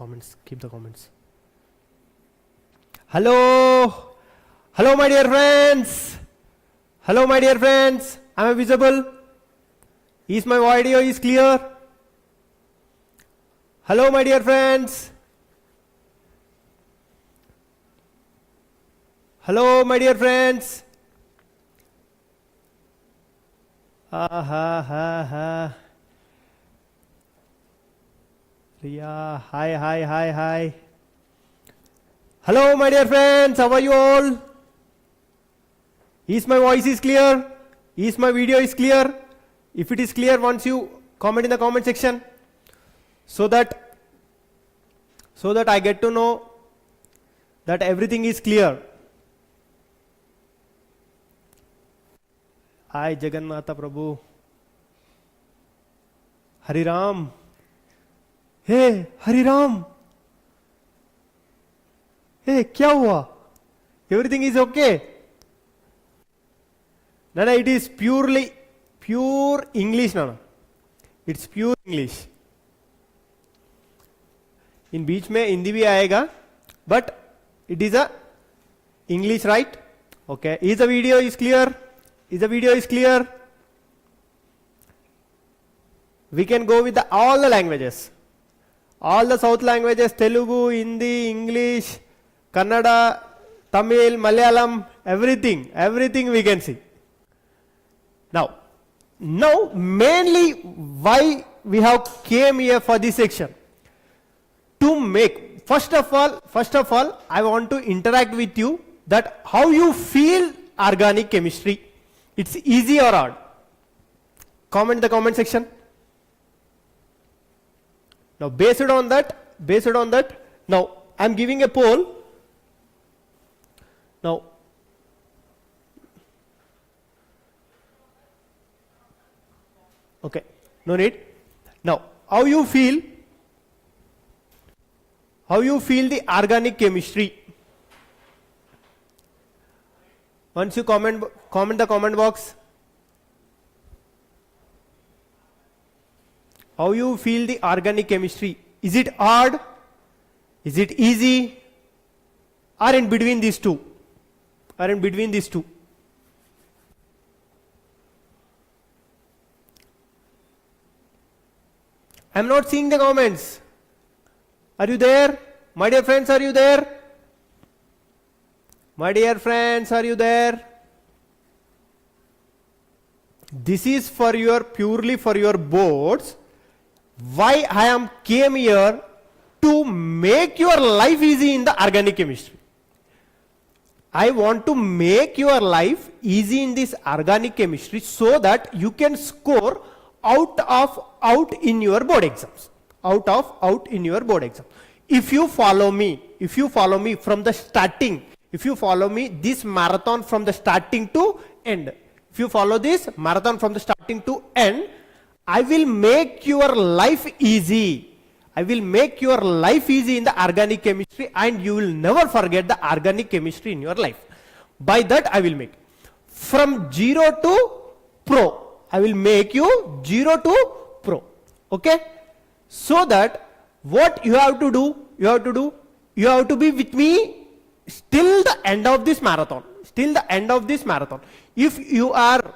comments. Keep the comments. Hello. Hello, my dear friends. Hello, my dear friends. Am I visible? Is my audio is clear? Hello, my dear friends. Hello, my dear friends. Ha ha ha ha. Riya, hi. Hello, my dear friends. How are you all? Is my voice is clear? Is my video is clear? If it is clear, once you comment in the comment section, so that I get to know that everything is clear. Hi Jagannatha Prabhu. Hari Ram. Hey Hari Ram. Hey, kya hua? Everything is okay? No, it is pure English, no. It's pure English. In बीच में हिंदी भी आएगा, but it is a English, right? Okay. Is the video is clear? Is the video is clear? We can go with all the languages. All the South languages, Telugu, Hindi, English, Kannada, Tamil, Malayalam, everything we can see. Now mainly why we have came here for this section? To make, first of all, I want to interact with you that how you feel organic chemistry. It's easy or hard? Comment in the comment section. Now based on that, now I'm giving a poll. Now okay, no need. Now how you feel the organic chemistry? Once you comment the comment box. How you feel the organic chemistry? Is it hard? Is it easy? Or in between these two? I'm not seeing the comments. Are you there? My dear friends, are you there? My dear friends, are you there? This is for your, purely for your boards. Why I am came here? To make your life easy in the organic chemistry. I want to make your life easy in this organic chemistry so that you can score out in your board exams. Out in your board exam. If you follow me from the starting, if you follow me this marathon from the starting to end, if you follow this marathon from the starting to end, I will make your life easy. I will make your life easy in the organic chemistry and you will never forget the organic chemistry in your life. By that I will make. From 0 to pro. I will make you 0 to pro. Okay? So that what you have to do, you have to be with me till the end of this marathon. If you are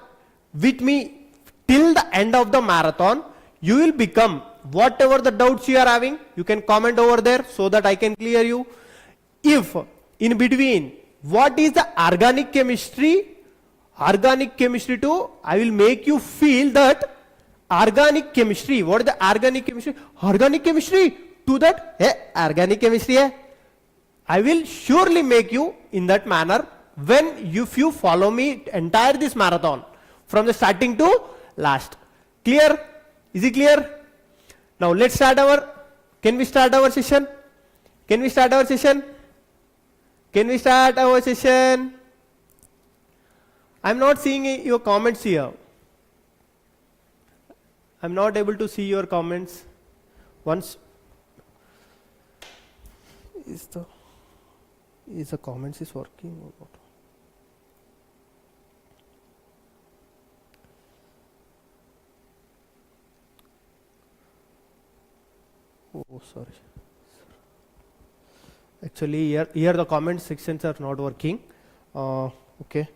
with me till the end of the marathon, you will become whatever the doubts you are having, you can comment over there so that I can clear you. If in between, what is the organic chemistry? Organic chemistry too, I will make you feel that organic chemistry. What is the organic chemistry? Organic chemistry to that, organic chemistry. I will surely make you in that manner when if you follow me entire this marathon from the starting to last. Clear? Is it clear? Now let's start can we start our session? I'm not seeing your comments here. I'm not able to see your comments. Once is the comments is working or not? Oh, sorry. Actually, here the comment sections are not working. Okay.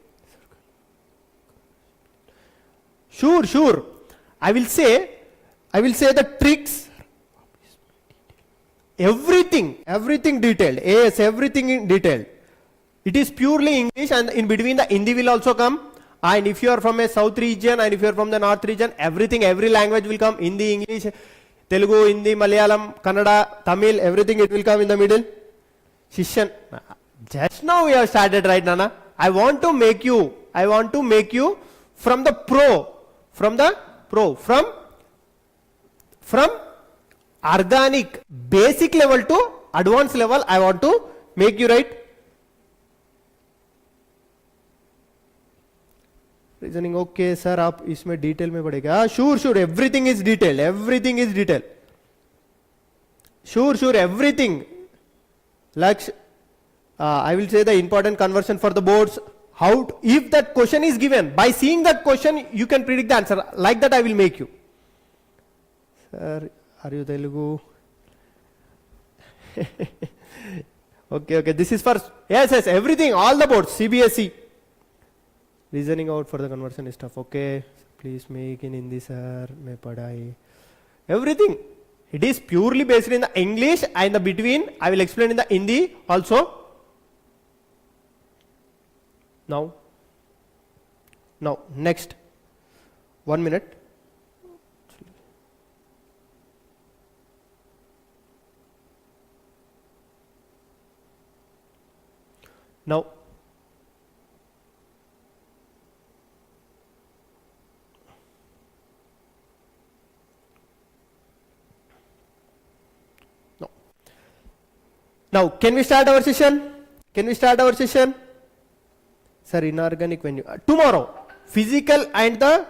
Sure. I will say the tricks. Everything detailed. Yes, everything in detailed. It is purely English, and in between the Hindi will also come. And if you are from a south region and if you are from the north region, every language will come. Hindi, English, Telugu, Hindi, Malayalam, Kannada, Tamil, everything it will come in the middle. Shishan, just now we have started, right, Nana? I want to make you from organic basic level to advanced level. I want to make you, right? Reasoning, okay sir, आप इसमें detail में पढ़ेगा. Sure, everything is detailed. Sure, everything. Like I will say the important conversion for the boards. If that question is given, by seeing that question you can predict the answer. Like that I will make you. Sir, are you Telugu? Okay, this is for, yes, everything, all the boards, CBSE. Reasoning out for the conversion stuff. Okay, please make in Hindi, sir. Main padhai. Everything. It is purely based in the English, and the between I will explain in the Hindi also. Now, next. 1 minute. Now, can we start our session? Sir, inorganic venue. Tomorrow. Physical and the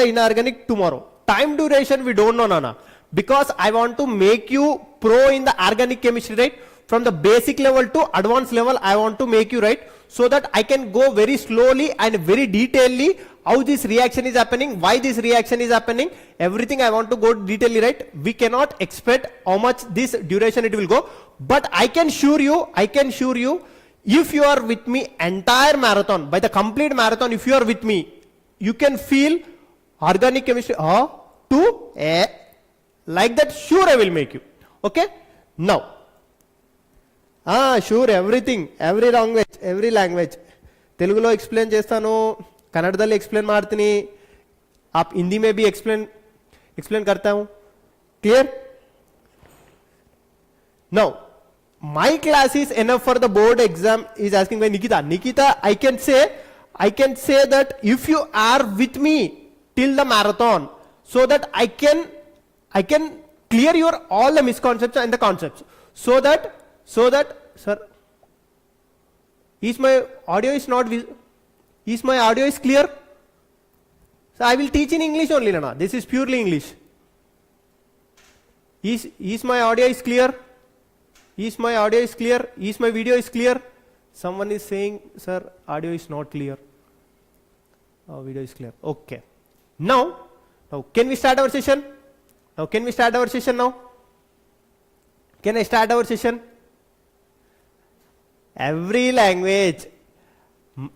inorganic tomorrow. Time duration we don't know, Nana. Because I want to make you pro in the organic chemistry, right? From the basic level to advanced level, I want to make you, right? So that I can go very slowly and very detailedly how this reaction is happening, why this reaction is happening, everything I want to go detailedly, right? We cannot expect how much this duration it will go, but I can assure you, if you are with me entire marathon, by the complete marathon, if you are with me, you can feel organic chemistry, like that, sure I will make you. Okay? Now, sure, everything, every language. Telugulo explain chestanu, kannadadalli explain ಮಾಡ್ತೀನಿ, आप हिंदी में भी explain करता हूँ. Clear? Now, my class is enough for the board exam, is asking by Nikita, I can say that if you are with me till the marathon, so that I can clear your all the misconceptions and the concepts, so that sir, is my audio is clear? So I will teach in English only, Nana. This is purely English. Is my audio is clear? Is my audio is clear? Is my video is clear? Someone is saying, sir, audio is not clear. Video is clear. Okay. Now, can we start our session? Can I start our session? Every language.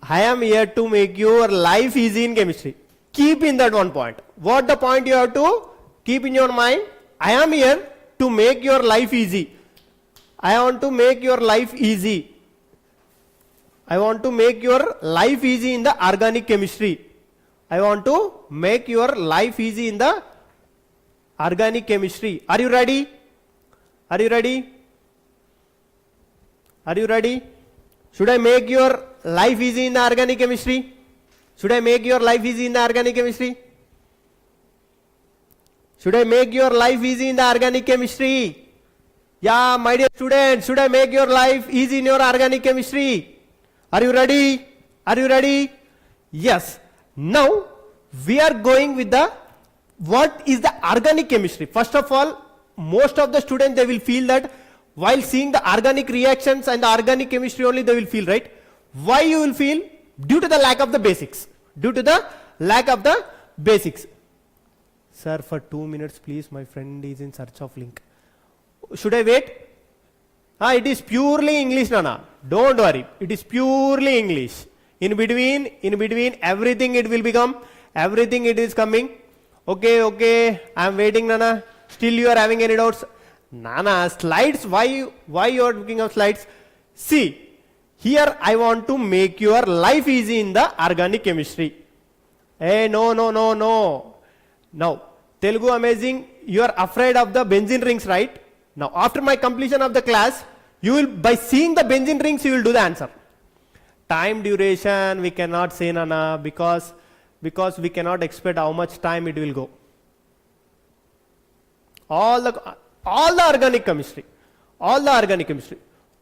I am here to make your life easy in chemistry. Keep in that one point. What the point you have to keep in your mind? I am here to make your life easy. I want to make your life easy. I want to make your life easy in the organic chemistry. I want to make your life easy in the organic chemistry. Are you ready? Should I make your life easy in the organic chemistry? Should I make your life easy in the organic chemistry? Yeah, my dear students, should I make your life easy in your organic chemistry? Are you ready? Yes. Now, we are going with what is the organic chemistry. First of all, most of the students, they will feel that while seeing the organic reactions and the organic chemistry only, they will feel, right? Why you will feel? Due to the lack of the basics. Sir, for 2 minutes, please, my friend is in search of link. Should I wait? It is purely English, Nana. Don't worry. It is purely English. In between, everything it will become. Everything it is coming. Okay. I am waiting, Nana. Still you are having any doubts? Nana, slides. Why you are looking at slides? See, here I want to make your life easy in the organic chemistry. Hey, no. Now, Telugu amazing. You are afraid of the benzene rings, right? Now, after my completion of the class, you will, by seeing the benzene rings, you will do the answer. Time duration, we cannot say, Nana, because we cannot expect how much time it will go. All the organic chemistry.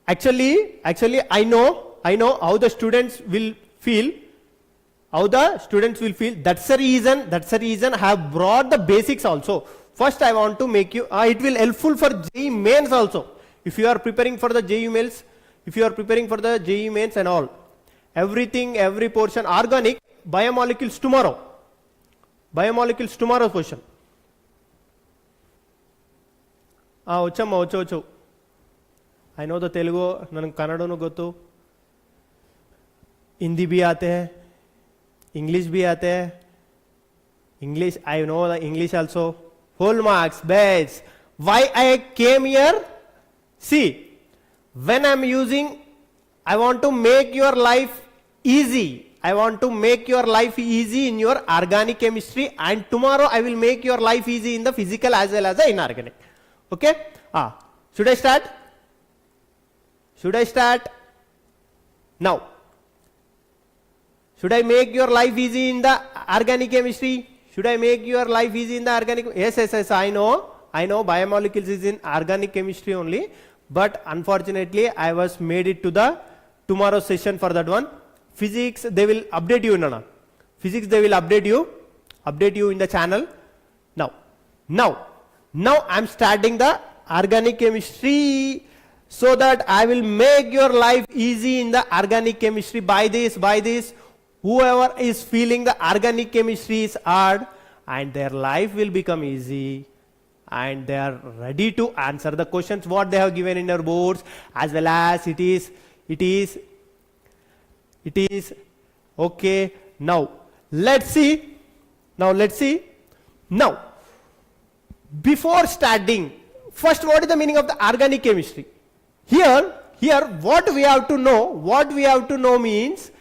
Actually, I know how the students will feel. That's the reason I have brought the basics also. First, I want to make you, it will helpful for JEE mains also. If you are preparing for the JEE mains, and all. Everything, every portion, organic, biomolecules tomorrow question. Ocho. I know the Telugu, nan Kannada no gotu. Hindi bhi aate hai. English bhi aate hai. English, I know the English also. Full marks, best. Why I came here? See, when I am using, I want to make your life easy. I want to make your life easy in your organic chemistry, and tomorrow I will make your life easy in the physical as well as the inorganic. Okay? Should I start? Now. Should I make your life easy in the organic chemistry? Yes, I know biomolecules is in organic chemistry only, but unfortunately I was made it to the tomorrow session for that one. Physics, they will update you, Nana. Physics, they will update you in the channel. Now I am starting the organic chemistry so that I will make your life easy in the organic chemistry by this. Whoever is feeling the organic chemistry is hard, and their life will become easy, and they are ready to answer the questions what they have given in their boards, as well as it is okay. Now let's see. Now, before starting, first, what is the meaning of the organic chemistry? Here, what we have to know means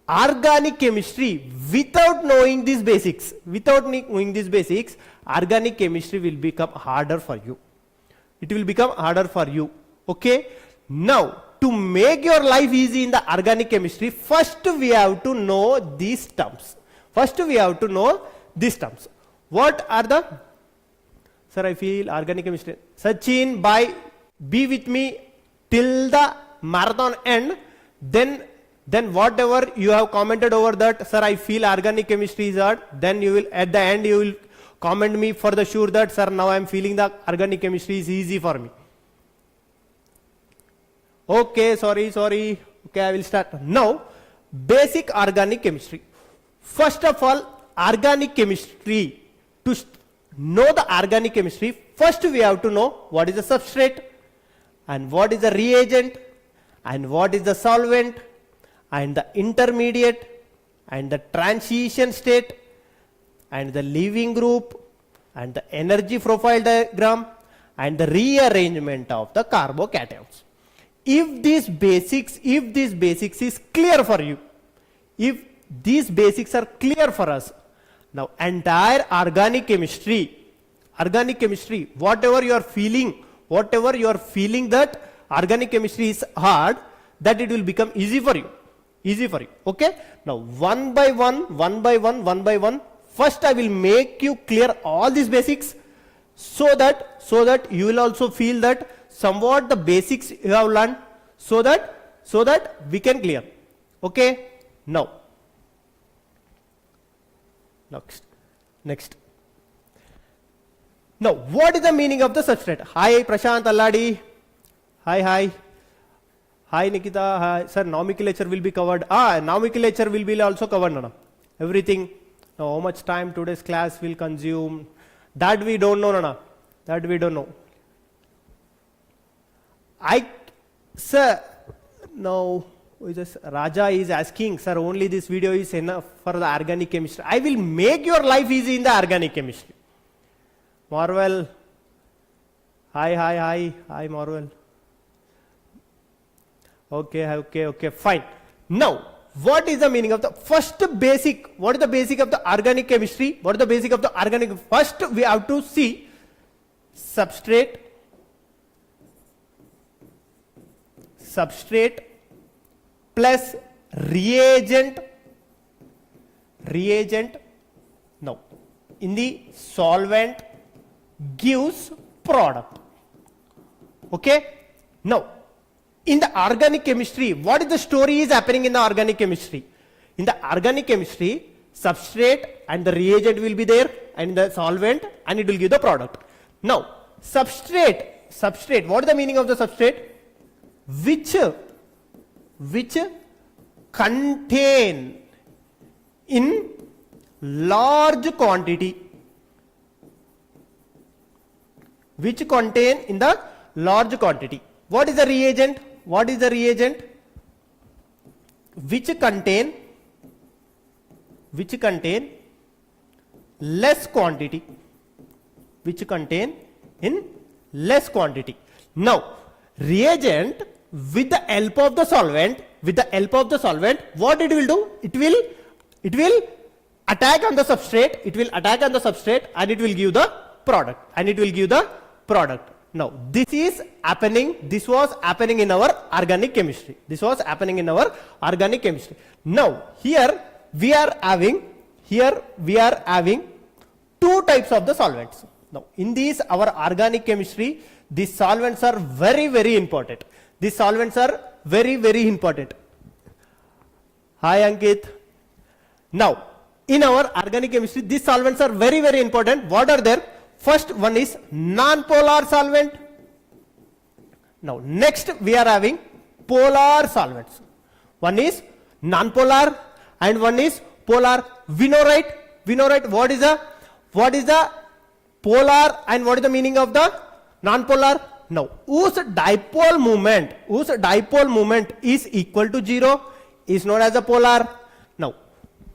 organic chemistry. Without knowing these basics, organic chemistry will become harder for you. It will become harder for you. Okay? Now, to make your life easy in the organic chemistry, first we have to know these terms. What are the? Sir, I feel organic chemistry. Sachin, be with me till the marathon end. Then whatever you have commented over that, sir, I feel organic chemistry is hard. Then you will, at the end, you will comment me for the sure that, sir, now I am feeling the organic chemistry is easy for me. Okay, sorry. Okay, I will start. Now, basic organic chemistry. First of all, organic chemistry. To know the organic chemistry, first we have to know what is the substrate, and what is the reagent, and what is the solvent, and the intermediate, and the transition state, and the leaving group, and the energy profile diagram, and the rearrangement of the carbocations. If these basics is clear for you, if these basics are clear for us, now entire organic chemistry, whatever you are feeling that organic chemistry is hard, that it will become easy for you. Okay? Now one by one, first I will make you clear all these basics, so that you will also feel that somewhat the basics you have learned, so that we can clear. Okay? Now next. Now, what is the meaning of the substrate? Hi Prashant Alladi. Hi Nikita. Hi. Sir, nomenclature will be covered. Nomenclature will be also covered. No? Everything. Now, how much time today's class will consume? That we don't know. That we don't know. Sir, now Raja is asking, sir, only this video is enough for the organic chemistry. I will make your life easy in the organic chemistry. Marvel. Hi, Marvel. Okay, fine. Now, what is the meaning of the first basic? What is the basic of the organic chemistry? What is the basic of the organic? First, we have to see substrate plus reagent. Now, in the solvent gives product. Okay. Now, in the organic chemistry, what is the story is happening in the organic chemistry? In the organic chemistry, substrate and the reagent will be there, and the solvent, and it will give the product. Now, substrate. What is the meaning of the substrate? Which contain in large quantity. Which contain in the large quantity. What is the reagent? Which contain less quantity. Which contain in less quantity. Now, reagent with the help of the solvent, what it will do? It will attack on the substrate. And it will give the product. Now, this was happening in our organic chemistry. Now, here we are having two types of the solvents. Now, in this our organic chemistry, these solvents are very, very important. Hi, Ankit. Now, in our organic chemistry, these solvents are very, very important. What are there? First one is non-polar solvent. Now, next we are having polar solvents. One is non-polar and one is polar. We know, right? What is the polar and what is the meaning of the non-polar? Now, whose dipole moment is equal to 0 is known as a polar. Now,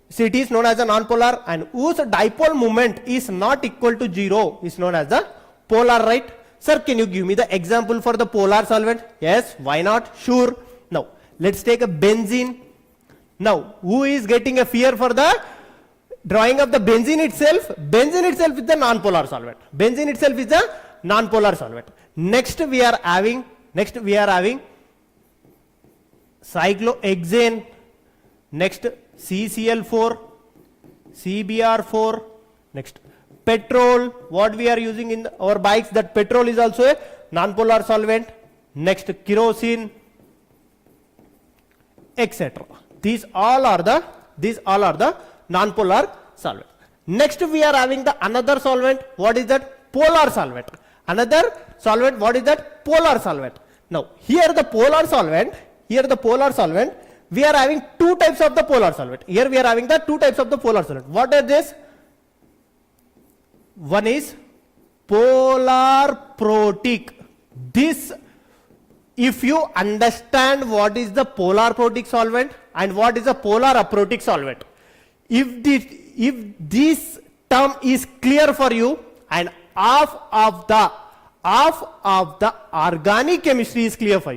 so it is known as a non-polar, and whose dipole moment is not equal to 0 is known as the polar, right? Sir, can you give me the example for the polar solvent? Yes, why not? Sure. Now, let's take a benzene. Now, who is getting a fear for the drawing of the benzene itself? Benzene itself is the non-polar solvent. Next we are having cyclohexane. Next, CCl4, CBr4. Next, petrol. What we are using in our bikes, that petrol is also a non-polar solvent. Next, kerosene, etc. These all are the non-polar solvent. Next, we are having the another solvent. What is that? Polar solvent. Another solvent. What is that? Polar solvent. Now, here the polar solvent. We are having two types of the polar solvent. Here we are having the two types of the polar solvent. What are this? One is polar protic. This, if you understand what is the polar protic solvent and what is the polar aprotic solvent, if this term is clear for you, and half of the organic chemistry is clear for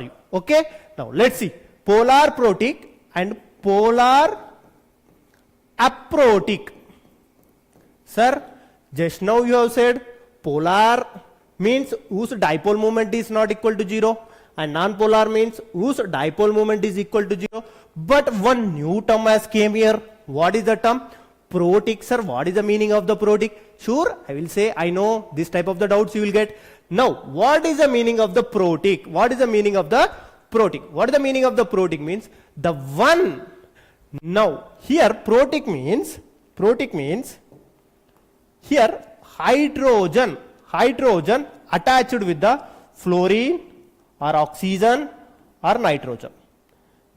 you. Okay. Now let's see polar protic and polar aprotic. Sir, just now you have said polar means whose dipole moment is not equal to 0, and non-polar means whose dipole moment is equal to 0. But one new term has came here. What is the term? Protic. Sir, what is the meaning of the protic? Sure, I will say, I know this type of the doubts you will get. Now, what is the meaning of the protic? What is the meaning of the protic means the one. Now, here protic means here hydrogen attached with the fluorine or oxygen or nitrogen.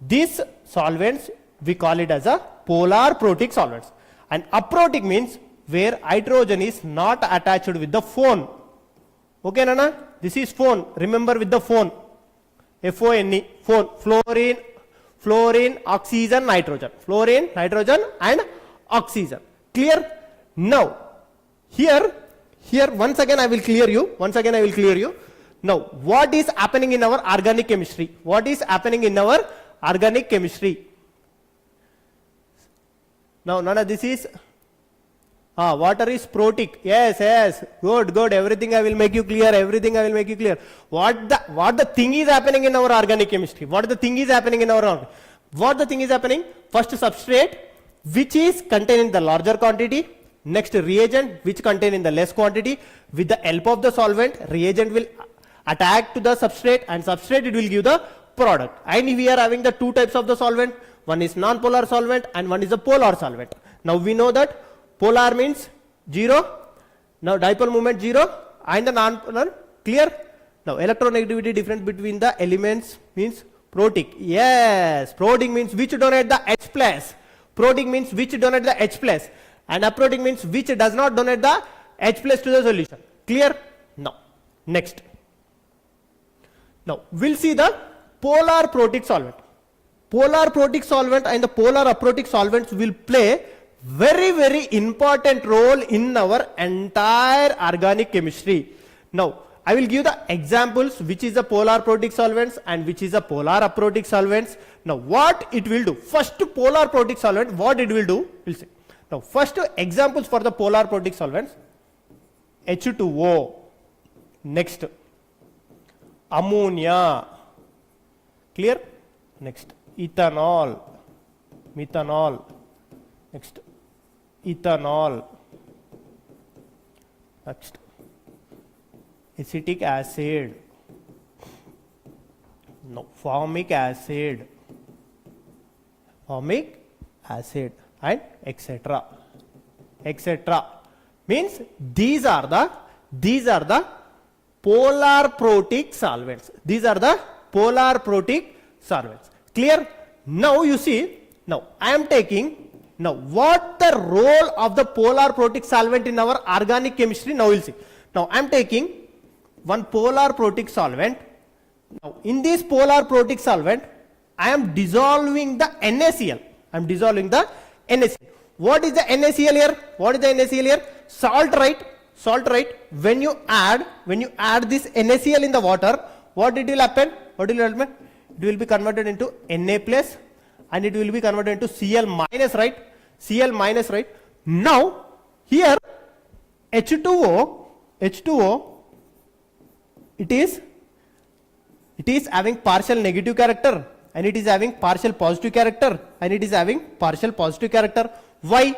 These solvents we call it as a polar protic solvents. And aprotic means where hydrogen is not attached with the phone. Okay, Nana? This is phone. Remember with the phone. Phone. Phone. Fluorine, oxygen, nitrogen. Fluorine, nitrogen and oxygen. Clear? Now, here once again I will clear you. Now, what is happening in our organic chemistry? What is happening in our organic chemistry? Now, Nana, this is water is protic. Yes. Good. Everything I will make you clear. What the thing is happening in our organic chemistry? What the thing is happening? First substrate, which is contained in the larger quantity. Next reagent, which contain in the less quantity. With the help of the solvent, reagent will attack to the substrate, and substrate it will give the product. And we are having the two types of the solvent. One is non-polar solvent and one is a polar solvent. Now we know that polar means 0. Now dipole moment 0 and the non-polar, clear? Now electronegativity difference between the elements means protic. Yes, protic means which donate the H plus. Protic means which donate the H plus. And aprotic means which does not donate the H plus to the solution. Clear? Now, next. Now we'll see the polar protic solvent. Polar protic solvent and the polar aprotic solvents will play very important role in our entire organic chemistry. Now I will give the examples which is the polar protic solvents and which is the polar aprotic solvents. Now what it will do? First polar protic solvent, what it will do? We'll see. Now first examples for the polar protic solvents: H2O, next ammonia, clear? Next ethanol, methanol, next ethanol, next acetic acid, no, formic acid, and etc. Means these are the polar protic solvents. Clear? Now you see, now I am taking, now what the role of the polar protic solvent in our organic chemistry? Now we'll see. Now I am taking one polar protic solvent. Now in this polar protic solvent, I am dissolving the NaCl. What is the NaCl here? Salt, right? When you add this NaCl in the water, what it will happen? It will be converted into Na plus and it will be converted into Cl minus, right? Now here H2O, it is having partial negative character and it is having partial positive character and it is having partial positive character. Why?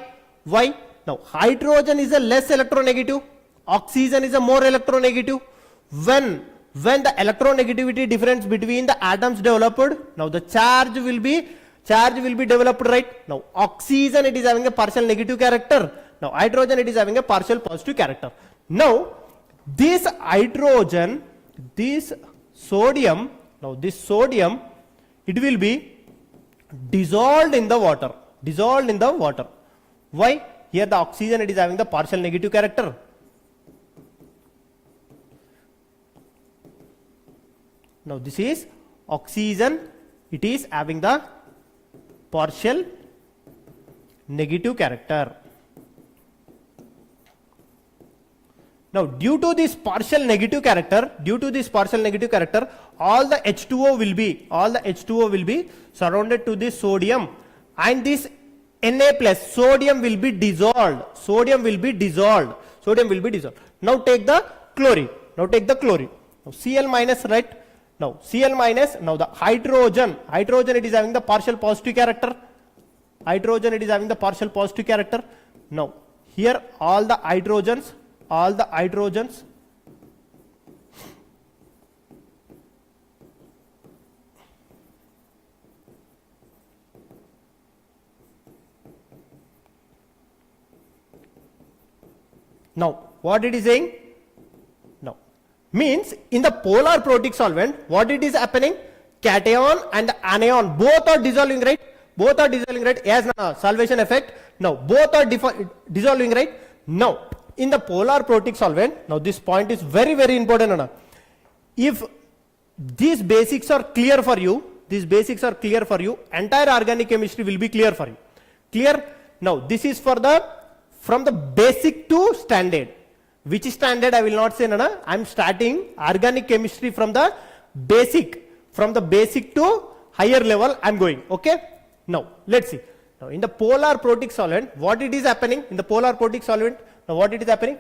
Now hydrogen is a less electronegative, oxygen is a more electronegative. When the electronegativity difference between the atoms developed, now the charge will be developed, right? Now oxygen, it is having a partial negative character. Now hydrogen, it is having a partial positive character. Now this hydrogen, this sodium, it will be dissolved in the water. Why? Here the oxygen, it is having the partial negative character. Now this is oxygen, it is having the partial negative character. Now due to this partial negative character, all the H2O will be surrounded to this sodium, and this Na plus sodium will be dissolved. Now take the chlorine. Now Cl minus, right? Now Cl minus, now the hydrogen, it is having the partial positive character. Now here all the hydrogens, now what it is saying? Now means in the polar protic solvent, what it is happening? Cation and anion both are dissolving, right? As salvation effect. Now both are dissolving, right? Now in the polar protic solvent, now this point is very, very important, Anna. If these basics are clear for you, entire organic chemistry will be clear for you. Clear? Now this is for the, from the basic to standard. Which standard I will not say, Nana. I am starting organic chemistry from the basic to higher level I am going. Okay? Now let's see. Now in the polar protic solvent, what it is happening? In the polar protic solvent, now what it is happening?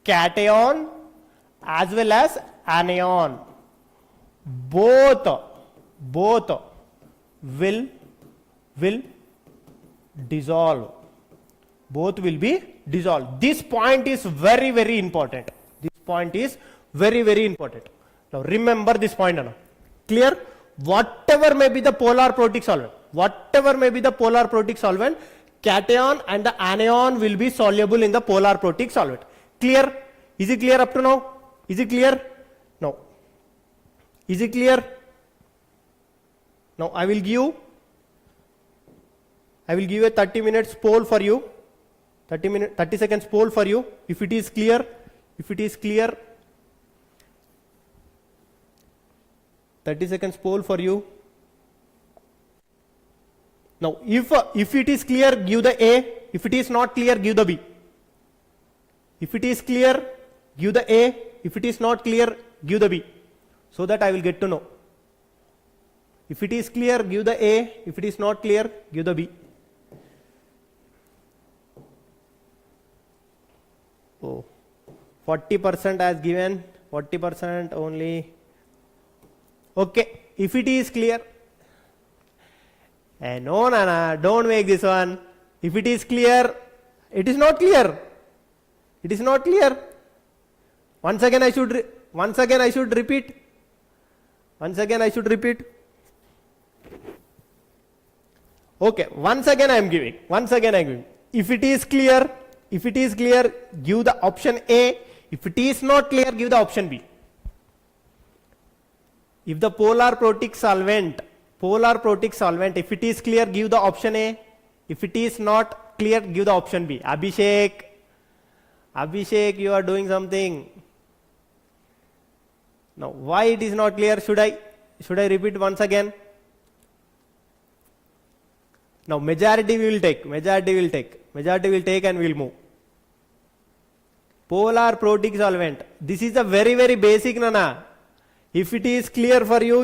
Cation as well as anion, both will dissolve. Both will be dissolved. This point is very, very important. This point is very, very important. Now remember this point, Anna. Clear? Whatever may be the polar protic solvent, cation and the anion will be soluble in the polar protic solvent. Clear? Is it clear up to now? Is it clear? No. Is it clear? Now I will give a 30 minutes poll for you. 30 seconds poll for you. If it is clear, 30 seconds poll for you. Now if it is clear, give the A. If it is not clear, give the B. If it is clear, give the A. If it is not clear, give the B, so that I will get to know. If it is clear, give the A. If it is not clear, give the B. Oh, 40% has given, 40% only. Okay, if it is clear. No, Nana, don't make this one. If it is clear, it is not clear. It is not clear. Once again I should repeat. Okay, once again I am giving. If it is clear, give the option A. If it is not clear, give the option B. If the polar protic solvent, if it is clear, give the option A. If it is not clear, give the option B. Abhishek, you are doing something. Now, why it is not clear? Should I repeat once again? Now, majority will take and we will move. Polar protic solvent. This is a very, very basic, Nana. If it is clear for you,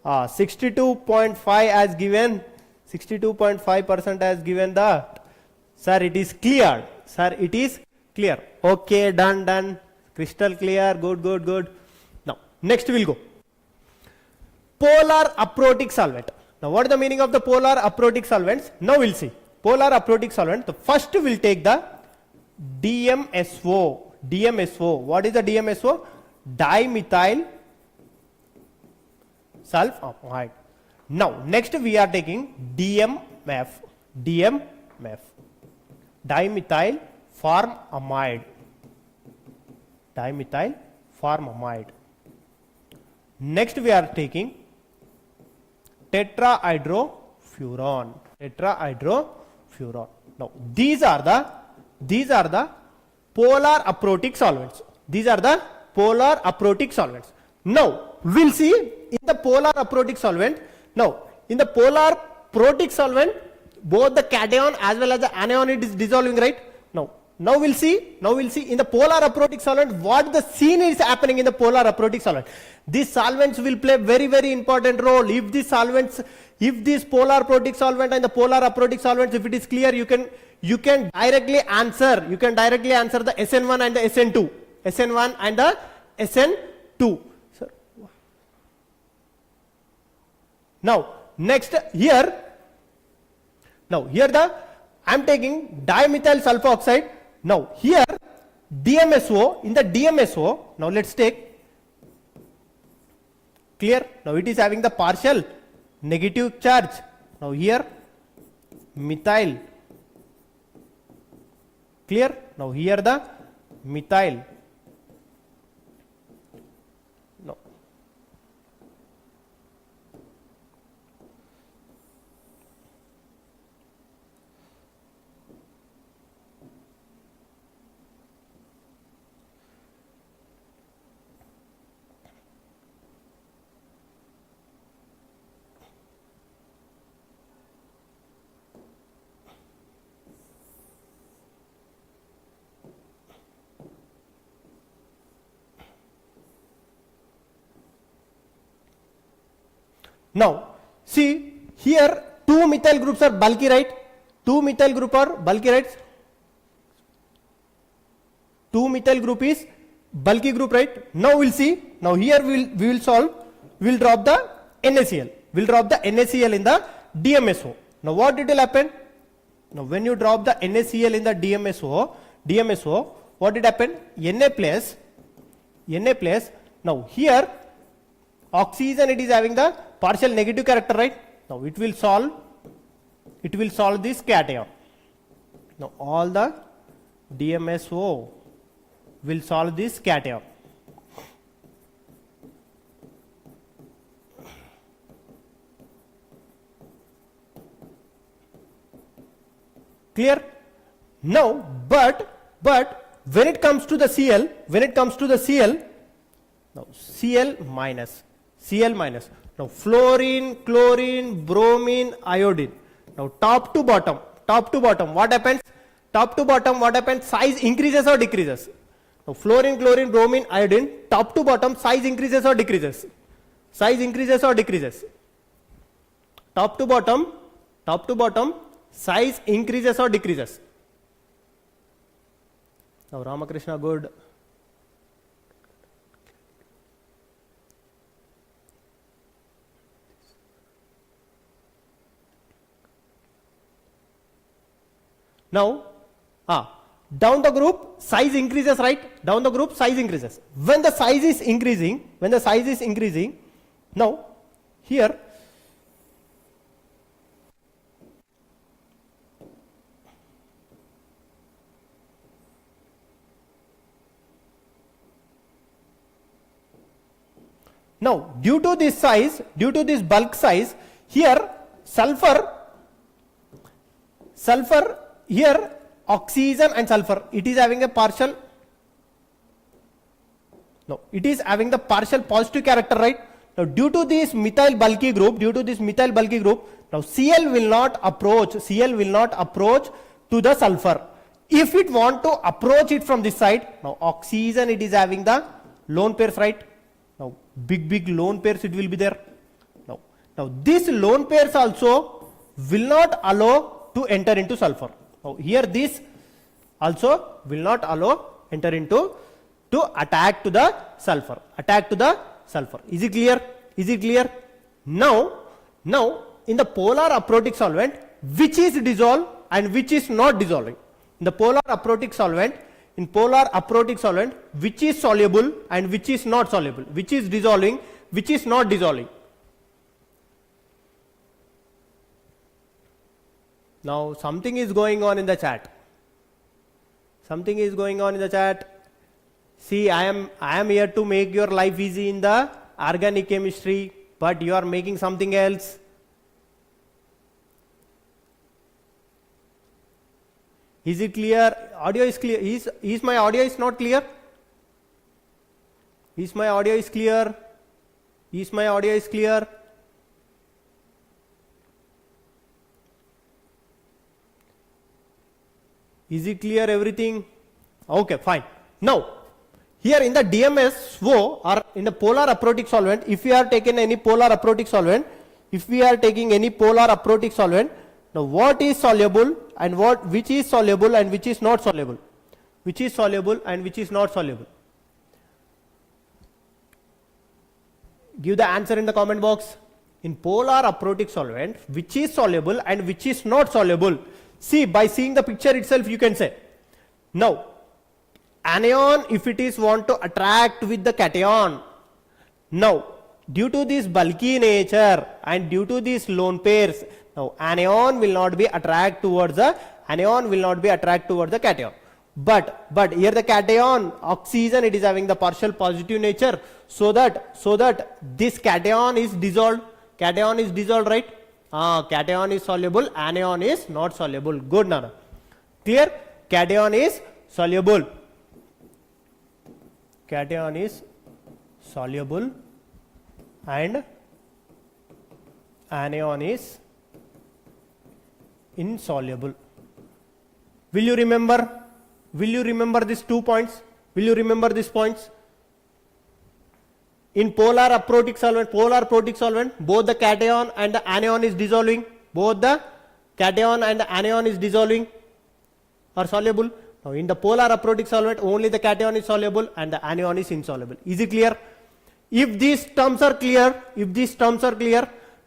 62.5 as given, 62.5% as given the, sir, it is clear. Okay, done. Crystal clear, good. Now, next we will go. Polar aprotic solvent. Now, what is the meaning of the polar aprotic solvents? Now we will see. Polar aprotic solvent, the first we will take the DMSO. What is the DMSO? Dimethyl sulfamide. Now, next we are taking DMF. Dimethyl formamide. Next we are taking tetrahydrofuran. Now these are the polar aprotic solvents. Now we'll see in the polar aprotic solvent. Now in the polar protic solvent, both the cation as well as the anion it is dissolving, right? Now we'll see in the polar aprotic solvent what the scene is happening in the polar aprotic solvent. These solvents will play very, very important role. If this polar protic solvent and the polar aprotic solvents, if it is clear, you can directly answer. The SN1 and the SN2. Sir. Now next here. I am taking dimethyl sulfoxide. Now here DMSO, in the DMSO, now let's take, clear? Now it is having the partial negative charge. Now here methyl, clear? Now here the methyl. No. Now, see here 2 methyl groups are bulky, right? 2 methyl group are bulky, right? 2 methyl group is bulky group, right? Now we'll see. Now here we will solve. We'll drop the NaCl. We'll drop the NaCl in the DMSO. Now what it will happen? Now when you drop the NaCl in the DMSO, what did happen? Na plus. Now here oxygen, it is having the partial negative character, right? Now it will solve this cation. Now all the DMSO will solve this cation. Clear? Now, but when it comes to the Cl, now Cl minus. Now fluorine, chlorine, bromine, iodine. Now top to bottom, what happens? Top to bottom, what happens? Size increases or decreases? Now fluorine, chlorine, bromine, iodine, top to bottom, size increases or decreases? Size increases or decreases? Top to bottom, size increases or decreases? Now Ramakrishna, good. Now, down the group size increases, right? Down the group size increases. When the size is increasing, now here now due to this bulk size, here sulfur, here oxygen and sulfur, it is having a partial, no, it is having the partial positive character, right? Now due to this methyl bulky group, now Cl will not approach to the sulfur. If it want to approach it from this side, now oxygen, it is having the lone pairs, right? Now big lone pairs it will be there. Now this lone pairs also will not allow to enter into sulfur. Now here this also will not allow enter into to attack to the sulfur. Is it clear? Now in the polar aprotic solvent, which is dissolved and which is not dissolving? In the polar aprotic solvent, which is soluble and which is not soluble? Which is dissolving, which is not dissolving? Now something is going on in the chat. See, I am here to make your life easy in the organic chemistry, but you are making something else. Is it clear? Audio is clear. Is my audio is not clear? Is my audio is clear? Is it clear everything? Okay, fine. Now, here in the DMSO or in the polar aprotic solvent, if we are taking any polar aprotic solvent, now what is soluble and which is soluble and which is not soluble? Give the answer in the comment box. In polar aprotic solvent, which is soluble and which is not soluble? See, by seeing the picture itself you can say. Now, anion, if it is want to attract with the cation, now due to this bulky nature and due to these lone pairs, now anion will not be attract towards the cation. But here the cation, oxygen, it is having the partial positive nature, so that this cation is dissolved, right? Cation is soluble, anion is not soluble. Good, Nana. Clear? Cation is soluble. And anion is insoluble. Will you remember these 2 points? Will you remember these points? In polar aprotic solvent, both the cation and the anion is dissolving. Both the cation and the anion is dissolving or soluble. Now in the polar aprotic solvent, only the cation is soluble and the anion is insoluble. Is it clear? If these terms are clear,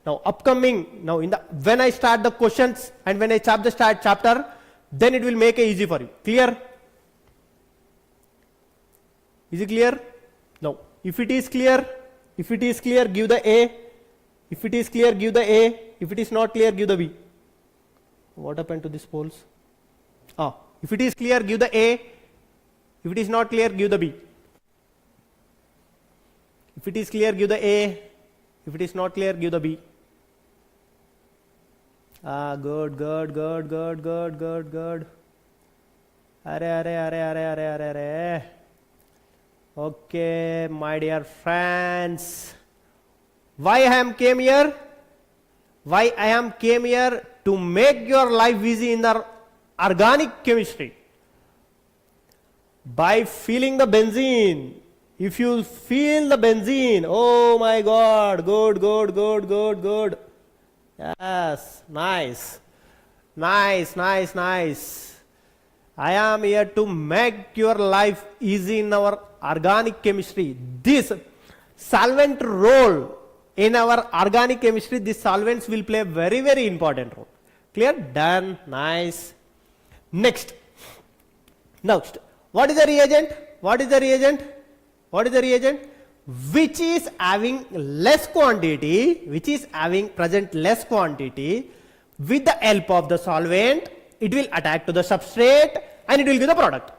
now upcoming, now in the when I start the questions and when I start chapter, then it will make it easy for you. Clear? Is it clear? Now, if it is clear, give the A. If it is clear, give the A. If it is not clear, give the B. What happened to these polls? If it is clear, give the A. If it is not clear, give the B. If it is clear, give the A. If it is not clear, give the B. Good. Are. Okay, my dear friends. Why I am came here? Why I am came here? To make your life easy in the organic chemistry. By feeling the benzene. If you feel the benzene, oh my God, good. Yes, nice. I am here to make your life easy in our organic chemistry. This solvent role in our organic chemistry, these solvents will play a very, very important role. Clear? Done. Nice. Next. What is the reagent? Which is having less quantity, present less quantity, with the help of the solvent, it will attack to the substrate and it will give the product.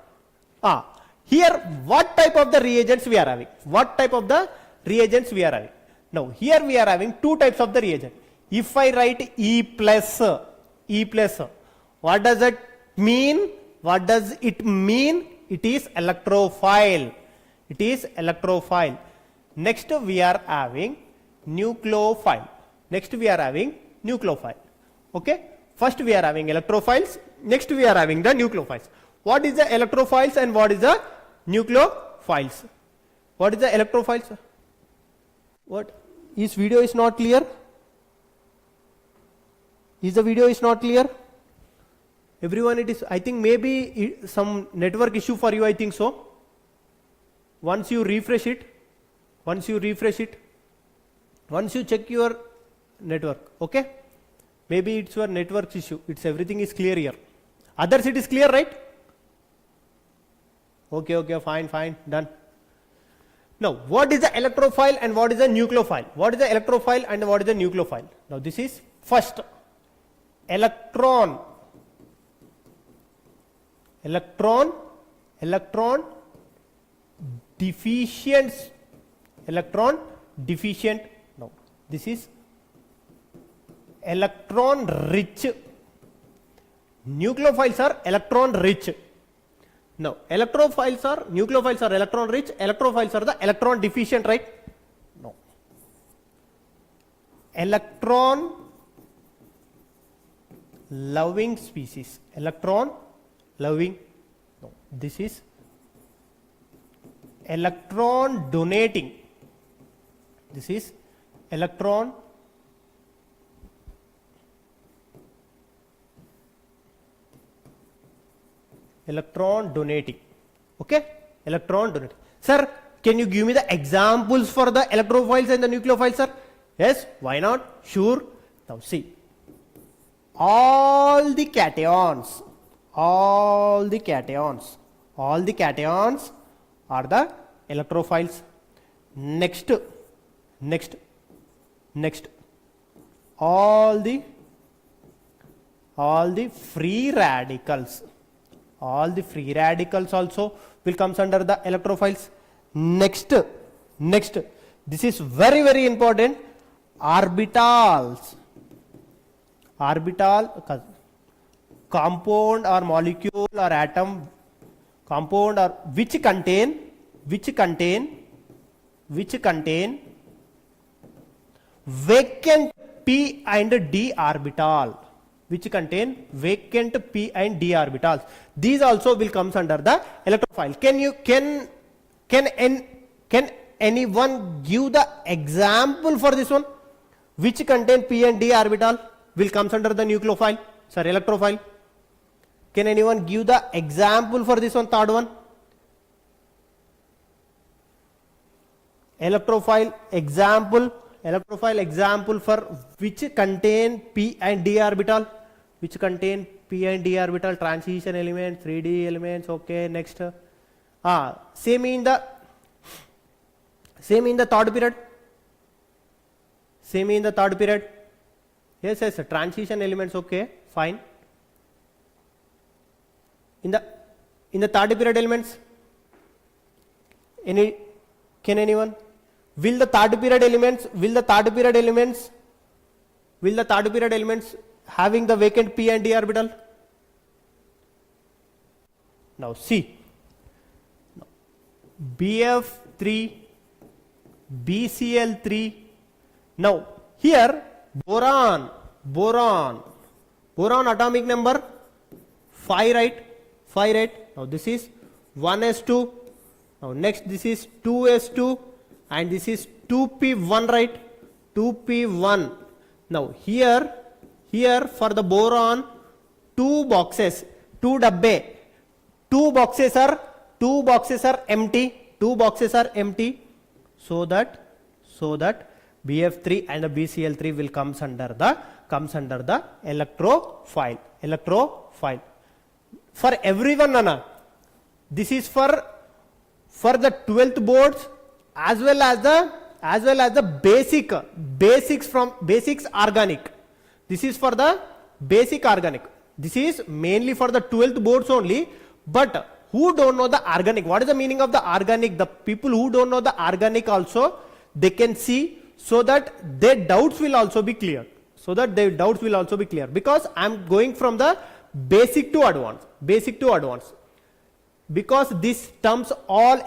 Here, what type of the reagents we are having? Now, here we are having two types of the reagent. If I write E plus, what does it mean? It is electrophile. Next we are having nucleophile. Okay. First we are having electrophiles. Next we are having the nucleophiles. What is the electrophiles and what is the nucleophiles? What is the electrophiles? What? Is video is not clear? Is the video is not clear? Everyone, it is. I think maybe some network issue for you. I think so. Once you refresh it, once you check your network, okay? Maybe it's your network issue. It's everything is clear here. Others it is clear, right? Okay, fine, done. Now, what is the electrophile and what is the nucleophile? Now, this is first electron deficient. Now, this is electron rich. Nucleophiles are electron rich. Now, nucleophiles are electron rich, electrophiles are the electron deficient, right? No. Electron loving species. No. This is electron donating. This is electron donating. Okay? Electron donating. Sir, can you give me the examples for the electrophiles and the nucleophiles, sir? Yes, why not? Sure. Now see. All the cations are the electrophiles. Next. All the free radicals. All the free radicals also will comes under the electrophiles. Next, this is very, very important. Orbitals. Compound or molecule or atom compound or which contain vacant p and d orbital. Which contain vacant p and d orbitals. These also will comes under the electrophile. Can anyone give the example for this one? Which contain p and d orbital will comes under the nucleophile, sorry, electrophile? Can anyone give the example for this one, third one? Electrophile example for which contain p and d orbital, which contain p and d orbital, transition elements, 3d elements. Okay, next. Same in the third period. Same in the third period. Yes, transition elements. Okay, fine. In the third period elements, can anyone? Will the third period elements having the vacant p and d orbital? Now see, BF3, BCl3. Now here boron atomic number 5, right? 5, right? Now this is 1s2. Now next this is 2s2 and this is 2p1, right? 2p1. Now here for the boron, two boxes are empty. So that BF3 and the BCl3 will comes under the electrophile. For everyone, Nana, this is for the 12th boards as well as the basics organic. This is for the basic organic. This is mainly for the 12th boards only. But who don't know the organic? What is the meaning of the organic? The people who don't know the organic also, they can see, so that their doubts will also be clear. Because I am going from the basic to advanced. Because these terms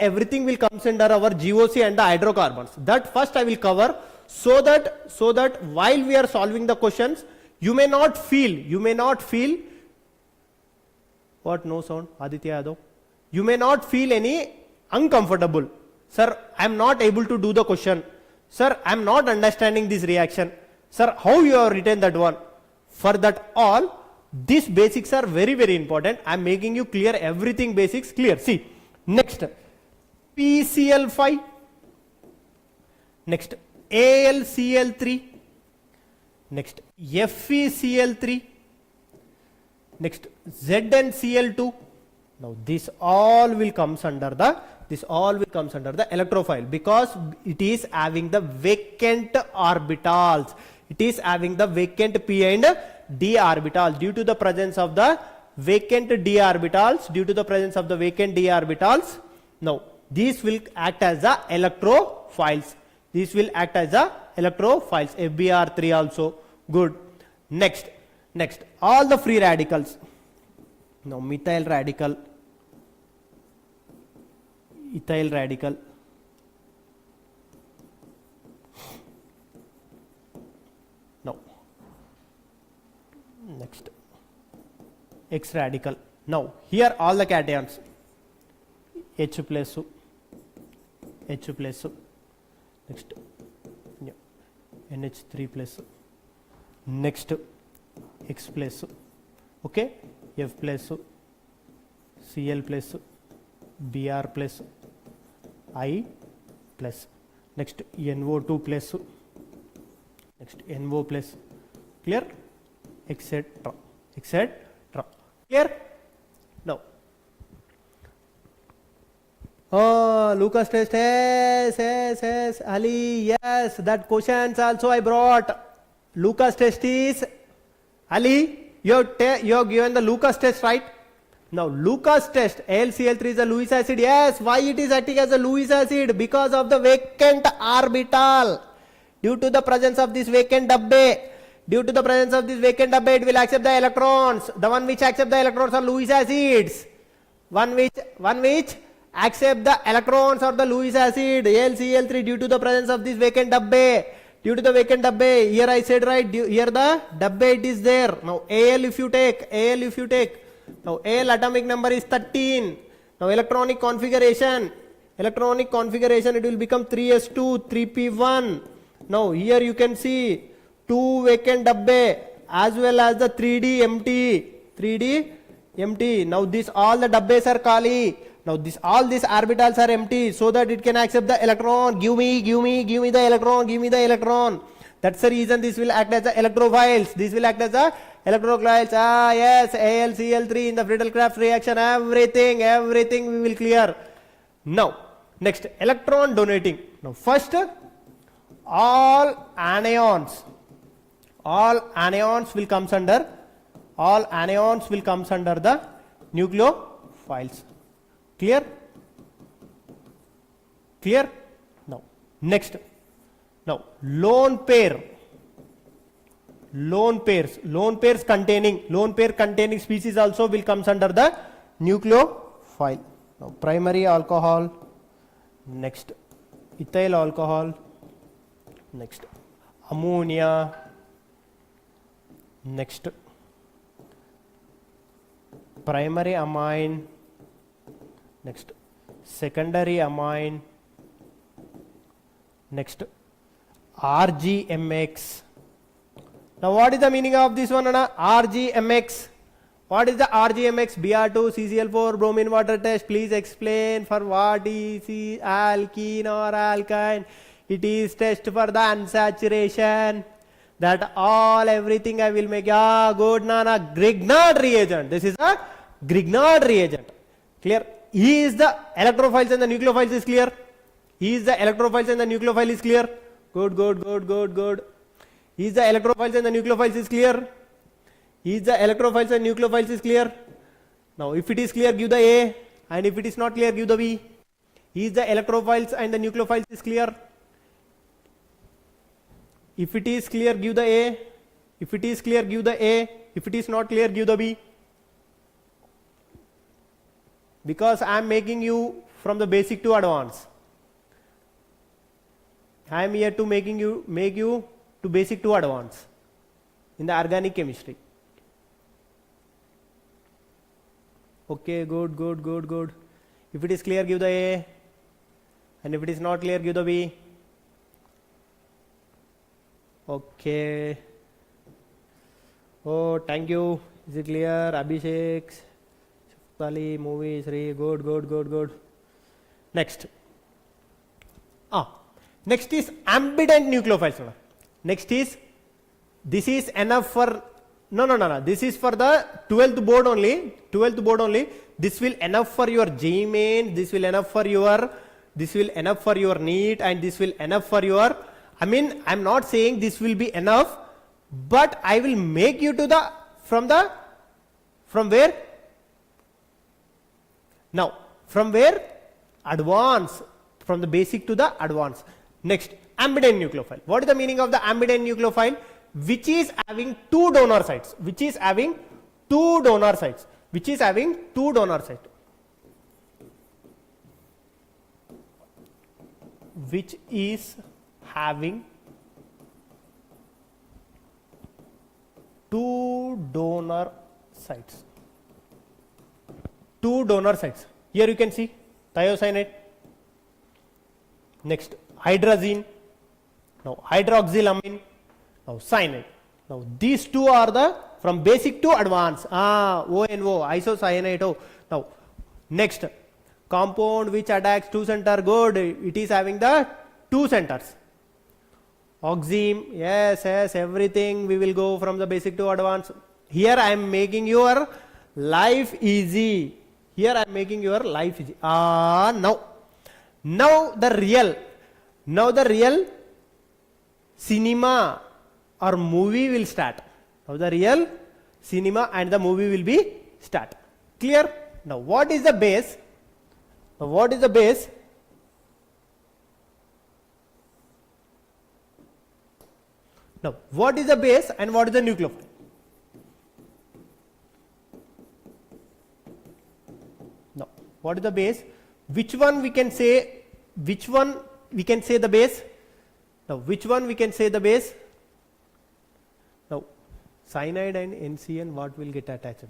everything will comes under our GOC and the hydrocarbons. That first I will cover, so that while we are solving the questions, you may not feel what? No sound, Aditya Yadav. You may not feel any uncomfortable. Sir, I am not able to do the question. Sir, I am not understanding this reaction. Sir, how you have written that one? For that all, these basics are very, very important. I am making you clear everything basics clear. See, next PCl5, next AlCl3, next FeCl3, next ZnCl2. Now this all will comes under the electrophile, because it is having the vacant orbitals. It is having the vacant p and d orbitals. Due to the presence of the vacant d orbitals, now these will act as the electrophiles. FBr3 also. Good. Next, all the free radicals. Now methyl radical, ethyl radical, now next X radical. Now here all the cations, H plus, next NH3 plus, next X plus, okay, F plus, Cl plus, Br plus, I plus, next NO2 plus, next NO plus. Clear? Etc. Clear? Now, Lucas test, yes, Ali, yes, that questions also I brought. Lucas test is, Ali, you have given the Lucas test, right? Now Lucas test, AlCl3 is a Lewis acid. Yes, why it is acting as a Lewis acid? Because of the vacant orbital. Due to the presence of this vacant dabbe, it will accept the electrons. The one which accept the electrons are Lewis acids. One which accept the electrons are the Lewis acid. AlCl3, due to the presence of this vacant dabbe. Here I said, right, here the dabbe it is there. Now Al if you take, now Al atomic number is 13. Now electronic configuration, electronic configuration, it will become 3s2, 3p1. Now here you can see 2 vacant dabbe as well as the 3D empty. 3D empty. Now this all the dabbes are khali. Now this all these orbitals are empty so that it can accept the electron. Give me the electron, give me the electron. That's the reason this will act as the electrophiles. This will act as the electrophiles. Ah yes, AlCl3 in the Friedel-Crafts reaction, everything we will clear. Now next, electron donating. Now first, all anions will comes under the nucleophiles. Clear? Now next, now lone pair containing species also will comes under the nucleophile. Now primary alcohol, next ethyl alcohol, next ammonia, next primary amine, next secondary amine, next RGMX. Now what is the meaning of this one? RGMX. What is the RGMX? Br2 CCl4 bromine water test. Please explain for what is alkene or alkyne. It is test for the unsaturation. That all everything I will make. Yeah, good Nana. Grignard reagent. This is a Grignard reagent. Clear? He is the electrophiles and the nucleophiles is clear. He is the electrophiles and the nucleophile is clear. Good. He is the electrophiles and the nucleophiles is clear. He is the electrophiles and nucleophiles is clear. Now if it is clear, give the A, and if it is not clear, give the B. He is the electrophiles and the nucleophiles is clear. If it is clear, give the A. If it is clear, give the A. If it is not clear, give the B. Because I am making you from the basic to advanced. I am here to make you to basic to advanced in the organic chemistry. Okay, good. If it is clear, give the A, and if it is not clear, give the B. Okay. Oh, thank you. Is it clear? Abhishek, Shali, movie, Sri. Good. Next. Next is ambident nucleophiles. Next is, this is enough for, no. This is for the 12th board only. This will enough for your JEE main. This will enough for your NEET, and this will enough for your, I'm not saying this will be enough, but I will make you to the, from where? Now, from where? Advanced. From the basic to the advanced. Next, ambident nucleophile. What is the meaning of the ambident nucleophile? Which is having two donor sites. Which is having two donor sites. Which is having two donor sites. Which is having two donor sites. Two donor sites. Here you can see thiocyanate. Next, hydrazine. Now hydroxylamine. Now cyanide. Now these two are the from basic to advanced. ONO, isocyanate. Now next, compound which attacks two center. Good. It is having the two centers. Oxime. Yes. Everything we will go from the basic to advanced. Here I am making your life easy. Now the real cinema or movie will start. Now the real cinema and the movie will be start. Clear? Now what is the base? Now what is the base? Now what is the base and what is the nucleophile? Now what is the base? Which one we can say the base? Now which one we can say the base? Now cyanide and NCN, what will get attached?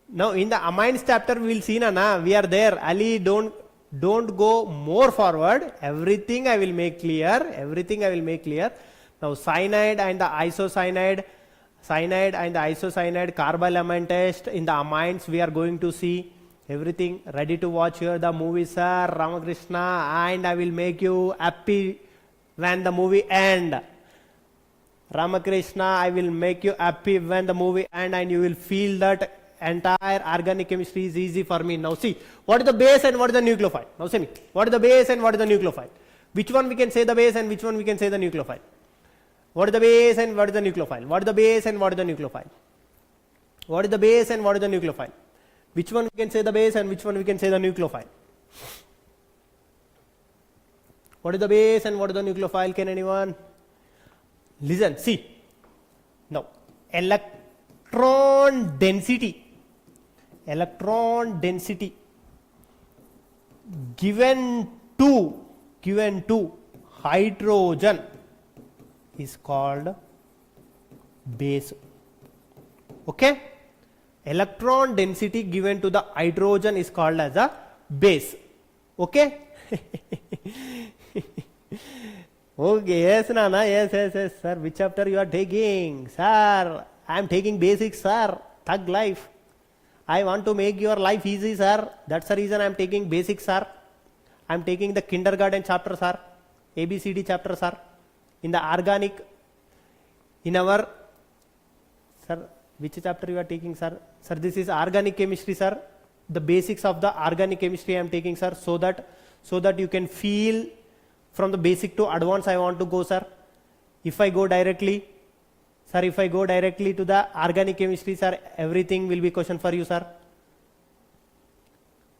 Now in the amines chapter we will see, we are there. Ali, don't Don't go more forward. Everything I will make clear. Everything I will make clear. Now cyanide and the isocyanide, carbon element test in the amines we are going to see. Everything ready to watch here the movie, sir, Ramakrishna, and I will make you happy when the movie end. Ramakrishna, I will make you happy when the movie end, and you will feel that entire organic chemistry is easy for me. Now see, what is the base and what is the nucleophile? Now say me, what is the base and what is the nucleophile? Which one we can say the base and which one we can say the nucleophile? What is the base and what is the nucleophile? What is the base and what is the nucleophile? What is the base and what is the nucleophile? Which one we can say the base and which one we can say the nucleophile? What is the base and what is the nucleophile? Can anyone? Listen, see. Now, electron density given to hydrogen is called base. Okay? Electron density given to the hydrogen is called as a base. Okay? Okay, yes, Nana, yes, sir. Which chapter you are taking? Sir, I am taking basics, sir. Thug life. I want to make your life easy, sir. That's the reason I am taking basics, sir. I am taking the kindergarten chapter, sir. ABCD chapter, sir. In the organic, in our, sir, which chapter you are taking, sir? Sir, this is organic chemistry, sir. The basics of the organic chemistry I am taking, sir, so that you can feel from the basic to advanced I want to go, sir. If I go directly to the organic chemistry, sir, everything will be question for you, sir.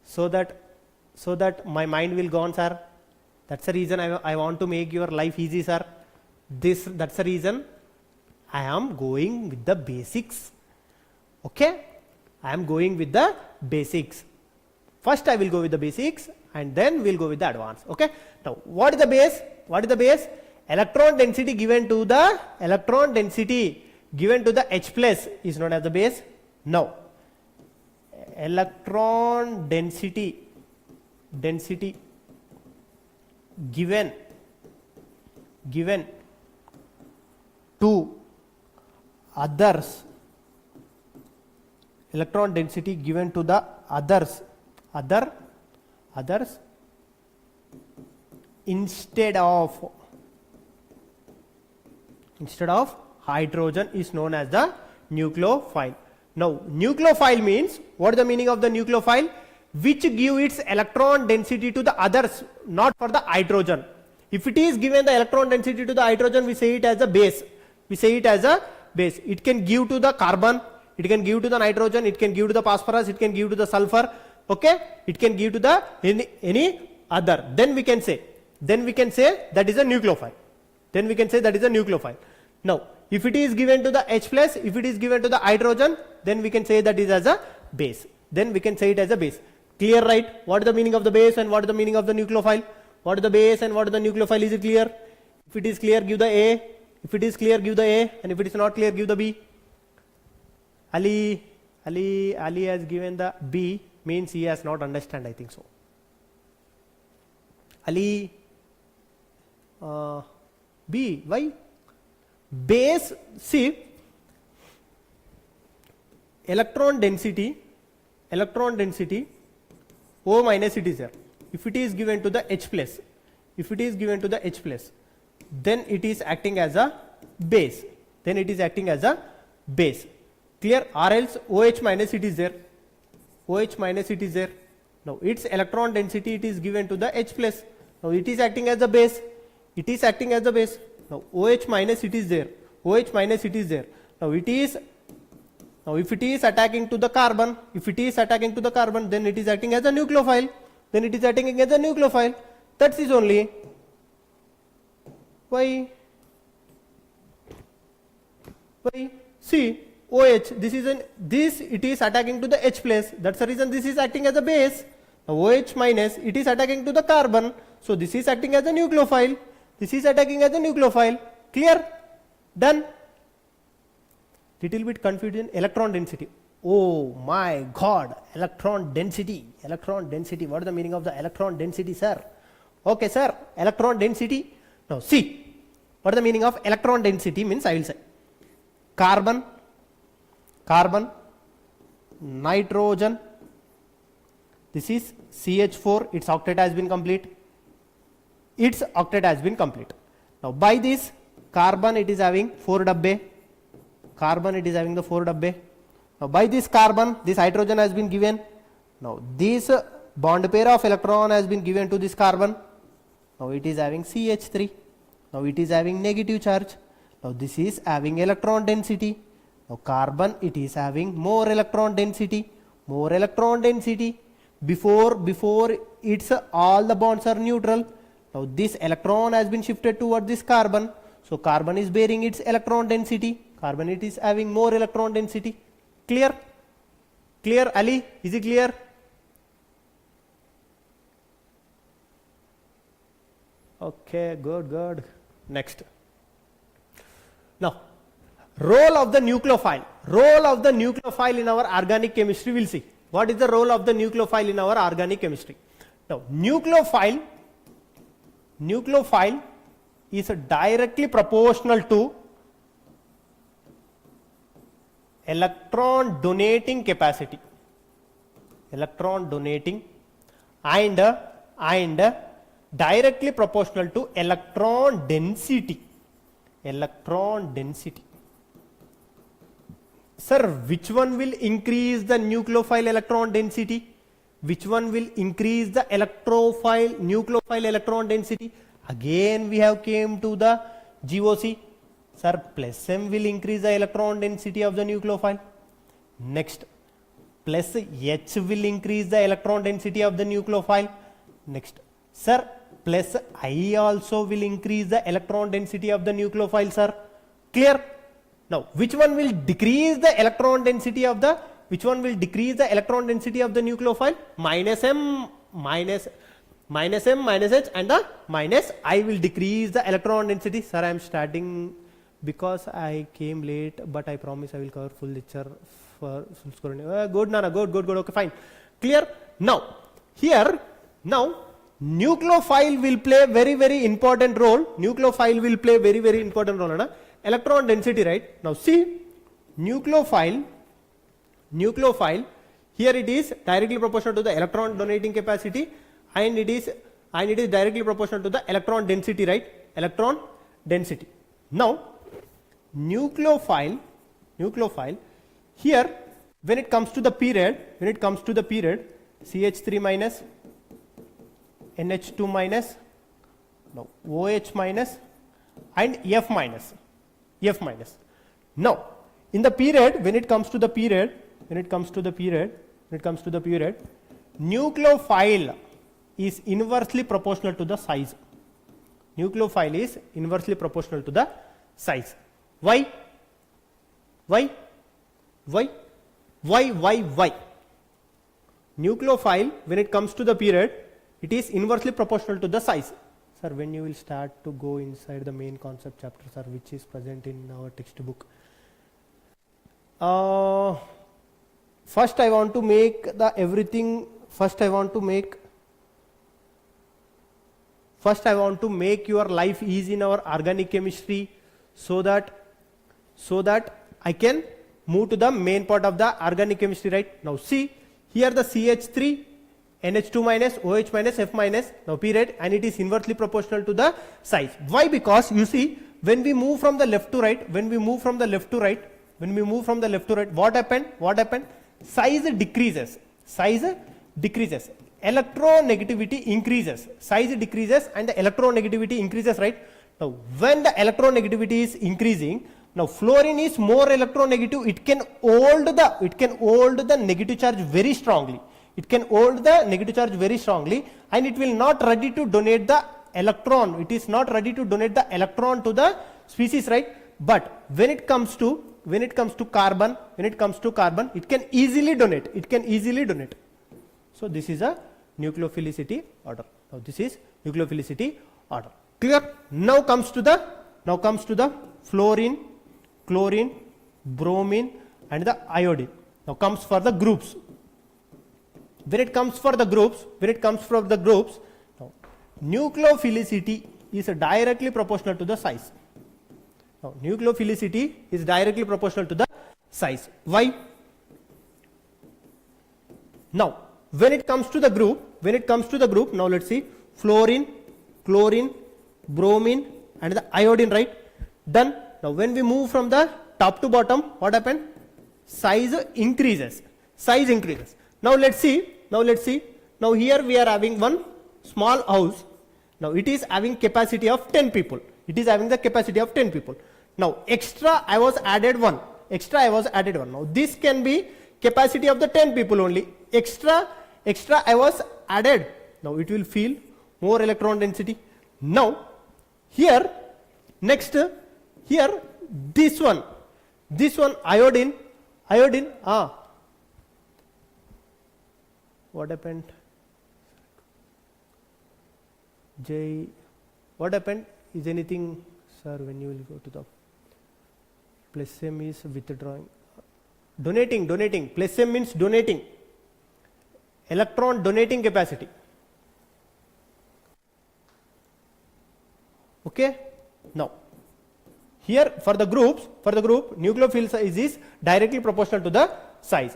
So that my mind will go on, sir. That's the reason I want to make your life easy, sir. That's the reason I am going with the basics. Okay? I am going with the basics. First I will go with the basics and then we'll go with the advanced. Okay? Now, what is the base? Electron density given to the H plus is known as the base. Now, electron density given to others, electron density given to the others instead of hydrogen is known as the nucleophile. Now, nucleophile means, what is the meaning of the nucleophile? Which give its electron density to the others, not for the hydrogen. If it is given the electron density to the hydrogen, we say it as a base. It can give to the carbon, it can give to the nitrogen, it can give to the phosphorus, it can give to the sulfur. Okay? It can give to the any other. Then we can say that is a nucleophile. Now, if it is given to the H plus, if it is given to the hydrogen, then we can say that is as a base. Clear, right? What is the meaning of the base and what is the meaning of the nucleophile? What is the base and what is the nucleophile? Is it clear? If it is clear, give the A. If it is clear, give the A. And if it is not clear, give the B. Ali has given the B, means he has not understand, I think so. Ali, B, why? Base, see, electron density, O minus it is there. If it is given to the H plus, then it is acting as a base. Clear? Or else OH minus it is there. Now its electron density it is given to the H plus. Now it is acting as a base. Now OH minus it is there. Now if it is attacking to the carbon, then it is acting as a nucleophile. That is only. Why? See, OH, it is attacking to the H plus. That's the reason this is acting as a base. Now OH minus, it is attacking to the carbon. So this is acting as a nucleophile. Clear? Done? Little bit confusion. Electron density. Oh my God, electron density. Electron density. What is the meaning of the electron density, sir? Okay, sir, electron density. Now, see, what is the meaning of electron density means I will say carbon, nitrogen. This is CH4, its octet has been complete. Its octet has been complete. Now, by this carbon, it is having 4 dabbe. Carbon, it is having the 4 dabbe. Now, by this carbon, this hydrogen has been given. Now, this bond pair of electron has been given to this carbon. Now, it is having CH3. Now, it is having negative charge. Now, this is having electron density. Now, carbon, it is having more electron density. More electron density. Before it's all the bonds are neutral. Now, this electron has been shifted toward this carbon. So, carbon is bearing its electron density. Carbon, it is having more electron density. Clear? Clear, Ali? Is it clear? Okay, good. Next. Now, role of the nucleophile. Role of the nucleophile in our organic chemistry, we'll see. What is the role of the nucleophile in our organic chemistry? Now, nucleophile is directly proportional to electron donating capacity. Electron donating and directly proportional to electron density. Electron density. Sir, which one will increase the nucleophile electron density? Which one will increase the nucleophile electron density? Again we have came to the GOC. Sir, plus M will increase the electron density of the nucleophile. Next, plus H will increase the electron density of the nucleophile. Next, sir, plus I also will increase the electron density of the nucleophile, sir. Clear? Now, which one will decrease the electron density of the nucleophile? Minus M, minus H, and the minus I will decrease the electron density. Sir, I am starting because I came late, but I promise I will cover full lecture for full score. Good, Nana, good. Okay, fine. Clear? Now, here, nucleophile will play very important role. Nucleophile will play very important role. Nana. Electron density, right? Now see, nucleophile, here it is directly proportional to the electron donating capacity, and it is directly proportional to the electron density, right? Electron density. Now, nucleophile, here when it comes to the period, CH3 minus, NH2 minus, now OH minus, and F minus. Now, in the period, when it comes to the period, nucleophile is inversely proportional to the size. Nucleophile is inversely proportional to the size. Why? Nucleophile, when it comes to the period, it is inversely proportional to the size. Sir, when you will start to go inside the main concept chapter, sir, which is present in our textbook. First I want to make your life easy in our organic chemistry so that I can move to the main part of the organic chemistry, right? Now see, here the CH3, NH2 minus, OH minus, F minus, now period, and it is inversely proportional to the size. Why? Because you see, when we move from the left to right, what happened? Size decreases. Electronegativity increases. Size decreases and the electronegativity increases, right? Now, when the electronegativity is increasing, now fluorine is more electronegative. It can hold the negative charge very strongly. And it will not ready to donate the electron. It is not ready to donate the electron to the species, right? But when it comes to carbon, it can easily donate. So this is a nucleophilicity order. Clear? Now comes to the fluorine, chlorine, bromine, and the iodine. Now comes for the groups. When it comes for the groups, now nucleophilicity is directly proportional to the size. Now nucleophilicity is directly proportional to the size. Why? Now when it comes to the group, now let's see, fluorine, chlorine, bromine and the iodine, right? Done. Now when we move from the top to bottom, what happened? Size increases. Now let's see. Now here we are having one small house. Now it is having capacity of 10 people. Now extra I was added one. Now this can be capacity of the 10 people only. Extra I was added. Now it will feel more electron density. Now here next here this one iodine, what happened? Jay, what happened? Is anything, sir, when you will go to the plus m is withdrawing, donating, plus m means donating, electron donating capacity. Okay. Now here for the group nucleophile size is directly proportional to the size,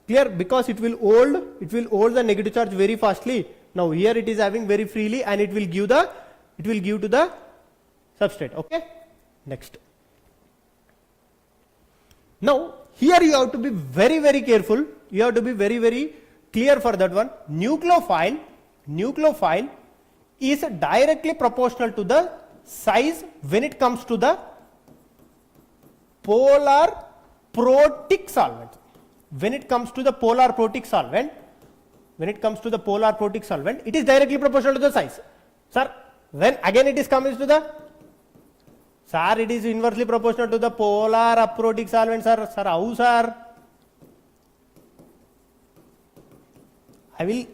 clear, because it will hold the negative charge very fastly. Now here it is having very freely and it will give to the substrate. Okay. Next, now here you have to be very, very careful, you have to be very, very clear for that one. Nucleophile is directly proportional to the size when it comes to the polar protic solvent. When it comes to the polar protic solvent, it is directly proportional to the size. Sir, when again it is coming to the, sir, it is inversely proportional to the polar aprotic solvent, sir. Sir, how, sir? I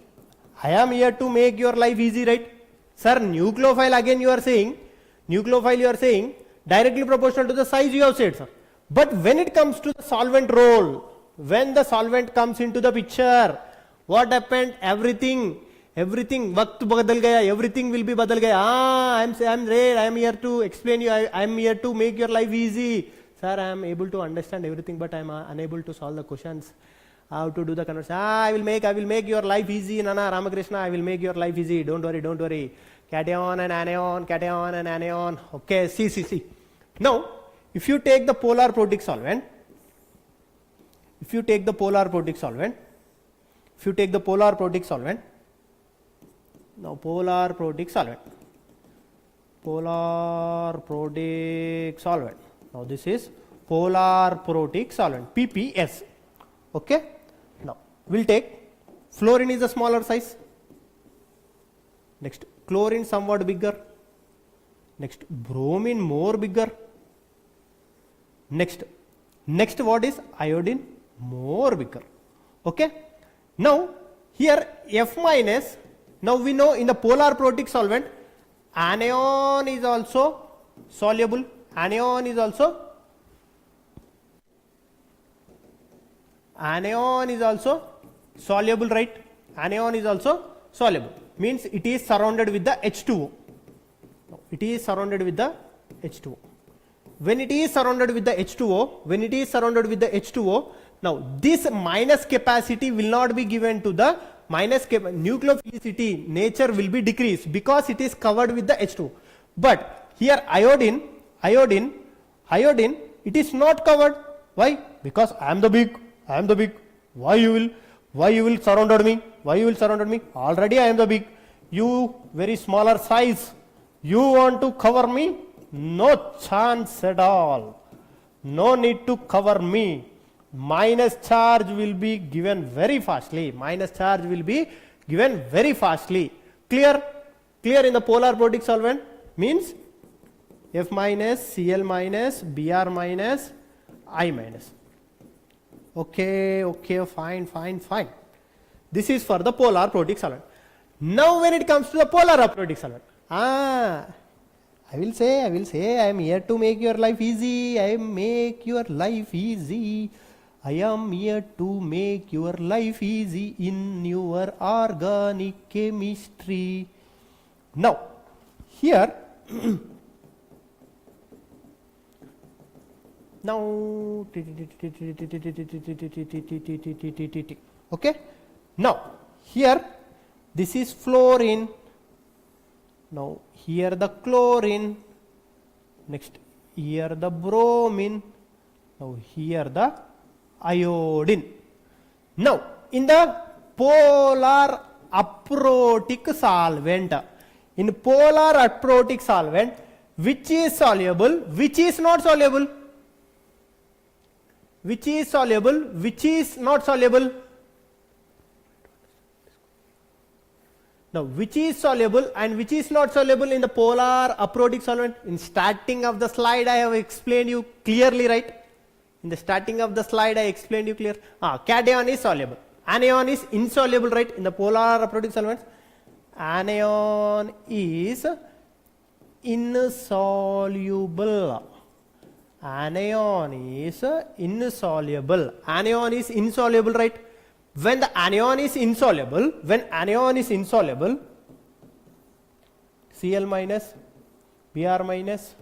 am here to make your life easy, right? Sir, nucleophile again you are saying directly proportional to the size, you have said, sir. But when it comes to the solvent role, when the solvent comes into the picture, what happened? Everything waqt badal gaya, everything will be badal gaya. I am here to explain you, I am here to make your life easy. Sir, I am able to understand everything, but I am unable to solve the questions. How to do the conversion? I will make your life easy, Nana Ramakrishna. I will make your life easy. Don't worry. Cation and anion. Okay, see. Now, if you take the polar protic solvent, now polar protic solvent. Now this is polar protic solvent, PPS. Okay. Now we'll take fluorine is a smaller size. Next, chlorine somewhat bigger. Next, bromine more bigger. Next what is iodine? More bigger. Okay. Now here F minus, now we know in the polar protic solvent anion is also soluble, right? Anion is also soluble, means it is surrounded with the H2O. When it is surrounded with the H2O, now this minus capacity will not be given to the nucleophilicity nature will be decreased because it is covered with the H2O. But here iodine, it is not covered. Why? Because I am the big. Why you will surround me? Already I am the big. You very smaller size. You want to cover me? No chance at all. No need to cover me. Minus charge will be given very fastly. Clear in the polar protic solvent means F minus, Cl minus, Br minus, I minus. Okay, fine. This is for the polar protic solvent. Now when it comes to the polar aprotic solvent, I will say, I am here to make your life easy. I make your life easy. I am here to make your life easy in your organic chemistry. Now, here, now, okay. Now, here, this is fluorine. Now, here the chlorine. Next, here the bromine. Now, here the iodine. Now, in the polar aprotic solvent, in polar aprotic solvent, which is soluble, which is not soluble, which is soluble, which is not soluble. Now, which is soluble and which is not soluble in the polar aprotic solvent? In starting of the slide, I have explained you clearly, right? In the starting of the slide, I explained you clear. Cation is soluble. Anion is insoluble, right? In the polar aprotic solvents, anion is insoluble. Anion is insoluble. Anion is insoluble, right? When the anion is insoluble, Cl minus, Br minus,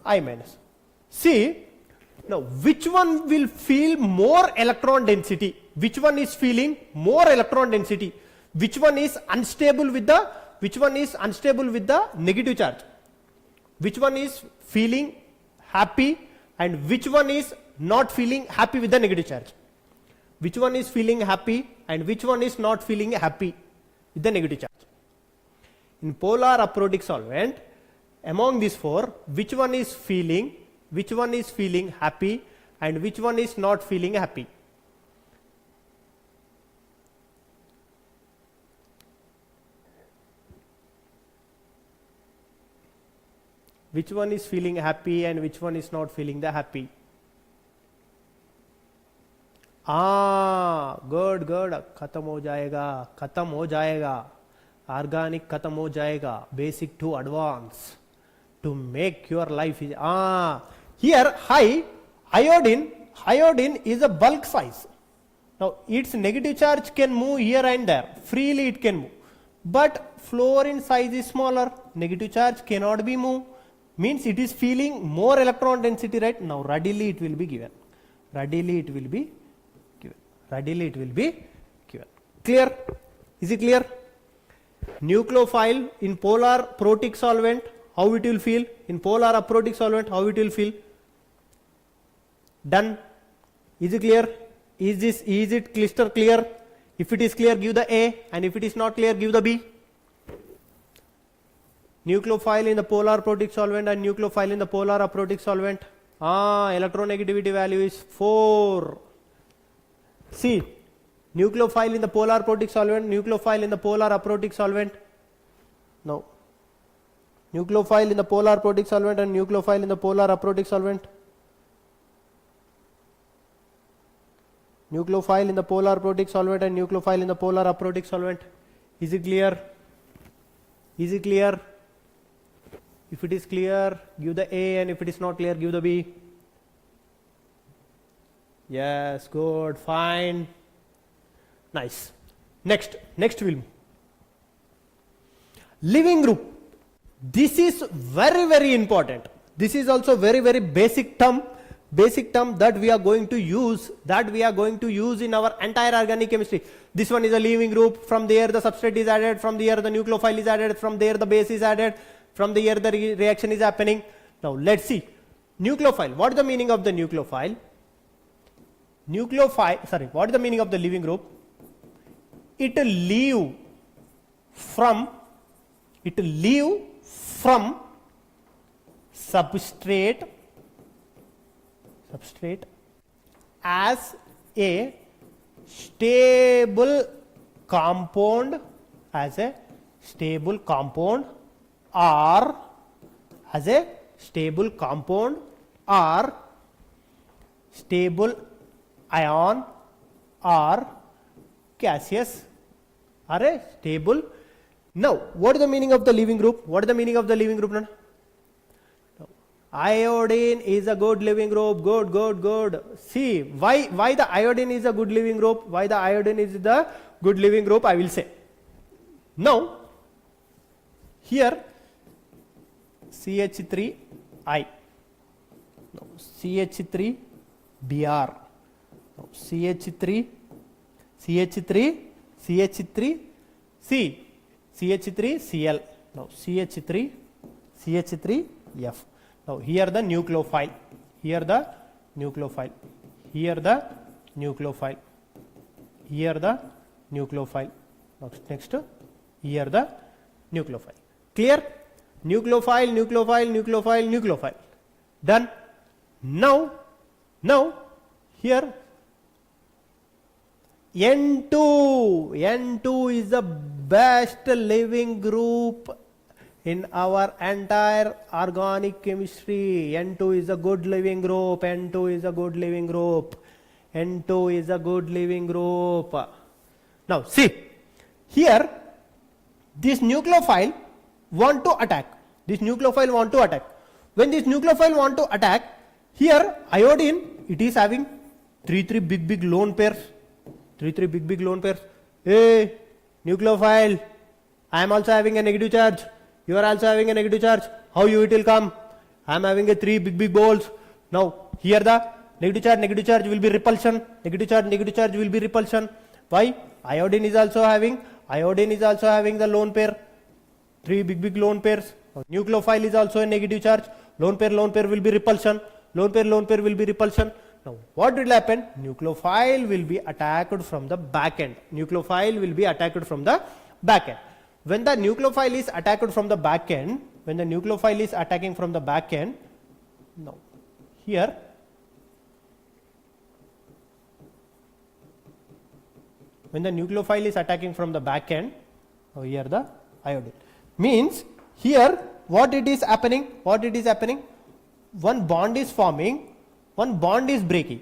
I minus. See, now which one will feel more electron density? Which one is feeling more electron density? Which one is unstable with the negative charge? Which one is feeling happy and which one is not feeling happy with the negative charge? Which one is feeling happy and which one is not feeling happy with the negative charge? In polar aprotic solvent, among these four, which one is feeling happy and which one is not feeling happy? Which one is feeling happy and which one is not feeling the happy? गुड खत्म हो जाएगा organic खत्म हो जाएगा basic to advance to make your life is here high iodine is a bulk size. Now its negative charge can move here and there, freely it can move, but fluorine size is smaller, negative charge cannot be moved, means it is feeling more electron density, right? Now readily it will be given. Clear? Is it clear? Nucleophile in polar protic solvent, how it will feel? In polar aprotic solvent, how it will feel? Done. Is it clear? Is it crystal clear? If it is clear, give the A, and if it is not clear, give the B. Nucleophile in the polar protic solvent and nucleophile in the polar aprotic solvent. Electronegativity value is 4. See, nucleophile in the polar protic solvent, nucleophile in the polar aprotic solvent. No. Nucleophile in the polar protic solvent and nucleophile in the polar aprotic solvent. Nucleophile in the polar protic solvent and nucleophile in the polar aprotic solvent. Is it clear? Is it clear? If it is clear, give the A, and if it is not clear, give the B. Yes, good, fine. Nice. Next we'll move. Living group. This is very, very important. This is also very, very basic term that we are going to use in our entire organic chemistry. This one is a living group. From there the substrate is added, from there the nucleophile is added, from there the base is added, from there the reaction is happening. Now let's see. Nucleophile. What is the meaning of the nucleophile? What is the meaning of the living group? It leave from substrate as a stable compound, or as a stable ion or gaseous or a stable Now, what is the meaning of the leaving group? What is the meaning of the leaving group? No? Iodine is a good leaving group. Good, good, good. See, why the iodine is a good leaving group? Why the iodine is the good leaving group? I will say. Now, here CH3I, no, CH3Br, no, CH3, C, CH3Cl, no, CH3F. Now, here the nucleophile, here the nucleophile, here the nucleophile, here the nucleophile. Next, here the nucleophile. Clear? Nucleophile, nucleophile, nucleophile, nucleophile. Done. Now here N2 is the best living group in our entire organic chemistry. N2 is a good living group. N2 is a good living group. N2 is a good living group. Now see, here this nucleophile want to attack. This nucleophile want to attack. When this nucleophile want to attack, here iodine, it is having 3 big lone pairs. 3 big lone pairs. Hey, nucleophile, I am also having a negative charge. You are also having a negative charge. How it will come? I am having a 3 big balls. Now here the negative charge will be repulsion. Negative charge will be repulsion. Why? Iodine is also having the lone pair. 3 big lone pairs. Nucleophile is also a negative charge. Lone pair will be repulsion. Lone pair will be repulsion. Now what will happen? Nucleophile will be attacked from the back end. Nucleophile will be attacked from the back end. When the nucleophile is attacked from the back end, when the nucleophile is attacking from the back end, now here when the nucleophile is attacking from the back end, here the iodine means here what it is happening? One bond is forming, one bond is breaking.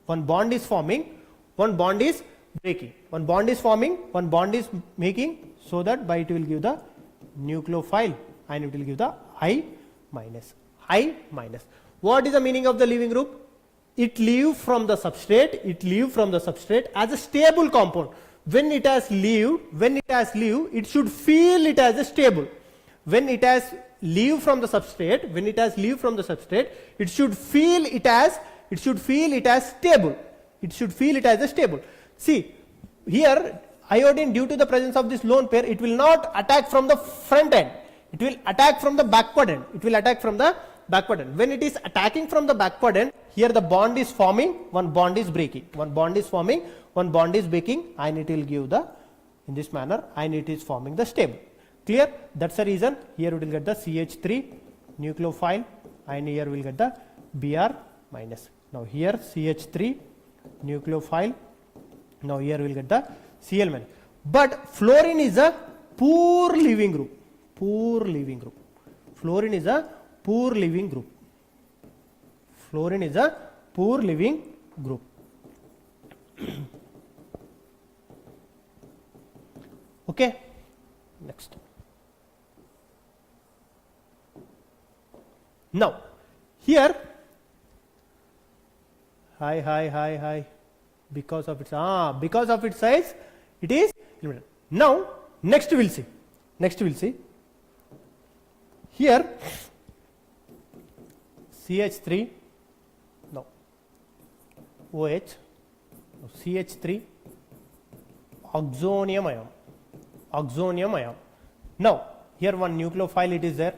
One bond is forming, one bond is breaking. One bond is forming, one bond is making, so that by it will give the nucleophile and it will give the I minus. What is the meaning of the leaving group? It leave from the substrate as a stable compound. When it has leave, it should feel it as a stable. When it has leave from the substrate, it should feel it as stable. It should feel it as a stable. See, here iodine, due to the presence of this lone pair, it will not attack from the front end. It will attack from the backward end. When it is attacking from the backward end, here the bond is forming, one bond is breaking. One bond is forming, one bond is breaking, and it will give the, in this manner, and it is forming the stable. Clear? That's the reason here we will get the CH3 nucleophile and here we will get the Br minus. Now here CH3 nucleophile, now here we will get the Cl minus. But fluorine is a poor leaving group. Fluorine is a poor leaving group. Okay, next. Now here hi because of its size it is limited. Now next we'll see here CH3, no, OH, no, CH3 oxonium ion. Now here one nucleophile it is there,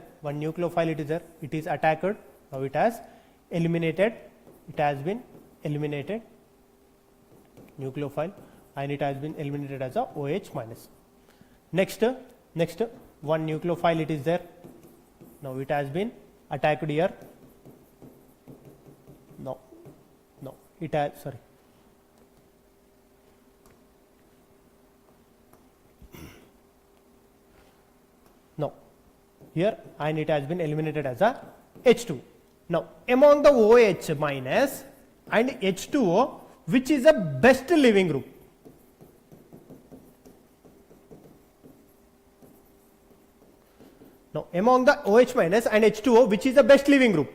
it is attacked. Now it has eliminated, it has been eliminated nucleophile and it has been eliminated as a OH minus. Next one nucleophile it is there. Now it has been attacked here. No, it has, sorry. No, here and it has been eliminated as a H2. Now among the OH minus and H2O, which is the best leaving group? Now among the OH minus and H2O, which is the best leaving group?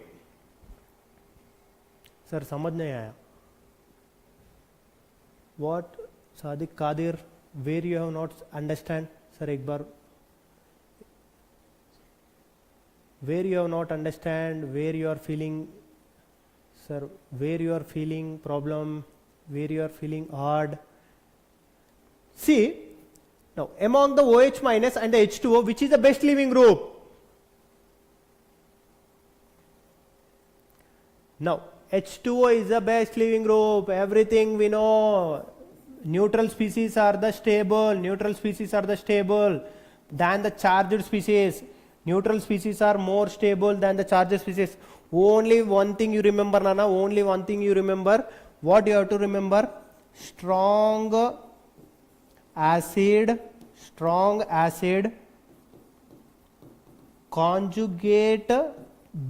Sir, समझ नहीं आया. What, Sadiq Kadir, where you have not understand? Sir, एक बार. Where you have not understand, where you are feeling, sir, where you are feeling problem, where you are feeling hard. See, now among the OH minus and the H2O, which is the best leaving group? Now, H2O is the best leaving group. Everything we know. Neutral species are the stable. Neutral species are the stable than the charged species. Neutral species are more stable than the charged species. Only one thing you remember, Nana. Only one thing you remember. What you have to remember? Strong acid, conjugate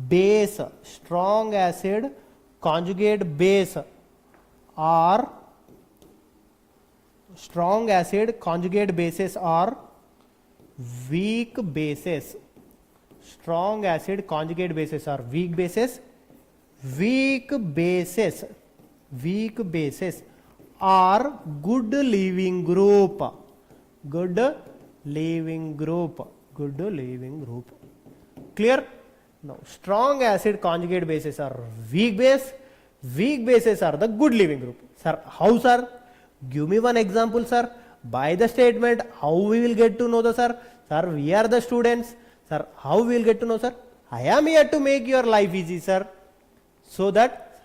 base. Strong acid, conjugate base, or strong acid conjugate bases are weak bases. Strong acid conjugate bases are weak bases. Weak bases are good leaving group. Good leaving group. Clear? Now, strong acid conjugate bases are weak base. Weak bases are the good leaving group. Sir, how, sir? Give me one example, sir. By the statement, how we will get to know the sir? Sir, we are the students. Sir, how we will get to know, sir? I am here to make your life easy, sir. So that,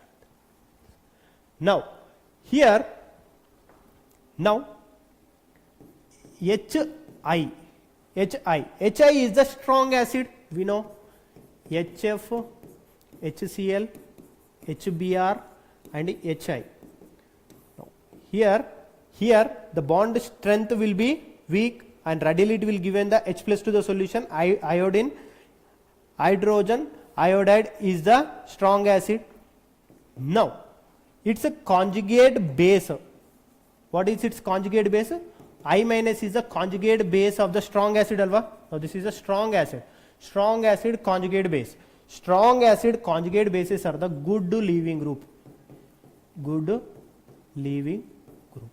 now, here, now, HI is the strong acid, we know. HF, HCl, HBr and HI. Now, here the bond strength will be weak and readily it will given the H plus to the solution. Iodine, hydrogen iodide is the strong acid. Now, it's a conjugate base. What is its conjugate base? I minus is the conjugate base of the strong acid, alva. Now, this is a strong acid. Strong acid conjugate base. Strong acid conjugate bases are the good leaving group. Good leaving group.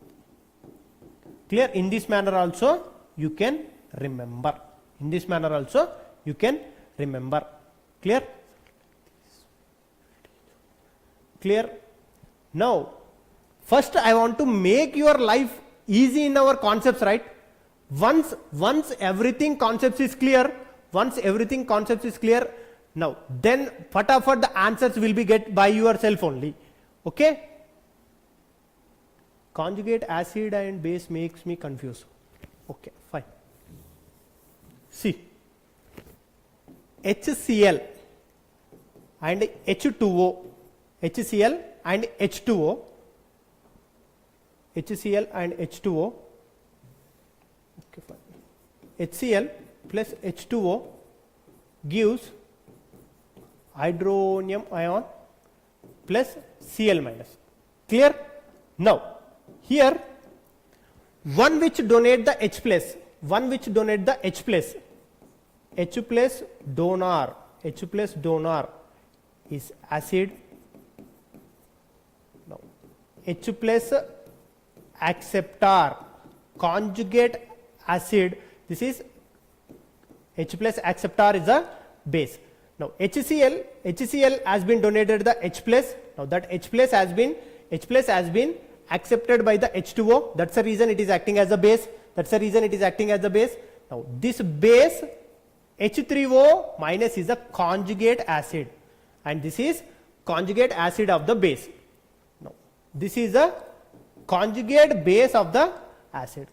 Clear? In this manner also you can remember. In this manner also you can remember. Clear? Clear? Now, first I want to make your life easy in our concepts, right? Once everything concepts is clear, now then fatafat the answers will be get by yourself only. Okay? Conjugate acid and base makes me confused. Okay, fine. See, HCl and H2O, HCl and H2O, HCl and H2O, okay, fine. HCl plus H2O gives hydronium ion plus Cl minus. Clear? Now, here one which donate the H plus, H plus donor is acid. Now, H plus acceptor, conjugate acid, this is H plus acceptor is a base. Now, HCl has been donated the H plus. Now, that H plus has been accepted by the H2O. That's the reason it is acting as a base. Now, this base H3O minus is a conjugate acid, and this is conjugate acid of the base. Now, this is a conjugate base of the acid.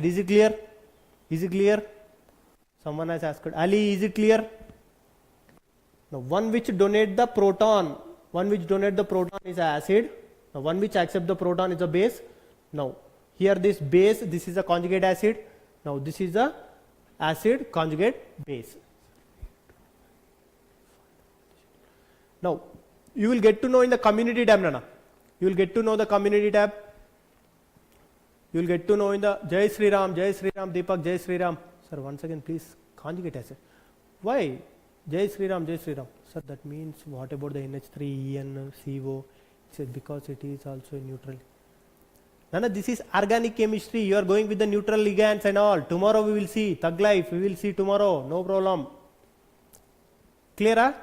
Is it clear? Someone has asked, Ali, is it clear? Now, one which donate the proton is acid. Now, one which accept the proton is a base. Now, here this base, this is a conjugate acid. Now, this is a acid conjugate base. Now, you will get to know in the community tab, Nana. You will get to know the community tab. You will get to know in the Jai Sri Ram, Deepak, Jai Sri Ram. Sir, once again, please conjugate acid. Why? Jai Sri Ram, Jai Sri Ram. Sir, that means what about the NH3, CO? He said because it is also neutral. Nana, this is organic chemistry. You are going with the neutral ligands and all. Tomorrow we will see. Thug life, we will see tomorrow. No problem. Clear?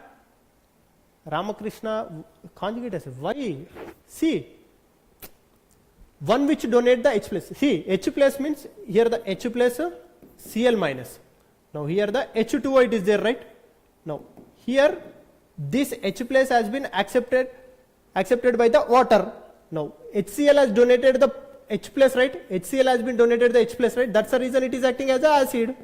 Ramakrishna, conjugate acid. Why? See, one which donate the H plus. See, H plus means here the H plus Cl minus. Now here the H2O it is there, right? Now here this H plus has been accepted by the water. Now HCl has donated the H plus, right? HCl has been donated the H plus, right? That's the reason it is acting as a acid.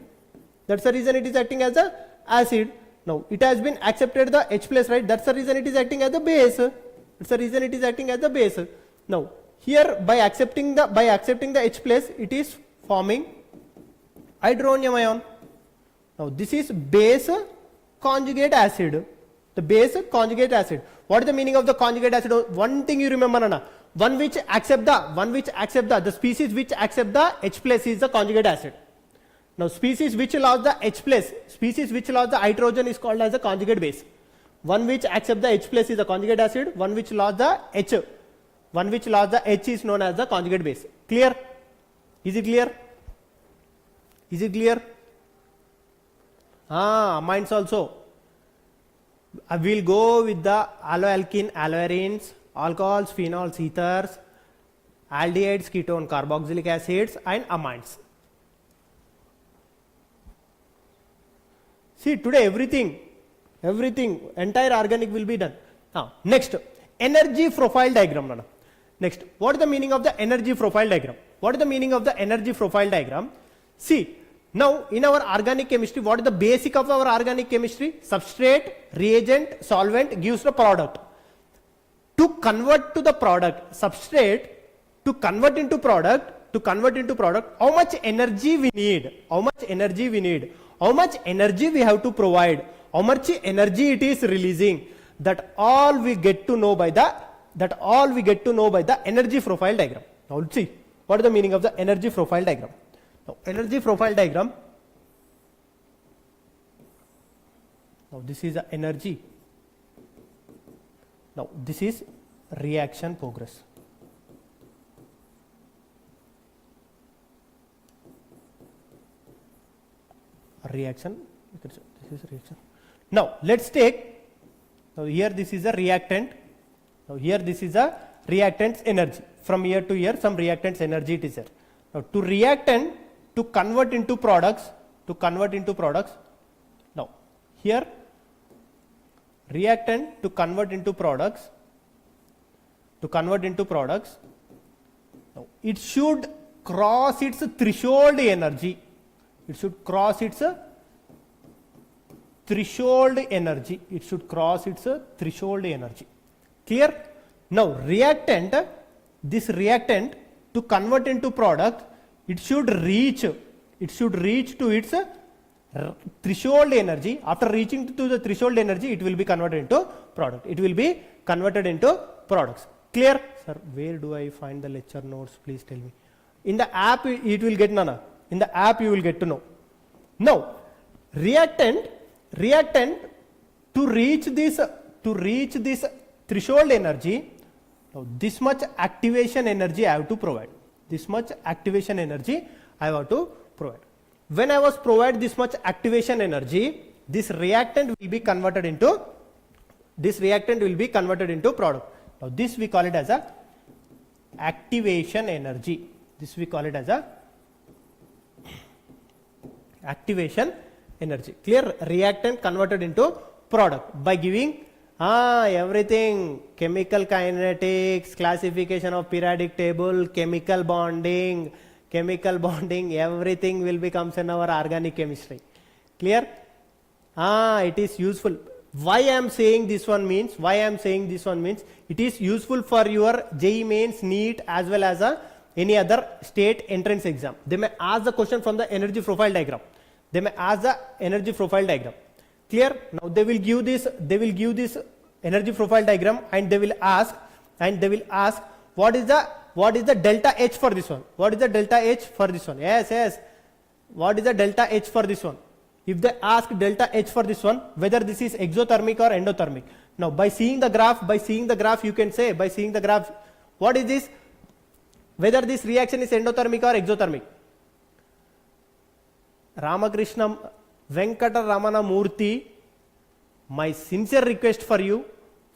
That's the reason it is acting as a acid. Now it has been accepted the H plus, right? That's the reason it is acting as a base. That's the reason it is acting as a base. Now here by accepting the H plus, it is forming hydronium ion. Now this is base conjugate acid. The base conjugate acid. What is the meaning of the conjugate acid? One thing you remember, Nana. The species which accept the H plus is the conjugate acid. Now species which lost the H plus, species which lost the hydrogen is called as a conjugate base. One which accept the H plus is a conjugate acid. One which lost the H is known as the conjugate base. Clear? Is it clear? Is it clear? Amines also. I will go with the alloalkene, alloarenes, alcohols, phenols, ethers, aldehydes, ketone, carboxylic acids and amines. See, today everything, entire organic will be done. Next, energy profile diagram. Nana. Next, what is the meaning of the energy profile diagram? What is the meaning of the energy profile diagram? See, now in our organic chemistry, what is the basic of our organic chemistry? Substrate, reagent, solvent gives the product. To convert to the product, substrate, to convert into product, how much energy we need? How much energy we need? How much energy we have to provide? How much energy it is releasing? That all we get to know by the energy profile diagram. Now let's see what is the meaning of the energy profile diagram. Now energy profile diagram. Now this is the energy. Now this is reaction progress. Reaction. This is reaction. Now let's take. Now here this is a reactant. Now here this is a reactant's energy. From here to here some reactant's energy it is there. Now to reactant to convert into products. Now here reactant to convert into products. Now it should cross its threshold energy. It should cross its threshold energy. Clear? Now this reactant to convert into product, it should reach to its threshold energy. After reaching to the threshold energy, it will be converted into product. Clear? Sir, where do I find the lecture notes? Please tell me. In the app it will get, Nana. In the app you will get to know. Now reactant to reach this threshold energy, now this much activation energy I have to provide. When I was provide this much activation energy, this reactant will be converted into product. Now this we call it as a activation energy. Clear? Reactant converted into product by giving everything, chemical kinetics, classification of periodic table, chemical bonding, everything will becomes in our organic chemistry. Clear? It is useful. Why I am saying this one means, it is useful for your JEE Mains, NEET as well as any other state entrance exam. They may ask the question from the energy profile diagram. Clear? Now they will give this energy profile diagram and they will ask what is the delta H for this one? Yes. What is the delta H for this one? If they ask delta H for this one, whether this is exothermic or endothermic. Now by seeing the graph you can say, by seeing the graph, what is this? Whether this reaction is endothermic or exothermic. Ramakrishna Venkata Ramana Murthy, my sincere request for you,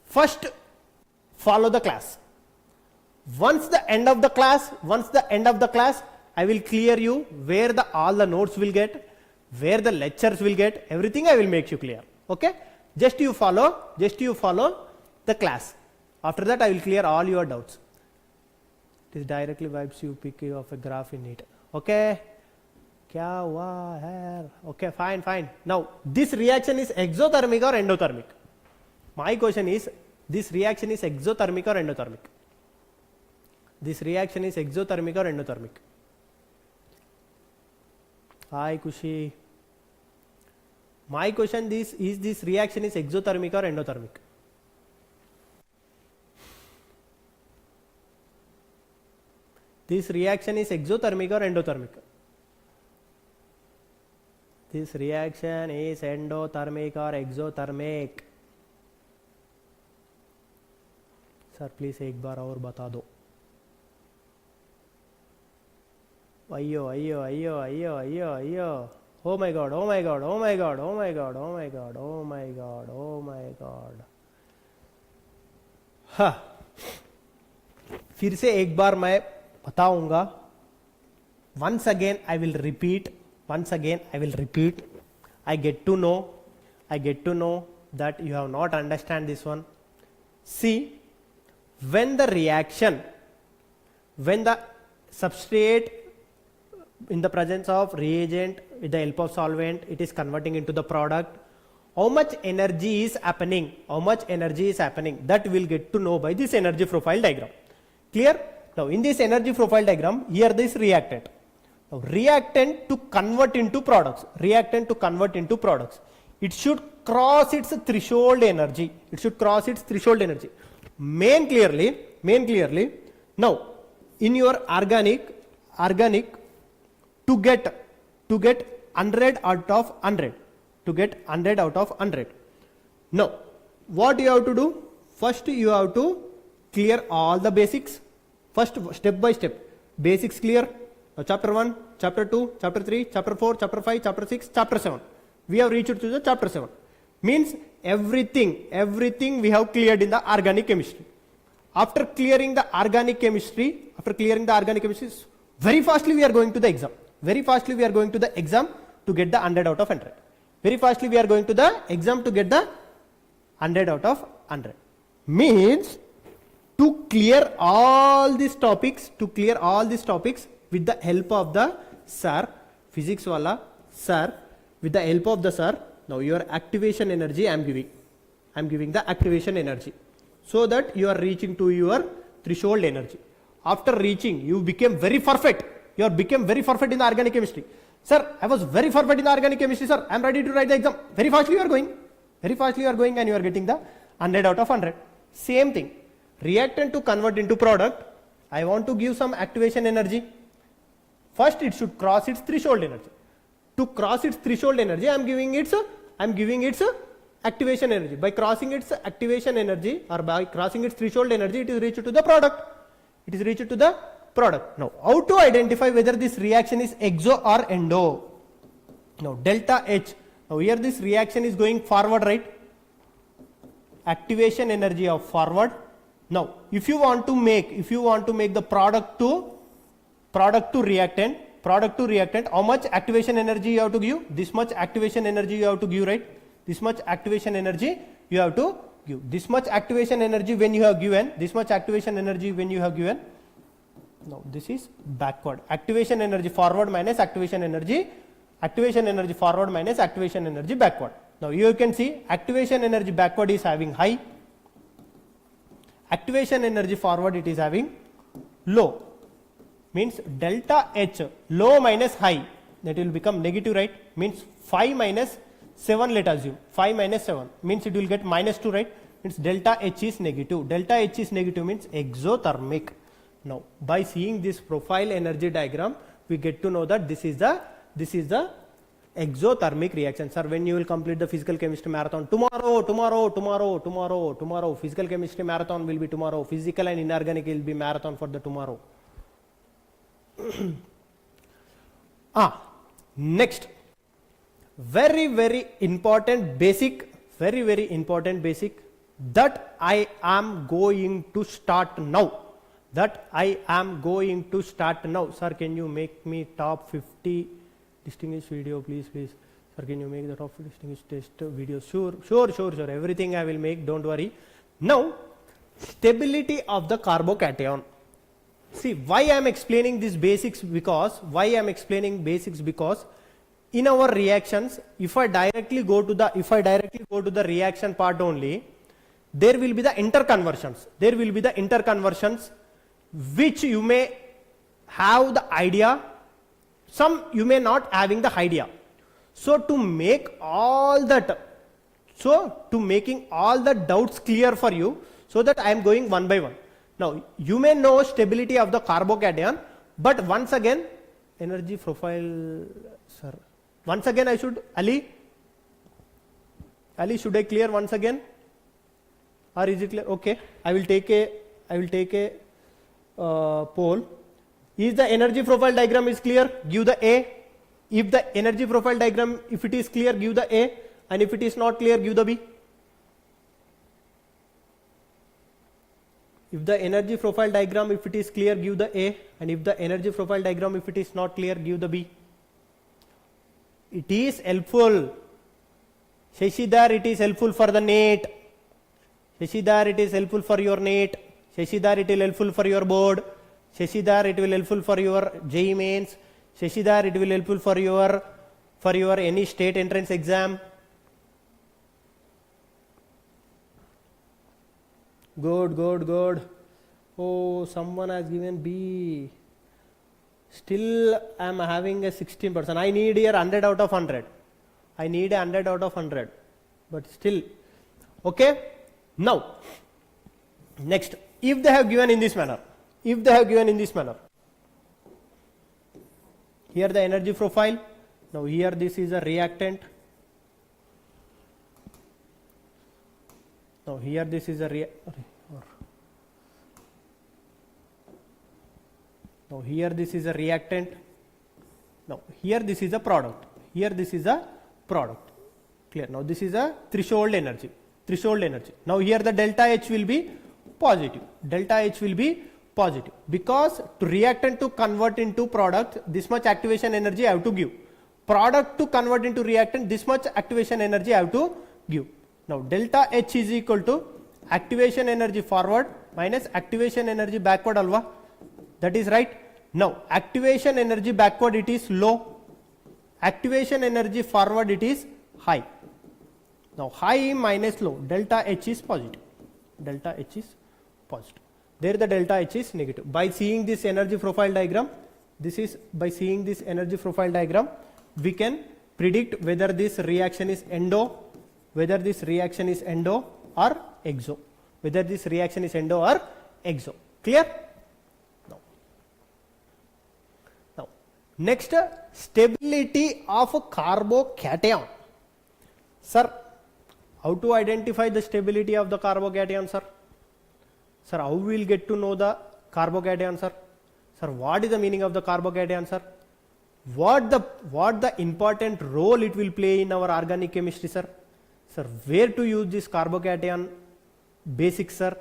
first follow the class. Once the end of the class, I will clear you where all the notes will get, where the lectures will get, everything I will make you clear. Okay? Just you follow the class. After that I will clear all your doubts. It is directly vibes you pick of a graph in it. Okay? Kya hua hai? Okay, fine. Now, this reaction is exothermic or endothermic? My question is, this reaction is exothermic or endothermic? This reaction is exothermic or endothermic? Hi Kushi. My question is this reaction is exothermic or endothermic? This reaction is exothermic or endothermic? This reaction is endothermic or exothermic? Sir, please एक बार और बता दो. Ayyo. Oh my god. हाँ, फिर से एक बार मैं बताऊंगा. Once again I will repeat. I get to know that you have not understand this one. See, when the substrate in the presence of reagent with the help of solvent, it is converting into the product, how much energy is happening, that we'll get to know by this energy profile diagram. Clear? Now in this energy profile diagram, here this reactant. Now reactant to convert into products, it should cross its threshold energy. Main clearly. Now in your organic to get 100 out of 100. Now what you have to do? First you have to clear all the basics. First, step by step, basics clear. Now chapter 1, chapter 2, chapter 3, chapter 4, chapter 5, chapter 6, chapter 7. We have reached to the chapter 7. Means everything we have cleared in the organic chemistry. After clearing the organic chemistry, very fastly we are going to the exam. To get the 100 out of 100. Very fastly we are going to the exam to get the 100 out of 100. Means to clear all these topics with the help of the sir, physics wala sir, with the help of the sir. Now your activation energy I am giving the activation energy, so that you are reaching to your threshold energy. After reaching, you became very perfect. You became very perfect in the organic chemistry. Sir, I was very perfect in the organic chemistry, sir. I am ready to write the exam. Very fastly you are going and you are getting the 100 out of 100. Same thing. Reactant to convert into product, I want to give some activation energy. First it should cross its threshold energy. To cross its threshold energy, I am giving its activation energy. By crossing its activation energy or by crossing its threshold energy, it is reached to the product. Now, how to identify whether this reaction is exo or endo? Now, delta H. Now, here this reaction is going forward, right? Activation energy of forward. Now, if you want to make the product to reactant, how much activation energy you have to give? This much activation energy you have to give, right? This much activation energy you have to give. This much activation energy when you have given. Now this is backward. Activation energy forward minus activation energy forward minus activation energy backward. Now you can see activation energy backward is having high. Activation energy forward it is having low. Means delta H, low minus high, that will become negative, right? Means 5 minus 7, let us assume. 5 minus 7 means it will get minus 2, right? Means delta H is negative. Delta H is negative means exothermic. Now by seeing this profile energy diagram, we get to know that this is the exothermic reaction. Sir, when you will complete the physical chemistry marathon? Tomorrow. Physical chemistry marathon will be tomorrow. Physical and inorganic will be marathon for the tomorrow. Next, very important basic that I am going to start now. Sir, can you make me top 50 distinguished video, please? Sir, can you make the top distinguished test video? Sure. Everything I will make, don't worry. Now, stability of the carbocation. See, why I am explaining these basics? Because in our reactions, if I directly go to the reaction part only, there will be the interconversions. Which you may have the idea, some you may not having the idea. So to make all that, making all the doubts clear for you, so that I am going one by one. Now you may know stability of the carbocation, but once again, energy profile, sir. Once again I should, Ali, should I clear once again? Or is it clear? Okay, I will take a poll. Is the energy profile diagram is clear? Give the A. If the energy profile diagram, if it is clear, give the A, and if it is not clear, give the B. If the energy profile diagram, if it is clear, give the A, and if the energy profile diagram, if it is not clear, give the B. It is helpful. Shashidhar, it is helpful for the NET. Shashidhar, it is helpful for your NET. Shashidhar, it will helpful for your board. Shashidhar, it will helpful for your JEE mains. Shashidhar, it will helpful for your any state entrance exam. Good. Oh, someone has given B. Still I am having a 16%. I need here 100 out of 100. I need 100 out of 100. But still. Okay. Now, next, if they have given in this manner, here the energy profile, now here this is a reactant, now here this is a now here this is a reactant, now here this is a product, clear. Now this is a threshold energy. Now here the delta H will be positive, because to reactant to convert into product, this much activation energy I have to give. Product to convert into reactant, this much activation energy I have to give. Now delta H is equal to activation energy forward minus activation energy backward, alva. That is right. Now activation energy backward, it is low. Activation energy forward, it is high. Now high minus low, delta H is positive. There the delta H is negative. By seeing this energy profile diagram, we can predict whether this reaction is endo or exo. Clear? Now next, stability of a carbocation. Sir, how to identify the stability of the carbocation, sir? Sir, how we will get to know the carbocation, sir? Sir, what is the meaning of the carbocation, sir? What the important role it will play in our organic chemistry, sir? Sir, where to use this carbocation basics, sir?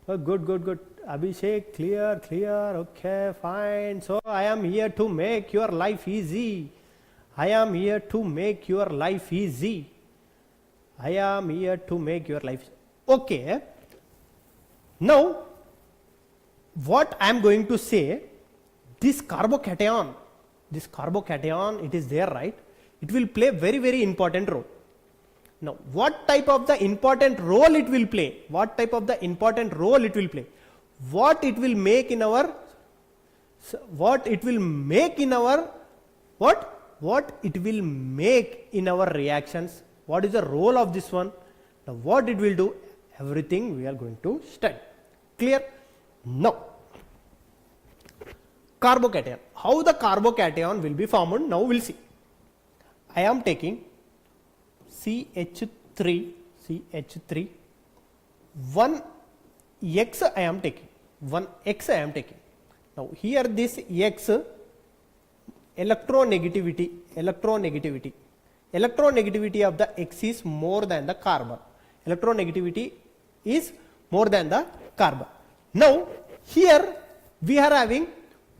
Oh, good. Abhishek, clear. Okay, fine. So I am here to make your life easy. Okay. Now, what I am going to say, this carbocation, it is there, right? It will play very important role. Now, what type of the important role it will play? What it will make in our reactions? What is the role of this one? Now, what it will do? Everything we are going to study. Clear? Now, carbocation. How the carbocation will be formed? Now we'll see. I am taking CH3, 1 X I am taking, 1 X I am taking. Now here this X, electronegativity of the X is more than the carbon. Electronegativity is more than the carbon. Now here we are having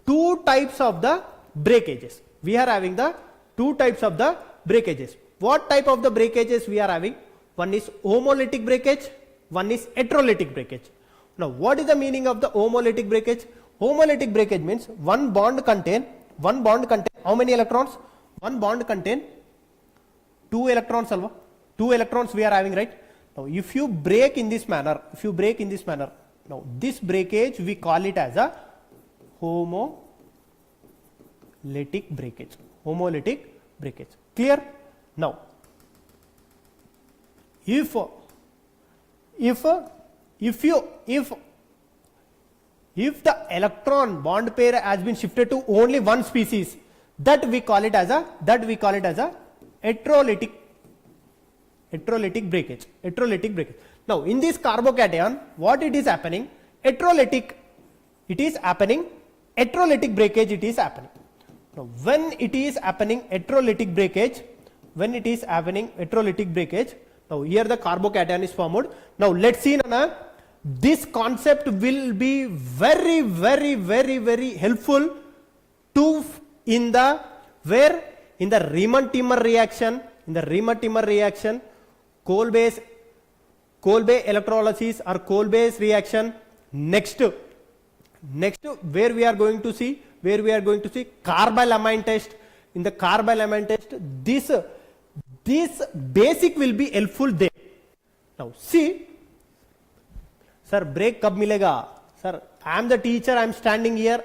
two types of the breakages. We are having the two types of the breakages. What type of the breakages we are having? One is homolytic breakage, one is heterolytic breakage. Now what is the meaning of the homolytic breakage? Homolytic breakage means one bond contain how many electrons? One bond contain 2 electrons alva. 2 electrons we are having, right? Now if you break in this manner, now this breakage we call it as a homolytic breakage. Clear? Now if the electron bond pair has been shifted to only one species, that we call it as a heterolytic breakage. Now in this carbocation, what it is happening? Heterolytic breakage it is happening. Now when it is happening heterolytic breakage, now here the carbocation is formed. Now let's see, Nana, this concept will be very helpful to in the Riemann-Timmer reaction, coal-based electrolysis or coal-based reaction. Next where we are going to see carbylamine test. In the carbylamine test, this basic will be helpful there. Now see, sir, break kab milega? Sir, I am the teacher, I am standing here.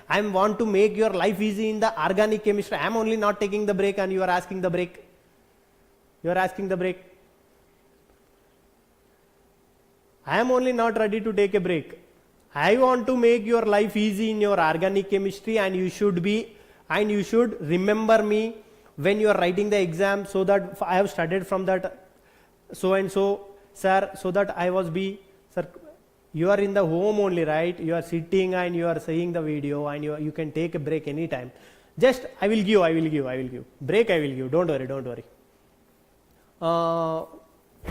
I want to make your life easy in the organic chemistry. I am only not taking the break and you are asking the break. I am only not ready to take a break. I want to make your life easy in your organic chemistry, and you should remember me when you are writing the exam, so that I have studied from that so and so, sir, so that I was be, sir, you are in the home only, right? You are sitting and you are seeing the video, and you can take a break anytime. Just I will give break, don't worry.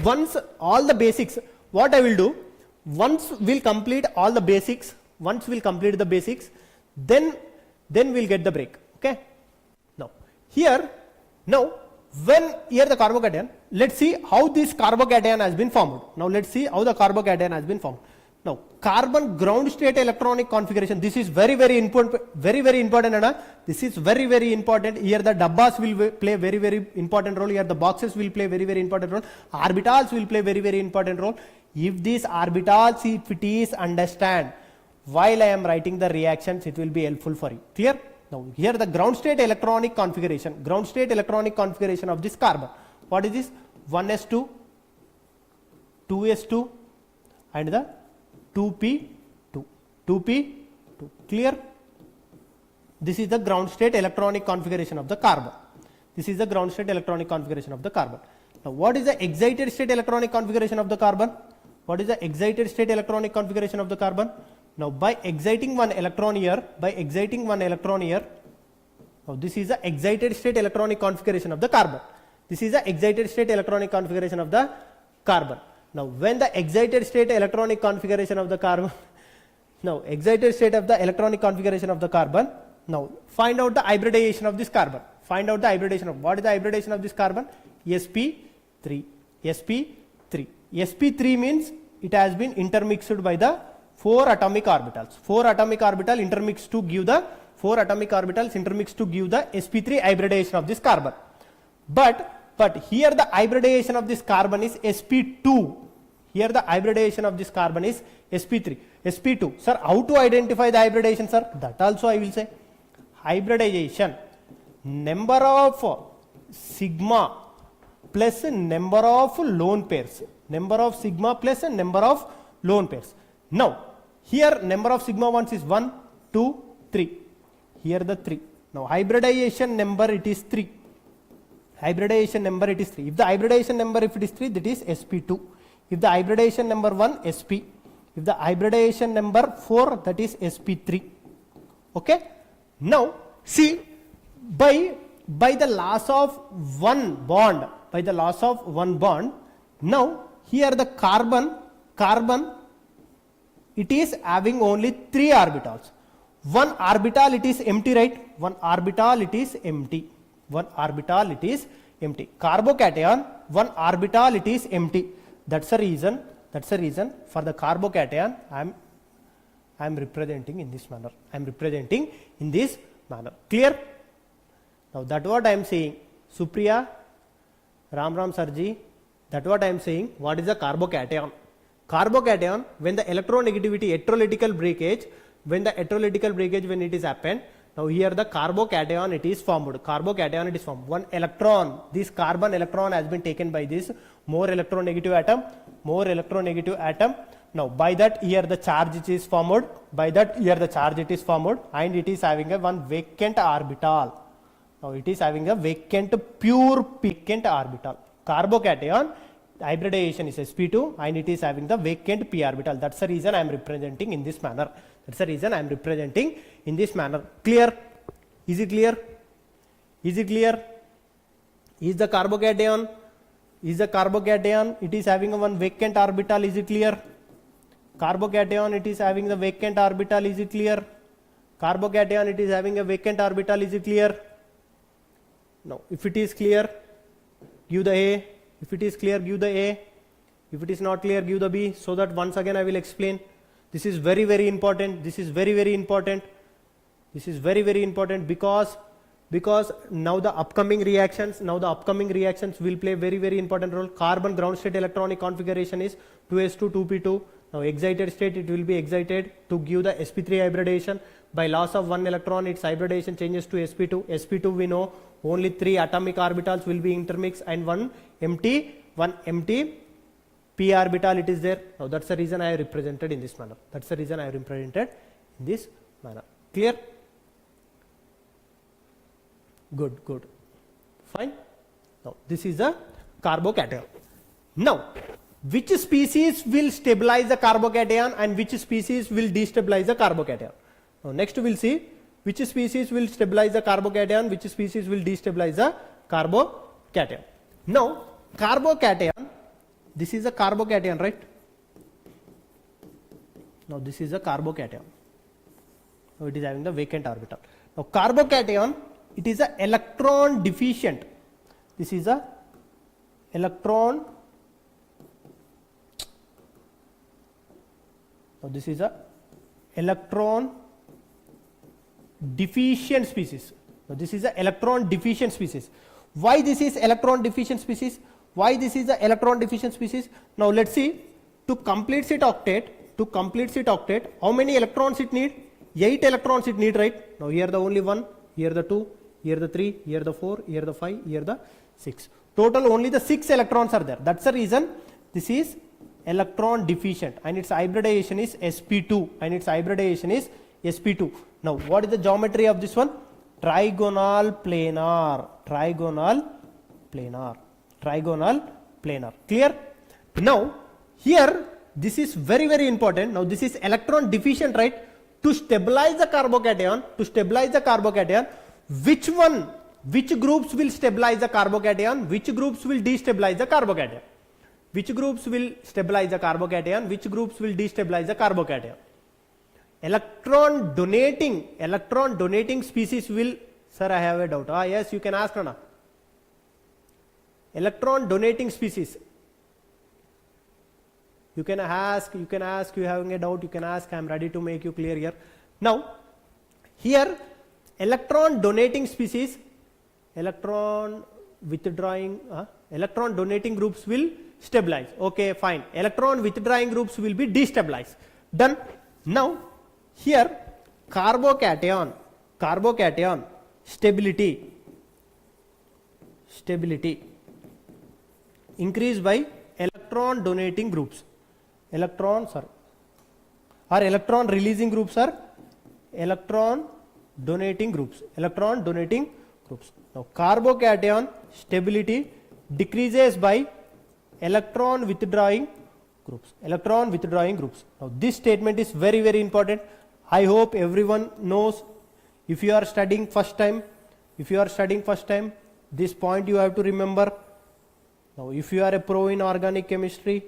Once all the basics, what I will do, once we'll complete all the basics, then we'll get the break. Okay? Now when here the carbocation, let's see how this carbocation has been formed. Now carbon ground state electronic configuration, this is very important, Anna. This is very important. Here the dabbas will play very important role. Here the boxes will play very important role. Orbitals will play very important role. If these orbitals, if it is understand while I am writing the reactions, it will be helpful for you. Clear? Now here the ground state electronic configuration of this carbon. What is this? 1s2, 2s2 and the 2p2. Clear? This is the ground state electronic configuration of the carbon. Now what is the excited state electronic configuration of the carbon? Now by exciting one electron here, now this is the excited state electronic configuration of the carbon. Now when the excited state electronic configuration of the carbon, now find out the hybridization of this carbon. What is the hybridization of this carbon? sp3. sp3 means it has been intermixed by the 4 atomic orbitals. 4 atomic orbital intermixed to give the sp3 hybridization of this carbon. But here the hybridization of this carbon is sp2. sp2. Sir, how to identify the hybridization, sir? That also I will say. Hybridization, number of sigma plus number of lone pairs. Number of sigma plus number of lone pairs. Now, here number of sigma bonds is 1, 2, 3. Here the 3. Now, hybridization number it is 3. Hybridization number it is 3. If the hybridization number if it is 3, that is sp2. If the hybridization number 1, sp. If the hybridization number 4, that is sp3. Okay. Now, see, by the loss of one bond, now here the carbon, it is having only 3 orbitals. One orbital it is empty, right? One orbital it is empty. Carbocation, one orbital it is empty. That's the reason for the carbocation I am representing in this manner. Clear? Now that what I am saying. Supriya, Ram Sarji, that what I am saying. What is the carbocation? Carbocation, when the electronegativity, electrolytical breakage, when it is happened, now here the carbocation it is formed. One electron, this carbon electron has been taken by this more electronegative atom. Now by that here the charge it is formed, and it is having a one vacant orbital. Now it is having a pure vacant orbital. Carbocation hybridization is sp2 and it is having the vacant p orbital. That's the reason I am representing in this manner. Clear? Is it clear? Is the carbocation it is having a one vacant orbital? Is it clear? Carbocation it is having the vacant orbital. Is it clear? Carbocation it is having a vacant orbital. Is it clear? No. If it is clear, give the A. If it is clear, give the A. If it is not clear, give the B. So that once again I will explain. This is very, very important. This is very, very important because now the upcoming reactions will play very, very important role. Carbon ground state electronic configuration is 2s2 2p2. Now excited state it will be excited to give the sp3 hybridization. By loss of one electron its hybridization changes to sp2. sp2 we know only 3 atomic orbitals will be intermixed and one empty p orbital it is there. Now that's the reason I have represented in this manner. Clear? Good. Fine. Now this is a carbocation. Now which species will stabilize the carbocation and which species will destabilize the carbocation? Now next we will see which species will stabilize the carbocation, which species will destabilize the carbocation. Now carbocation, this is a carbocation, right? Now this is a carbocation. Now it is having the vacant orbital. Now carbocation, it is a electron deficient. This is a electron. Now this is a electron deficient species. Now this is a electron deficient species. Why this is electron deficient species? Now let's see. To complete its octet, how many electrons it need? 8 electrons it need, right? Now here the only 1, here the 2, here the 3, here the 4, here the 5, here the 6. Total only the 6 electrons are there. That's the reason this is electron deficient and its hybridization is sp2 Now what is the geometry of this one? Trigonal planar. Clear? Now Here, this is very, very important. Now, this is electron deficient, right? To stabilize the carbocation, which groups will stabilize the carbocation, which groups will destabilize the carbocation? Which groups will stabilize the carbocation, which groups will destabilize the carbocation? Electron donating species will, sir, I have a doubt. Yes, you can ask, Nana. Electron donating species. You can ask, you having a doubt, you can ask, I am ready to make you clear here. Now, here, electron donating species, electron donating groups will stabilize. Okay, fine. Electron withdrawing groups will be destabilized. Done. Now, here, carbocation, stability, increased by electron donating groups. electrons are electron releasing groups or electron donating groups. Electron donating groups. Now carbocation stability decreases by electron withdrawing groups. Electron withdrawing groups. Now this statement is very very important. I hope everyone knows. If you are studying first time, this point you have to remember. Now if you are a pro in organic chemistry,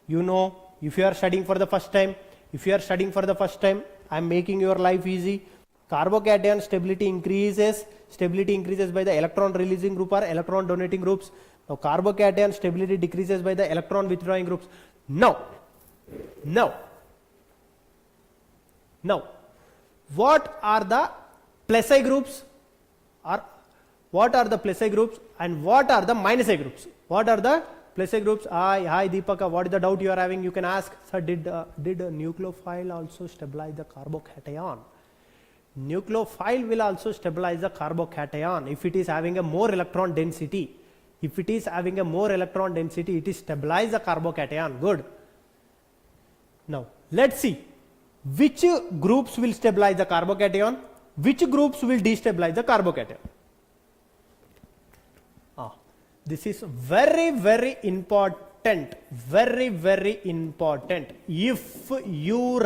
you know. If you are studying for the first time, I am making your life easy. Carbocation stability increases by the electron releasing group or electron donating groups. Now carbocation stability decreases by the electron withdrawing groups. Now, what are the plus I groups, or what are the plus I groups and what are the minus I groups? What are the plus I groups? Hi Deepaka, what is the doubt you are having? You can ask. Sir, did a nucleophile also stabilize the carbocation? Nucleophile will also stabilize the carbocation if it is having a more electron density. If it is having a more electron density, it is stabilize the carbocation. Good. Now let's see which groups will stabilize the carbocation, which groups will destabilize the carbocation. This is very very important. Very very important. If you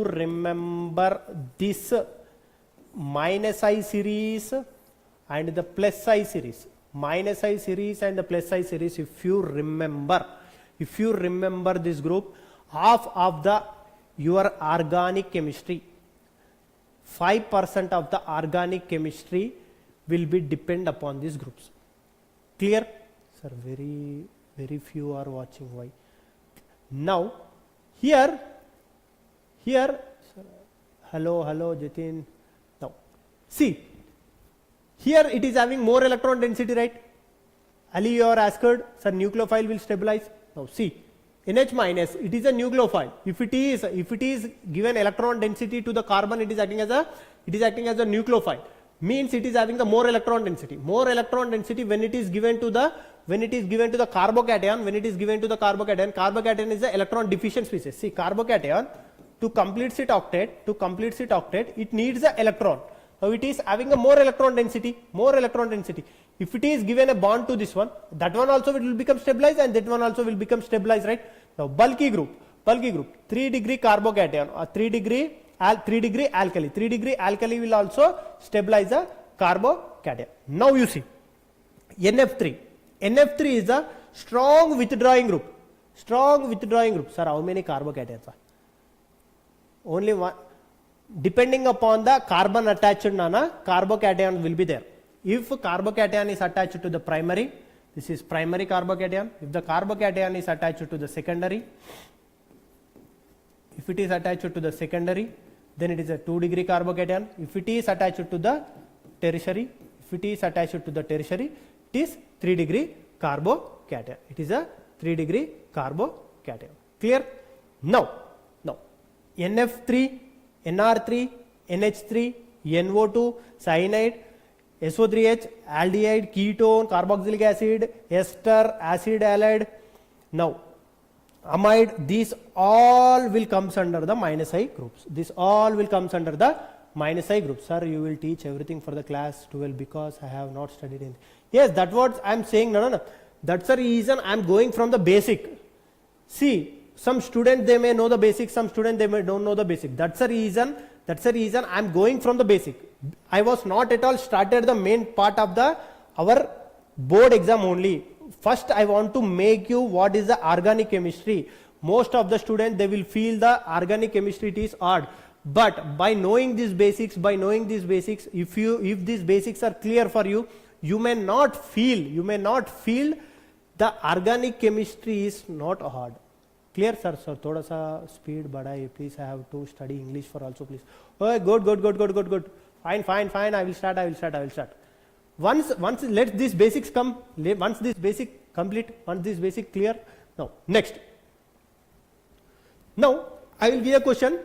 remember this minus I series and the plus I series, minus I series and the plus I series, if you remember this group, half of your organic chemistry, 5% of the organic chemistry will be depend upon these groups. Clear? Sir, very very few are watching. Why? Now here sir, hello Jatin. Now see, here it is having more electron density, right? Ali, you are asked, sir, nucleophile will stabilize. Now see, NH minus, it is a nucleophile. If it is given electron density to the carbon, it is acting as a nucleophile. Means it is having the more electron density. More electron density when it is given to the carbocation. Carbocation is the electron deficient species. See, carbocation to complete its octet, it needs the electron. Now it is having a more electron density. If it is given a bond to this one, that one also will become stabilized and that one also will become stabilized, right? Now bulky group, 3 degree carbocation or 3 degree alkali. 3 degree alkali will also stabilize the carbocation. Now you see, NF3 is a strong withdrawing group. Sir, how many carbocations are? Only one. Depending upon the carbon attached, carbocation will be there. If carbocation is attached to the primary, this is primary carbocation. If the carbocation is attached to the secondary, then it is a 2 degree carbocation. If it is attached to the tertiary, it is 3 degree carbocation. It is a 3 degree carbocation. Clear? Now NF3, NR3, NH3, NO2, cyanide, SO3H, aldehyde, ketone, carboxylic acid, ester, acid halide. Now amide, these all will comes under the minus I groups. Sir, you will teach everything for the class 12 because I have not studied anything. Yes, that's what I am saying. No. That's the reason I am going from the basic. See, some students they may know the basic, some students they may don't know the basic. That's the reason I am going from the basic. I was not at all started the main part of our board exam only. First I want to make you what is the organic chemistry. Most of the students they will feel the organic chemistry it is hard. But by knowing these basics, if these basics are clear for you, you may not feel the organic chemistry is not hard. Clear, sir? So thoda sa speed badai, please. I have to study English for also, please. Oh, good. Fine. I will start. Once let these basics come. Once this basic complete. Once this basic clear. Now next. Now I will give a question.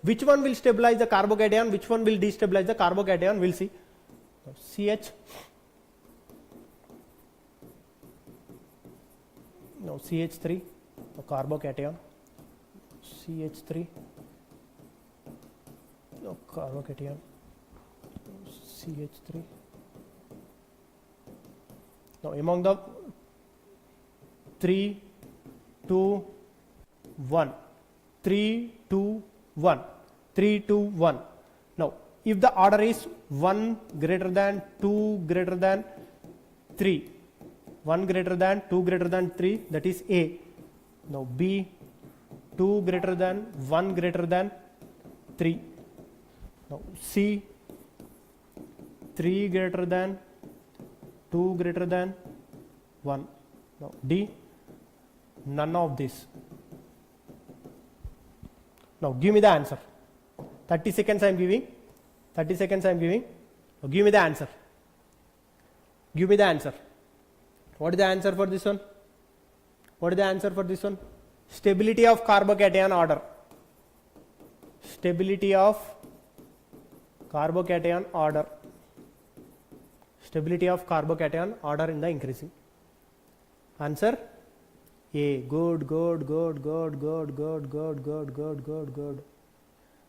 Which one will stabilize the carbocation? Which one will destabilize the carbocation? We'll see. Now, CH. Now CH3, a carbocation, CH3, no carbocation, CH3. Now among the 3, 2, 1, 3, 2, 1, 3, 2, 1. Now if the order is 1 greater than 2 greater than 3, 1 greater than 2 greater than 3, that is A. Now B, 2 greater than 1 greater than 3. Now C, 3 greater than 2 greater than 1. Now D, none of this. Now give me the answer. 30 seconds I am giving. 30 seconds I am giving. Now give me the answer. Give me the answer. What is the answer for this one? What is the answer for this one? Stability of carbocation order. Stability of carbocation order. Stability of carbocation order in the increasing. Answer A. Good, good, good, good, good, good, good, good, good, good, good.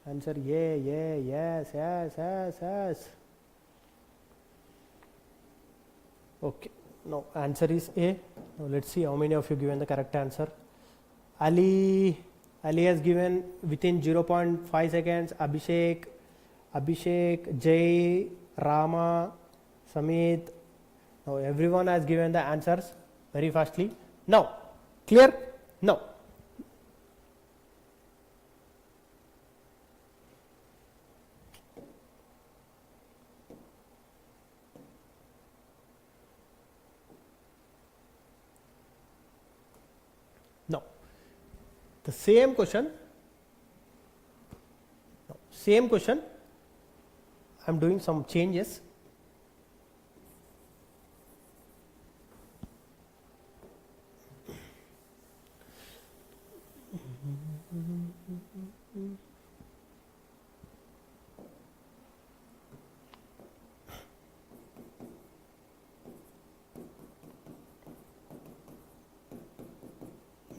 Answer A, yes, yes, yes, yes. Okay. Now answer is A. Now let's see how many of you given the correct answer. Ali has given within 0.5 seconds. Abhishek, Jay, Rama, Samit. Now everyone has given the answers very fastly. Now clear? Now the same question, I am doing some changes.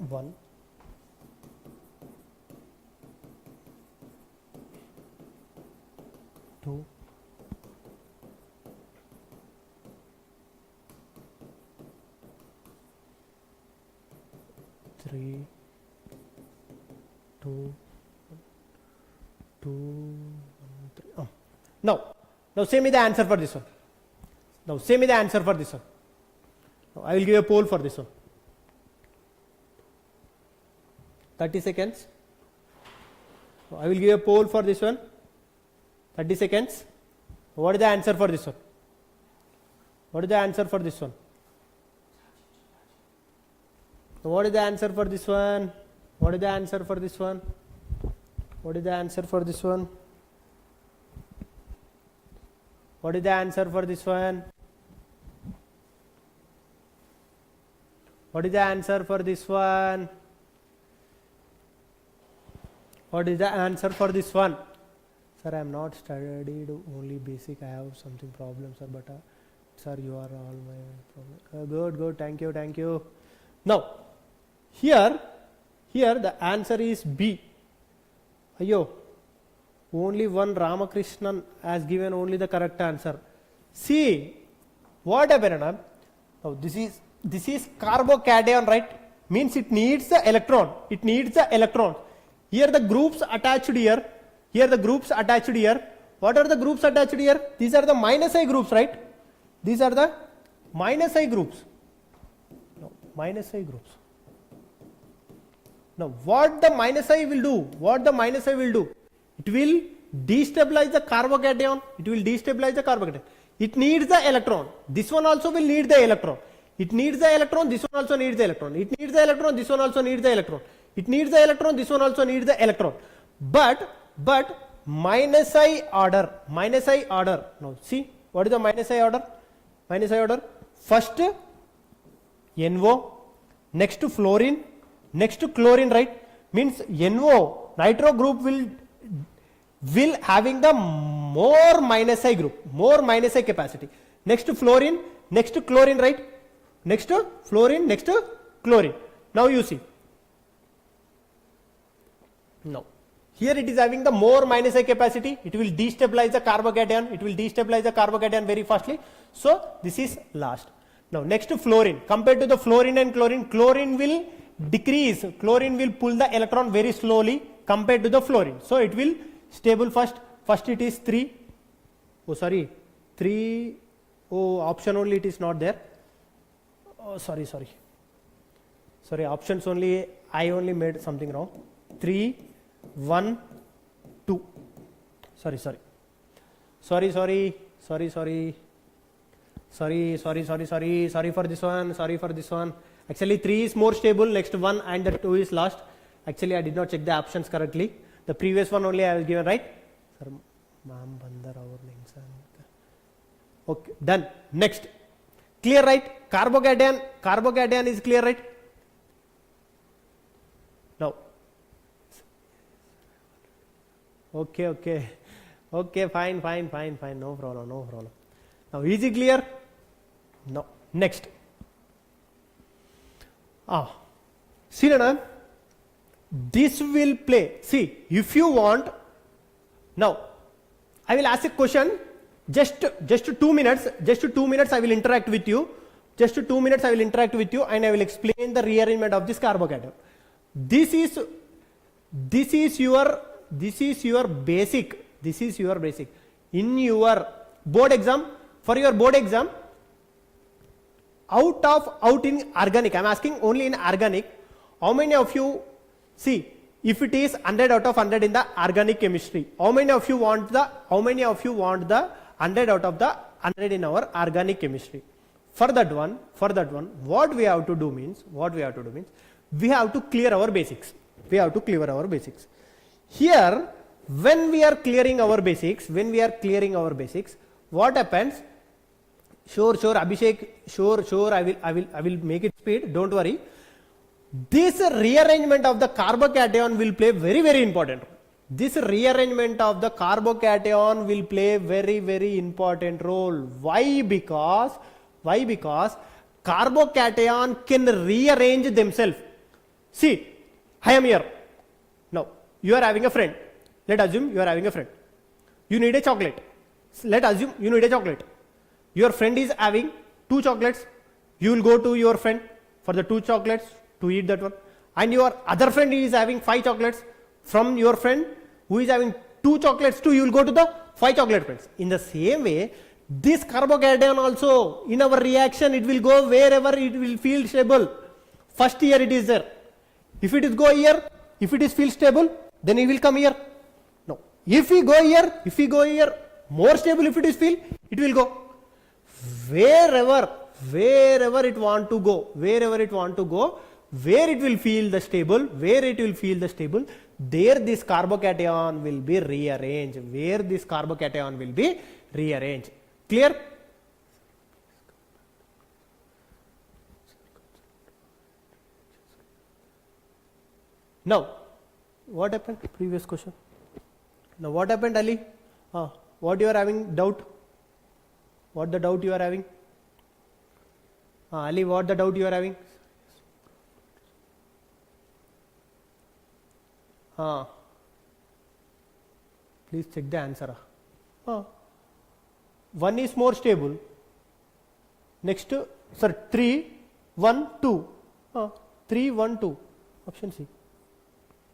One. 2, 3, 2, 3. Oh. Now say me the answer for this one. Now say me the answer for this one. Now I will give a poll for this one. 30 seconds. Now I will give a poll for this one. 30 seconds. What is the answer for this one? What is the answer for this one? What is the answer for this one? What is the answer for this one? What is the answer for this one? What is the answer for this one? What is the answer for this one? What is the answer for this one? Sir, I am not studied only basic. I have something problem, sir. But sir, you are all my problem. Good. Thank you. Now, here the answer is B. Ayo, only one Ramakrishnan has given only the correct answer. See, what happened? Now, this is carbocation, right? Means it needs the electron. Here the groups attached here. What are the groups attached here? These are the minus I groups, right? These are the minus I groups. No, minus I groups. Now, what the minus I will do? It will destabilize the carbocation. It needs the electron. This one also will need the electron. It needs the electron. This one also needs the electron. It needs the electron. This one also needs the electron. It needs the electron. This one also needs the electron. But minus I order. Now see, what is the minus I order? First NO, next fluorine, next chlorine, right? Means NO, nitro group will having the more minus I group, more minus I capacity. Next fluorine, next chlorine, right? Next fluorine, next chlorine. Now you see. Now, here it is having the more minus I capacity. It will destabilize the carbocation. It will destabilize the carbocation very fastly. So this is last. Now next to fluorine. Compared to the fluorine and chlorine, chlorine will decrease. Chlorine will pull the electron very slowly compared to the fluorine. So it will stable first. First it is 3. Oh sorry, 3. Oh, option only it is not there. Oh sorry. Sorry, options only. I only made something wrong. 3, 1, 2. Sorry for this one. Actually 3 is more stable, next 1 and the 2 is last. Actually I did not check the options correctly. The previous one only I have given, right? Okay, done. Next. Clear, right? Carbocation is clear, right? Now. Okay, fine. No problem. Now, is it clear? No. Next. See, Nana, this will play. See, if you want, now, I will ask a question. Just 2 minutes. Just 2 minutes. I will interact with you. Just 2 minutes. I will interact with you, and I will explain the rearrangement of this carbocation. This is your basic. In your board exam, for your board exam, out in organic, I am asking only in organic, how many of you, see, if it is 100 out of 100 in the organic chemistry, how many of you want the 100 out of the 100 in our organic chemistry? For that one, what we have to do means, we have to clear our basics. Here, when we are clearing our basics, what happens? Sure, Abhishek, sure, I will make it speed, don't worry. This rearrangement of the carbocation will play very, very important role. This rearrangement of the carbocation will play very, very important role. Why? Because carbocation can rearrange themselves. See, I am here. Now, you are having a friend. Let assume you are having a friend. You need a chocolate. Let assume you need a chocolate. Your friend is having 2 chocolates. You will go to your friend for the 2 chocolates to eat that one. And your other friend is having 5 chocolates. From your friend who is having 2 chocolates too, you will go to the 5 chocolate friends. In the same way, this carbocation also, in our reaction, it will go wherever it will feel stable. First here it is there. If it is go here, if it is feel stable, then it will come here. No. If we go here, more stable if it is feel, it will go. Wherever it want to go, where it will feel the stable, there this carbocation will be rearranged. Clear? Now, what happened? Previous question. Now, what happened, Ali? What you are having doubt? What the doubt you are having? Ali, what the doubt you are having? Please check the answer. 1 is more stable. Next, sir, 3, 1, 2. 3, 1, 2. Option C.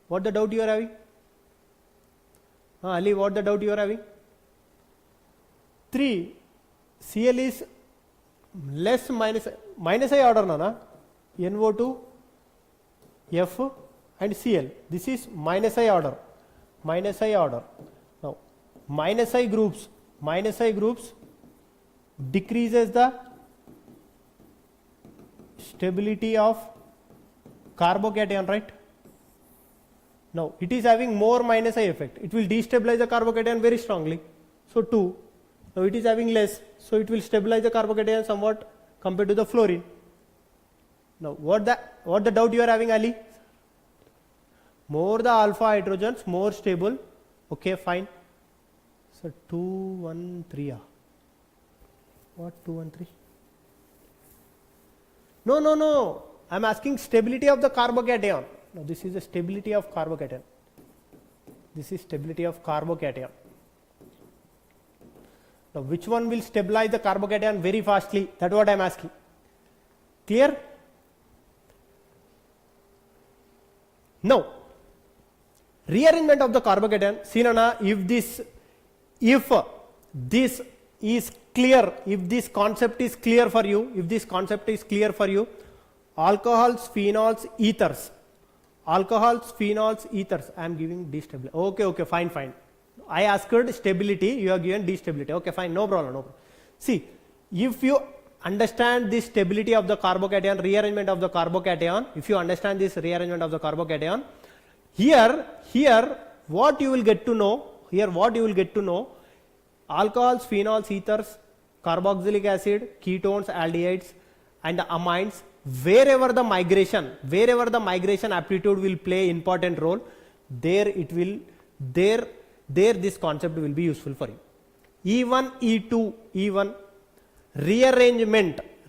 What the doubt you are having? Ali, what the doubt you are having? 3. Cl is less minus I order, na? NO2, F and Cl. This is minus I order. Now, minus I groups decreases the stability of carbocation, right? Now, it is having more minus I effect. It will destabilize the carbocation very strongly. So, 2. Now, it is having less. So, it will stabilize the carbocation somewhat compared to the fluorine. Now, what the doubt you are having, Ali? More the alpha hydrogens, more stable. Okay, fine. So, 2, 1, 3. What 2, 1, 3? No. I am asking stability of the carbocation. Now this is the stability of carbocation. This is stability of carbocation. Now which one will stabilize the carbocation very fastly? That's what I am asking. Clear? Now rearrangement of the carbocation. See Nana, if this is clear, if this concept is clear for you, alcohols, phenols, ethers, I am giving destability. Okay, fine. I asked stability, you are given destability. Okay, fine, no problem. See, if you understand this stability of the carbocation, rearrangement of the carbocation, if you understand this rearrangement of the carbocation, here what you will get to know, alcohols, phenols, ethers, carboxylic acid, ketones, aldehydes and amines, wherever the migration aptitude will play important role, there this concept will be useful for you. E1, E2,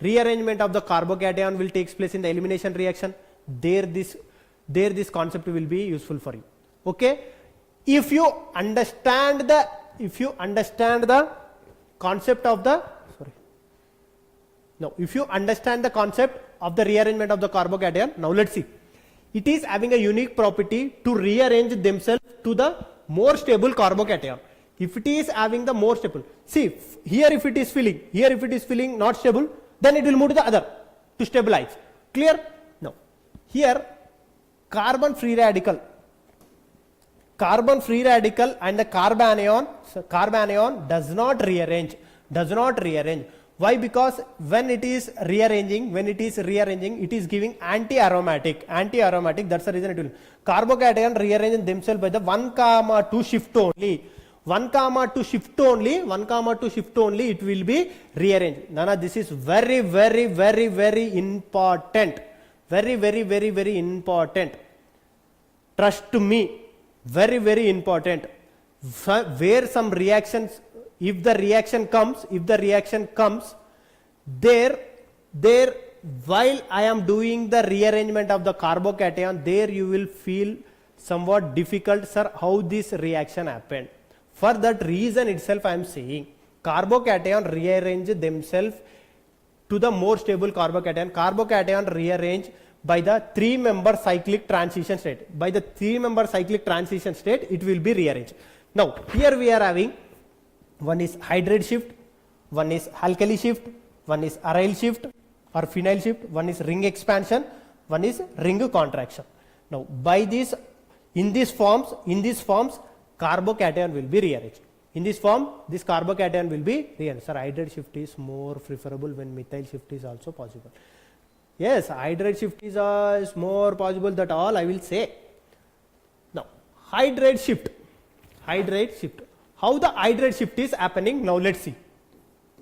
rearrangement of the carbocation will take place in the elimination reaction. There this concept will be useful for you. Okay, if you understand the concept of the rearrangement of the carbocation, now let's see. It is having a unique property to rearrange themselves to the more stable carbocation. If it is having the more stable, see here if it is feeling not stable, then it will move to the other to stabilize. Clear? Now here carbon free radical and the carbanion does not rearrange. Why? Because when it is rearranging, it is giving anti-aromatic. That's the reason it will. Carbocation rearrange themselves by the 1,2 shift only. 1,2 shift only. It will be rearranged. Nana, this is very important. Very important. Trust me. Very important. Where some reactions, if the reaction comes, there while I am doing the rearrangement of the carbocation, there you will feel somewhat difficult, sir, how this reaction happened. For that reason itself I am saying carbocation rearrange themselves to the more stable carbocation. Carbocation rearrange by the 3-member cyclic transition state. It will be rearranged. Now here we are having one is hydrate shift, one is alkali shift, one is aryl shift or phenyl shift, one is ring expansion, one is ring contraction. Now by this, in these forms carbocation will be rearranged. In this form, this carbocation will be rearranged. Sir, hydrate shift is more preferable when methyl shift is also possible. Yes, hydrate shift is more possible, that all I will say. Now hydrate shift. How the hydrate shift is happening? Now let's see.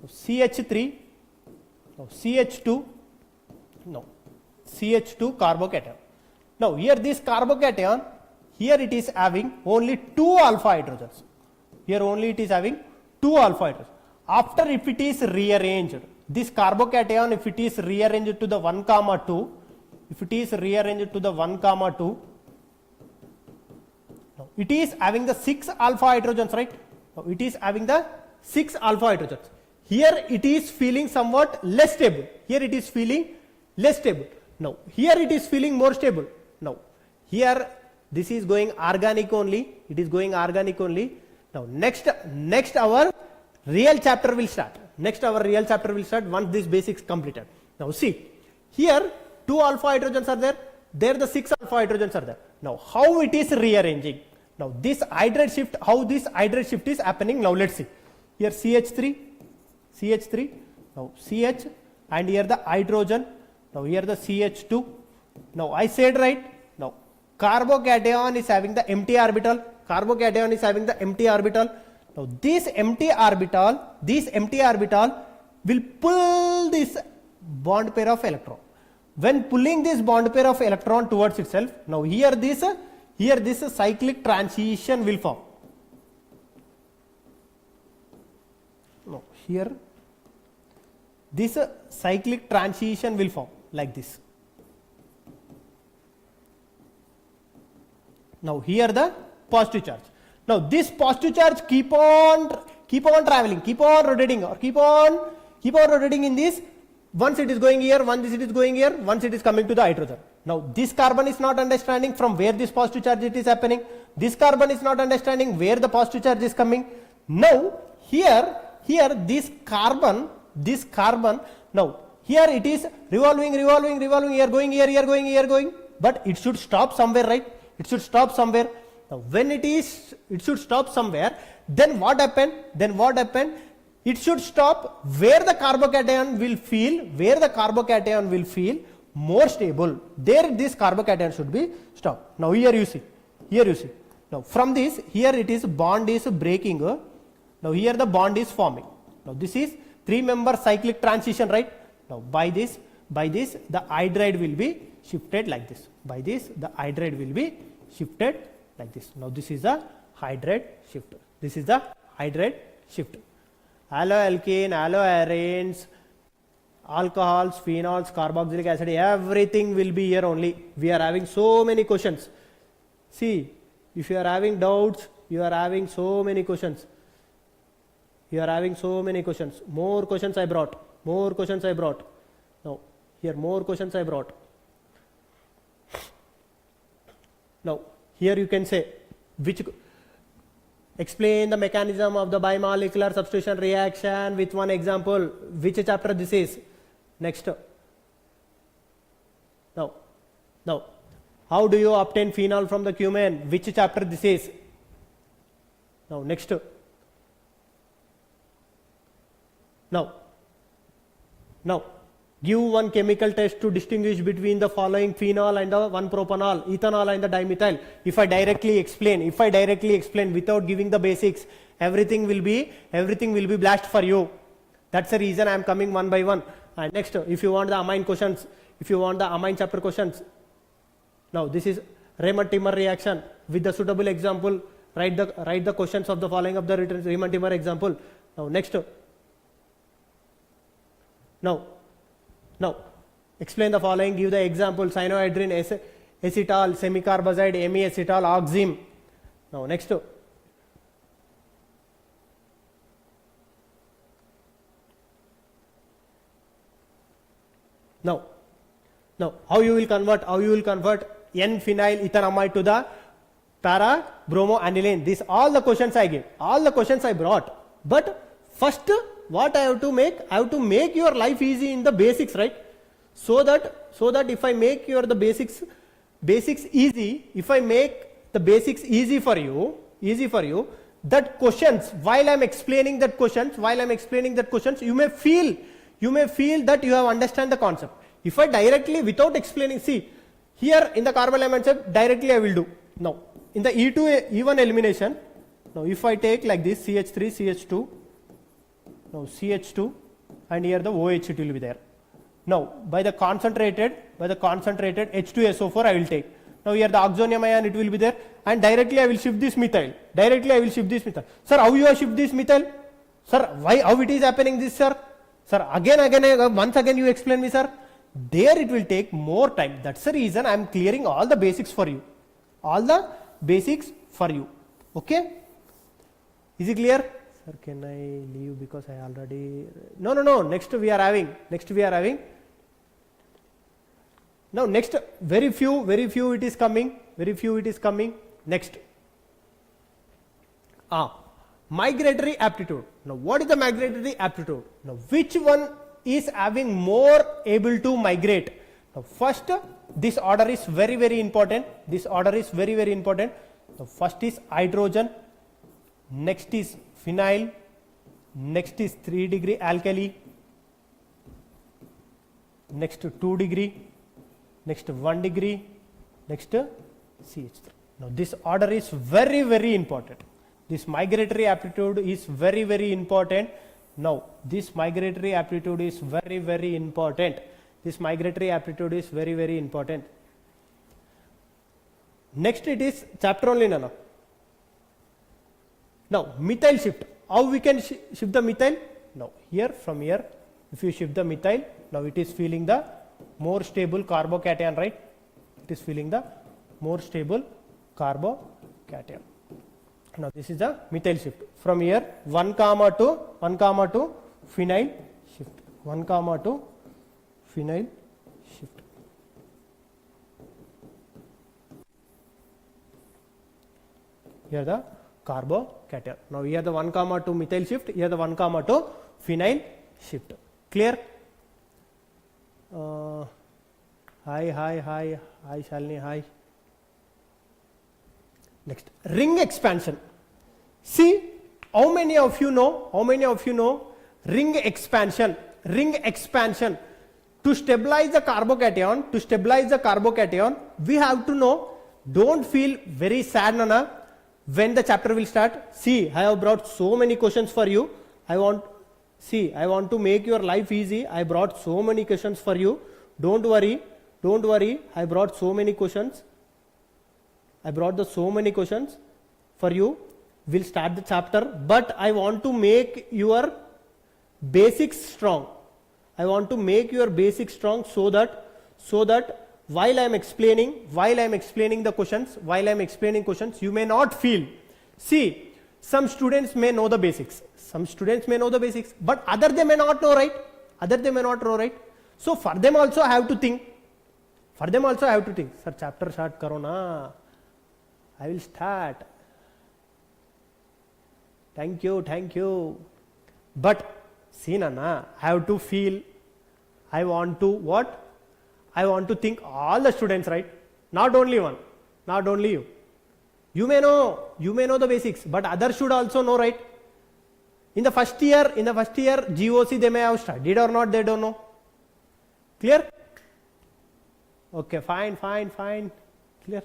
CH3, now CH2, no, CH2 carbocation. Now here this carbocation, here it is having only 2 alpha hydrogens. After, if it is rearranged, this carbocation, if it is rearranged to the 1,2, now it is having the 6 alpha hydrogens, right? Now it is having the 6 alpha hydrogens. Here it is feeling somewhat less stable. Now here it is feeling more stable. Now here this is going organic only. Now next our real chapter will start. Once this basics completed. Now see, here 2 alpha hydrogens are there. There the 6 alpha hydrogens are there. Now how it is rearranging? Now this hydrate shift, how this hydrate shift is happening? Now let's see. Here CH3, now CH, and here the hydrogen. Now here the CH2. Now I said right. Now carbocation is having the empty orbital. Now this empty orbital will pull this bond pair of electron. When pulling this bond pair of electron towards itself, now here this cyclic transition will form. No, here this cyclic transition will form like this. Now here the positive charge. Now this positive charge keep on traveling, keep on rotating, or keep on rotating in this. Once it is going here, once it is going here, once it is coming to the hydrogen. Now this carbon is not understanding from where this positive charge it is happening. This carbon is not understanding where the positive charge is coming. Now here this carbon, now here it is revolving, here going, here going, but it should stop somewhere, right? It should stop somewhere. Now when it should stop somewhere, then what happened? It should stop where the carbocation will feel more stable. There this carbocation should be stopped. Now here you see. Now from this, here it is bond is breaking. Now here the bond is forming. Now this is 3-member cyclic transition, right? Now by this the hydride will be shifted like this. By this the hydride will be shifted like this. Now this is the hydride shifter. This is the hydride shifter. Alloalkane, alloarenes, alcohols, phenols, carboxylic acid, everything will be here only. We are having so many questions. See, if you are having doubts, you are having so many questions. More questions I brought. Now, here more questions I brought. Now, here you can say, explain the mechanism of the bimolecular substitution reaction with one example. Which chapter this is? Next. Now, how do you obtain phenol from the cumin? Which chapter this is? Now, next. Now, give one chemical test to distinguish between the following phenol and the one propanol, ethanol and the dimethyl. If I directly explain without giving the basics, everything will be blast for you. That's the reason I am coming one by one. And next, if you want the amine questions, chapter questions, now this is Raymond-Timmer reaction. With the suitable example, write the questions of the following of the Raymond-Timmer example. Now next. Now, explain the following, give the example: cyanohydrin, acetal, semicarbazide, acetal, oxime. Now, next. Now, how you will convert N-phenyl ethanamide to the para-bromoaniline. These all the questions I gave, all the questions I brought. But first, what I have to make? I have to make your life easy in the basics, right? So that if I make the basics easy, if I make the basics easy for you, that questions, while I am explaining that questions, you may feel that you have understand the concept. If I directly, without explaining, see, here in the carbon element step, directly I will do. Now, in the E1 elimination, now if I take like this, CH3, CH2, now CH2, and here the OH it will be there. Now by the concentrated H2SO4 I will take. Now here the oxonium ion it will be there, and directly I will shift this methyl. Sir, how you have shift this methyl? Sir, why? How it is happening this, sir? Sir, once again you explain me, sir. There it will take more time. That's the reason I am clearing all the basics for you. Okay? Is it clear? Sir, can I leave because I already... No. Next we are having. Now next, very few it is coming. Next. Migratory aptitude. Now what is the migratory aptitude? Now which one is having more able to migrate? Now first, this order is very important. Now first is hydrogen. Next is phenyl, next is 3 degree alkali, next 2 degree, next 1 degree, next CH3. Now this order is very important. This migratory aptitude is very important. Now this migratory aptitude is very important. Next it is chapter only, Nana. Now methyl shift. How we can shift the methyl? Now here, from here, if you shift the methyl, now it is feeling the more stable carbocation, right? It is feeling the more stable carbocation. Now this is the methyl shift. From here 1 comma to phenyl shift. 1 comma to phenyl shift. Here the carbocation. Now here the 1 comma to methyl shift. Here the 1 comma to phenyl shift. Clear? Hi Shalini, hi. Next, ring expansion. See, how many of you know ring expansion? To stabilize the carbocation, we have to know. Don't feel very sad, Nana, when the chapter will start. See, I have brought so many questions for you. I want to make your life easy. I brought so many questions for you. Don't worry. I brought so many questions. So many questions for you. We'll start the chapter, but I want to make your basics strong. So that while I am explaining the questions, you may not feel. See, some students may know the basics, but other they may not know, right? So for them also I have to think. Sir, chapter start karo na. I will start. Thank you. But see, Nana, I have to feel. I want to think all the students, right? Not only one, not only you. You may know the basics, but others should also know, right? In the first year, GOC they may have studied or not, they don't know. Clear? Okay, fine. Clear?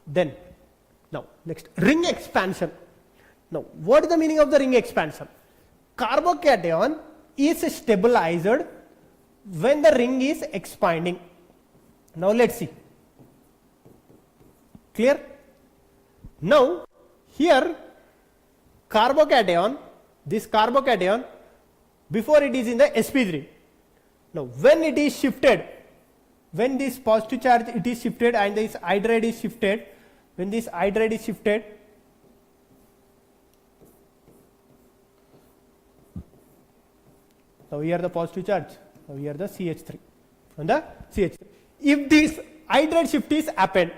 Then, now, next, ring expansion. Now, what is the meaning of the ring expansion? Carbocation is stabilized when the ring is expanding. Now, let's see. Clear? Now, here, this carbocation, before it is in the sp3. Now, when it is shifted, when this positive charge it is shifted and this hydride is shifted, when this hydride is shifted, now here the positive charge, now here the CH3, and the CH3. If this hydride shift is happened,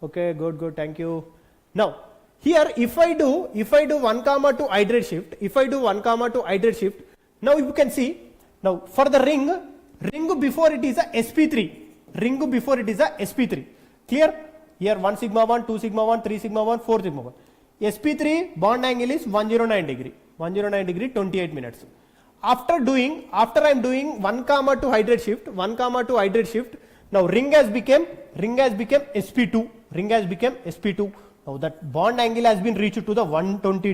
okay, good, thank you. Now, here if I do 1 comma 2 hydride shift, now you can see, now for the ring before it is a sp3, clear? Here 1 sigma 1, 2 sigma 1, 3 sigma 1, 4 sigma 1. sp3 bond angle is 109 degree, 28 minutes. After I am doing 1 comma 2 hydride shift, now ring has become sp2, now that bond angle has been reached to the 120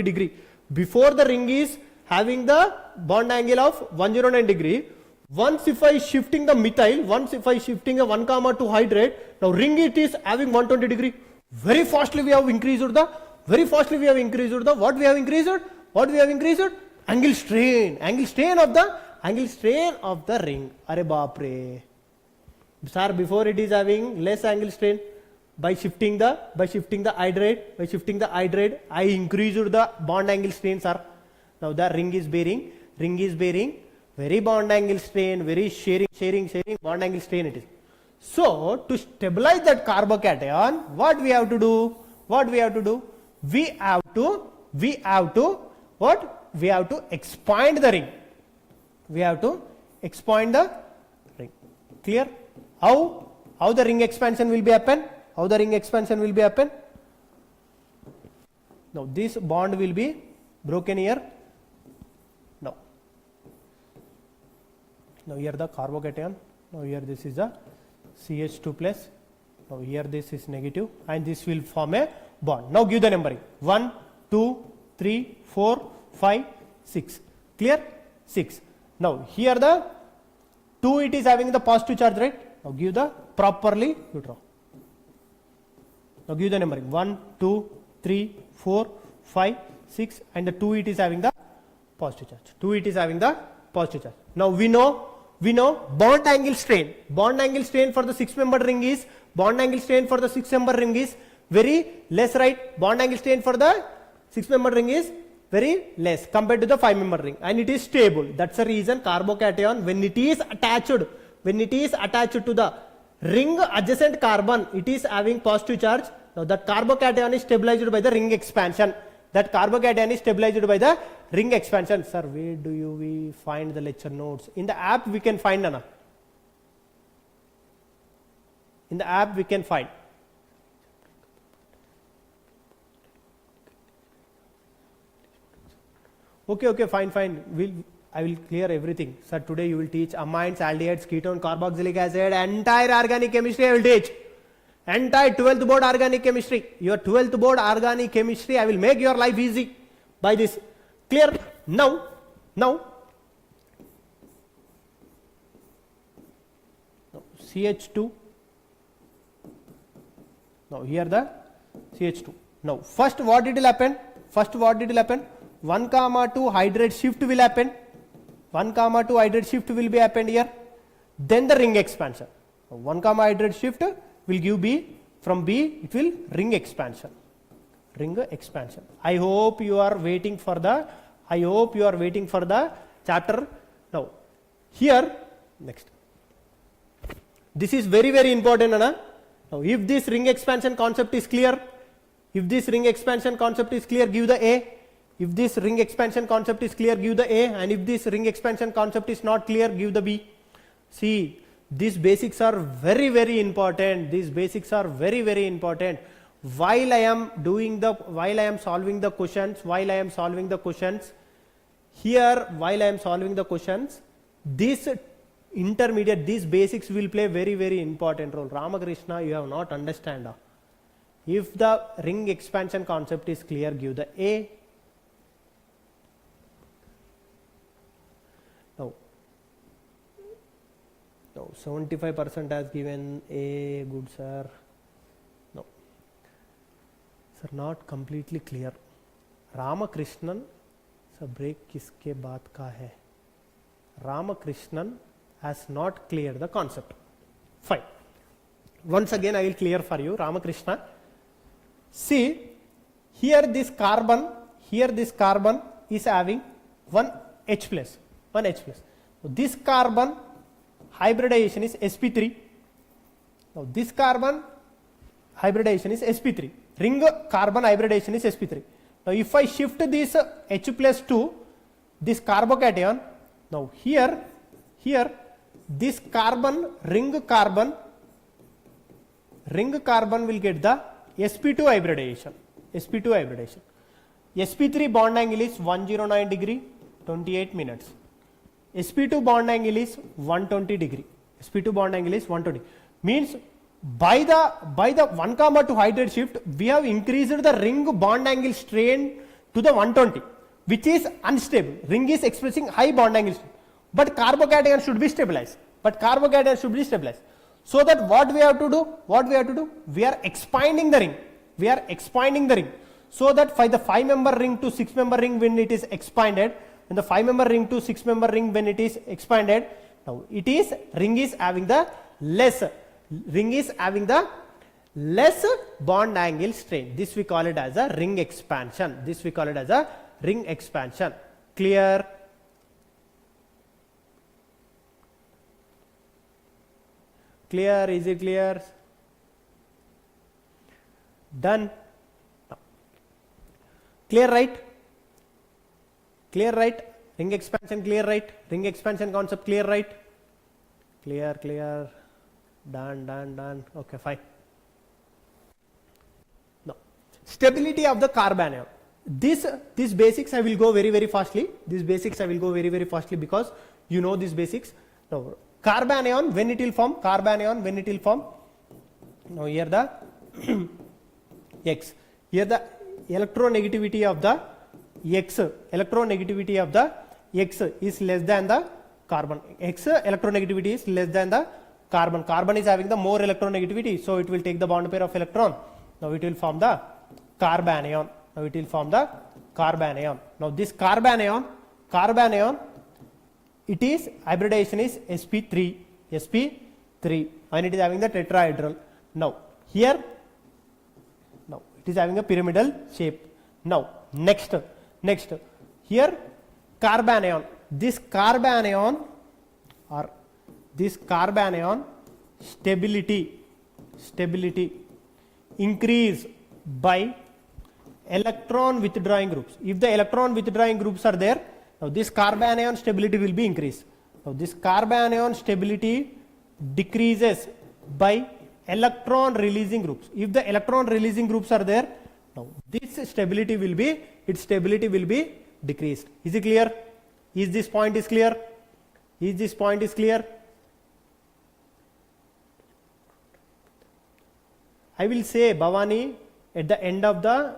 degree. Before the ring is having the bond angle of 109 degree, once if I shifting the methyl, a 1 comma 2 hydride, now ring it is having 120 degree. Very fastly we have increased the what we have increased? Angle strain of the ring. Are baapre. Sir, before it is having less angle strain. By shifting the hydride, I increased the bond angle strain, sir. Now the ring is bearing very bond angle strain, very sharing bond angle strain it is. So to stabilize that carbocation, what we have to do? We have to expand the ring. Clear? How the ring expansion will be happen? Now this bond will be broken here. Now here the carbocation. Now here this is the CH2 plus. Now here this is negative and this will form a bond. Now give the numbering. 1, 2, 3, 4, 5, 6. Clear? 6. Now here the 2 it is having the positive charge, right? Now give the properly you draw. Now give the numbering 1, 2, 3, 4, 5, 6 and the 2 it is having the positive charge. Now we know we know bond angle strain. Bond angle strain for the 6-membered ring is, bond angle strain for the 6-membered ring is very less, right? Bond angle strain for the 6-membered ring is very less compared to the 5-membered ring, and it is stable. That's the reason carbocation, when it is attached to the ring adjacent carbon, it is having positive charge. Now that carbocation is stabilized by the ring expansion. That carbocation is stabilized by the ring expansion. Sir, where do we find the lecture notes? In the app we can find, Anna. In the app we can find. Okay, fine. I will clear everything. Sir, today you will teach amines, aldehydes, ketone, carboxylic acid, entire organic chemistry I will teach. Entire 12th board organic chemistry. Your 12th board organic chemistry, I will make your life easy by this. Clear? Now, CH2. Now here the CH2. Now first what it will happen? 1, 2 hydrate shift will happen. 1, 2 hydrate shift will be happened here. Then the ring expansion. 1, hydrate shift will give B. From B it will ring expansion. I hope you are waiting for the chapter. Now here next. This is very, very important, Anna. Now if this ring expansion concept is clear, give the A. If this ring expansion concept is clear, give the A, and if this ring expansion concept is not clear, give the B. See, these basics are very, very important. While I am solving the questions, this intermediate, these basics will play very, very important role. Ramakrishna, you have not understand. If the ring expansion concept is clear, give the A. No, 75% has given A, good sir. No, sir, not completely clear. Ramakrishnan, sir, break kiske baat ka hai? Ramakrishnan has not cleared the concept. Fine. Once again I will clear for you. Ramakrishna, see, here this carbon is having one H plus. This carbon hybridization is sp3. Now this carbon hybridization is sp3. Ring carbon hybridization is sp3. Now if I shift this H plus to this carbocation, now here this carbon ring carbon will get the sp2 hybridization. sp3 bond angle is 109 degree 28 minutes. sp2 bond angle is 120 degree. Means by the 1, 2 hydrate shift, we have increased the ring bond angle strain to the 120, which is unstable. Ring is expressing high bond angle strain, but carbocation should be stabilized. So that what we have to do? We are expanding the ring. So that for the 5-member ring to 6-member ring, when it is expanded, and the 5-member ring to 6-member ring when it is expanded, now ring is having the less bond angle strain. This we call it as a ring expansion. Clear? Is it clear? Done. Clear, right? Ring expansion clear, right? Ring expansion concept clear, right? Clear. Done. Okay, fine. Now, stability of the carbanion. These basics I will go very, very fastly. Because you know these basics. Now, carbanion when it will form. Now here the X. Here the electronegativity of the X is less than the carbon. X electronegativity is less than the carbon. Carbon is having the more electronegativity, so it will take the bond pair of electron. Now it will form the carbanion. Now this carbanion it is hybridization is sp3 and it is having the tetrahedral. Now here, now it is having a pyramidal shape. Now next here carbanion, this carbanion stability increase by electron withdrawing groups. If the electron withdrawing groups are there, now this carbanion stability will be increased. Now this carbanion stability decreases by electron releasing groups. If the electron releasing groups are there, now this stability will be decreased. Is it clear? Is this point is clear? Is this point is clear? I will say, Bhavani, at the end of the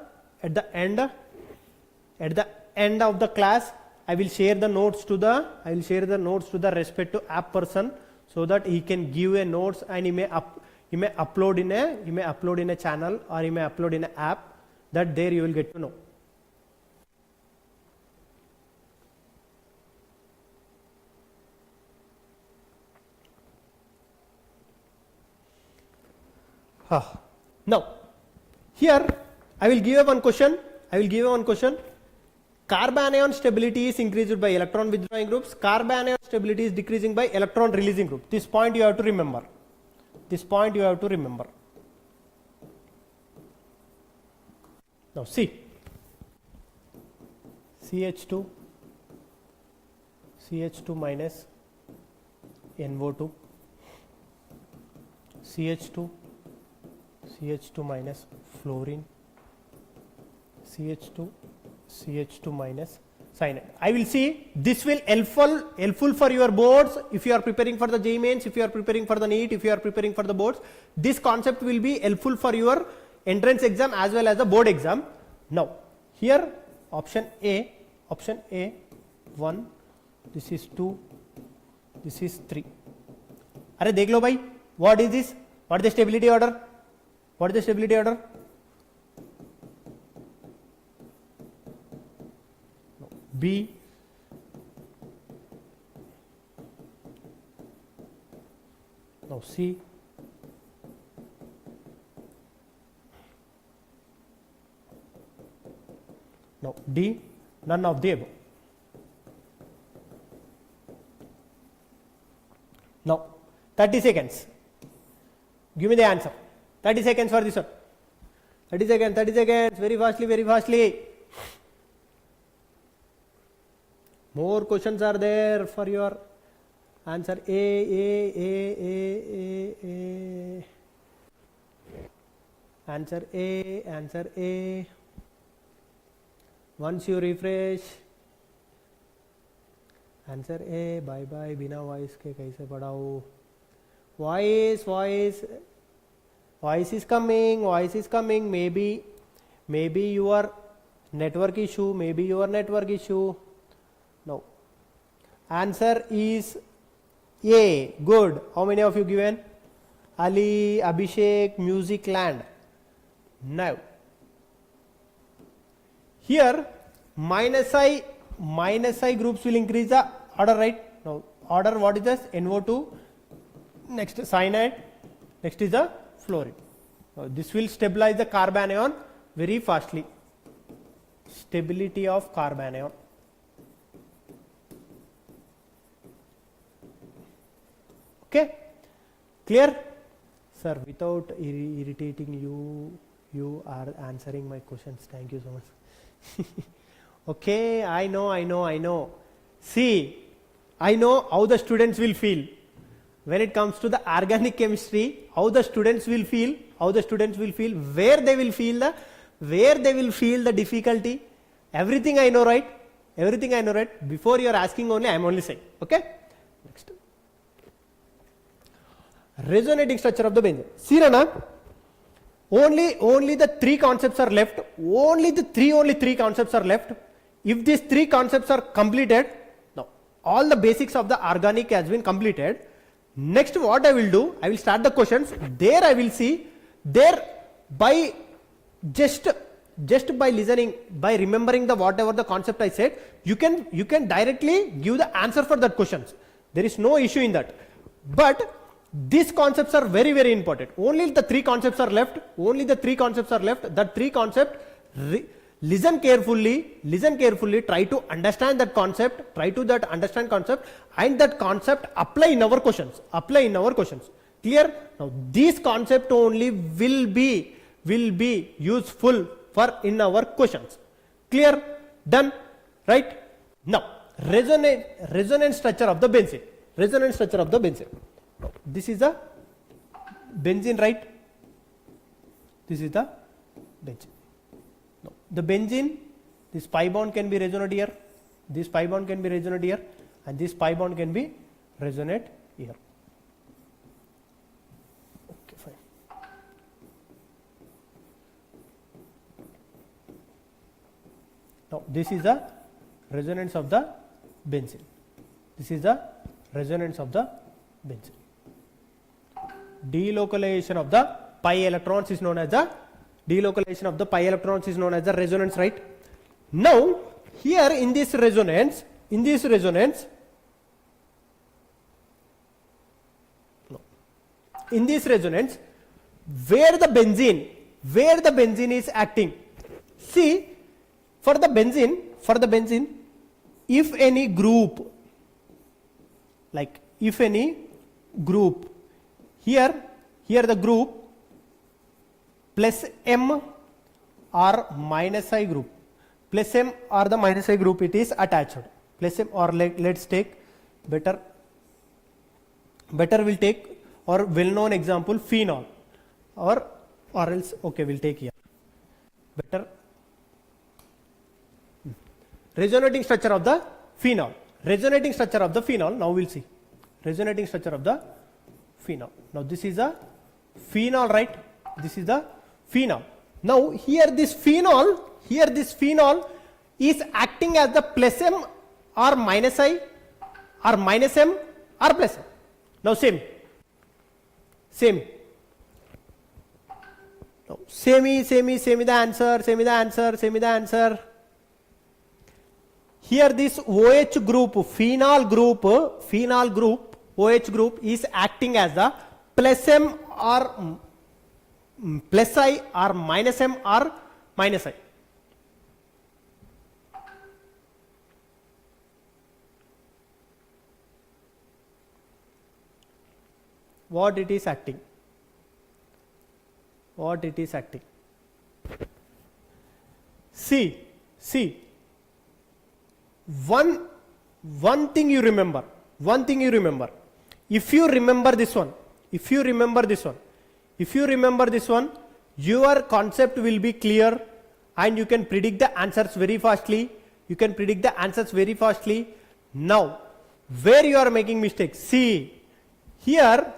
class, I will share the notes to the respective app person, so that he can give a notes and he may upload in a channel, or he may upload in an app. That there you will get to know. Now here I will give you one question. Carbanion stability is increased by electron withdrawing groups. Carbanion stability is decreasing by electron releasing group. This point you have to remember. Now see, CH2 minus NO2, CH2 minus fluorine, CH2 minus cyanide. I will see this will helpful for your boards if you are preparing for the JEE Mains, if you are preparing for the NEET, if you are preparing for the boards. This concept will be helpful for your entrance exam as well as the board exam. Now here option A 1, this is 2, this is 3. Arey dekh lo bhai, what is this? What is the stability order? B, now C, now D, none of the above. Now 30 seconds, give me the answer. 30 seconds for this one. 30 seconds, very fastly. More questions are there for your answer. A. Answer A. Once you refresh, answer A. Bye बिना voice के कैसे पढ़ाऊँ? Voice is coming. Maybe your network issue. No. Answer is A. Good. How many of you given? Ali, Abhishek, Music Land. Now here minus I groups will increase the order, right? Now order, what is this? NO2, next cyanide, next is the fluorine. This will stabilize the carbanion very fastly. Stability of carbanion. Okay, clear? Sir, without irritating you are answering my questions. Thank you so much. Okay, I know. See, I know how the students will feel when it comes to the organic chemistry. How the students will feel, where they will feel the difficulty. Everything I know, right? Before you are asking only, I am only saying. Okay, next. Resonating structure of the benzene. See, Rana, only the three concepts are left. Only three concepts are left. If these three concepts are completed, now all the basics of the organic has been completed. Next, what I will do, I will start the questions. There I will see, there by just just by listening, by remembering the whatever the concept I said, you can directly give the answer for that questions. There is no issue in that. But these concepts are very, very important. Only the three concepts are left. Only the three concepts are left. That three concepts, listen carefully, try to understand that concept, understand concept, and that concept apply in our questions. Clear? Now this concept only will be useful for in our questions. Clear? Done? Right? Now resonance structure of the benzene. Resonance structure of the benzene. This is the benzene, right? This is the benzene. Now, the benzene, this pi bond can be resonate here, this pi bond can be resonate here, and this pi bond can be resonate here. Okay, fine. Now, this is the resonance of the benzene. This is the resonance of the benzene. Delocalization of the pi electrons is known as the resonance, right? Now here in this resonance, where the benzene is acting, see, for the benzene, if any group, here the group plus m or minus I group, plus m or the minus I group, it is attached. Plus m, or let's take better will take, or well known example, phenol, or else, okay, we'll take here better. Resonating structure of the phenol. Now we'll see resonating structure of the phenol. Now this is a phenol, right? This is the phenol. Now here this phenol is acting as the plus m or minus I, or minus m or plus m. Now same. Now same the answer. Here this OH group, phenol group, OH group is acting as the plus m or plus I, or minus m or minus I. What it is acting? See. One thing you remember. If you remember this one, your concept will be clear, and you can predict the answers very fastly. Now, where you are making mistakes? See, here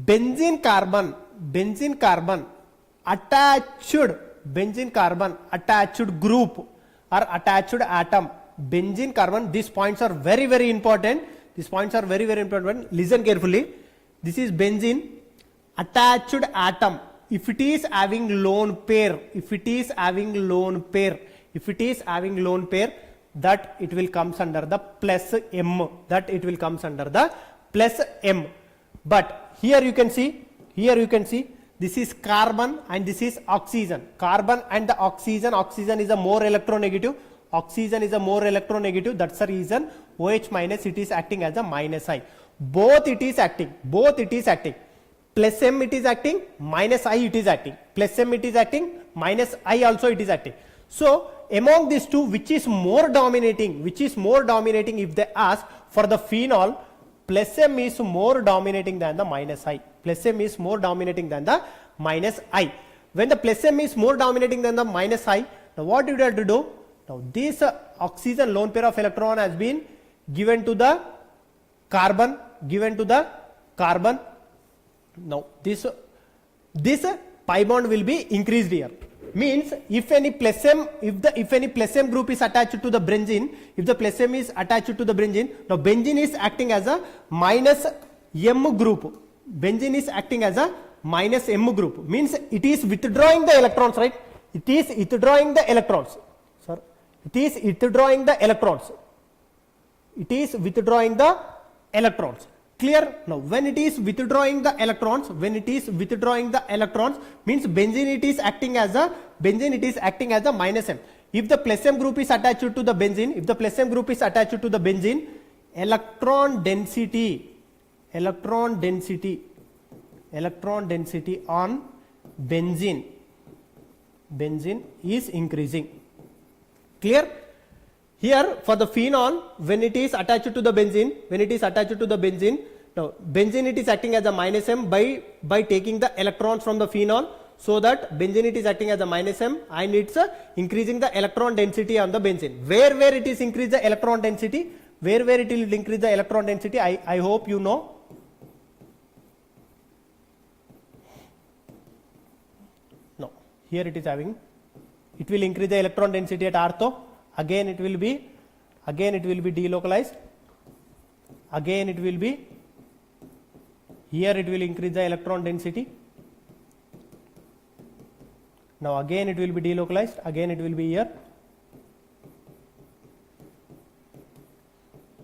benzene carbon attached group or attached atom, benzene carbon, these points are very, very important. Listen carefully. This is benzene attached atom. If it is having lone pair, that it will comes under the plus m. But here you can see, this is carbon and this is oxygen. Carbon and the oxygen is a more electronegative. That's the reason OH minus, it is acting as a minus I. Both it is acting. Plus m it is acting, minus I it is acting. Plus m it is acting, minus I also it is acting. So among these two, which is more dominating if they ask for the phenol, plus m is more dominating than the minus I. When the plus m is more dominating than the minus I, now what you have to do? Now this oxygen lone pair of electron has been given to the carbon. Now this pi bond will be increased here. Means if any plus m group is attached to the benzene, now benzene is acting as a minus m group. Means it is withdrawing the electrons, right? It is withdrawing the electrons. Sir, it is withdrawing the electrons. It is withdrawing the electrons. Clear? Now, when it is withdrawing the electrons, means benzene it is acting as a minus M. If the plus M group is attached to the benzene, electron density on benzene is increasing. Clear? Here for the phenol, when it is attached to the benzene, now benzene it is acting as a minus M by taking the electrons from the phenol, so that benzene it is acting as a minus M and it's increasing the electron density on the benzene. Where it is increase the electron density? Where it will increase the electron density? I hope you know. No, here it is having, it will increase the electron density at ortho. Again it will be delocalized. Again it will be, here it will increase the electron density. Now again it will be delocalized. Again it will be here.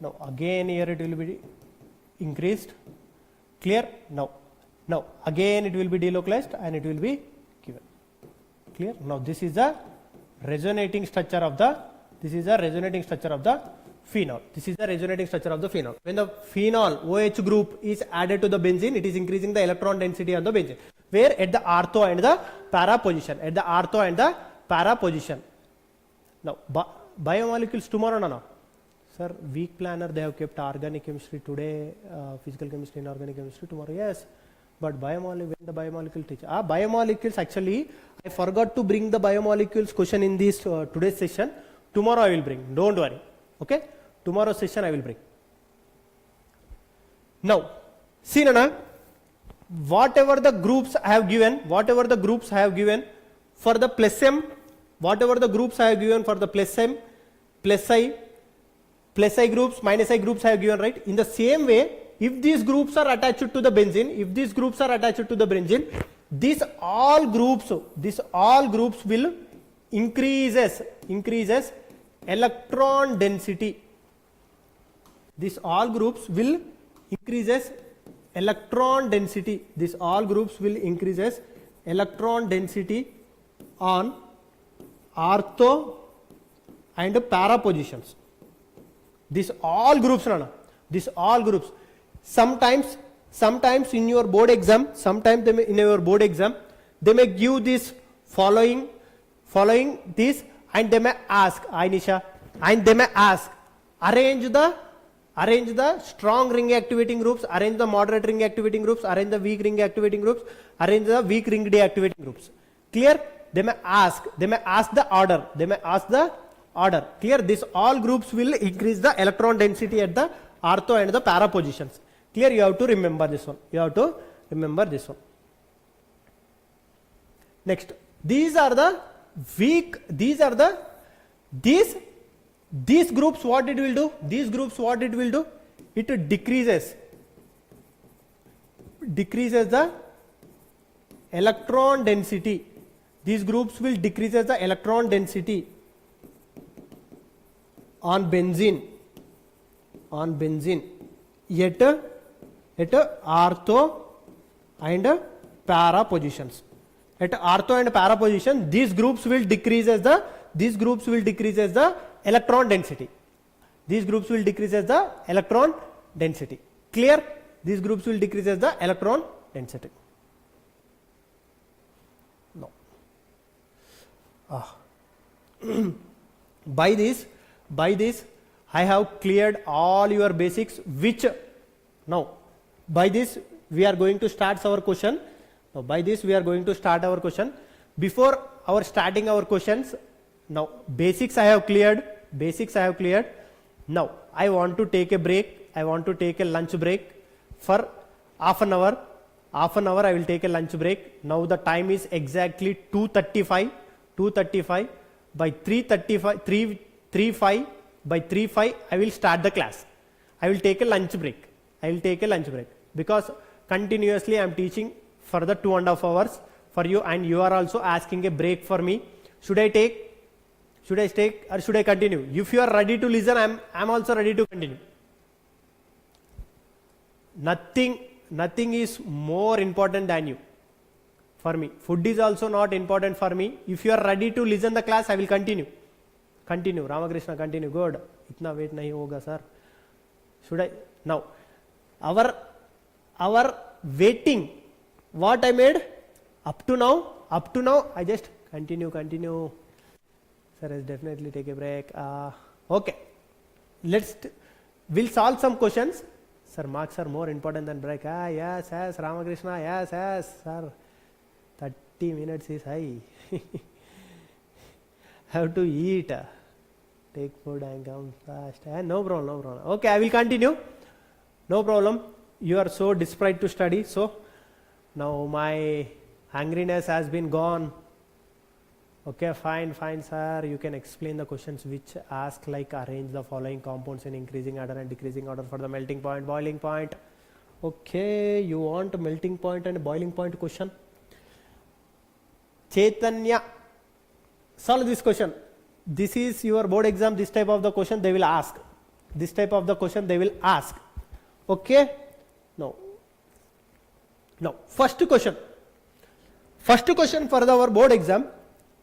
Now again here it will be increased. Clear? Now again it will be delocalized and it will be given. Clear? Now this is the resonating structure of the phenol. When the phenol OH group is added to the benzene, it is increasing the electron density of the benzene. Where? At the ortho and the para position. Now biomolecules tomorrow, no. Sir, week planner they have kept organic chemistry today, physical chemistry and organic chemistry tomorrow. Yes, but when the biomolecule teacher, biomolecules actually I forgot to bring the biomolecules question in this today's session. Tomorrow I will bring. Don't worry. Okay. Tomorrow session I will bring. Now, see Nana, whatever the groups I have given for the plus M, plus I groups, minus I groups I have given, right? In the same way, if these groups are attached to the benzene, these all groups will increases electron density. These all groups will increases electron density. On ortho and para positions. These all groups, sometimes in your board exam, they may give this following this, and they may ask, arrange the strong ring activating groups, arrange the moderate ring activating groups, arrange the weak ring activating groups, arrange the weak ring deactivating groups. Clear? They may ask the order. Clear? These all groups will increase the electron density at the ortho and the para positions. Clear? You have to remember this one. Next, these groups, what it will do? It decreases the electron density. These groups will decrease the electron density on benzene at ortho and para positions. At ortho and para position, these groups will decrease the electron density. Clear? These groups will decrease the electron density. No. By this I have cleared all your basics, which now by this we are going to start our question. Before our starting our questions, now basics I have cleared. Now I want to take a break. I want to take a lunch break for half an hour. I will take a lunch break. Now the time is exactly 2:35. By 3:35 I will start the class. I will take a lunch break. Because continuously I am teaching for the 2.5 hours for you, and you are also asking a break for me. Should I take or should I continue? If you are ready to listen, I'm also ready to continue. Nothing is more important than you. For me, food is also not important for me. If you are ready to listen the class, I will continue. Continue, Ramakrishna, continue. Good. Itna wait nahi hoga, sir. Should I now? Our waiting. What I made up to now. I just continue. Sir, let's definitely take a break. Okay. We'll solve some questions. Sir, marks are more important than break. Yes, Ramakrishna, yes, sir. 30 minutes is high. Have to eat. Take food and come fast. No problem. Okay, I will continue. No problem. You are so desperate to study. So, now my hungriness has been gone. Okay, fine, sir. You can explain the questions which ask like arrange the following compounds in increasing order and decreasing order for the melting point, boiling point. Okay, you want melting point and boiling point question? Chaitanya, solve this question. This is your board exam. This type of the question they will ask. Okay. Now, first question for our board exam.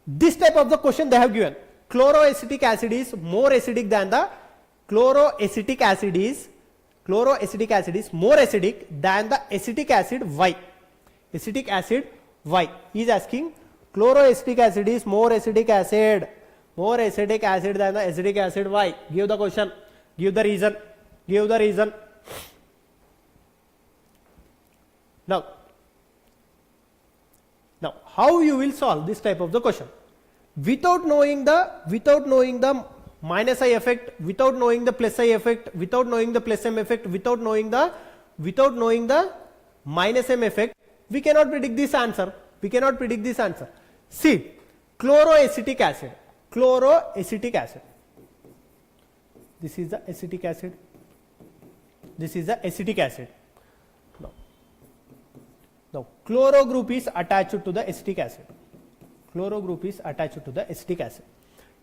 This type of the question they have given. Chloroacetic acid is more acidic than the chloroacetic acid is more acidic than the acetic acid. Why? Acetic acid. Why? He is asking. Chloroacetic acid is more acidic acid than the acetic acid. Why? Give the question. Give the reason. Now, how you will solve this type of the question? Without knowing the minus I effect, without knowing the plus I effect, without knowing the plus M effect, without knowing the minus M effect, we cannot predict this answer. See, chloroacetic acid. This is the acetic acid. This is the acetic acid. Now, chloro group is attached to the acetic acid.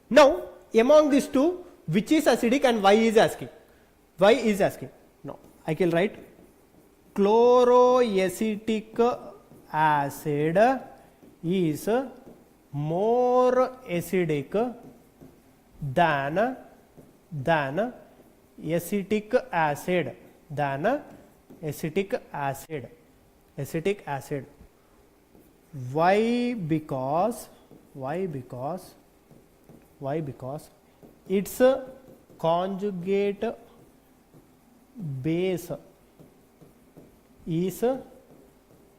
Now, among these two, which is acidic and why is asking? Now, I can write chloroacetic acid is more acidic than acetic acid. Why? Because its conjugate base is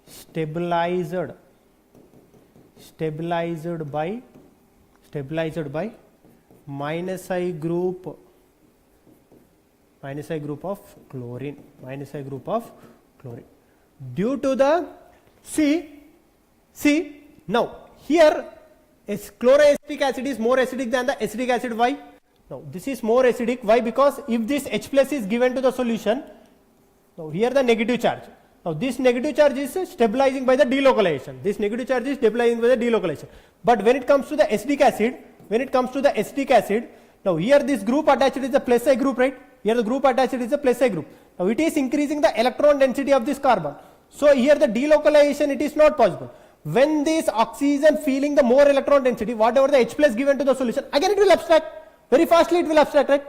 stabilized by minus I group of chlorine. Due to the see now here chloroacetic acid is more acidic than the acetic acid. Why? Now this is more acidic. Why? Because if this H plus is given to the solution, now here the negative charge. Now this negative charge is stabilizing by the delocalization. But when it comes to the acetic acid, now here this group attached is a plus I group, right? Here the group attached is a plus I group. Now it is increasing the electron density of this carbon. So here the delocalization it is not possible. When this oxygen feeling the more electron density, whatever the H plus given to the solution, again it will abstract. Very fastly it will abstract.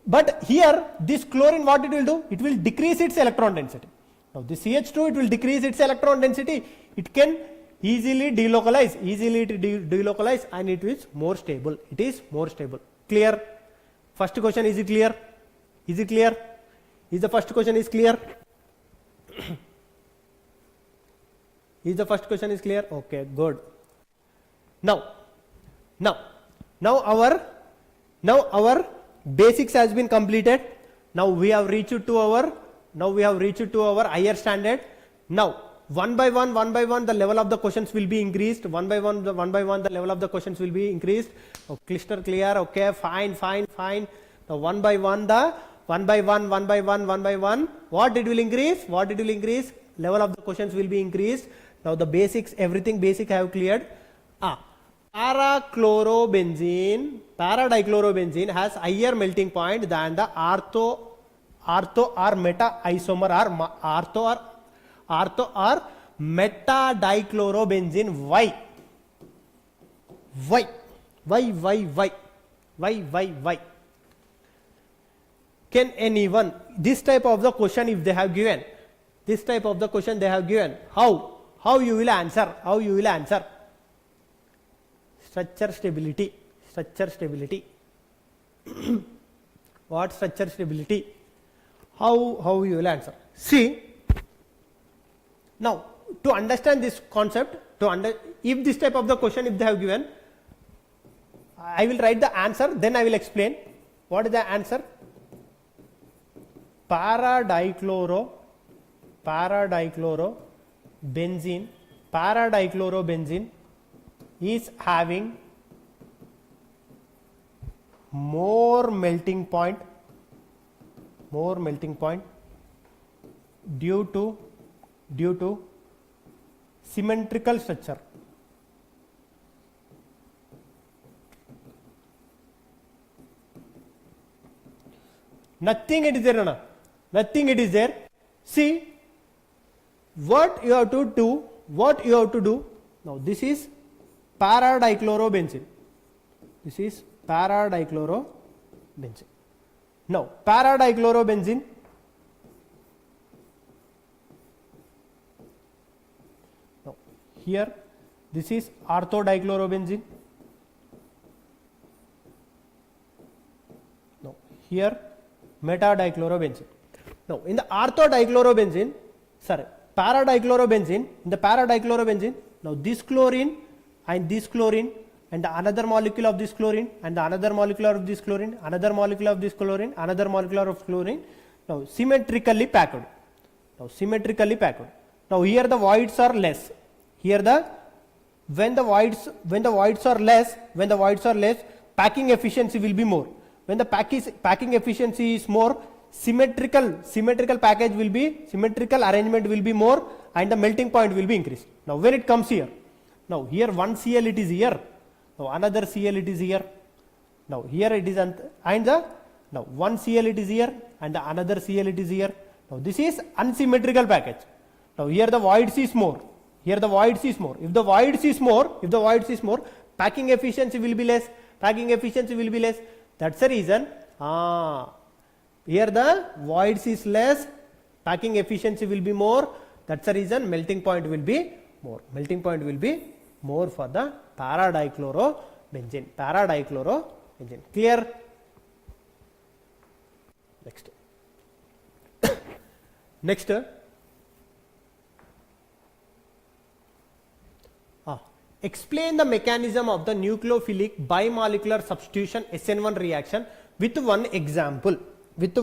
But here this chlorine, what it will do? It will decrease its electron density. Now this CH2 it will decrease its electron density. It can easily delocalize and it is more stable. Clear? First question, is it clear? Is the first question is clear? Is the first question is clear? Okay, good. Now our basics has been completed. Now we have reached to our higher standard. Now one by one the level of the questions will be increased. One by one the level of the questions will be increased. Okay, crystal clear. Okay, fine. Now one by one, what it will increase? Level of the questions will be increased. Now the basics, everything basic I have cleared. Para-dichlorobenzene has higher melting point than the ortho or meta isomer or ortho or meta dichlorobenzene. Why? Can anyone, this type of the question if they have given, how you will answer? Structure stability. What structure stability? How you will answer? See, now to understand this concept, if this type of the question if they have given, I will write the answer, then I will explain. What is the answer? Para-dichlorobenzene is having more melting point due to symmetrical structure. Nothing it is there, nothing it is there. See, what you have to do, now this is para-dichlorobenzene. Now para-dichlorobenzene, now here this is ortho-dichlorobenzene. Now here meta-dichlorobenzene. Now in the ortho-dichlorobenzene, para-dichlorobenzene, in the para-dichlorobenzene, now this chlorine and another molecule of this chlorine and another molecule of this chlorine, another molecule of this chlorine, another molecule of chlorine, now symmetrically packed. Now here the voids are less. When the voids are less, packing efficiency will be more. When the packing efficiency is more, symmetrical arrangement will be more and the melting point will be increased. Now when it comes here, now here one Cl it is here, now another Cl it is here, now here it is now one Cl it is here and the another Cl it is here. Now this is unsymmetrical package. Now here the voids is more. If the voids is more, packing efficiency will be less. That's the reason. Here the voids is less, packing efficiency will be more. That's the reason melting point will be more. For the para-dichlorobenzene. Clear? Next. Explain the mechanism of the nucleophilic bimolecular substitution SN1 reaction with one example. Good.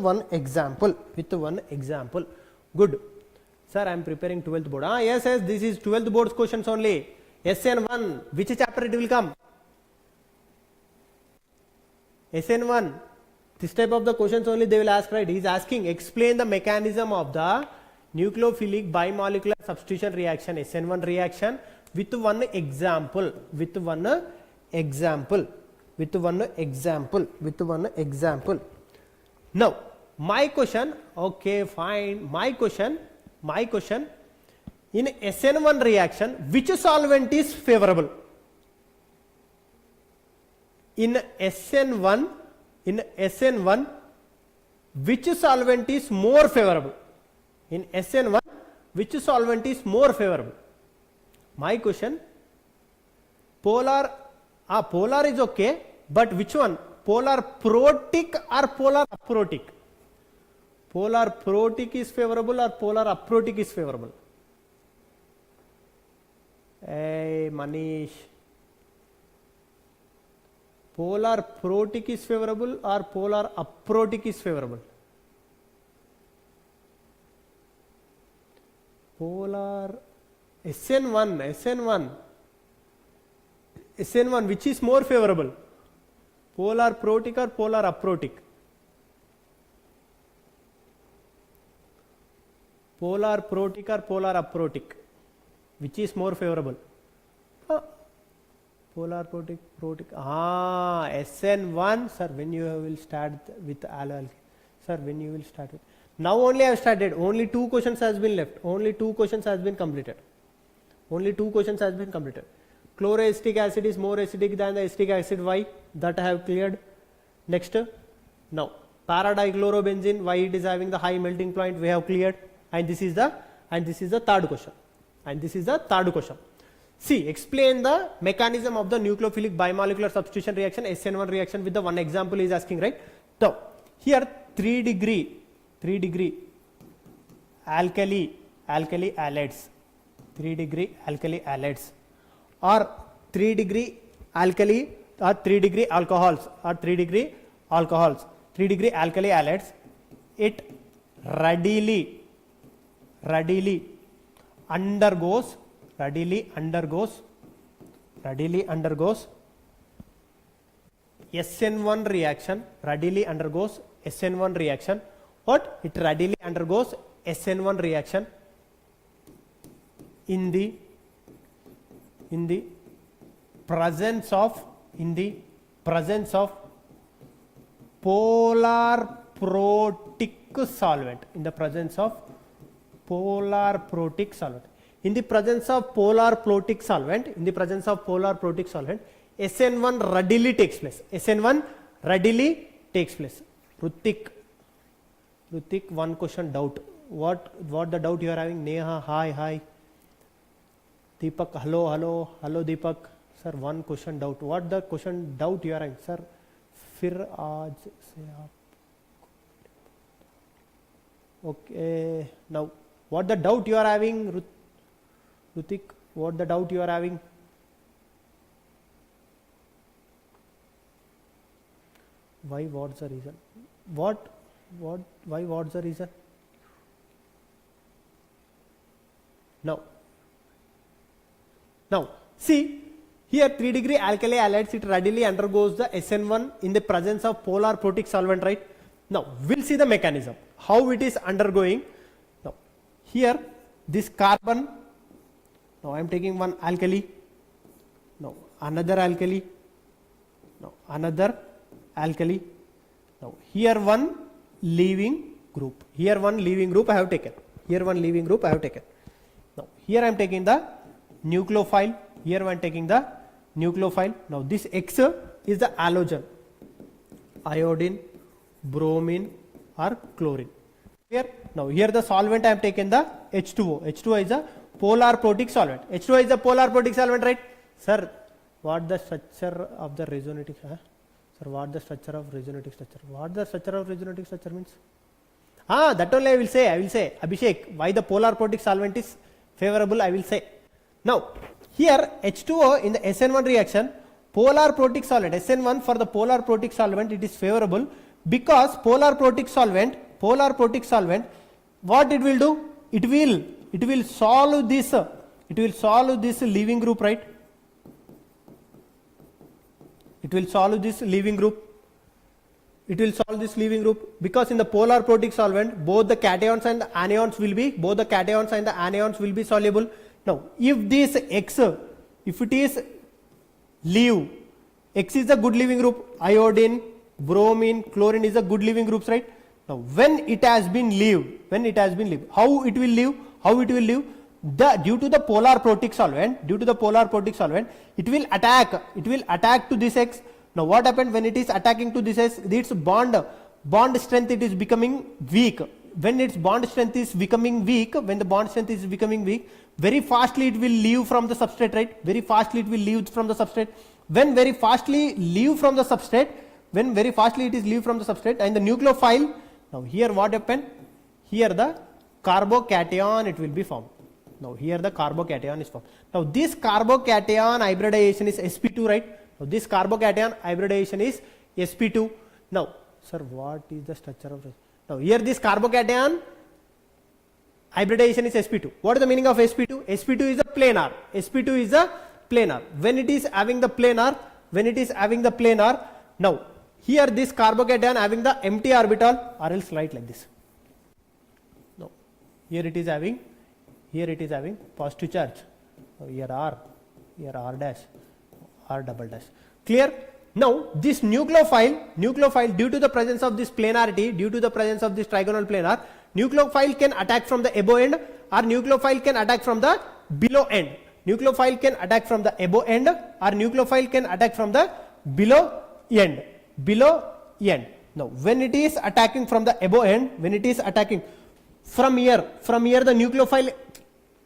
Sir, I am preparing 12th board. Yes, this is 12th board's questions only. SN1, which chapter it will come? SN1. This type of the questions only they will ask, right? He is asking, explain the mechanism of the nucleophilic bimolecular substitution reaction, SN1 reaction, with one example. Now, my question, okay, fine. My question, in SN1 reaction, which solvent is favorable? In SN1, which solvent is more favorable? In SN1, which solvent is more favorable? My question, polar is okay, but which one? Polar protic or polar aprotic? Polar protic is favorable or polar aprotic is favorable? Hey Manish, polar protic is favorable or polar aprotic is favorable? Polar SN1, which is more favorable? Polar protic or polar aprotic? Polar protic or polar aprotic? Which is more favorable? polar protic, SN1, sir, when you will start with alkyl, sir, when you will start with, now only I have started, only 2 questions has been left, only 2 questions has been completed, only 2 questions has been completed. Chloroacetic acid is more acidic than the acetic acid, why? That I have cleared. Next, now para-dichlorobenzene, why it is having the high melting point, we have cleared, and this is the third question, and this is the third question. See, explain the mechanism of the nucleophilic bimolecular substitution reaction, SN1 reaction, with the one example is asking, right? So here 3 degree alkali halides, 3 degree alkali halides, or 3 degree alkali, or 3 degree alcohols, or 3 degree alcohols, 3 degree alkali halides, it readily undergoes SN1 reaction, readily undergoes SN1 reaction. What? It readily undergoes SN1 reaction in the presence of polar protic solvent, in the presence of polar protic solvent. In the presence of polar protic solvent, SN1 readily takes place. SN1 readily takes place. Rutik, one question doubt. What the doubt you are having? Neha, hi. Deepak, hello Deepak. Sir, one question doubt. What the question doubt you are having? Sir, फिर आज से आप, okay, now what the doubt you are having, Rutik, what the doubt you are having? Why, what's the reason? Why, what's the reason? Now see, here 3 degree alkali halides, it readily undergoes the SN1 in the presence of polar protic solvent, right? Now we'll see the mechanism, how it is undergoing. Now here this carbon, now I am taking one alkali, now another alkali, now another alkali, now here one leaving group, I have taken, now here I am taking the nucleophile, here I am taking the nucleophile. Now this X is the halogen, iodine, bromine or chlorine. Here, now here the solvent I have taken the H2O. H2O is a polar protic solvent. H2O is a polar protic solvent, right? Sir, what the structure of the resonating? Sir, what the structure of resonating structure? What the structure of resonating structure means? That only I will say. Abhishek, why the polar protic solvent is favorable? I will say. Now here H2O in the SN1 reaction, polar protic solvent, SN1 for the polar protic solvent, it is favorable because polar protic solvent, what it will do? It will solve this leaving group, right? It will solve this leaving group because in the polar protic solvent both the cations and the anions will be soluble. Now if this X, if it is leave, X is a good leaving group, iodine, bromine, chlorine is a good leaving groups, right? Now when it has been leave, how it will leave? Due to the polar protic solvent, it will attack to this X. Now what happened when it is attacking to this X? Its bond strength, it is becoming weak. When its bond strength is becoming weak, very fastly it will leave from the substrate, right? When very fastly leave from the substrate, and the nucleophile, now here what happened? Here the carbocation it will be formed. Now here the carbocation is formed. Now this carbocation hybridization is sp2, right? Now this carbocation hybridization is sp2. Now sir, what is the structure of this? Now here this carbocation hybridization is sp2. What is the meaning of sp2? sp2 is a planar. When it is having the planar, now here this carbocation having the empty orbital, or else write like this. No, here it is having positive charge. Here R dash, R double dash. Clear? Now this nucleophile due to the presence of this planarity, due to the presence of this trigonal planar, nucleophile can attack from the above end or nucleophile can attack from the below end. Nucleophile can attack from the above end or nucleophile can attack from the below end. Below end. Now when it is attacking from the above end, when it is attacking from here the nucleophile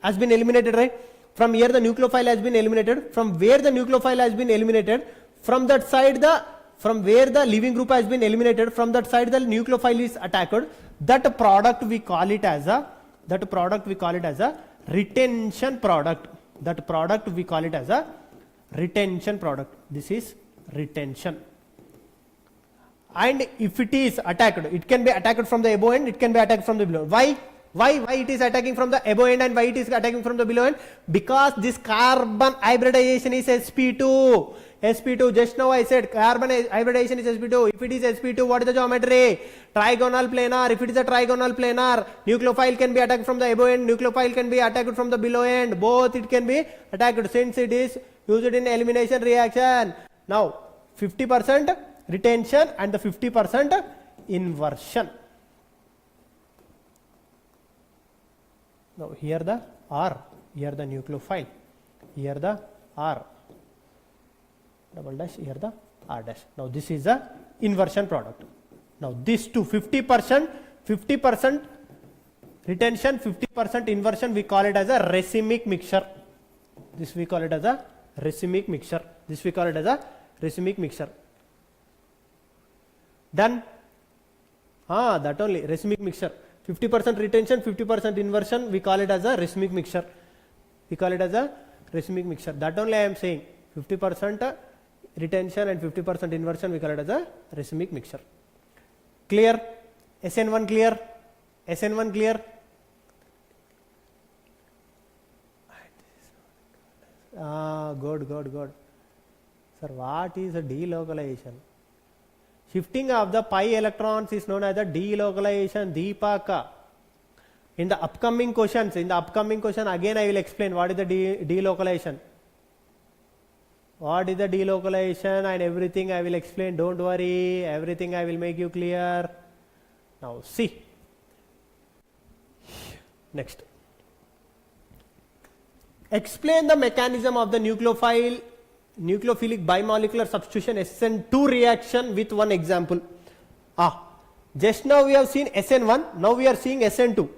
has been eliminated, right? From here the nucleophile has been eliminated. From where the nucleophile has been eliminated, from that side from where the leaving group has been eliminated, from that side the nucleophile is attacked. That product we call it as a retention product. That product we call it as a retention product. This is retention. And if it is attacked, it can be attacked from the above end, it can be attacked from the below. Why it is attacking from the above end and why it is attacking from the below end? Because this carbon hybridization is sp2. Just now I said carbon hybridization is sp2. If it is sp2, what is the geometry? Trigonal planar. If it is a trigonal planar, nucleophile can be attacked from the above end, nucleophile can be attacked from the below end. Both it can be attacked since it is used in elimination reaction. Now 50% retention and the 50% inversion. Now here the R, here the nucleophile, here the R double dash, here the R dash. Now this is the inversion product. Now this two 50% retention, 50% inversion, we call it as a racemic mixture. This we call it as a racemic mixture. This we call it as a racemic mixture. Done? That only racemic mixture. 50% retention, 50% inversion, we call it as a racemic mixture. We call it as a racemic mixture. That only I am saying. 50% retention and 50% inversion, we call it as a racemic mixture. Clear? SN1 clear? SN1 clear? Good. Sir, what is a delocalization? Shifting of the pi electrons is known as the delocalization, Deepaka. In the upcoming questions, again I will explain what is the delocalization. What is the delocalization and everything I will explain. Don't worry, everything I will make you clear. Now see. Next. Explain the mechanism of the nucleophilic bimolecular substitution SN2 reaction with one example. Just now we have seen SN1, now we are seeing SN2.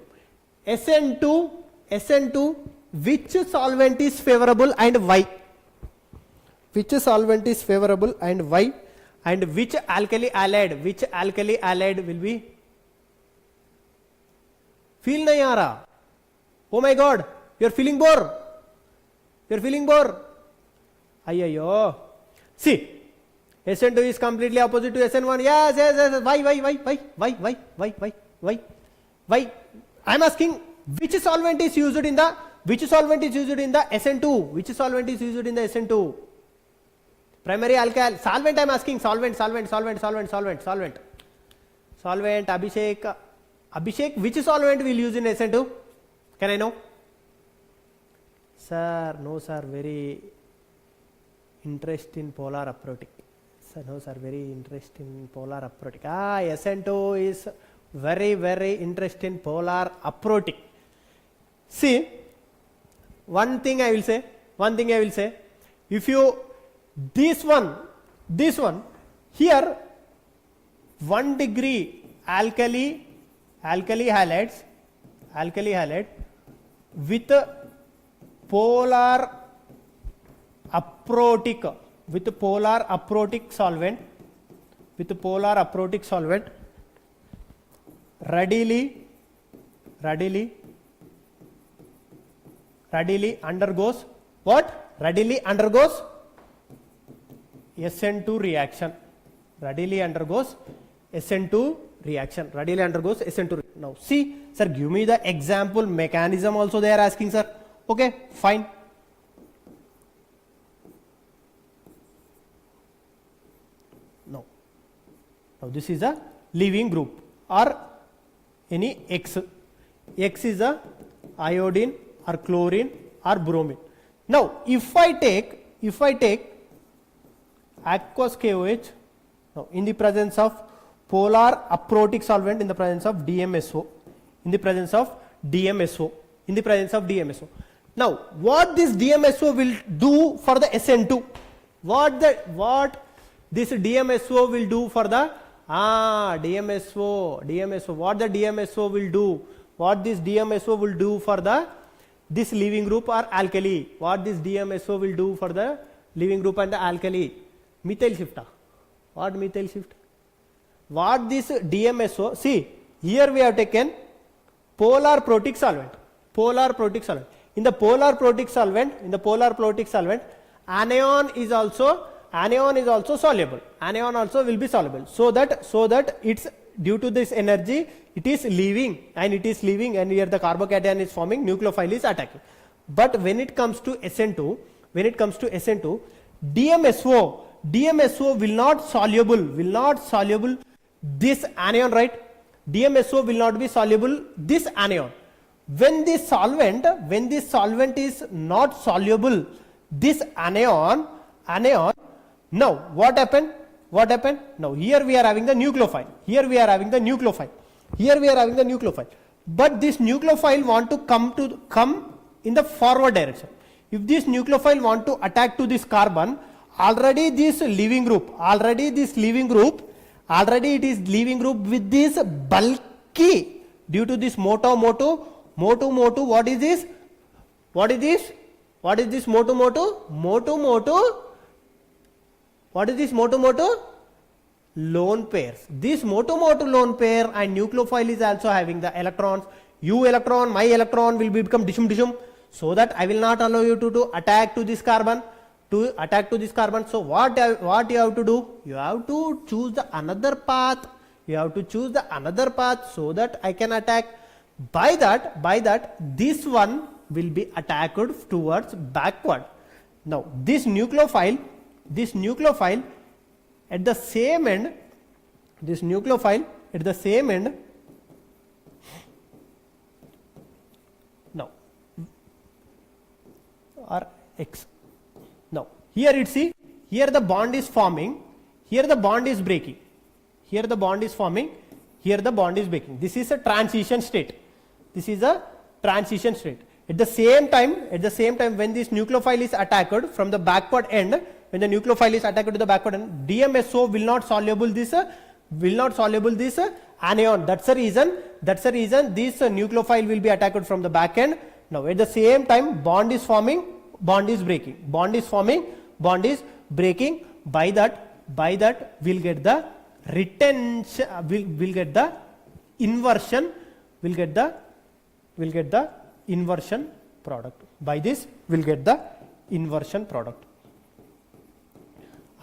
SN2, which solvent is favorable and why? Which solvent is favorable and why? And which alkali alide will be? Feel nahi aa raha? Oh my God, you are feeling bore. Ayyo. See, SN2 is completely opposite to SN1. Yes. Why? I am asking which solvent is used in the SN2? Which solvent is used in the SN2? Primary alkyl solvent. I am asking solvent. Abhishek, which solvent will use in SN2? Can I know? Sir, no sir, very interest in polar aprotic. SN2 is very interest in polar aprotic. See, one thing I will say, if you, this one, here 1 degree alkali halides with polar aprotic solvent readily undergoes what? Readily undergoes SN2 reaction. Now see, sir, give me the example mechanism also they are asking, sir. Okay, fine. Now this is a leaving group or any X. X is a iodine or chlorine or bromine. Now if I take aqueous KOH. Now, in the presence of polar aprotic solvent, in the presence of DMSO, in the presence of DMSO, in the presence of DMSO. Now, what this DMSO will do for the SN2? What this DMSO will do for the DMSO. What the DMSO will do? What this DMSO will do for the this leaving group or alkali? What this DMSO will do for the leaving group and the alkali? Methyl shift. What methyl shift? What this DMSO? See, here we have taken polar protic solvent. Polar protic solvent. In the polar protic solvent, anion is also soluble. Anion also will be soluble. So that it's due to this energy, it is leaving, and here the carbocation is forming, nucleophile is attacking. But when it comes to SN2, DMSO will not soluble this anion, right? DMSO will not be soluble this anion. When this solvent is not soluble this anion, now what happened? Now here we are having the nucleophile. But this nucleophile want to come in the forward direction. If this nucleophile want to attack to this carbon, already it is leaving group with this bulky, due to this moto. What is this moto? What is this moto? Lone pairs. This moto lone pair and nucleophile is also having the electrons. You electron, my electron will become dishum. So that I will not allow you to attack to this carbon. So what you have to do? You have to choose the another path. So that I can attack. By that this one will be attacked towards backward. Now this nucleophile at the same end, now or X. Now here the bond is forming, here the bond is breaking. This is a transition state. At the same time when this nucleophile is attacked from the backward end, DMSO will not soluble this anion. That's the reason this nucleophile will be attacked from the back end. Now at the same time bond is forming, bond is breaking. By that we'll get the retention, we'll get the inversion, product. By this we'll get the inversion product.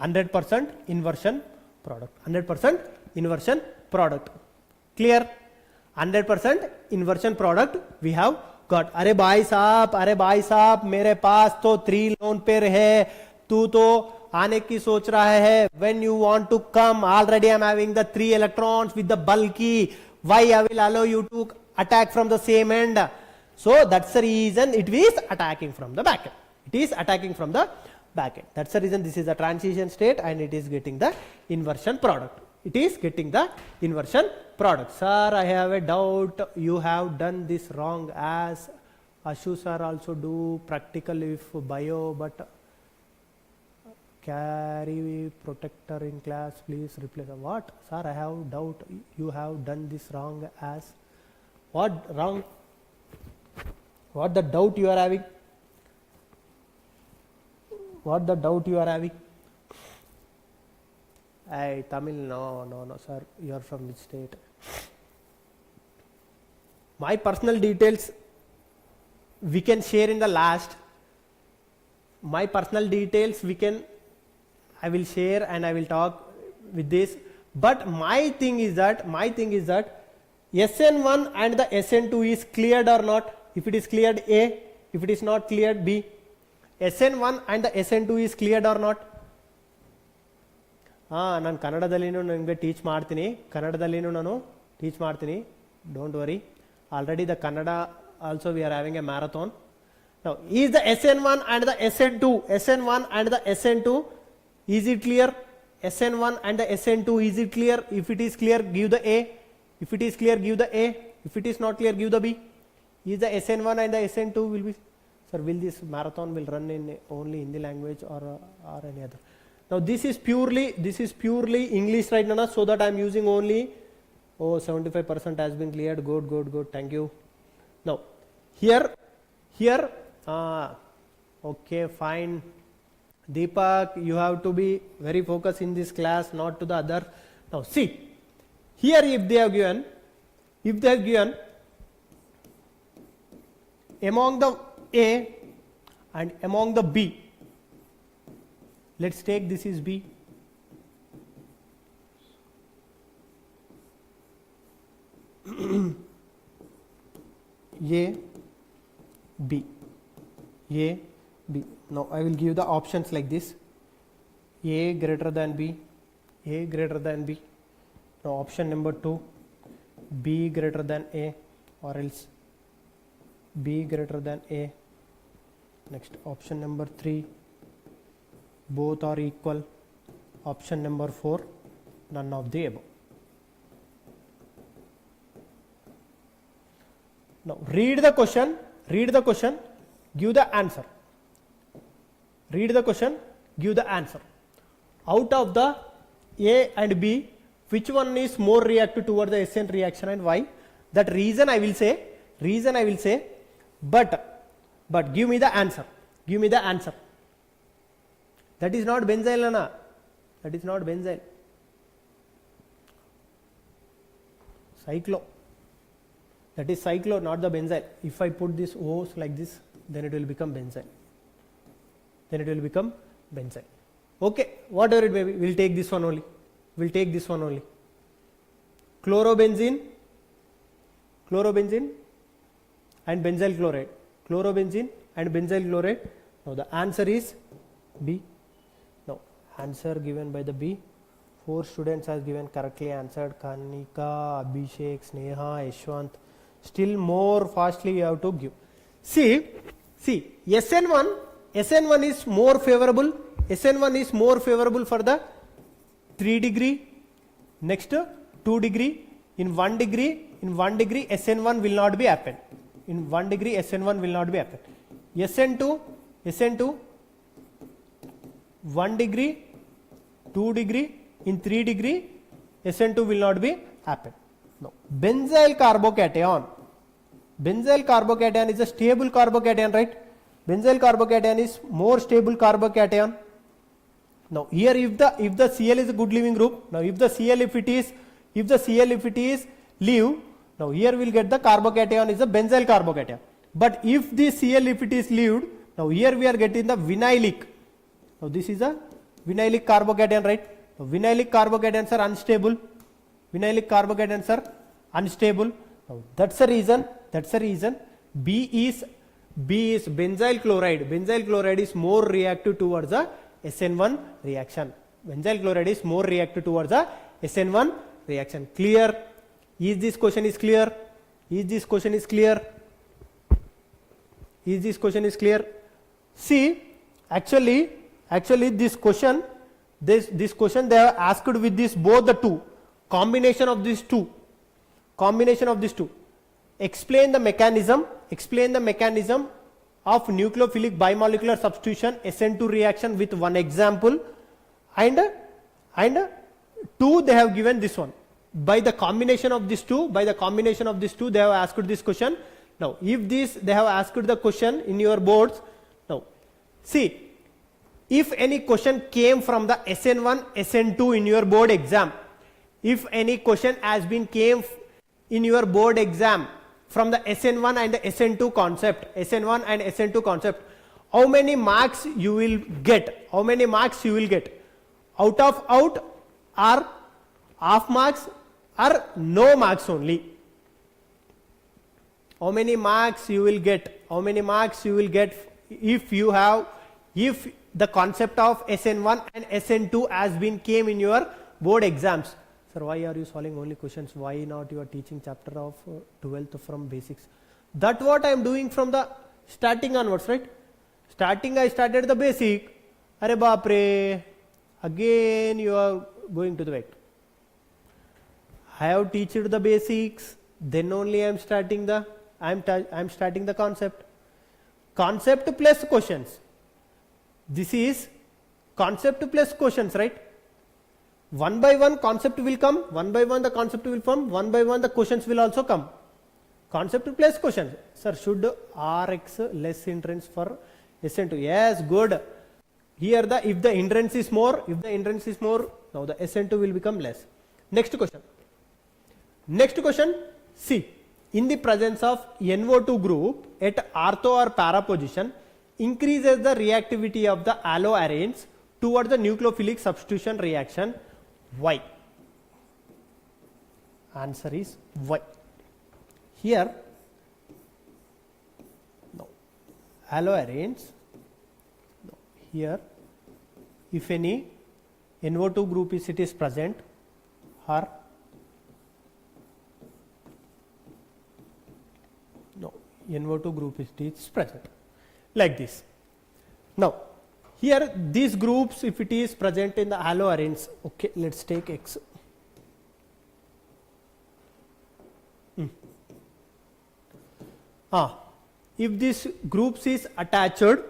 100% inversion product. Clear? 100% inversion product we have got. अरे भाई साहब मेरे पास तो 3 lone pair है, तू तो आने की सोच रहा है. When you want to come, already I am having the 3 electrons with the bulky. Why I will allow you to attack from the same end? So that's the reason it is attacking from the back end. That's the reason this is a transition state and it is getting the inversion product. Sir, I have a doubt. You have done this wrong, as Ashu sir also do practical if bio, but carry protector in class, please replace. What? Sir, I have doubt. You have done this wrong, as what wrong? What the doubt you are having? Hey, Tamil, no, sir. You are from which state? My personal details we can share in the last. I will share and I will talk with this. But my thing is that SN1 and the SN2 is cleared or not. If it is cleared, A. If it is not cleared, B. SN1 and the SN2 is cleared or not? ನಾನು ಕನ್ನಡದಲ್ಲಿನೂ ನಿಮಗೆ teach ಮಾಡ್ತೀನಿ. Don't worry. Already the Kannada also we are having a marathon. Now, is the SN1 and the SN2 Is it clear? SN1 and the SN2, is it clear? If it is clear, give the A. If it is clear, give the A. If it is not clear, give the B. Is the SN1 and the SN2 will be, sir, will this marathon will run in only Hindi language or any other? Now this is purely English right now, so that I am using only, 75% has been cleared. Good. Thank you. Now here, okay, fine. Deepak, you have to be very focused in this class, not to the other. Now see, here if they have given among the A and among the B, let's take this is B. A, B. Now I will give the options like this: A greater than B, A greater than B. Now option number 2, B greater than A, or else B greater than A. Next, option number 3, both are equal. Option number 4, none of the above. Now read the question, give the answer. Read the question, give the answer. Out of the A and B, which one is more reactive towards the SN reaction and why? That reason I will say, but give me the answer. That is not benzyl, Nana. That is not benzyl. Cyclo. That is cyclo, not the benzyl. If I put this O's like this, then it will become benzyl. Okay, whatever it may be, we'll take this one only. Chlorobenzene and benzyl chloride. Now the answer is B. Now answer given by the B. 4 students has given correctly answered: Kanika, Abhishek, Sneha, Yashwant. Still more fastly you have to give. See, SN1 is more favorable. SN1 is more favorable for the 3 degree. Next 2 degree. In 1 degree, SN1 will not be happen. SN2, 1 degree, 2 degree, in 3 degree, SN2 will not be happen. Now, benzyl carbocation is a stable carbocation, right? Benzyl carbocation is more stable carbocation. Now here if the Cl is a good leaving group, now if the Cl if it is leave, now here we will get the carbocation is a benzyl carbocation. But if the Cl if it is leaved, now here we are getting the vinylic. Now this is a vinylic carbocation, right? Now, vinylic carbocations are unstable. Now that's the reason B is benzyl chloride. Benzyl chloride is more reactive towards the SN1 reaction. Clear? Is this question is clear? See, actually this question they have asked with this both the two. Combination of these two. Explain the mechanism of nucleophilic bimolecular substitution SN2 reaction with one example, and 2 they have given this one. By the combination of these two they have asked this question. Now if they have asked the question in your boards. Now see, if any question came from the SN1 SN2 in your board exam, if any question has been came in your board exam from the SN1 and the SN2 concept, how many marks you will get? Out or half marks or no marks only? How many marks you will get if the concept of SN1 and SN2 has been came in your board exams? Sir, why are you solving only questions? Why not you are teaching chapter of 12th from basics? That what I am doing from the starting onwards, right? I started the basic. Are baapre, again you are going to the vector. I have teached the basics, then only I am starting the concept. Concept plus questions. This is concept plus questions, right? One by one concept will come, one by one the concept will come, one by one the questions will also come. Concept plus questions. Sir, should Rx less hindrance for SN2? Yes, good. Here if the hindrance is more, now the SN2 will become less. Next question. See, in the presence of NO2 group at ortho or para position, increases the reactivity of the alloarenes towards the nucleophilic substitution reaction. Why? Answer is why. Here, no, alloarenes, no, here, if any NO2 group is present, or no, NO2 group is present, like this. Now, here these groups, if it is present in the alloarenes, okay, let's take X. If this groups is attached to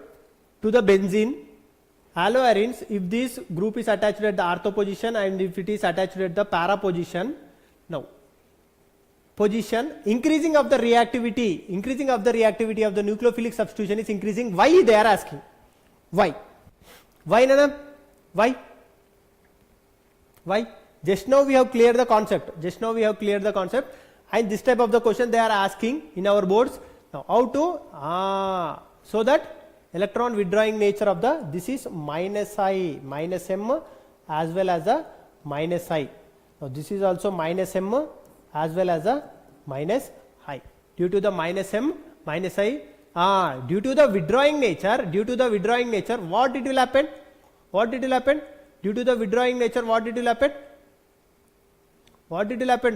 the benzene, alloarenes, if this group is attached at the ortho position and if it is attached at the para position, now position, increasing of the reactivity of the nucleophilic substitution is increasing. Why they are asking? Why? Why, Nana? Why? Just now we have cleared the concept. And this type of the question they are asking in our boards. Now, how to? So that electron withdrawing nature of the, this is minus M as well as a minus I. Now, this is also minus M as well as a minus I. Due to the minus M, minus I, due to the withdrawing nature, what it will happen? Due to the withdrawing nature, what it will happen?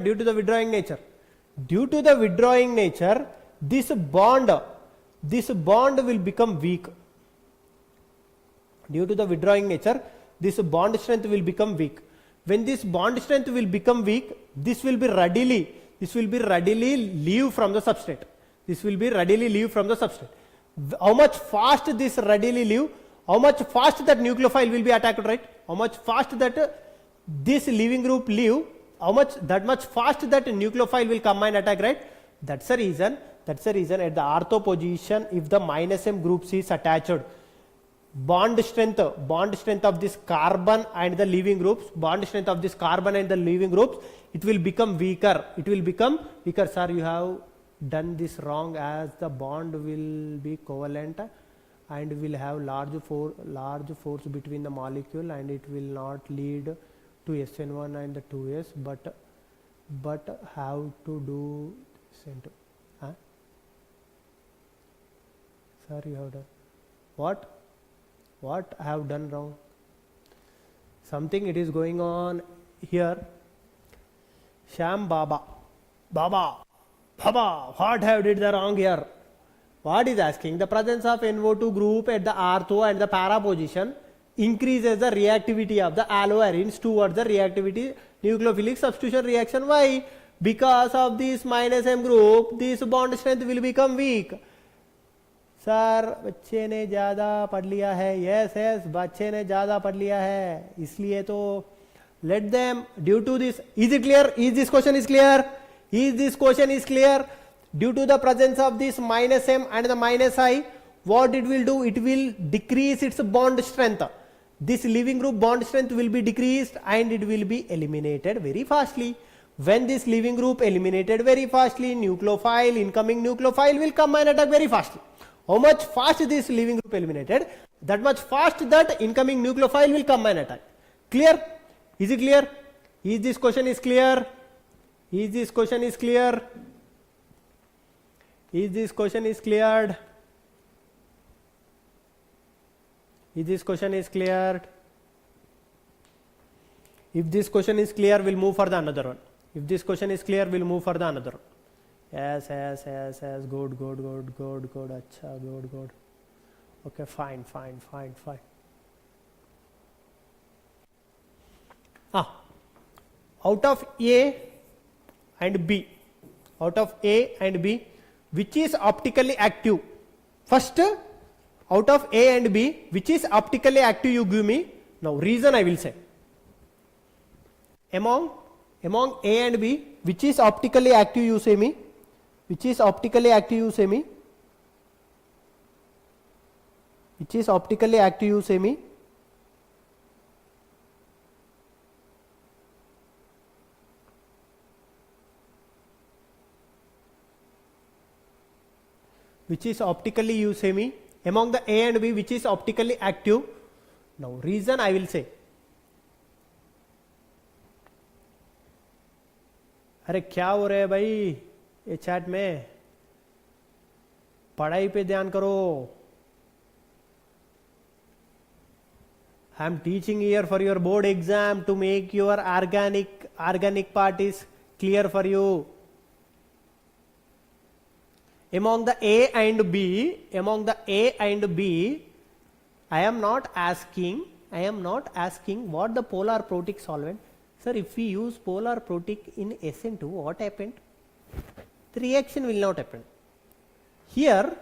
Due to the withdrawing nature? Due to the withdrawing nature, this bond will become weak. Due to the withdrawing nature, this bond strength will become weak. When this bond strength will become weak, this will be readily leave from the substrate. How much fast this readily leave? How much fast that nucleophile will be attacked, right? How much fast that this leaving group leave? That much fast that nucleophile will come and attack, right? That's the reason at the ortho position, if the minus M groups is attached, bond strength of this carbon and the leaving groups, it will become weaker. Sir, you have done this wrong, as the bond will be covalent and will have large force between the molecule and it will not lead to SN1 and the 2S, but have to do SN2. Sir, you have done what I have done wrong? Something it is going on here. Sham Baba, what have did the wrong here? What is asking? The presence of NO2 group at the ortho and the para position increases the reactivity of the alloarenes towards the reactivity nucleophilic substitution reaction. Why? Because of this minus M group, this bond strength will become weak. Sir बच्चे ने ज़्यादा पढ़ लिया है. Yes बच्चे ने ज़्यादा पढ़ लिया है, इसलिए तो let them, due to this, is it clear? Is this question is clear? Due to the presence of this minus M and the minus I, what it will do? It will decrease its bond strength. This leaving group bond strength will be decreased and it will be eliminated very fastly. When this leaving group eliminated very fastly, incoming nucleophile will come and attack very fastly. How much fast this leaving group eliminated, that much fast that incoming nucleophile will come and attack. Clear? Is it clear? Is this question is clear? Is this question is cleared? If this question is cleared, we'll move for the another one. If this question is clear, we'll move for the another one. Yes. Good. Acha, good. Okay, fine. Out of A and B, out of A and B, which is optically active? First, out of A and B, which is optically active, you give me. Now reason I will say. Among A and B, which is optically active, you say me. Which is optically active, you say me. Which is optically active, you say me. Which is optically, you say me. Among the A and B, which is optically active? Now reason I will say. अरे क्या हो रहा है भाई ये chat में, पढ़ाई पे ध्यान करो. I am teaching here for your board exam to make your organic part is clear for you. Among the A and B, I am not asking what the polar protic solvent. Sir, if we use polar protic in SN2, what happened? The reaction will not happen. Here,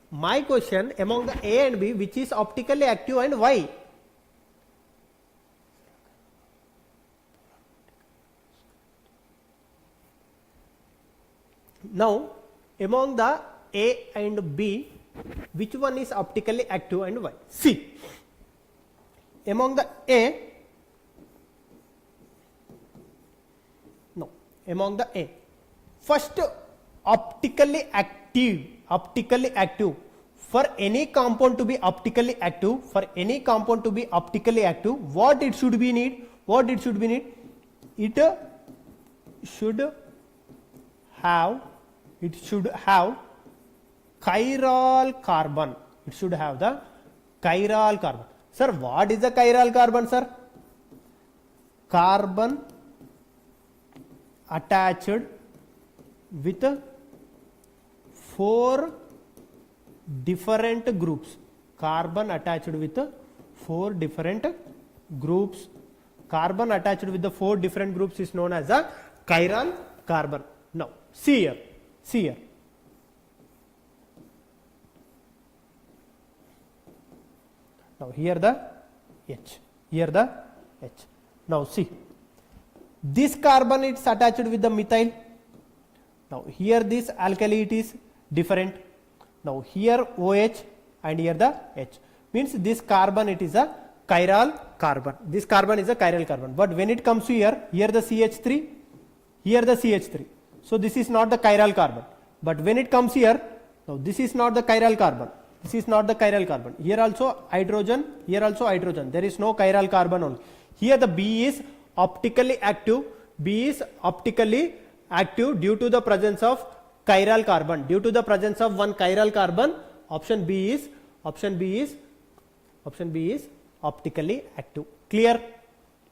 my question, among the A and B, which is optically active and why? Now, among the A and B, which one is optically active and why? See, among the A, among the A, first optically active, for any compound to be optically active, what it should be need? It should have chiral carbon. It should have the chiral carbon. Sir, what is the chiral carbon, sir? Carbon attached with 4 different groups. Carbon attached with 4 different groups. Carbon attached with the 4 different groups is known as a chiral carbon. Now, see here. Now, here the H. Now, see. This carbon is attached with the methyl. Now here this alkali it is different. Now here OH and here the H. Means this carbon it is a chiral carbon. This carbon is a chiral carbon. But when it comes to here the CH3, here the CH3. So this is not the chiral carbon. But when it comes here, now this is not the chiral carbon. Here also hydrogen, There is no chiral carbon only. Here the B is optically active. Due to the presence of chiral carbon. Due to the presence of one chiral carbon, option B is optically active. Clear?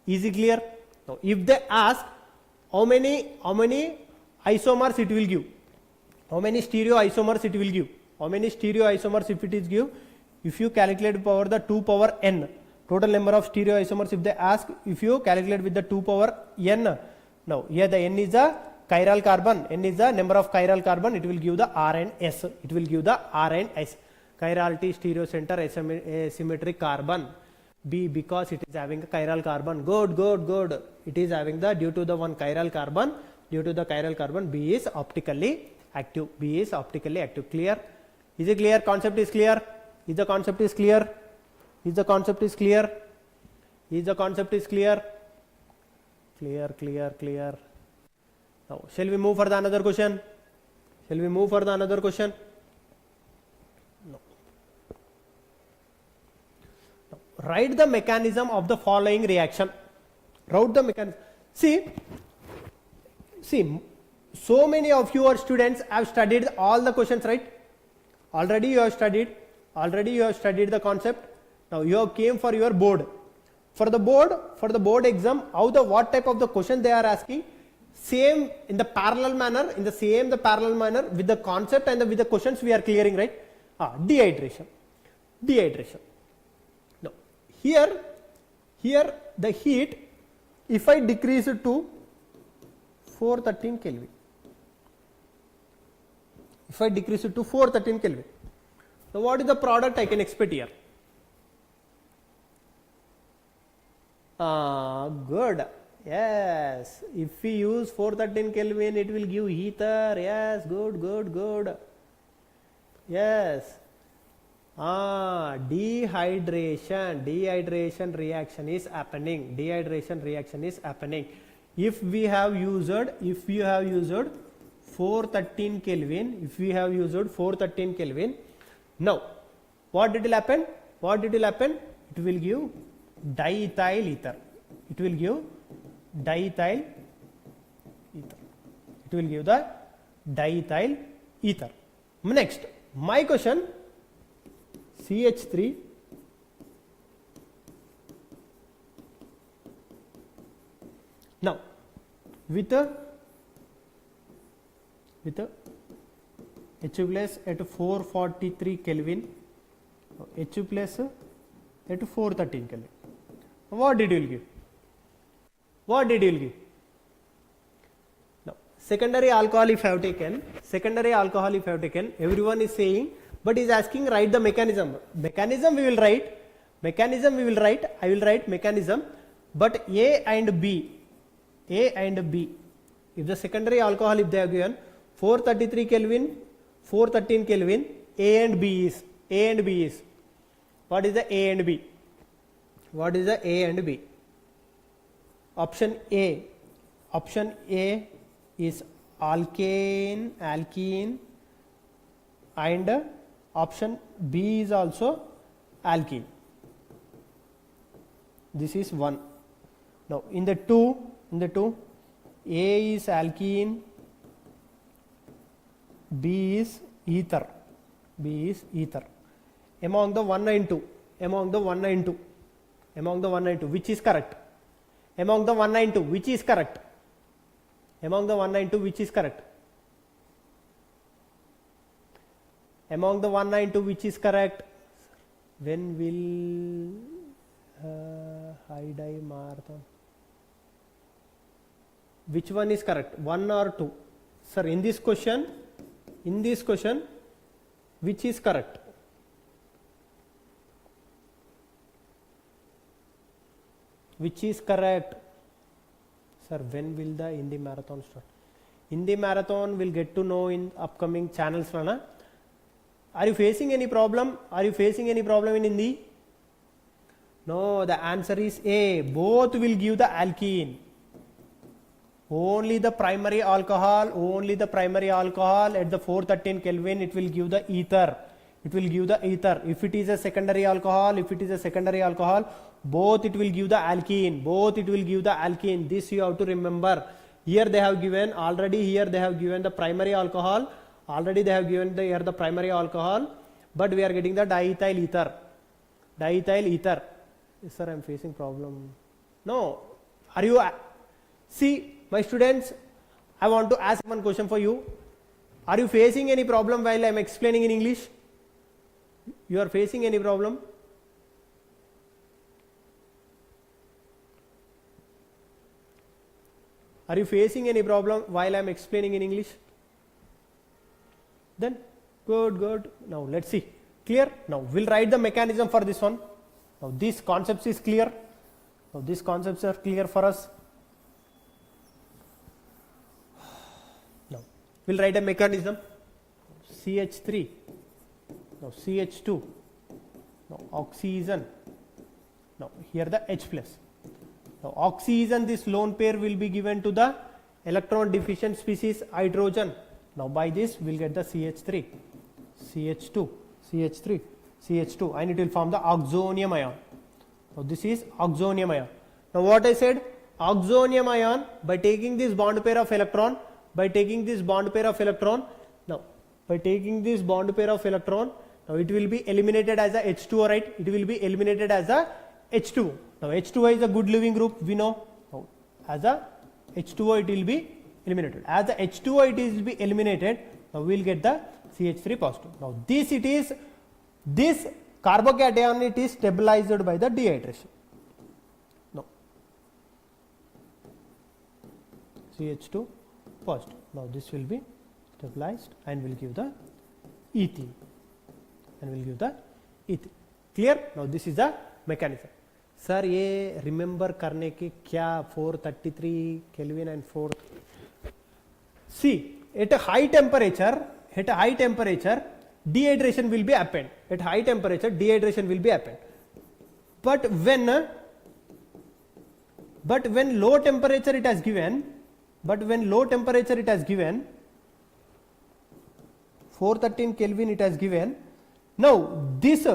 Easy, clear? Now, if they ask how many isomers it will give, how many stereoisomers it will give, if it is give, if you calculate power the 2 power n, total number of stereoisomers, if they ask, if you calculate with the 2 power n, now here the n is a chiral carbon, n is the number of chiral carbon, it will give the R and S. Chirality, stereocenter, asymmetric carbon. B, because it is having a chiral carbon. Good. It is having the, due to the one chiral carbon, B is optically active. Clear? Is it clear? Concept is clear? Is the concept is clear? Clear. Now, shall we move for the another question? No. Now, write the mechanism of the following reaction. See, so many of your students have studied all the questions, right? Already you have studied the concept. Now you have came for your board. For the board exam, what type of the question they are asking? Same in the parallel manner, with the concept and with the questions we are clearing, right? Dehydration. Now Here the heat, if I decrease it to 413 Kelvin, if I decrease it to 413 Kelvin, now what is the product I can expect here? Good. Yes, if we use 413 Kelvin, it will give ether. Yes, good. Yes. Dehydration reaction is happening. If we have used 413 Kelvin, now what it will happen? It will give diethyl ether. It will give the diethyl ether. Next, my question, CH3 now with H plus at 443 Kelvin, H plus at 413 Kelvin. What did you give? Now, secondary alcohol if I have taken, everyone is saying, but is asking write the mechanism. Mechanism we will write, I will write mechanism, but A and B, if the secondary alcohol, if they have given 433 Kelvin, 413 Kelvin, A and B is, what is the A and B? Option A is alkane, and option B is also alkene. This is 1. Now in the 2, A is alkene, B is ether. Among the 1 and 2, which is correct? Among the 1 and 2, which is correct? Among the 1 and 2, which is correct? When will high dive marathon? Which one is correct? 1 or 2? Sir, in this question, which is correct? Sir, when will the Hindi marathon start? Hindi marathon will get to know in upcoming channels. Are you facing any problem? in Hindi? No, the answer is A. Both will give the alkene. Only the primary alcohol at the 413 Kelvin, it will give the ether. If it is a secondary alcohol, both it will give the alkene. This you have to remember. Here they have given the primary alcohol. The primary alcohol, but we are getting the diethyl ether. Yes, sir, I am facing problem. No, are you? See, my students, I want to ask one question for you. Are you facing any problem while I am explaining in English? You are facing any problem? Are you facing any problem while I am explaining in English? Then good. Now let's see. Clear? Now we'll write the mechanism for this one. Now these concepts is clear. Now these concepts are clear for us. Now we'll write a mechanism. CH3. Now CH2. Now oxygen. Now here the H plus. Now oxygen, this lone pair will be given to the electron deficient species hydrogen. Now by this we will get the CH3, CH2, and it will form the oxonium ion. Now this is oxonium ion. Now what I said, oxonium ion, by taking this bond pair of electron, now it will be eliminated as a H2O, right? It will be eliminated as a H2O. Now H2O is a good living group, we know. Now, as a H2O it will be eliminated. As the H2O it is be eliminated, now we will get the CH3 positive. Now this carbocation, it is stabilized by the dehydration. CH2 positive. Now this will be stabilized and will give the ethene. Clear? Now this is the mechanism. Sir, ये remember करने की क्या 433 Kelvin and 4. See, at a high temperature, dehydration will be happened. At high temperature, dehydration will be happened. But when low temperature it has given, 413 Kelvin it has given. Now this,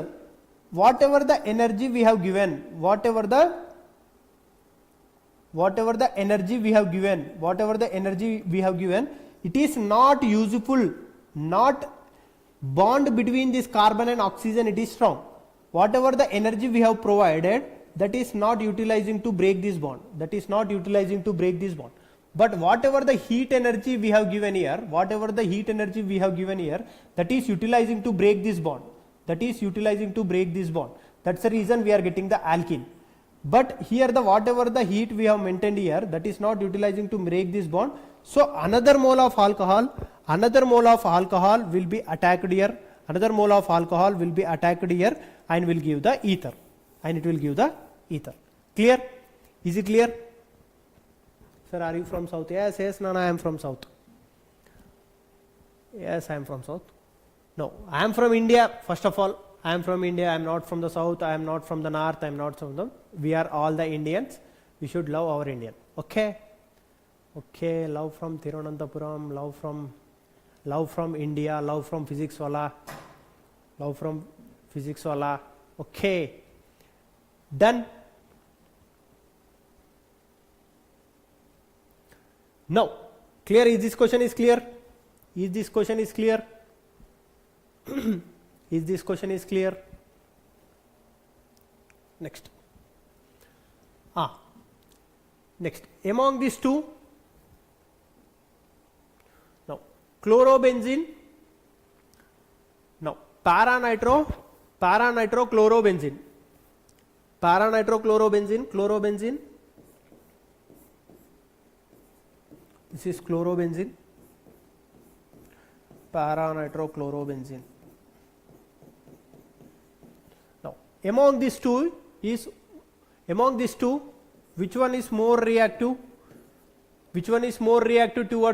whatever the energy we have given, whatever the energy we have given, it is not useful, not bond between this carbon and oxygen, it is strong. Whatever the energy we have provided, that is not utilizing to break this bond. But whatever the heat energy we have given here, that is utilizing to break this bond. That's the reason we are getting the alkene. But here the whatever the heat we have maintained here, that is not utilizing to break this bond. So another mole of alcohol will be attacked here. And will give the ether. Clear? Is it clear? Sir, are you from south? Yes, Nana, I am from south. Yes, I am from south. No, I am from India. First of all, I am from India. I am not from the south. I am not from the north. I am not from them. We are all the Indians. We should love our Indian. Okay? Okay, love from Thiruvananthapuram, love from India, love from physics wala. Okay. Done. Now, clear? Is this question is clear? Is this question is clear? Next. Next. Among these two, now chlorobenzene, now paranitro-chlorobenzene, chlorobenzene. This is chlorobenzene, paranitro-chlorobenzene. Now, among these two, which one is more reactive? Towards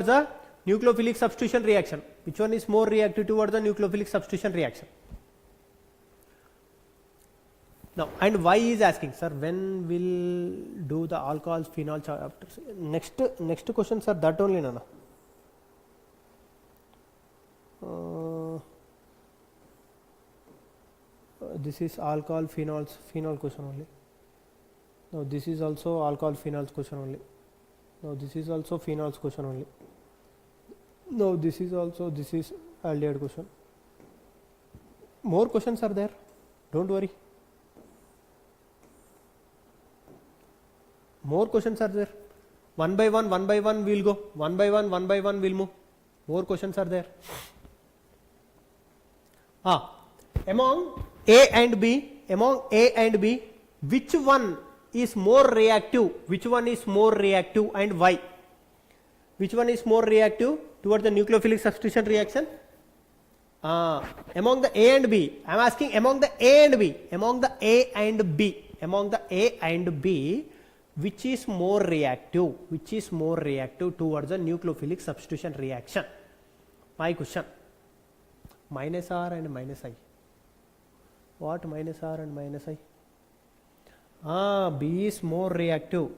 the nucleophilic substitution reaction? Now, and why is asking, sir, when will do the alcohol phenol chapter? Next question, sir, that only, Nana. This is alcohol phenol question only. No, this is also alcohol phenols question only. No, this is also phenols question only. No, this is aldehyde question. More questions are there. Don't worry. More questions are there. One by one we'll go. One by one we'll move. More questions are there. Among A and B, which one is more reactive? And why? Which one is more reactive towards the nucleophilic substitution reaction? Among the A and B, I am asking among the A and B, which is more reactive towards the nucleophilic substitution reaction? My question. Minus R and minus I. What minus R and minus I? B is more reactive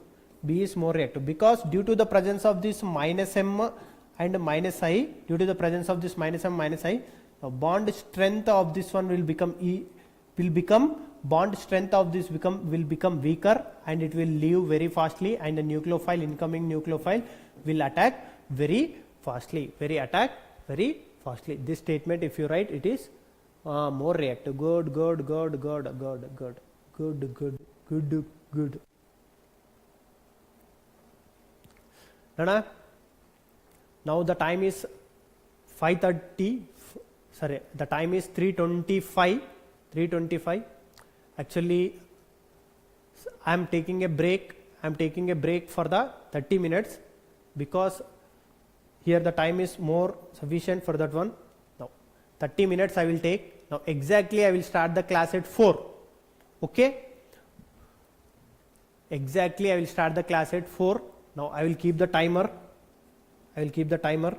because due to the presence of this minus M and minus I, the bond strength of this one will become weaker, and it will leave very fastly, and the incoming nucleophile will attack very fastly. This statement, if you write, it is more reactive. Good. Nana, now the time is 5:30. Sorry, the time is 3:25. Actually, I am taking a break for the 30 minutes. because here the time is more sufficient for that one. Now 30 minutes I will take. Now exactly I will start the class at 4. Okay, exactly I will start the class at 4. Now I will keep the timer. I will keep the timer.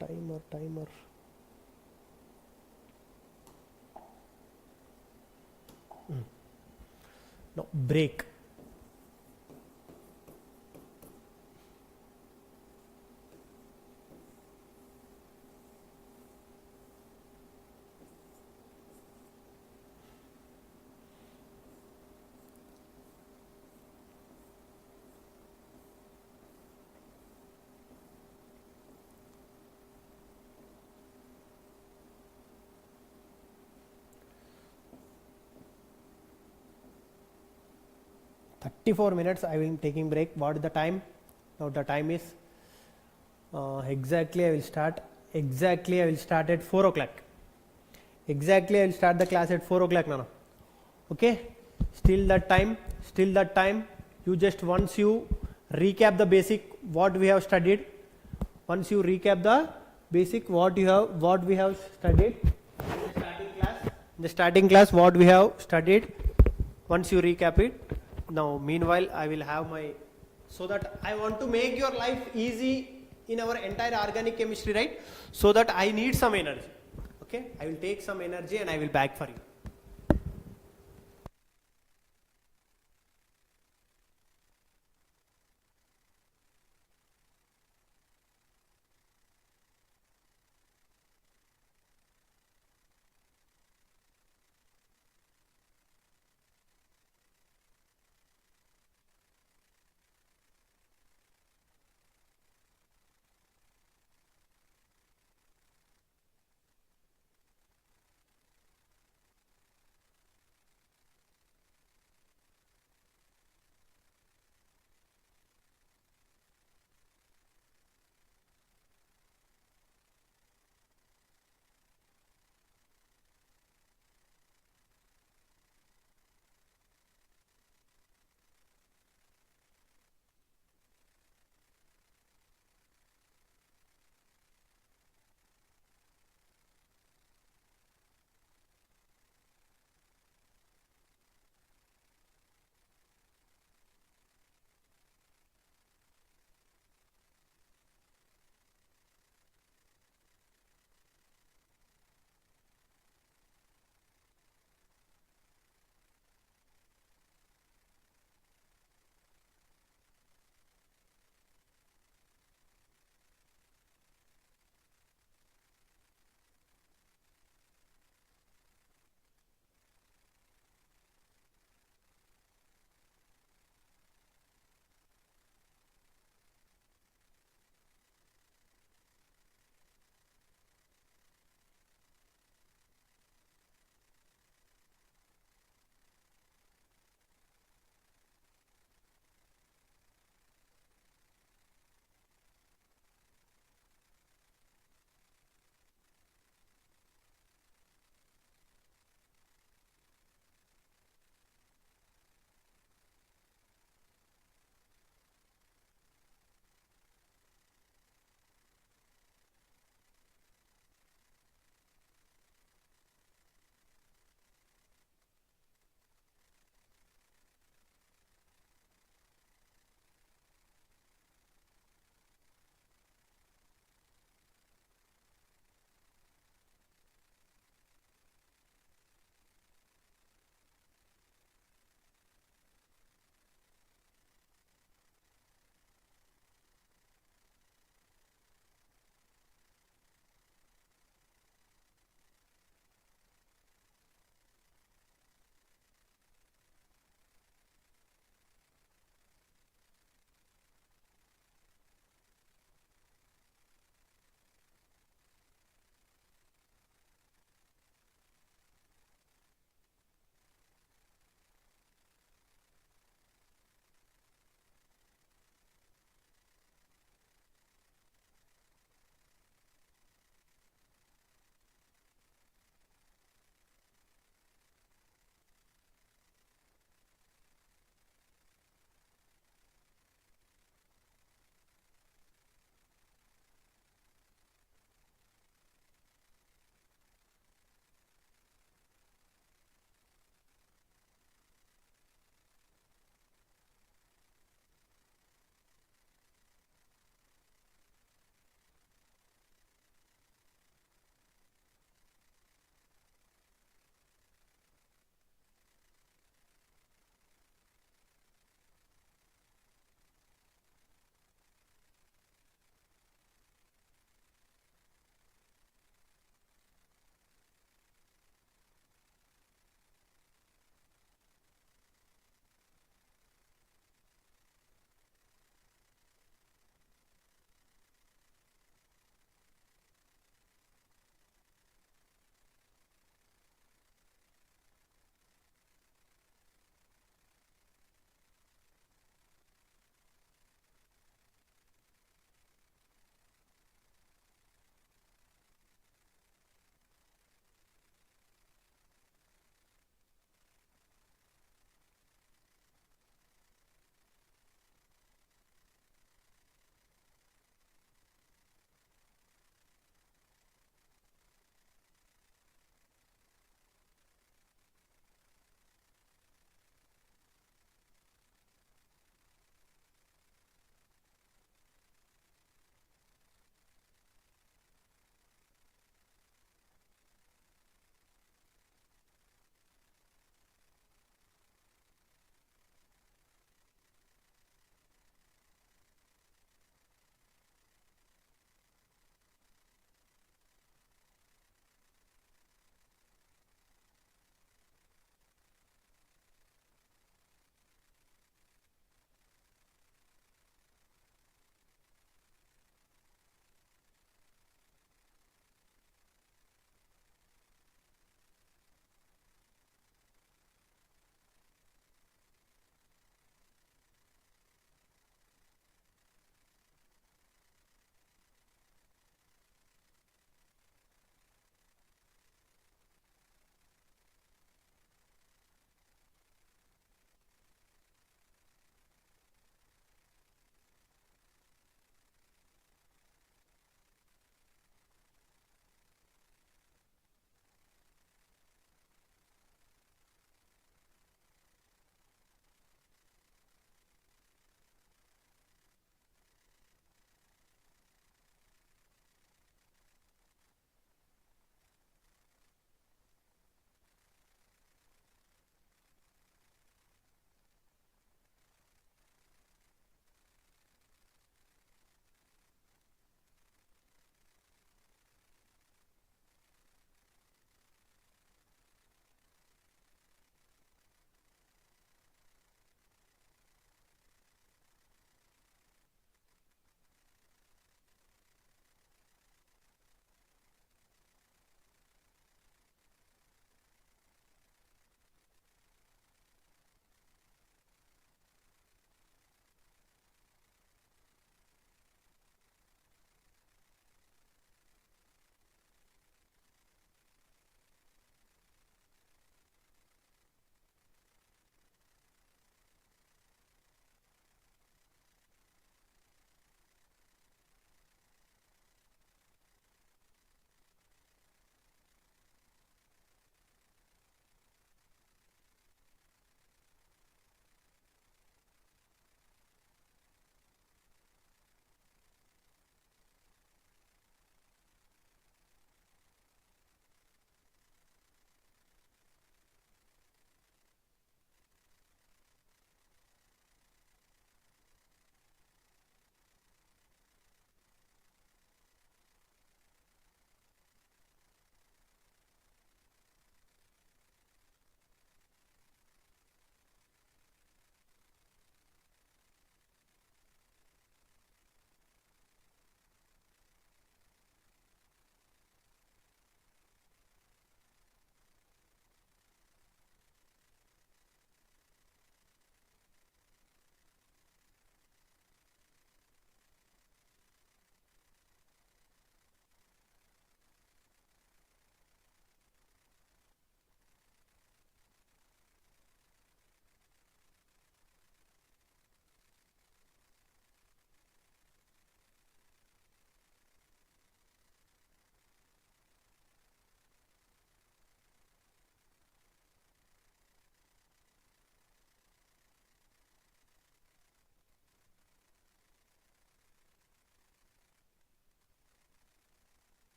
Timer. Now break. $34 I will taking break. What is the time? Now the time is exactly I will start. Exactly I will start at 4 o'clock. Exactly I will start the class at 4 o'clock now. Okay, still that time. You just once you recap the basic what we have studied. Once you recap the basic what we have studied in the starting class what we have studied. Once you recap it. Now meanwhile I will have my, so that I want to make your life easy in our entire organic chemistry, right? So that I need some energy. Okay, I will take some energy and I will back for you.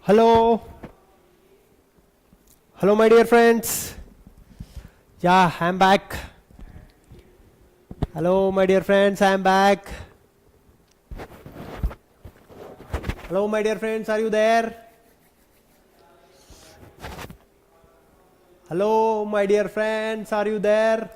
Hello. Hello, my dear friends. Yeah, I'm back. Hello, my dear friends, I'm back. Hello, my dear friends, are you there? Hello, my dear friends, are you there?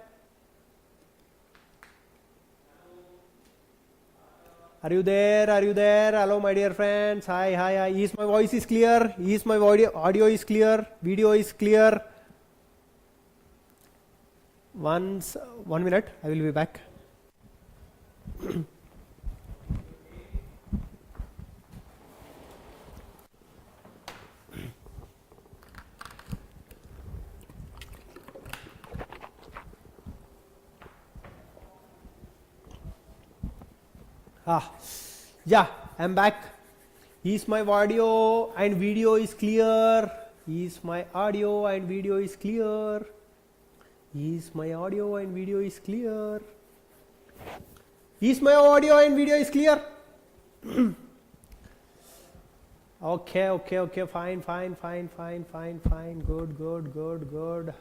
Are you there? Are you there? Hello, my dear friends. Hi, hi, hi. Is my voice is clear? Is my audio is clear? Video is clear? 1 minute. I will be back. Yeah, I'm back. Is my audio and video is clear? Is my audio and video is clear? Is my audio and video is clear? Is my audio and video is clear? Okay, fine. Good.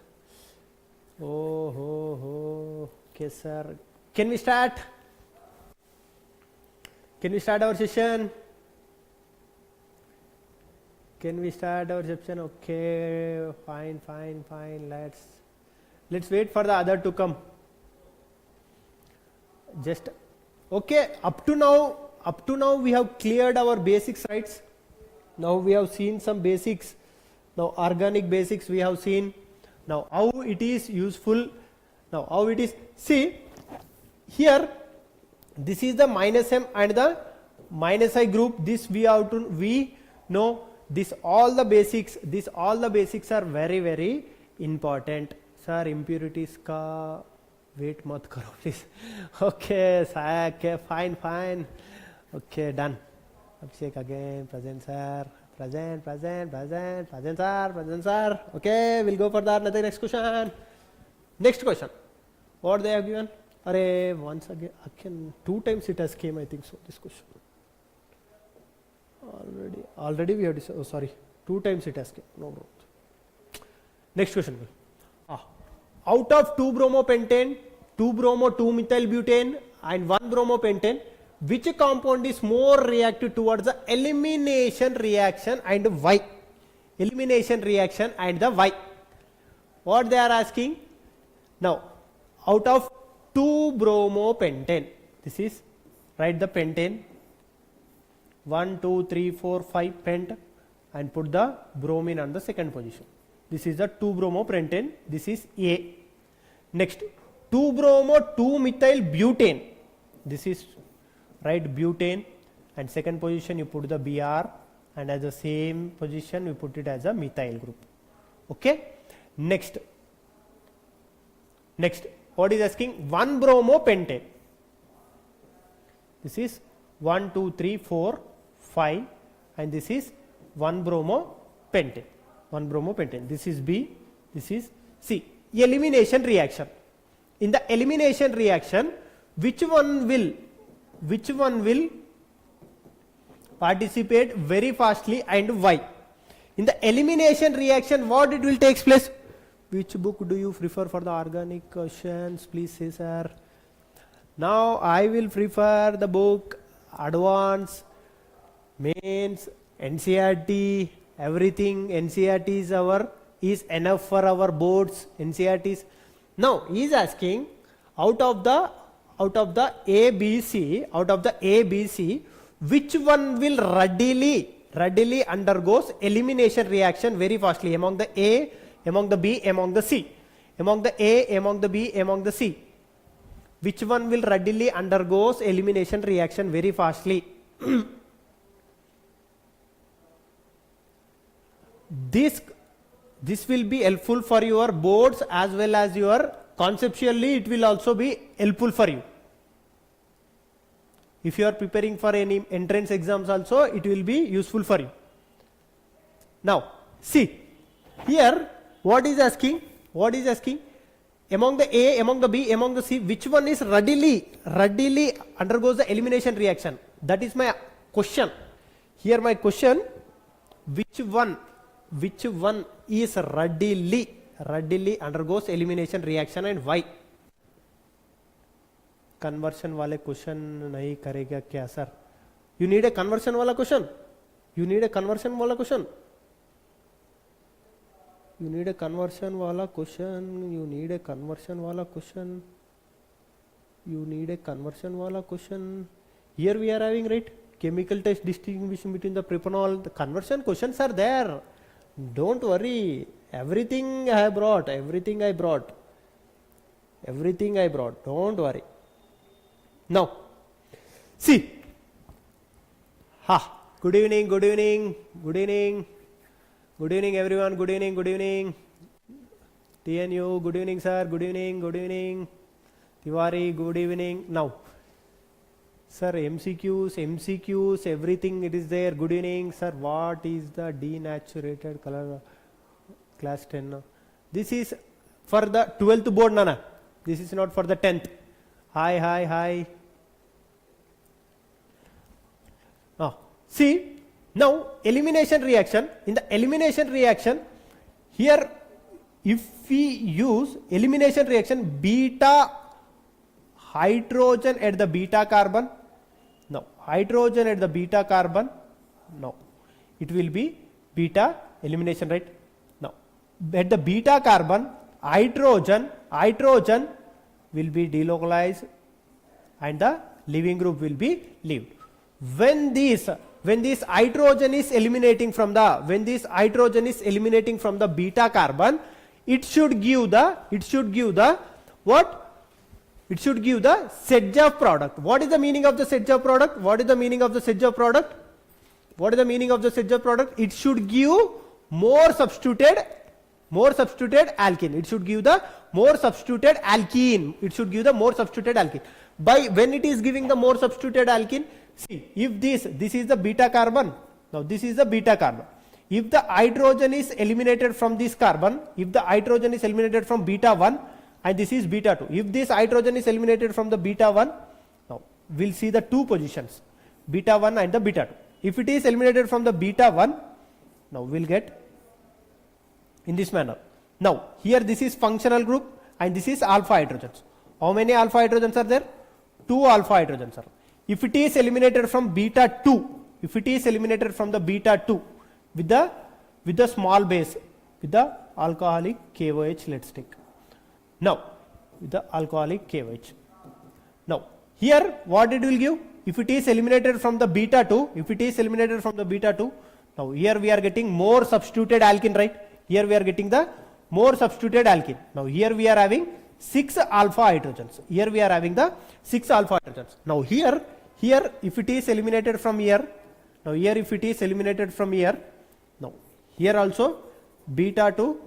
Oh. Okay, sir. Can we start? Can we start our session? Okay, fine. Let's wait for the other to come. Just okay. Up to now we have cleared our basics, right? Now we have seen some basics. Now organic basics we have seen. Now how it is useful. Now how it is. See here. This is the minus m and the minus I group. This we know this all the basics. All the basics are very important. Sir, impurities ka wait mat karo please. Okay, fine. Okay, done. Abhishek again, present sir. Present sir. Okay, we'll go for the next question. What they have given? Once again, 2 times it has came, I think so, this question. Already we have decided, 2 times it has came, no. Next question. Out of 2 bromopentane, 2 bromo, 2 methyl butane and 1 bromopentane, which compound is more reactive towards the elimination reaction and why? Elimination reaction and the why? What they are asking? Now, out of 2 bromopentane, this is, write the pentane, 1, 2, 3, 4, 5 pent and put the bromine on the second position. This is the 2 bromopentane, this is A. Next, 2 bromo, 2 methyl butane, this is, write butane and second position you put the Br and as the same position we put it as a methyl group. Okay. Next, what is asking? 1 bromopentane. This is 1, 2, 3, 4, 5 and this is 1 bromopentane. This is B, this is C. Elimination reaction. In the elimination reaction, which one will participate very fastly and why? In the elimination reaction, what it will take place? Which book do you prefer for the organic questions? Please say, sir. Now I will prefer the book Advanced, Mains, NCERT, everything. NCERT is enough for our boards. NCERT. Now he is asking out of the ABC, which one will readily undergoes elimination reaction very fastly among the A, among the B, among the C, among the A, among the B, among the C. Which one will readily undergoes elimination reaction very fastly? This will be helpful for your boards as well as your conceptually it will also be helpful for you. If you are preparing for any entrance exams also, it will be useful for you. Now, see, here what is asking? Among the A, among the B, among the C, which one is readily undergoes the elimination reaction? That is my question. Here my question, which one is readily undergoes elimination reaction and why? Conversion वाले question नहीं करेगा क्या sir? You need a conversion वाला question, you need a conversion वाला question, you need a conversion wala question, you need a conversion wala question, you need a conversion wala question. Here we are having, right, chemical test distinguishing between the propanol. The conversion questions are there, don't worry, everything I have brought, everything I brought, don't worry. Now see, good evening, good evening, good evening, good evening everyone, good evening, good evening, TNU, good evening sir, good evening, good evening, Tiwari, good evening. Now sir, MCQs, everything it is there. Good evening sir. What is the denaturated color? Class 10. This is for the 12th board, Nana. This is not for the 10th. Hi. See, now elimination reaction. In the elimination reaction, here if we use elimination reaction, beta hydrogen at the beta carbon, now hydrogen at the beta carbon, now it will be beta elimination, right? Now at the beta carbon, hydrogen will be delocalized and the leaving group will be leaved. When this hydrogen is eliminating from the beta carbon, it should give the what? It should give the Sedgwick product. What is the meaning of the Sedgwick product? It should give more substituted alkene. It should give the more substituted alkene. By when it is giving the more substituted alkene, see, if this is the beta carbon, now this is the beta carbon. If the hydrogen is eliminated from this carbon, if the hydrogen is eliminated from beta 1 and this is beta 2, if this hydrogen is eliminated from the beta 1, now we'll see the two positions, beta 1 and the beta 2. If it is eliminated from the beta 1, now we'll get in this manner. Now here this is functional group and this is alpha hydrogens. How many alpha hydrogens are there? 2 alpha hydrogens are. If it is eliminated from beta 2, with the small base, with the alcoholic KOH, let's take. Now with the alcoholic KOH. Now here what it will give? If it is eliminated from the beta 2, now here we are getting more substituted alkene, right? Here we are getting the more substituted alkene. Now here we are having 6 alpha hydrogens. Now here if it is eliminated from here, now here also beta 2,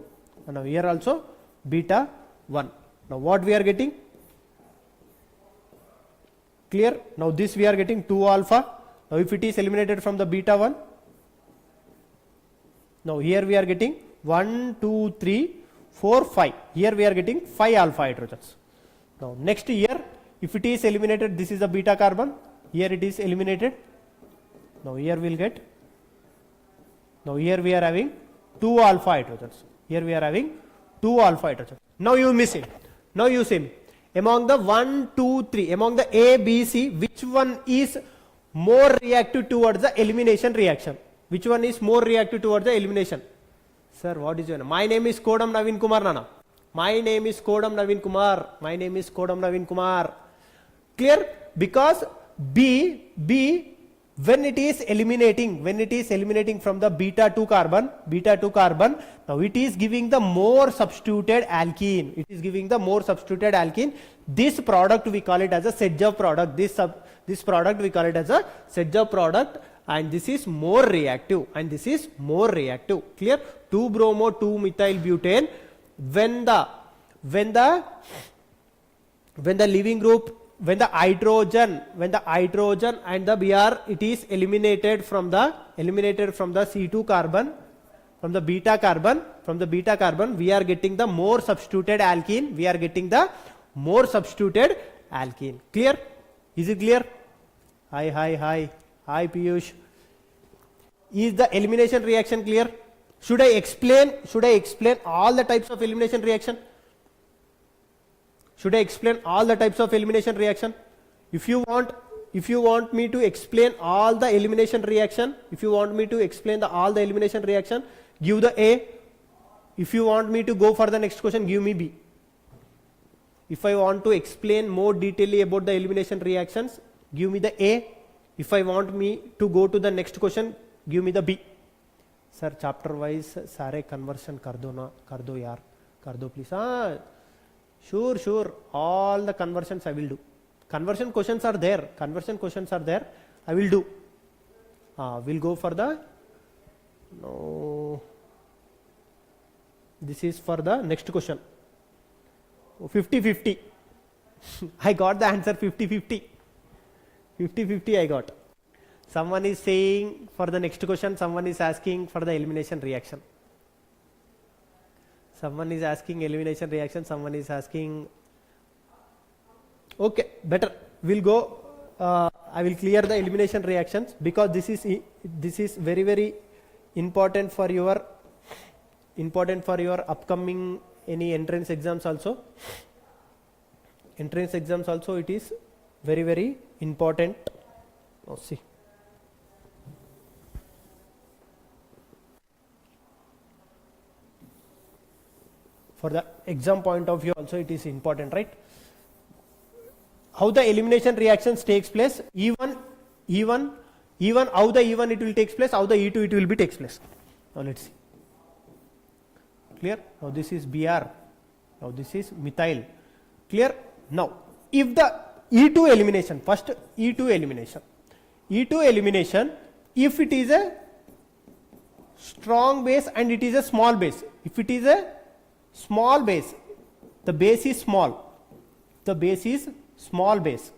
and now here also beta 1. Now what we are getting? Clear? Now this we are getting 2 alpha. Now if it is eliminated from the beta 1, now here we are getting 1, 2, 3, 4, 5. Here we are getting 5 alpha hydrogens. Now next here, if it is eliminated, this is the beta carbon. Here it is eliminated. Now here we will get. Now here we are having 2 alpha hydrogens. Now you miss it. Now you see among the 1, 2, 3, among the A, B, C, which one is more reactive towards the elimination reaction? Sir, what is your name? My name is Kodam Naveen Kumar, Nana. My name is Kodam Naveen Kumar. Clear? Because B, when it is eliminating from the beta 2 carbon, now it is giving the more substituted alkene. This product we call it as a Sedgwick product. This product we call it as a Sedgwick product, and this is more reactive. Clear? 2-bromo 2-methyl butane. When the leaving group, when the hydrogen and the Br, it is eliminated from the C2 carbon, from the beta carbon, we are getting the more substituted alkene. Clear? Is it clear? Hi Piyush. Is the elimination reaction clear? Should I explain all the types of elimination reaction? Should I explain all the types of elimination reaction? If you want me to explain all the elimination reaction, all the elimination reaction, give the A. If you want me to go for the next question, give me B. If I want to explain more detailedly about the elimination reactions, give me the A. If I want me to go to the next question, give me the B. Sir, chapter wise सारे conversion कर दो यार, कर दो please. Sure, all the conversions I will do. Conversion questions are there, I will do. We'll go for the, no, this is for the next question. 50-50. I got the answer 50-50. 50-50 I got. Someone is saying for the next question, someone is asking for the elimination reaction. Someone is asking elimination reaction, someone is asking. Okay, better. We'll go. I will clear the elimination reactions because this is very, very important for your upcoming any entrance exams also. Entrance exams also it is very, very important. See. For the exam point of view also it is important, right? How the elimination reactions takes place, even how the E1 it will takes place, how the E2 it will be takes place. Now let's see. Clear? Now this is Br. Now this is methyl. Clear? Now if the E2 elimination, first E2 elimination, if it is a strong base and it is a small base, if it is a small base, the base is small, small base.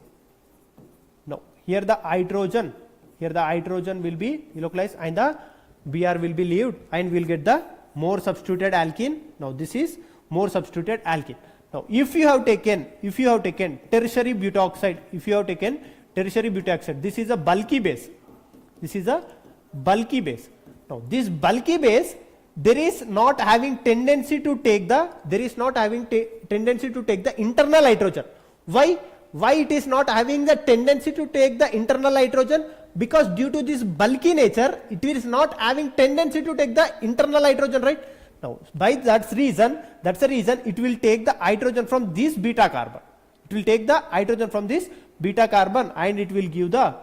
Now here the hydrogen will be localized and the Br will be leaved and we will get the more substituted alkene. Now this is more substituted alkene. Now if you have taken tertiary butoxide, this is a bulky base. Now this bulky base, there is not having tendency to take the internal hydrogen. Why it is not having the tendency to take the internal hydrogen? Because due to this bulky nature, it is not having tendency to take the internal hydrogen, right? Now by that's the reason it will take the hydrogen from this beta carbon. It will take the hydrogen from this beta carbon and it will give the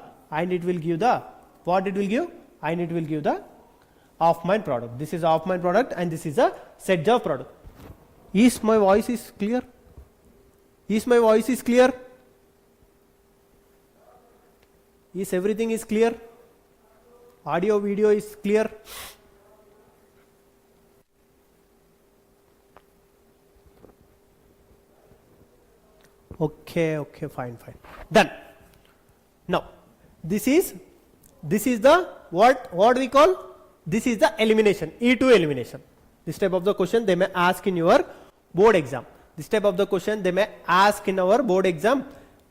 off-mind product. This is off-mind product and this is a Sedgwick product. Is my voice is clear? Is everything is clear? Audio, video is clear? Okay, fine. Done. Now, this is the what we call, this is the elimination, E2 elimination. This type of the question they may ask in your board exam.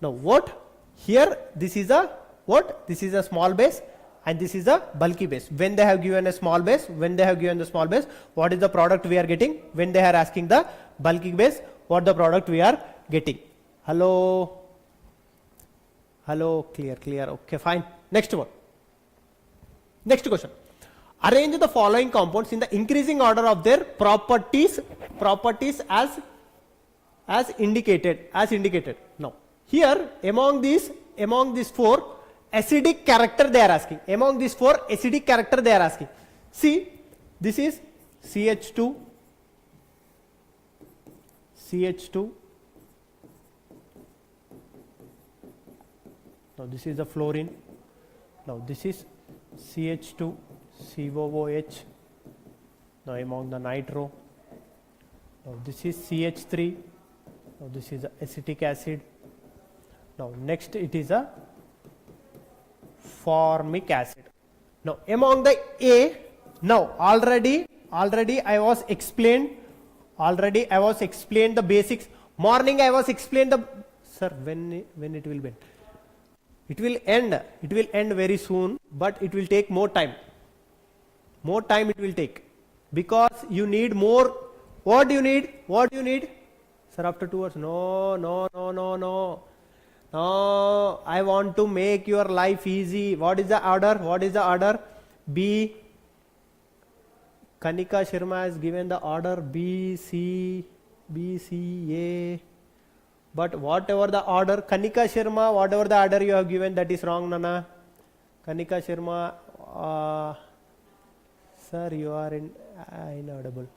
Now what? Here this is a what? This is a small base and this is a bulky base. When they have given a small base, what is the product we are getting? When they are asking the bulky base, what the product we are getting? Hello, clear. Okay, fine. Next question. Arrange the following compounds in the increasing order of their properties as indicated. Now here among these four acidic character they are asking. See, this is CH2. Now this is the fluorine. Now this is CH2 COOH. Now among the nitro. Now this is CH3. Now this is acetic acid. Now next it is a formic acid. Now among the A, now already I was explained the basics. Morning I was explained the, sir, when it will end? It will end very soon, but it will take more time. More time it will take. Because you need more. What do you need? What do you need? Sir, after 2 hours. No, no, no, no, no. No, I want to make your life easy. What is the order? What is the order? B. Kanika Sharma has given the order B, C, A. But whatever the order, Kanika Sharma, whatever the order you have given, that is wrong, Nana. Kanika Sharma, sir, you are inaudible.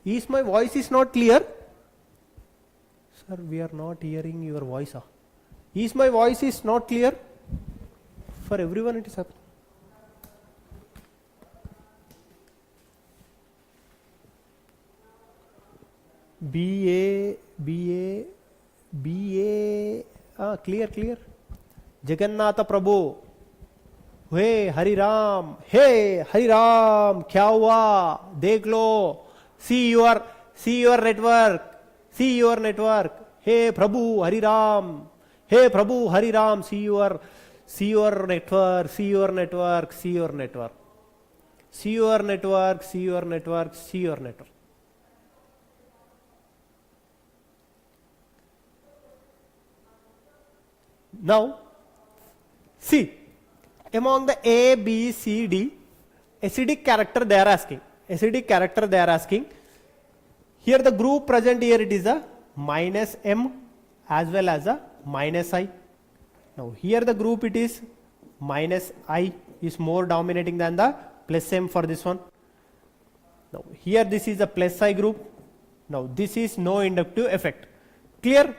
Is my voice is not clear? Sir, we are not hearing your voice. Is my voice is not clear? For everyone it is happening. Clear. Jagannatha Prabhu. Hey Hari Ram, kya hua? Dekh lo. See your network. Hey Prabhu Hari Ram. Hey Prabhu Hari Ram. See your network. Now, see, among the A, B, C, D, acidic character they are asking. Here the group present here, it is a minus M as well as a minus I. Now here the group, it is minus I is more dominating than the plus M for this one. Now here this is a plus I group. Now this is no inductive effect. Clear?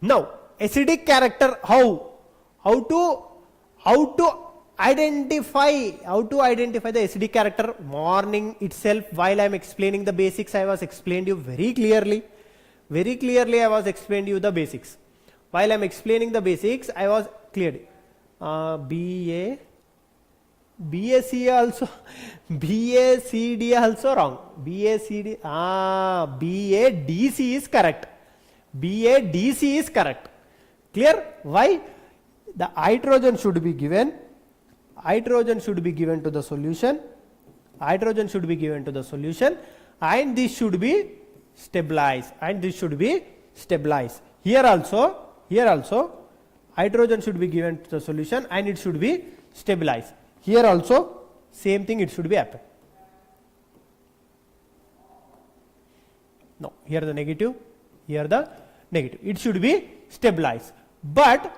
Now acidic character, how to identify the acidic character? Morning itself, while I am explaining the basics, I was explained you very clearly I was explained you the basics. While I am explaining the basics, I was cleared. BAC also BACD also wrong. BACD BADC is correct. BADC is correct. Clear? Why? The hydrogen should be given to the solution. And this should be stabilized. Here also hydrogen should be given to the solution and it should be stabilized. Here also same thing, it should be happen. No, here the negative, it should be stabilized. But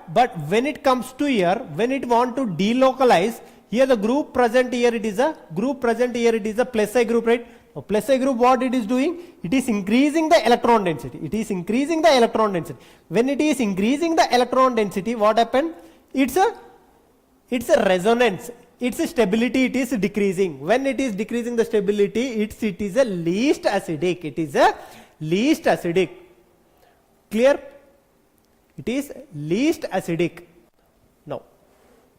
when it comes to here, when it want to delocalize, here the group present here, it is a plus I group, right? Now plus I group, what it is doing? It is increasing the electron density. When it is increasing the electron density, what happened? It's a resonance. Its stability, it is decreasing. When it is decreasing the stability, it is a least acidic. Clear? It is least acidic. Now,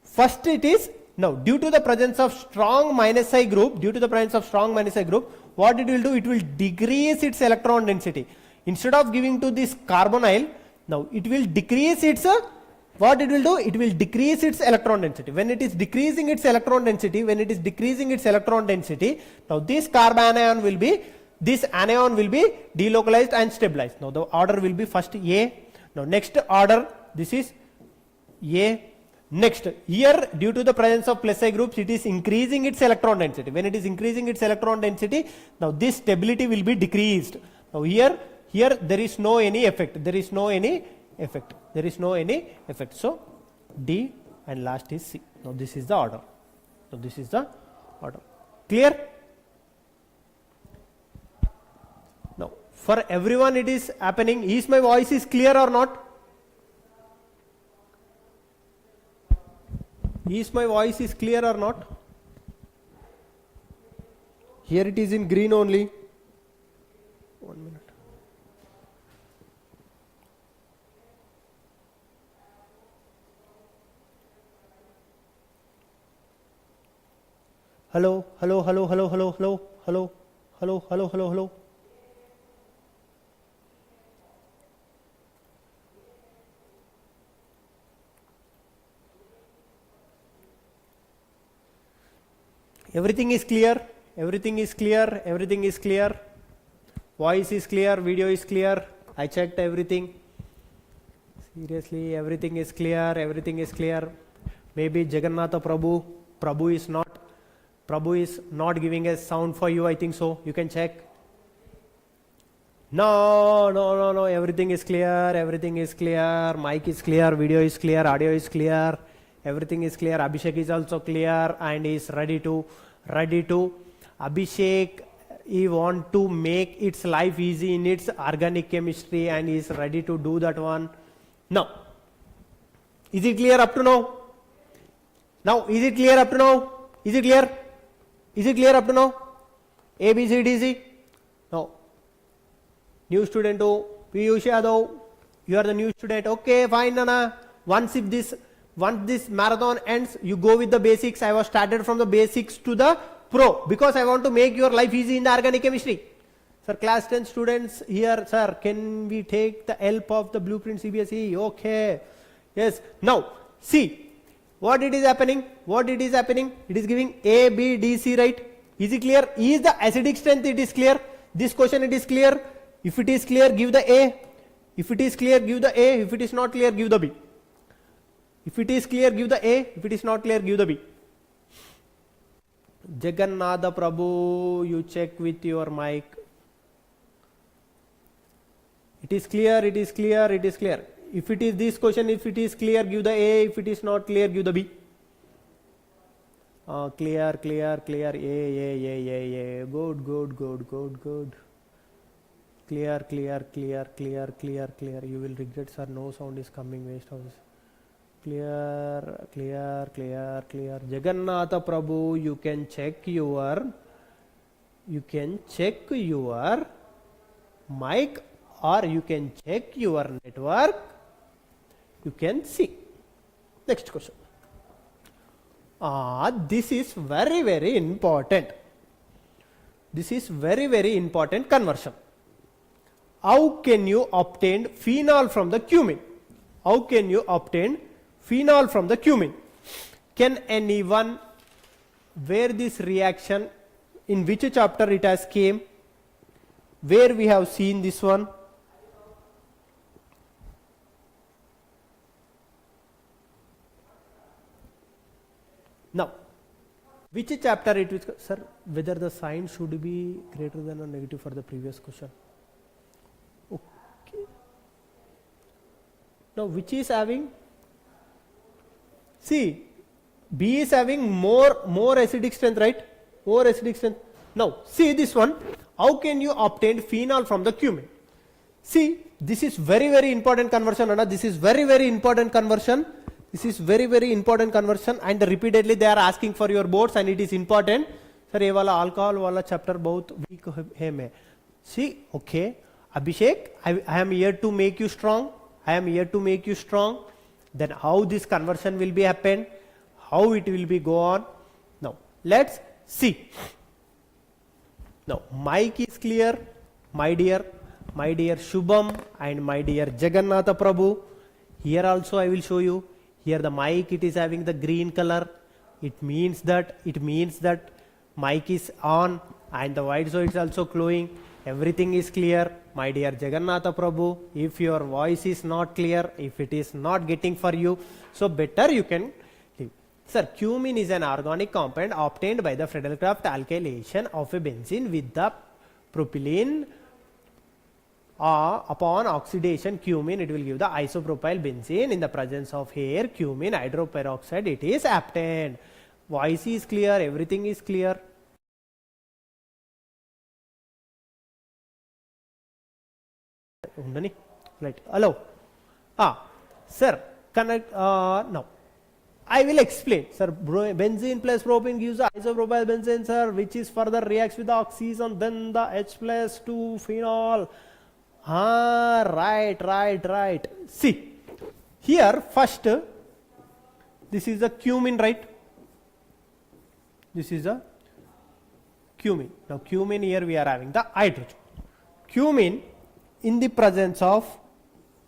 first it is, now due to the presence of strong minus I group, what it will do? It will decrease its electron density. Instead of giving to this carbonyl, now it will decrease its, what it will do? It will decrease its electron density. When it is decreasing its electron density, now this carbanion will be, this anion will be delocalized and stabilized. Now the order will be first A. Now next order, this is A. Next, here due to the presence of plus I groups, it is increasing its electron density. When it is increasing its electron density, now this stability will be decreased. Now here there is no any effect. So D and last is C. Now this is the order. Clear? Now for everyone it is happening. Is my voice is clear or not? Is my voice is clear or not? Here it is in green only. 1 minute. Hello. Everything is clear. Everything is clear, everything is clear. Voice is clear, video is clear. I checked everything. Seriously, everything is clear, everything is clear. Maybe Jagannatha Prabhu is not giving a sound for you, I think so. You can check. No, everything is clear, everything is clear. Mic is clear, video is clear, audio is clear. Everything is clear. Abhishek is also clear and is ready to. Abhishek, he want to make its life easy in its organic chemistry and is ready to do that one. Now, is it clear up to now? Is it clear up to now? Is it clear? Is it clear up to now? A, B, C, D, C? No. New student, Piyush Yadav, you are the new student. Okay, fine, Nana. Once this marathon ends, you go with the basics. I was started from the basics to the pro because I want to make your life easy in the organic chemistry. Sir, class 10 students here, sir, can we take the help of the blueprint CBSE? Okay. Yes. Now, see what it is happening. It is giving A, B, D, C, right? Is it clear? Is the acidic strength, it is clear? This question, it is clear? If it is clear, give the A. If it is clear, give the A. If it is not clear, give the B. If it is clear, give the A. If it is not clear, give the B. Jagannatha Prabhu, you check with your mic. It is clear, it is clear, it is clear. If it is this question, if it is clear, give the A. If it is not clear, give the B. Clear. A. Good. Clear. You will regret, sir. No sound is coming. Waste of this. Clear. Jagannatha Prabhu, you can check your mic or you can check your network. You can see. Next question. This is very important. This is very important conversion. How can you obtain phenol from the cumin? Can anyone where this reaction, in which chapter it has came, where we have seen this one? Now, which chapter it is, sir, whether the sign should be greater than or negative for the previous question? Okay. Now, which is having, see, B is having more acidic strength, right? More acidic strength. Now, see this one. How can you obtain phenol from the cumin? See, this is very important conversion, Anna. This is very important conversion. And repeatedly they are asking for your boards and it is important. Sir, ये वाला alcohol वाला chapter बहुत weak है मैं. See, okay, Abhishek, I am here to make you strong. Then how this conversion will be happen? How it will be go on? Now, let's see. Now, mic is clear, my dear Shubham and my dear Jagannatha Prabhu. Here also I will show you. Here the mic, it is having the green color. It means that mic is on and the white, so it's also glowing. Everything is clear. My dear Jagannatha Prabhu, if your voice is not clear, if it is not getting for you, so better you can leave. Sir, cumin is an organic compound obtained by the Friedel-Crafts alkylation of a benzene with the propylene. Upon oxidation, cumin, it will give the isopropyl benzene. In the presence of air, cumin hydroperoxide, it is obtained. Voice is clear, everything is clear. Right. Hello. Sir, connect. Now, I will explain. Sir, benzene plus propane gives the isopropyl benzene, sir, which is further reacts with the oxygen, then the H plus 2 phenol. Right. See, here first, this is the cumin, right? This is the cumin. Now, cumin here we are having the hydrogen. Cumin in the presence of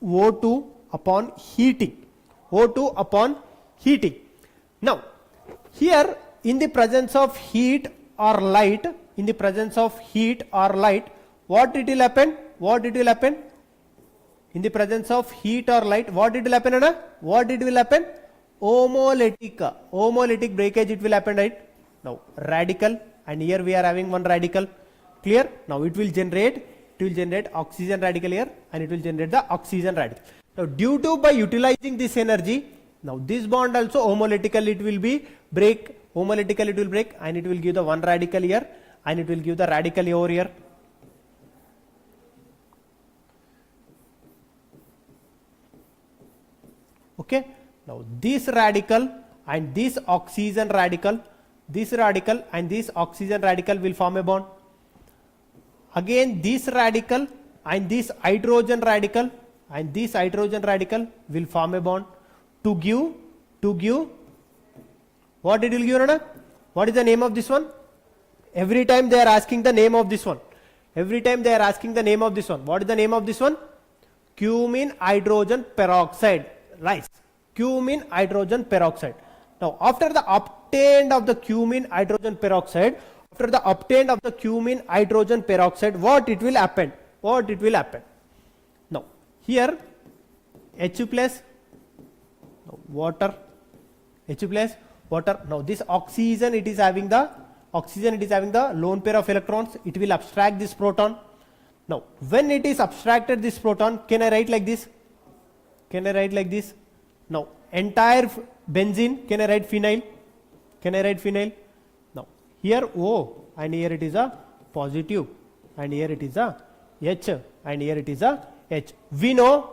O2 upon heating. Now, here in the presence of heat or light, in the presence of heat or light, what it will happen? What it will happen? In the presence of heat or light, what it will happen, Anna? What it will happen? Homolytic breakage it will happen, right? Now radical, and here we are having one radical. Clear? Now it will generate oxygen radical here, and it will generate the oxygen radical. Now due to by utilizing this energy, now this bond also homolytically it will be break, homolytically it will break, and it will give the one radical here, and it will give the radical over here. Okay. Now this radical and this oxygen radical, this radical and this oxygen radical will form a bond. Again this radical and this hydrogen radical and this hydrogen radical will form a bond to give what it will give, Rana? What is the name of this one? Every time they are asking the name of this one. Every time they are asking the name of this one. What is the name of this one? Cumene hydrogen peroxide. Right. Cumene hydrogen peroxide. Now after the obtained of the cumene hydrogen peroxide, what it will happen? What it will happen? Now here H plus water, H plus water. Now this oxygen it is having the lone pair of electrons. It will abstract this proton. Now when it is abstracted this proton, can I write like this? Can I write like this? Now entire benzene, can I write phenyl? Can I write phenyl? Now here O, and here it is a positive, and here it is a H, and here it is a H. We know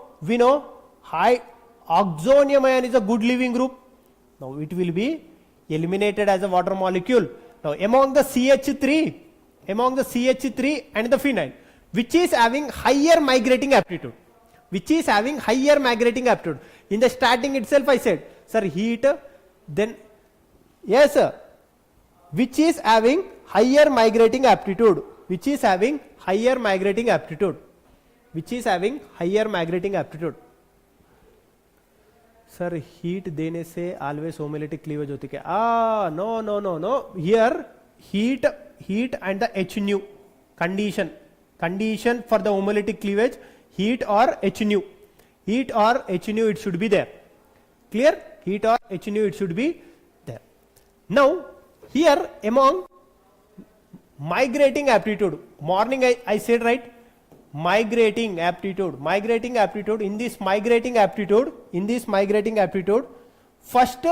high oxonium ion is a good leaving group. Now it will be eliminated as a water molecule. Now among the CH3 and the phenyl, which is having higher migrating aptitude. In the starting itself I said, sir, heat, then yes sir, which is having higher migrating aptitude. Sir, heat देने से always homolytic cleavage होती क्या? No. Here heat and the H nu condition for the homolytic cleavage, heat or H nu it should be there. Clear? Heat or H nu it should be there. Now here among migrating aptitude, morning I said, right? Migrating aptitude. In this migrating aptitude, first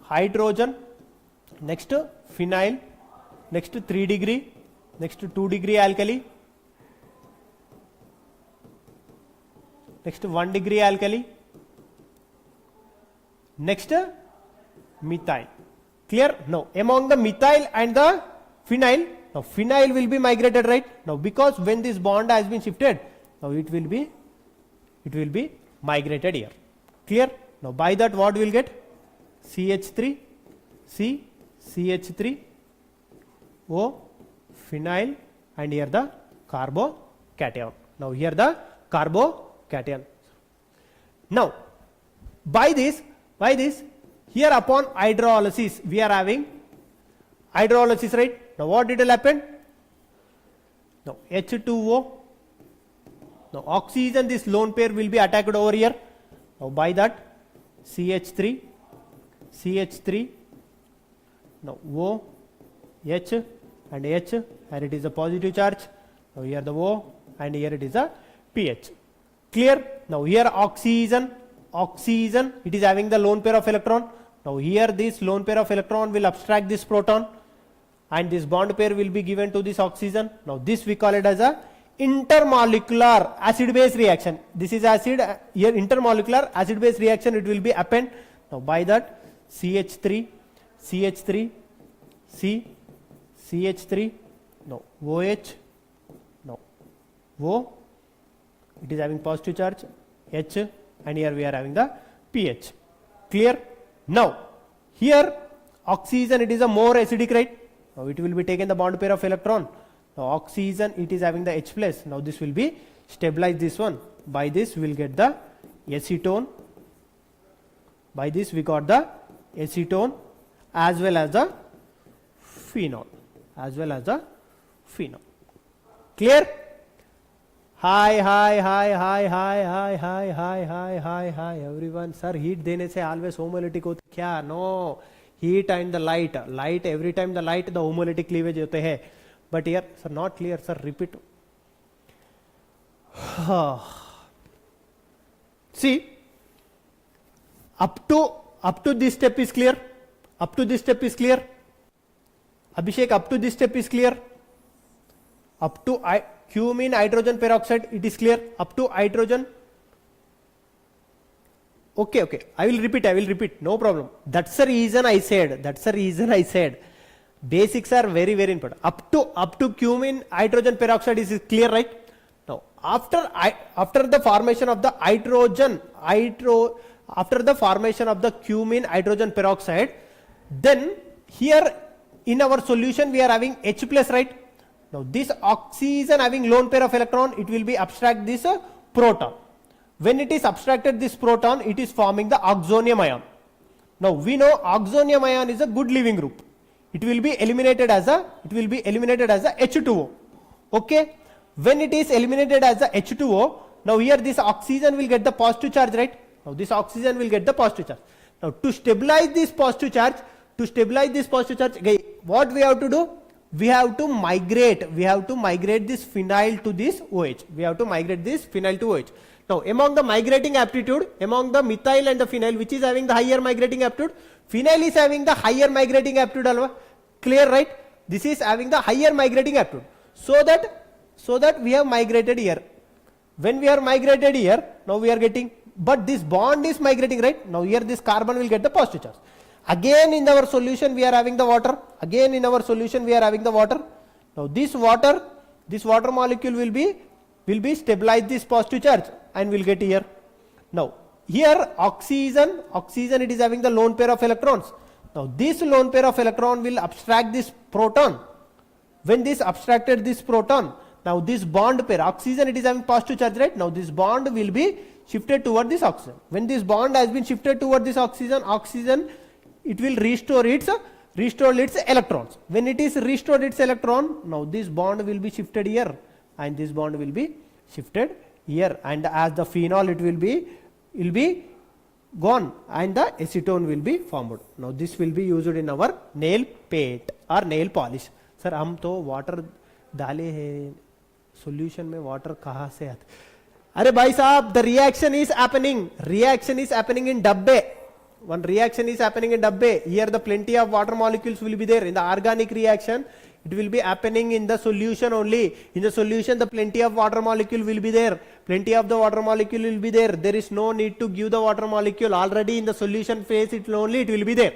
hydrogen, next phenyl, next 3 degree, next 2 degree alkali, next 1 degree alkali, next methyl. Clear? Now among the methyl and the phenyl, now phenyl will be migrated, right? Now because when this bond has been shifted, now it will be migrated here. Clear? Now by that what we will get? CH3, C, CH3, O, phenyl, and here the carbocation. Now here the carbocation. Now by this here upon hydrolysis we are having hydrolysis, right? Now what it will happen? Now H2O. Now oxygen, this lone pair will be attacked over here. Now by that CH3, now O, H and H, and it is a positive charge. Now here the O, and here it is a pH. Clear? Now here oxygen, it is having the lone pair of electron. Now here this lone pair of electron will abstract this proton, and this bond pair will be given to this oxygen. Now this we call it as a intermolecular acid base reaction. This is acid, here intermolecular acid base reaction it will be happen. Now by that CH3, C, CH3, no OH, no O, it is having positive charge, H, and here we are having the pH. Clear? Now here oxygen, it is a more acidic, right? Now it will be taken the bond pair of electron. Now oxygen, it is having the H plus. Now this will be stabilize this one. By this we will get the acetone. By this we got the acetone as well as the phenol. as well as the phenol. Clear? Hi, hi, hi, hi, hi, hi, hi, hi, hi, hi, hi, everyone. Sir, heat देने से always homolytic होते क्या? No. Heat and the light. Light, every time the light, the homolytic cleavage होते हैं. But here, sir, not clear. Sir, repeat. See, up to this step is clear. Up to this step is clear. Abhishek, up to this step is clear. Up to cumene hydrogen peroxide, it is clear. Up to hydrogen. Okay. I will repeat. No problem. That's the reason I said. Basics are very, very important. Up to cumene hydrogen peroxide is clear, right? Now, after the formation of the after the formation of the cumene hydrogen peroxide, then here in our solution we are having H plus, right? Now this oxygen having lone pair of electron, it will be abstract this proton. When it is abstracted this proton, it is forming the oxonium ion. Now we know oxonium ion is a good leaving group. It will be eliminated as a H2O. Okay? When it is eliminated as a H2O, now here this oxygen will get the positive charge, right? Now this oxygen will get the positive charge. Now to stabilize this positive charge, okay, what we have to do? We have to migrate this phenyl to this OH. Now among the migrating aptitude, among the methyl and the phenyl, which is having the higher migrating aptitude? Phenyl is having the higher migrating aptitude, alva? Clear, right? This is having the higher migrating aptitude. So that we have migrated here. When we are migrated here, now we are getting, but this bond is migrating, right? Now here this carbon will get the positive charge. Again in our solution we are having the water. Now this water molecule will be stabilize this positive charge and will get here. Now here oxygen it is having the lone pair of electrons. Now this lone pair of electron will abstract this proton. When this abstracted this proton, now this bond pair, oxygen it is having positive charge, right? Now this bond will be shifted toward this oxygen. When this bond has been shifted toward this oxygen it will restore its electrons. When it is restored its electron, now this bond will be shifted here and this bond will be shifted here, and as the phenol it will be gone and the acetone will be formed. Now this will be used in our nail paint or nail polish. Sir, हम तो water डाले हैं solution में, water कहाँ से आता? अरे भाई साहब, the reaction is happening in डब्बे. One reaction is happening in dabbe. Here the plenty of water molecules will be there. In the organic reaction, it will be happening in the solution only. In the solution, the plenty of water molecule will be there. Plenty of the water molecule will be there. There is no need to give the water molecule. Already in the solution phase, it will be there.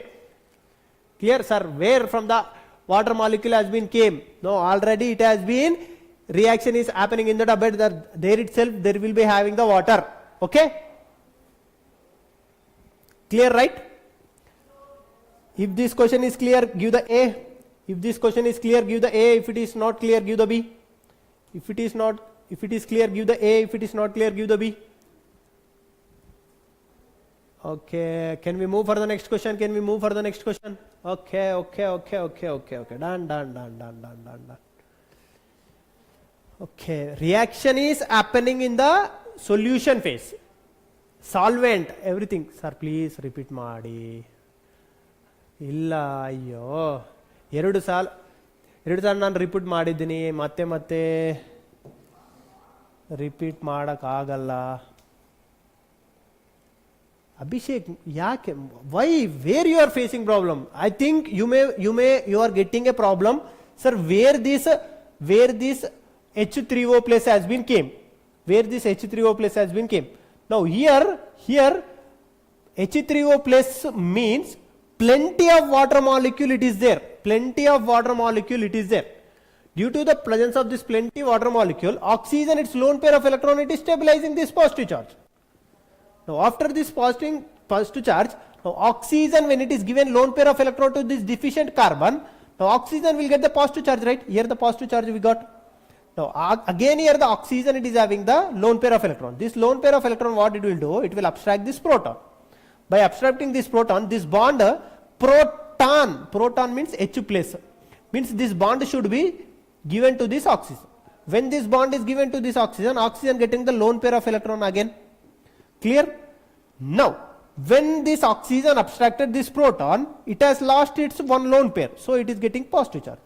Clear, sir? Where from the water molecule has been came? No, already it has been, reaction is happening in the dabbe. There itself, there will be having the water. Okay? Clear, right? If this question is clear, give the A. If this question is clear, give the A. If it is not clear, give the B. If it is clear, give the A. If it is not clear, give the B. Okay. Can we move for the next question? Okay. Done. Okay. Reaction is happening in the solution phase. Solvent, everything. Sir, please repeat ಮಾಡಿ. ಇಲ್ಲ, ಅಯ್ಯೋ, ಎರಡು ಸಾಲ ನಾನು repeat ಮಾಡಿದ್ದೀನಿ, ಮತ್ತೆ repeat ಮಾಡೋಕ್ಕಾಗಲ್ಲ. ಅಭಿಷೇಕ್, ಯಾಕೆ? Why? Where you are facing problem? I think you are getting a problem, sir, where this H3O plus has been came. Where this H3O plus has been came. Now here H3O plus means plenty of water molecule it is there. Due to the presence of this plenty water molecule, oxygen, its lone pair of electron, it is stabilizing this positive charge. Now after this positive charge, now oxygen, when it is given lone pair of electron to this deficient carbon, now oxygen will get the positive charge, right? Here the positive charge we got. Now again here the oxygen, it is having the lone pair of electron. This lone pair of electron, what it will do? It will abstract this proton. By abstracting this proton, this bond proton means H plus. Means this bond should be given to this oxygen. When this bond is given to this oxygen, oxygen getting the lone pair of electron again. Clear? Now, when this oxygen abstracted this proton, it has lost its one lone pair. So it is getting positive charge.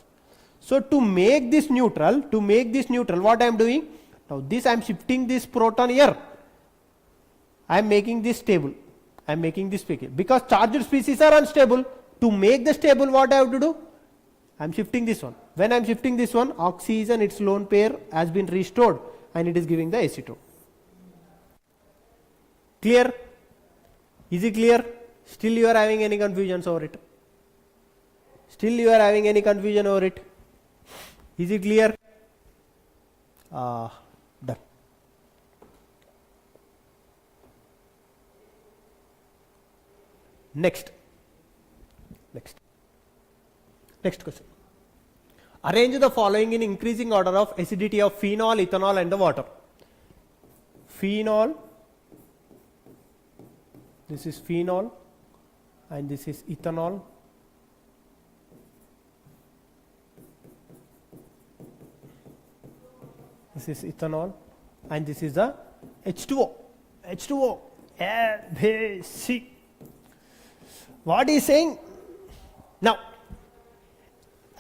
So to make this neutral, what I am doing? Now this I am shifting this proton here. I am making this stable. I am making this stable. Because charged species are unstable. To make the stable, what I have to do? I am shifting this one. When I am shifting this one, oxygen, its lone pair has been restored and it is giving the acetone. Clear? Is it clear? Still you are having any confusions over it? Still you are having any confusion over it? Is it clear? Done. Next question. Arrange the following in increasing order of acidity of phenol, ethanol and the water. Phenol, this is phenol and this is ethanol. This is ethanol and this is the H2O. H2O. A, B, C. What is saying? Now,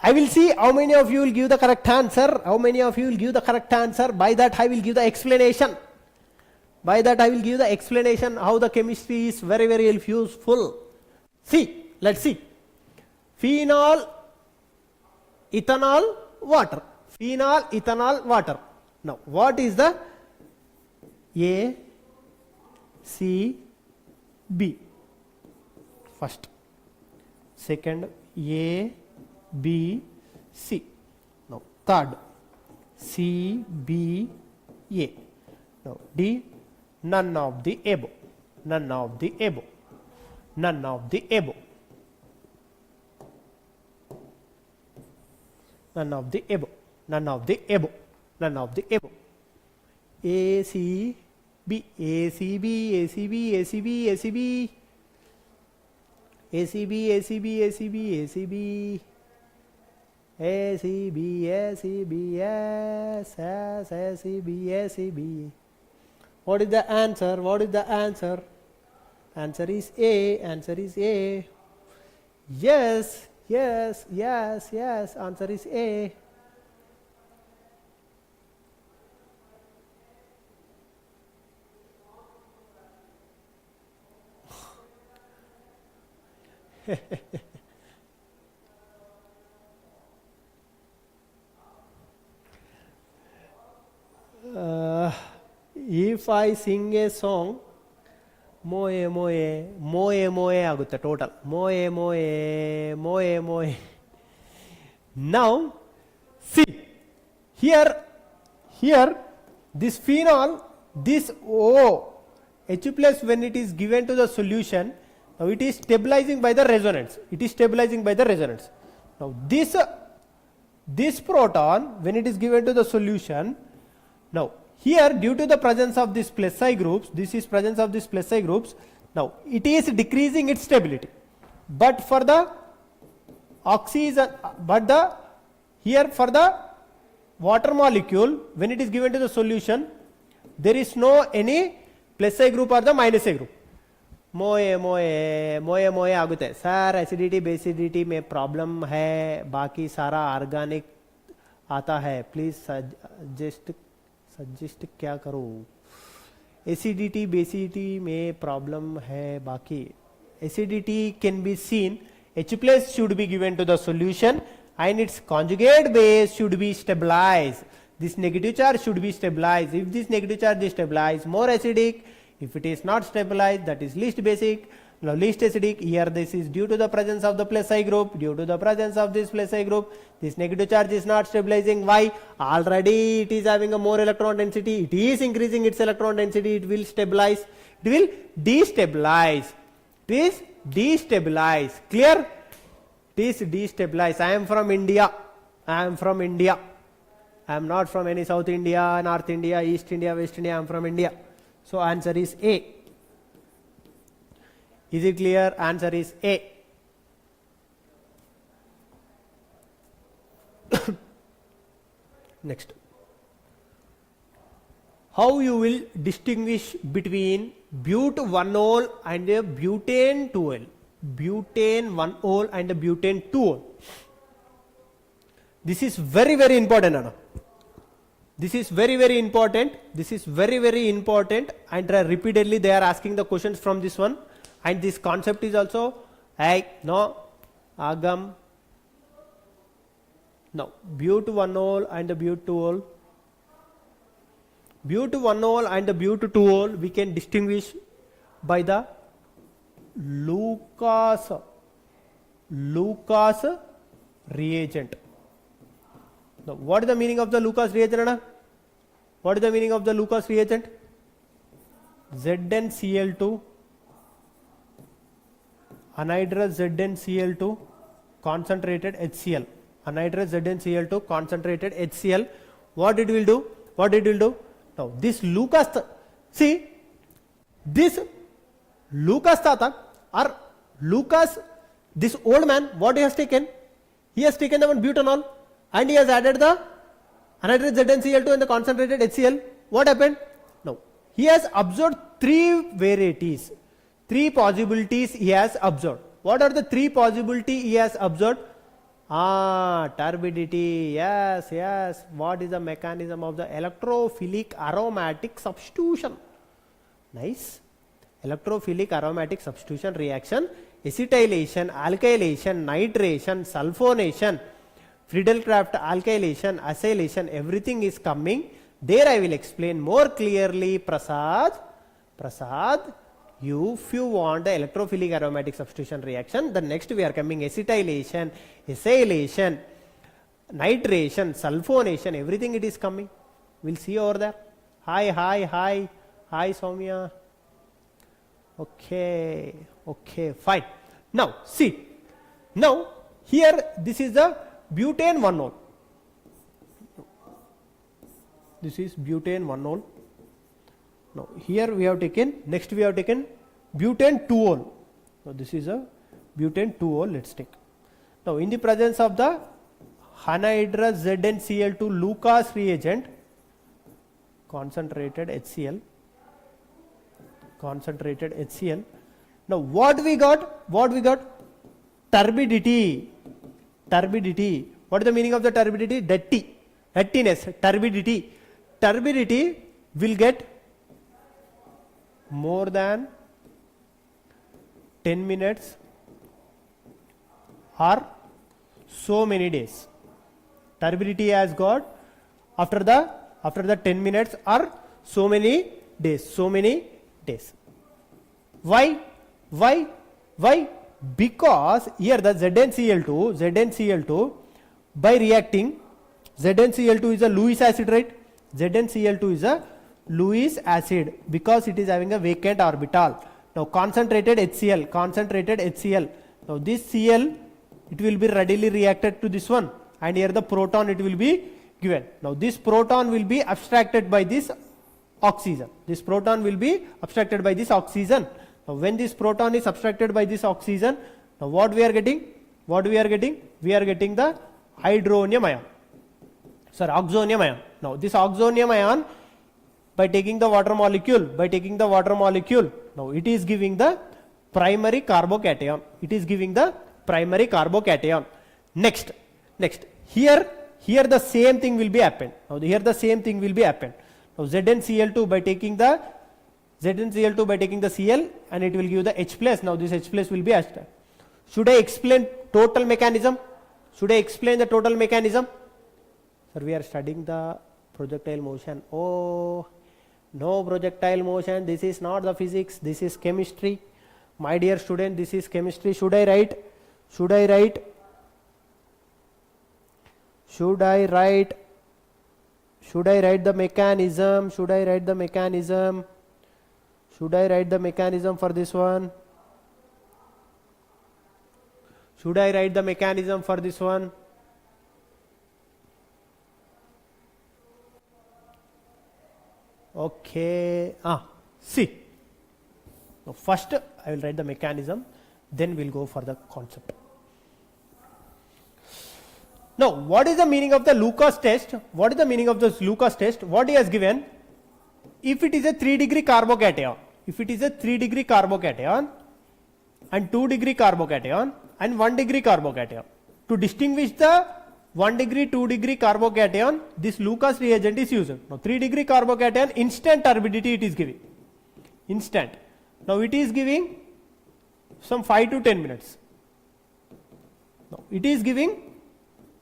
I will see how many of you will give the correct answer. How many of you will give the correct answer? By that I will give the explanation. By that I will give the explanation how the chemistry is very, very useful. See, let's see. Phenol, ethanol, water. Phenol, ethanol, water. Now, what is the A, C, B? First. Second, A, B, C. Now, third, C, B, A. Now, D, none of the above. None of the above. None of the above. None of the above. None of the above. None of the above. A, C, B, A, C, B, A, C, B, A, C, B, A, C, B. A, C, B, A, C, B, A, C, B, A, C, B. A, C, B, A, C, B, S, S, A, C, B, A, C, B. What is the answer? What is the answer? Answer is A. Answer is A. Yes, yes, yes, yes. Answer is A. If I sing a song, moe moe moe moe agutta total. Moe moe moe moe. Now, see here this phenol, this O H plus when it is given to the solution, now it is stabilizing by the resonance. It is stabilizing by the resonance. Now this proton when it is given to the solution, now here due to the presence of this plus I groups, this is presence of this plus I groups, now it is decreasing its stability. But for the oxygen, here for the water molecule, when it is given to the solution, there is no any plus I group or the minus I group. मोए मोए मोए मोए आगुते है sir acidity बेसिडिटी में problem है बाकी सारा organic आता है प्लीज सजेस्ट क्या करो एसिडिटी बेसिडिटी में प्रॉब्लम है बाकी acidity can be seen H plus should be given to the solution and its conjugate base should be stabilized. This negative charge should be stabilized. If this negative charge is stabilized, more acidic. If it is not stabilized, that is least basic. Now least acidic, here this is due to the presence of the plus I group. Due to the presence of this plus I group, this negative charge is not stabilizing. Why? Already it is having a more electron density. It is increasing its electron density. It will stabilize. It will destabilize. It is destabilize. Clear? It is destabilize. I am from India. I am from India. I am not from any South India, North India, East India, West India. I am from India. So answer is A. Is it clear? Answer is A. Next, how you will distinguish between but 1-ol and a butane 2-ol, butane 1-ol and a butane 2-ol. This is very important, Anna. This is very important. This is very important, and repeatedly they are asking the questions from this one, and this concept is also no agam. Now, but 1-ol and the but 2-ol. But 1-ol and the but 2-ol we can distinguish by the Lucas reagent. Now, what is the meaning of the Lucas reagent, Anna? What is the meaning of the Lucas reagent? ZnCl2, anhydrous ZnCl2, concentrated HCl. Anhydrous ZnCl2, concentrated HCl. What it will do? What it will do? Now, this Lucas, see, this Lucas Tata or Lucas, this old man, what he has taken? He has taken the one butanol and he has added the anhydrous ZnCl2 and the concentrated HCl. What happened? Now, he has observed 3 varieties, 3 possibilities he has observed. What are the 3 possibilities he has observed? Turbidity, yes. What is the mechanism of the electrophilic aromatic substitution? Nice. Electrophilic aromatic substitution reaction, acetylation, alkylation, nitration, sulfonation, Friedel-Crafts alkylation, acylation, everything is coming. There I will explain more clearly, Prasad. If you want the electrophilic aromatic substitution reaction, the next we are coming acetylation, acylation, nitration, sulfonation, everything it is coming. We'll see over there. Hi, Soumya. Okay, fine. Now, see. Now, here this is the butane 1-ol. This is butane 1-ol. Now, here we have taken, next we have taken butane 2-ol. Now, this is a butane 2-ol, let's take. Now, in the presence of the anhydrous ZnCl2 Lucas reagent, concentrated HCl. Now, what we got? Turbidity. What is the meaning of the turbidity? Dirtiness, turbidity. Turbidity will get more than 10 minutes or so many days. Turbidity has got after the 10 minutes or so many days. Why? Because here the ZnCl2 by reacting, ZnCl2 is a Lewis acid, right? ZnCl2 is a Lewis acid because it is having a vacant orbital. Now, concentrated HCl. Now, this Cl, it will be readily reacted to this one, and here the proton it will be given. Now, this proton will be abstracted by this oxygen. Now, when this proton is abstracted by this oxygen, now what we are getting? We are getting the hydronium ion. Oxonium ion. Now, this oxonium ion, by taking the water molecule, now it is giving the primary carbocation. Next, here the same thing will be happened. Now, Now, ZnCl2 by taking the Cl and it will give the H plus. Now, this H plus will be asked. Should I explain total mechanism? Sir, we are studying the projectile motion. Oh, no projectile motion. This is not the physics. This is chemistry. My dear student, this is chemistry. Should I write the mechanism? Should I write the mechanism for this one? Okay. See. Now, first I will write the mechanism, then we will go for the concept. Now, what is the meaning of the Lucas test? What is the meaning of this Lucas test? What he has given? If it is a 3-degree carbocation, if it is a 3-degree carbocation and 2-degree carbocation and 1-degree carbocation, to distinguish the 1-degree, 2-degree carbocation, this Lucas reagent is used. Now, 3-degree carbocation, instant turbidity it is giving. Instant. Now, it is giving some 5 to 10 minutes. Now, it is giving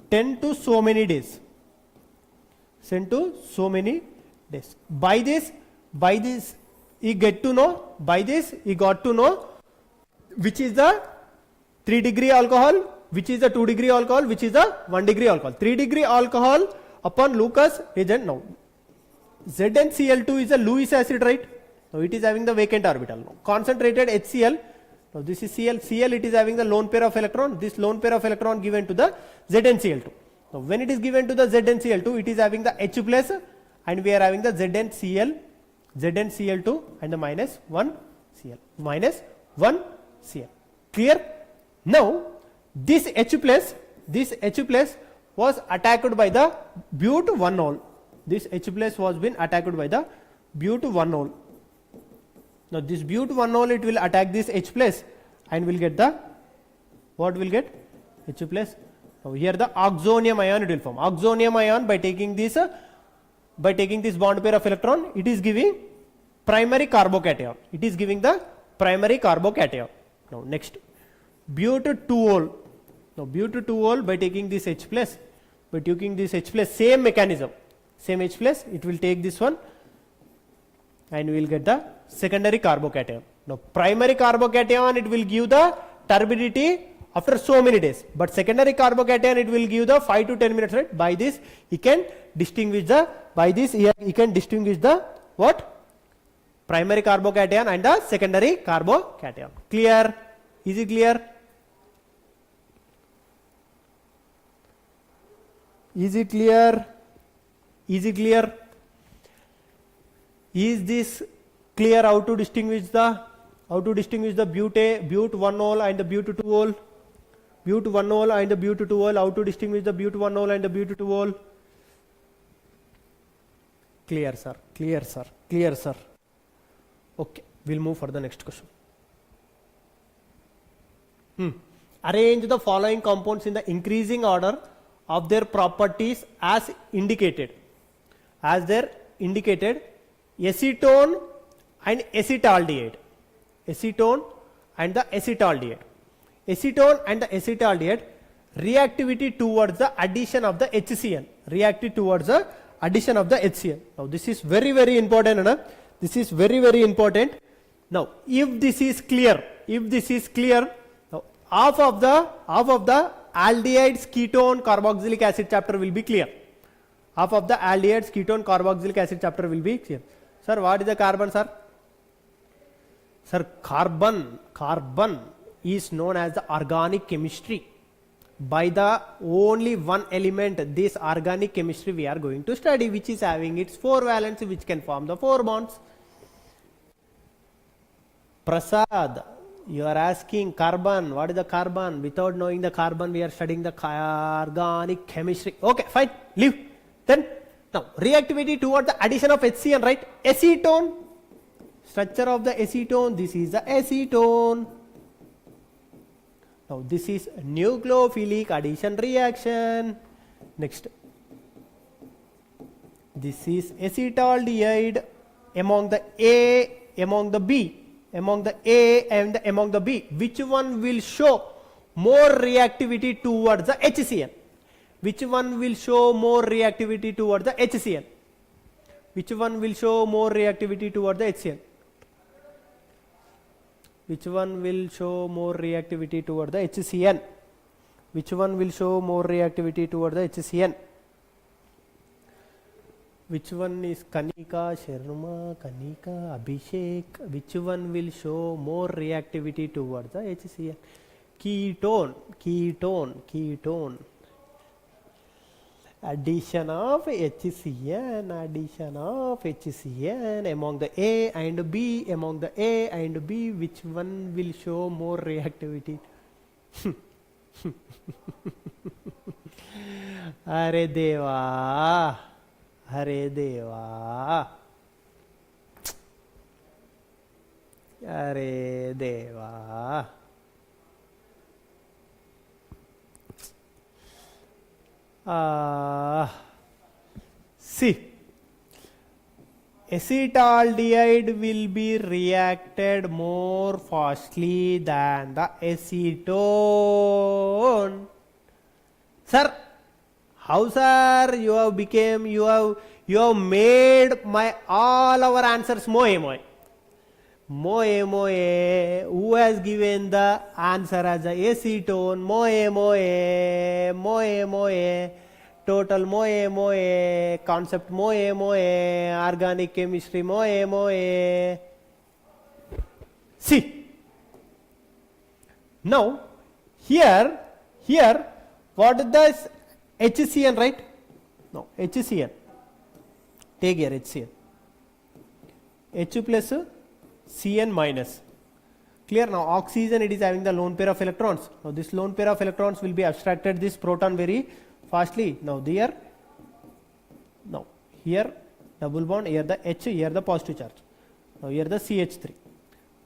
10 to so many days. 10 to so many days. By this, he get to know, by this, he got to know which is the 3-degree alcohol, which is the 2-degree alcohol, which is the 1-degree alcohol. 3-degree alcohol upon Lucas reagent. Now, ZnCl2 is a Lewis acid, right? Now, it is having the vacant orbital. Now, concentrated HCl. Now, this is Cl. Cl, it is having the lone pair of electron. This lone pair of electron given to the ZnCl2. Now, when it is given to the ZnCl2, it is having the H plus, and we are having the ZnCl2 and the minus 1 Cl. Minus 1 Cl. Clear? Now, this H plus was attacked by the but-1-ol. This H plus was been attacked by the but-1-ol. Now, this but-1-ol, it will attack this H plus and will get the, what will get? H plus. Now, here the oxonium ion it will form. Oxonium ion, by taking this bond pair of electron, it is giving primary carbocation. It is giving the primary carbocation. Now, next, but-2-ol. Now, but-2-ol, by taking this H plus, same mechanism, same H plus, it will take this one and we will get the secondary carbocation. Now, primary carbocation, it will give the turbidity after so many days, but secondary carbocation, it will give the 5 to 10 minutes, right? By this, he can distinguish the, what? Primary carbocation and the secondary carbocation. Clear? Is it clear? Is it clear? Is it clear? Is this clear how to distinguish the but-1-ol and the but-2-ol? But-1-ol and the but-2-ol, how to distinguish the but-1-ol and the but-2-ol? Clear, sir. Clear, sir. Clear, sir. Okay, we'll move for the next question. Arrange the following compounds in the increasing order of their properties as indicated. As they're indicated, acetone and acetaldehyde. Acetone and the acetaldehyde. Acetone and the acetaldehyde reactivity towards the addition of the HCl. Reactive towards the addition of the HCl. Now, this is very, very important. This is very, very important. Now, if this is clear, now half of the aldehydes ketone carboxylic acid chapter will be clear. Half of the aldehydes ketone carboxylic acid chapter will be clear. Sir, what is the carbon, sir? Sir, carbon is known as the organic chemistry. By the only one element, this organic chemistry we are going to study, which is having its 4 valency, which can form the 4 bonds. Prasad, you are asking carbon, what is the carbon? Without knowing the carbon, we are studying the organic chemistry. Okay, fine, leave. Then, now, reactivity toward the addition of HCl, right? Acetone, structure of the acetone, this is the acetone. Now, this is nucleophilic addition reaction. Next, this is acetaldehyde among the A, among the B, among the A and among the B. Which one will show more reactivity towards the HCl? Which one will show more reactivity towards the HCl? Which one will show more reactivity towards the HCl? Which one will show more reactivity toward the HCl? Which one will show more reactivity toward the HCl? Which one is Kanika, Sharma, Kanika, Abhishek? Which one will show more reactivity towards the HCl? Ketone. Addition of HCl among the A and B, which one will show more reactivity? अरे देवा, अरे देवा, अरे देवा. See, acetaldehyde will be reacted more fastly than the acetone. Sir, how sir you have become, you have made my all our answers moe. Who has given the answer as a acetone? Moe. Total moe. Concept moe. Organic chemistry moe. See. Now, here, what is this HCN, right? No, HCN. Take here HCN. H plus Cn minus. Clear? Now oxygen, it is having the lone pair of electrons. Now this lone pair of electrons will be abstracted this proton very fastly. Now there, now here double bond, here the H, here the positive charge. Now here the CH3.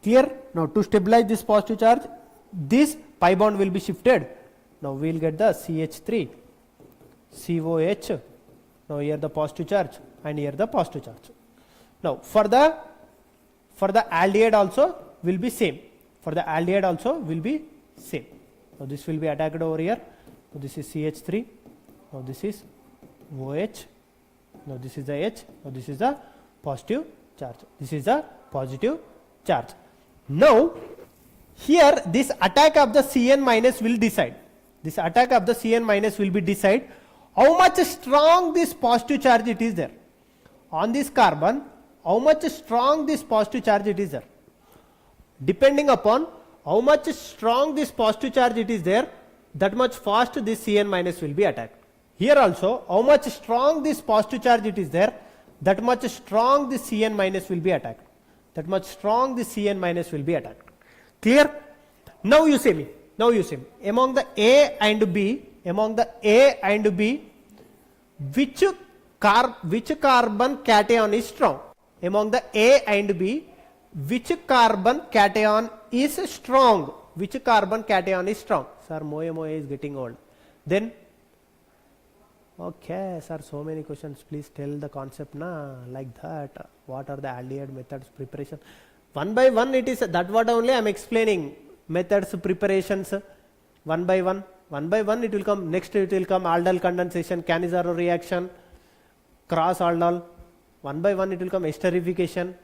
Clear? Now to stabilize this positive charge, this pi bond will be shifted. Now we will get the CH3, COH. Now here the positive charge and here the positive charge. Now for the aldehyde also will be same. For the aldehyde also will be same. Now this will be attacked over here. So this is CH3. Now this is OH. Now this is the H. Now this is the positive charge. This is the positive charge. Now here this attack of the Cn minus will decide. This attack of the Cn minus will be decide how much strong this positive charge it is there. On this carbon, how much strong this positive charge it is there. Depending upon how much strong this positive charge it is there, that much fast this Cn minus will be attacked. Here also, how much strong this positive charge it is there, that much strong this Cn minus will be attacked. That much strong this Cn minus will be attacked. Clear? Now you say me. Among the A and B, which carbon cation is strong? Among the A and B, which carbon cation is strong? Which carbon cation is strong? Sir, moe is getting old. Then, okay, sir, so many questions. Please tell the concept na like that. What are the aldehyde methods preparation? One by one it is, that what only I am explaining. Methods, preparations, one by one it will come. Next it will come aldol condensation, Cannizzaro reaction, cross aldol. One by one it will come esterification,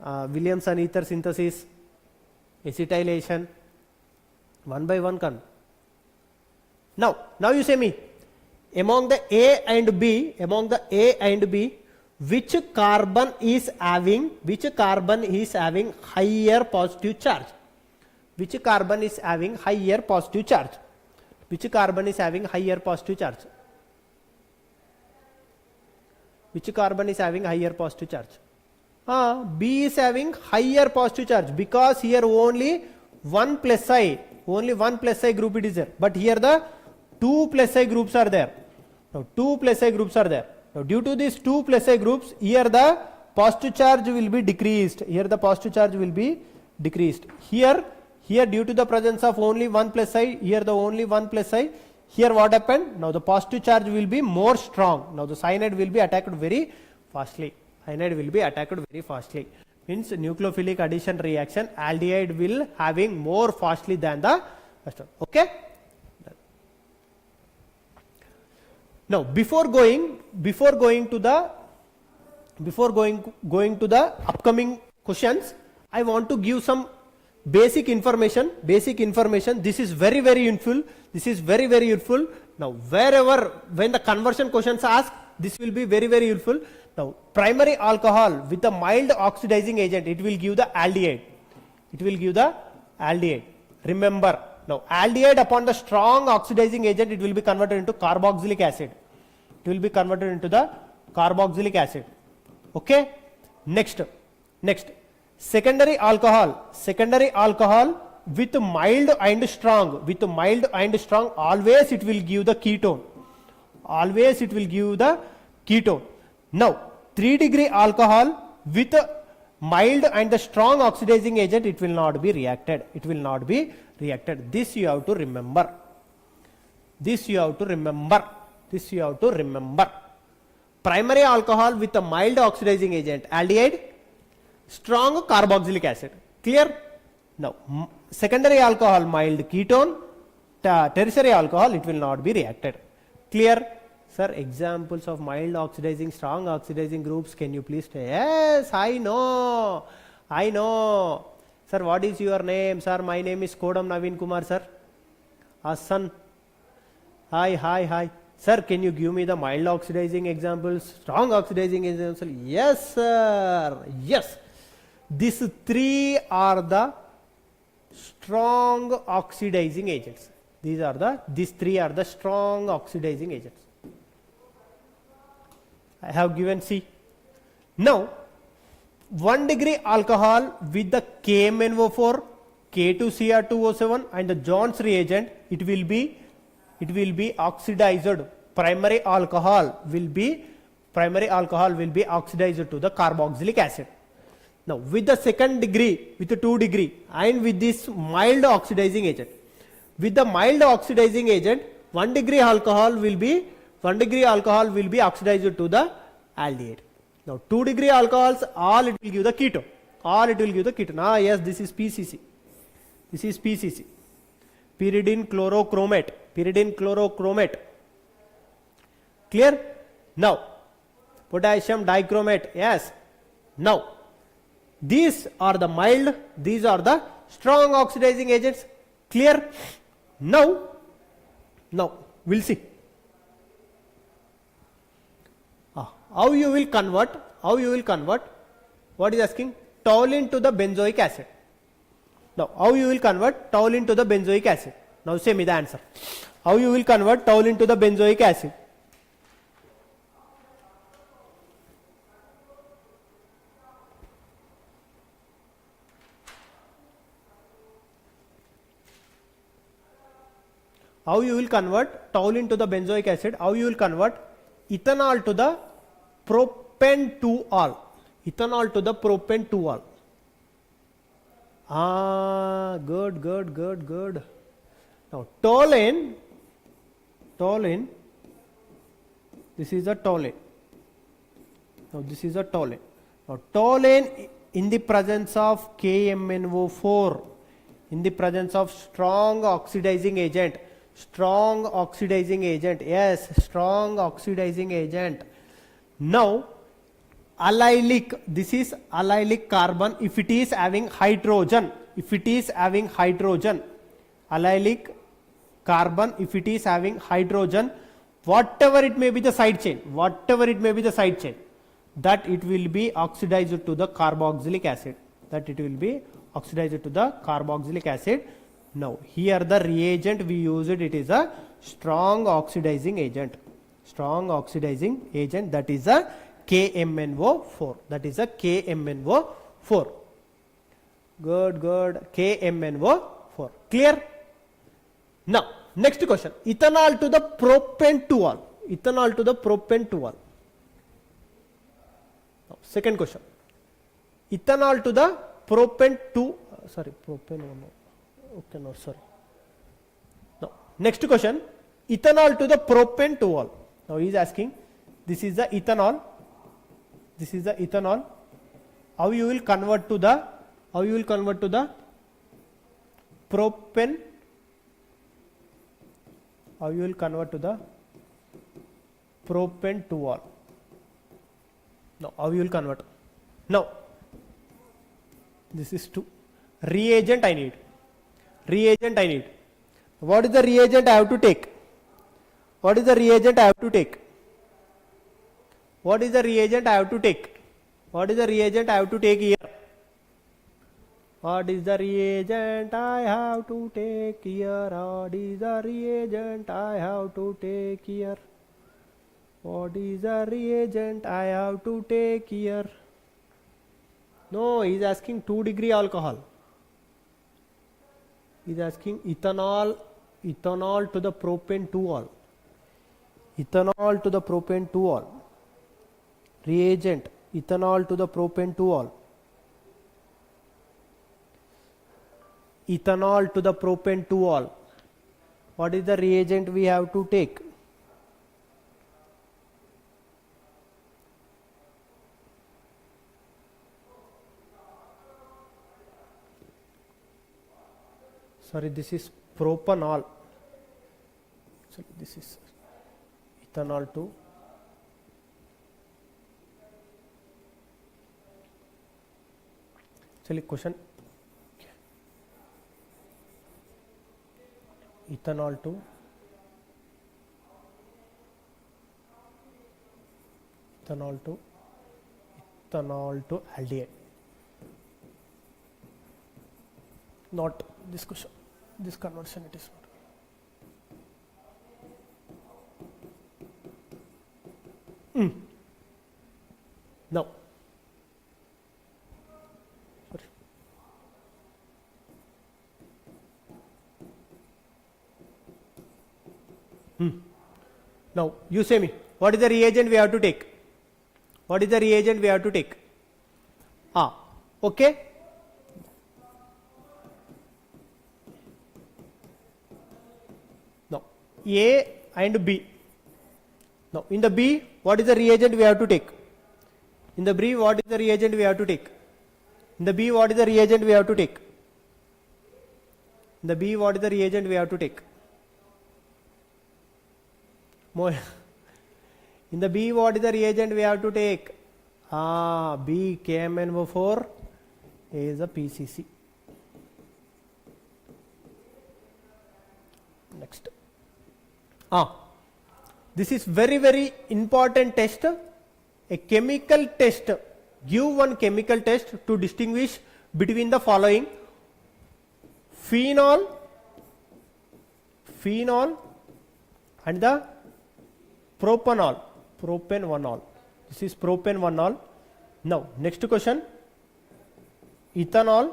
Williamson ether synthesis, acetylation. One by one come. Now you say me, among the A and B, which carbon is having higher positive charge? Which carbon is having higher positive charge? Which carbon is having higher positive charge? Which carbon is having higher positive charge? B is having higher positive charge, because here only 1 plus I group it is there. But here the 2 plus I groups are there. Now 2 plus I groups are there. Now due to these 2 plus I groups, here the positive charge will be decreased. Here due to the presence of only 1 plus I, here the only 1 plus I, here what happened? Now the positive charge will be more strong. Now the cyanide will be attacked very fastly. Means nucleophilic addition reaction, aldehyde will having more fastly than the first one. Okay? Now before going to the upcoming questions, I want to give some basic information. This is very useful. Now when the conversion questions ask, this will be very useful. Now primary alcohol with a mild oxidizing agent, it will give the aldehyde. Remember, now aldehyde upon the strong oxidizing agent, it will be converted into carboxylic acid. Okay? Next. Secondary alcohol with mild and strong, always it will give the ketone. Always it will give the ketone. Now 3-degree alcohol with mild and the strong oxidizing agent, it will not be reacted. It will not be reacted. This you have to remember. This you have to remember. This you have to remember. Primary alcohol with a mild oxidizing agent, aldehyde, strong carboxylic acid. Clear? Now secondary alcohol, mild ketone, tertiary alcohol, it will not be reacted. Clear? Sir, examples of mild oxidizing, strong oxidizing groups, can you please say? Yes, I know. I know. Sir, what is your name? Sir, my name is Kodam Naveen Kumar, sir. Hassan. Hi. Sir, can you give me the mild oxidizing examples, strong oxidizing examples? Yes, sir. Yes. These three are the strong oxidizing agents. These three are the strong oxidizing agents. I have given C. Now 1-degree alcohol with the KMnO4, K2Cr2O7 and the Jones reagent, it will be oxidized. Primary alcohol will be oxidized to the carboxylic acid. Now with the 2nd degree, with the 2-degree and with this mild oxidizing agent, with the mild oxidizing agent, 1-degree alcohol will be oxidized to the aldehyde. Now 2-degree alcohols, all it will give the ketone. Yes, this is PCC. This is PCC. Pyridine chlorochromate. Clear? Now potassium dichromate. Yes. Now these are the mild, these are the strong oxidizing agents. Clear? Now we'll see how you will convert, what is asking, toluene to the benzoic acid. Now how you will convert toluene to the benzoic acid? Now say me the answer. How you will convert toluene to the benzoic acid? How you will convert toluene to the benzoic acid? How you will convert ethanol to the propan-2-ol? Ethanol to the propan-2-ol. Good. Now toluene, this is a toluene. Now this is a toluene. Now toluene in the presence of KMnO4, in the presence of strong oxidizing agent. Yes, strong oxidizing agent. Now allylic, this is allylic carbon if it is having hydrogen. Allylic carbon if it is having hydrogen, whatever it may be the side chain, that it will be oxidized to the carboxylic acid. Now here the reagent we used, it is a strong oxidizing agent, that is a KMnO4. Good, KMnO4. Clear? Now next question, ethanol to the propan-2-ol. Now, second question, ethanol to the next question, ethanol to the propan-2-ol. Now he is asking, this is the ethanol. How you will convert to the propan? How you will convert to the propan-2-ol? Now how you will convert? Now this is 2. Reagent I need. What is the reagent I have to take? What is the reagent I have to take here? What is the reagent I have to take here? What is the reagent I have to take here? What is the reagent I have to take here? No, he is asking 2-degree alcohol. is asking ethanol to the propane 2-ol. Ethanol to the propane 2-ol. Reagent ethanol to the propane 2-ol. Ethanol to the propane 2-ol. What is the reagent we have to take? Sorry, this is propanol. So this is ethanol to actually question ethanol to aldehyde. Not this question, this conversion it is not. Now, sorry. Now you say me, what is the reagent we have to take? What is the reagent we have to take? Okay. Now A and B. Now in the B, what is the reagent we have to take? In the B, what is the reagent we have to take? In the B, what is the reagent we have to take? In the B, what is the reagent we have to take? More. In the B, what is the reagent we have to take? B KMnO4, A is a PCC. Next. This is very important test, a chemical test. Give one chemical test to distinguish between the following: phenol and the propanol, propanol. This is propanol. Now next question, ethanol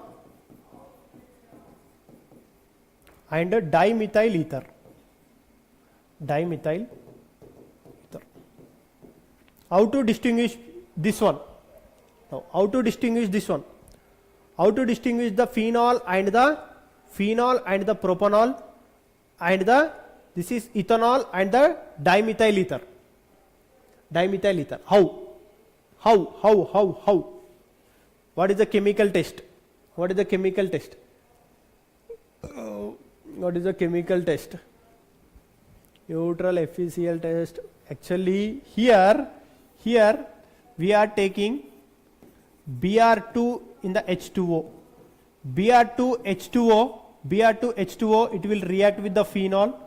and dimethyl ether. How to distinguish this one? Now, how to distinguish this one? How to distinguish the phenol and the propanol and this is ethanol and the dimethyl ether. How? What is the chemical test? What is the chemical test? Neutral FeCl test. Actually here we are taking Br2 in the H2O. Br2H2O, it will react with the phenol.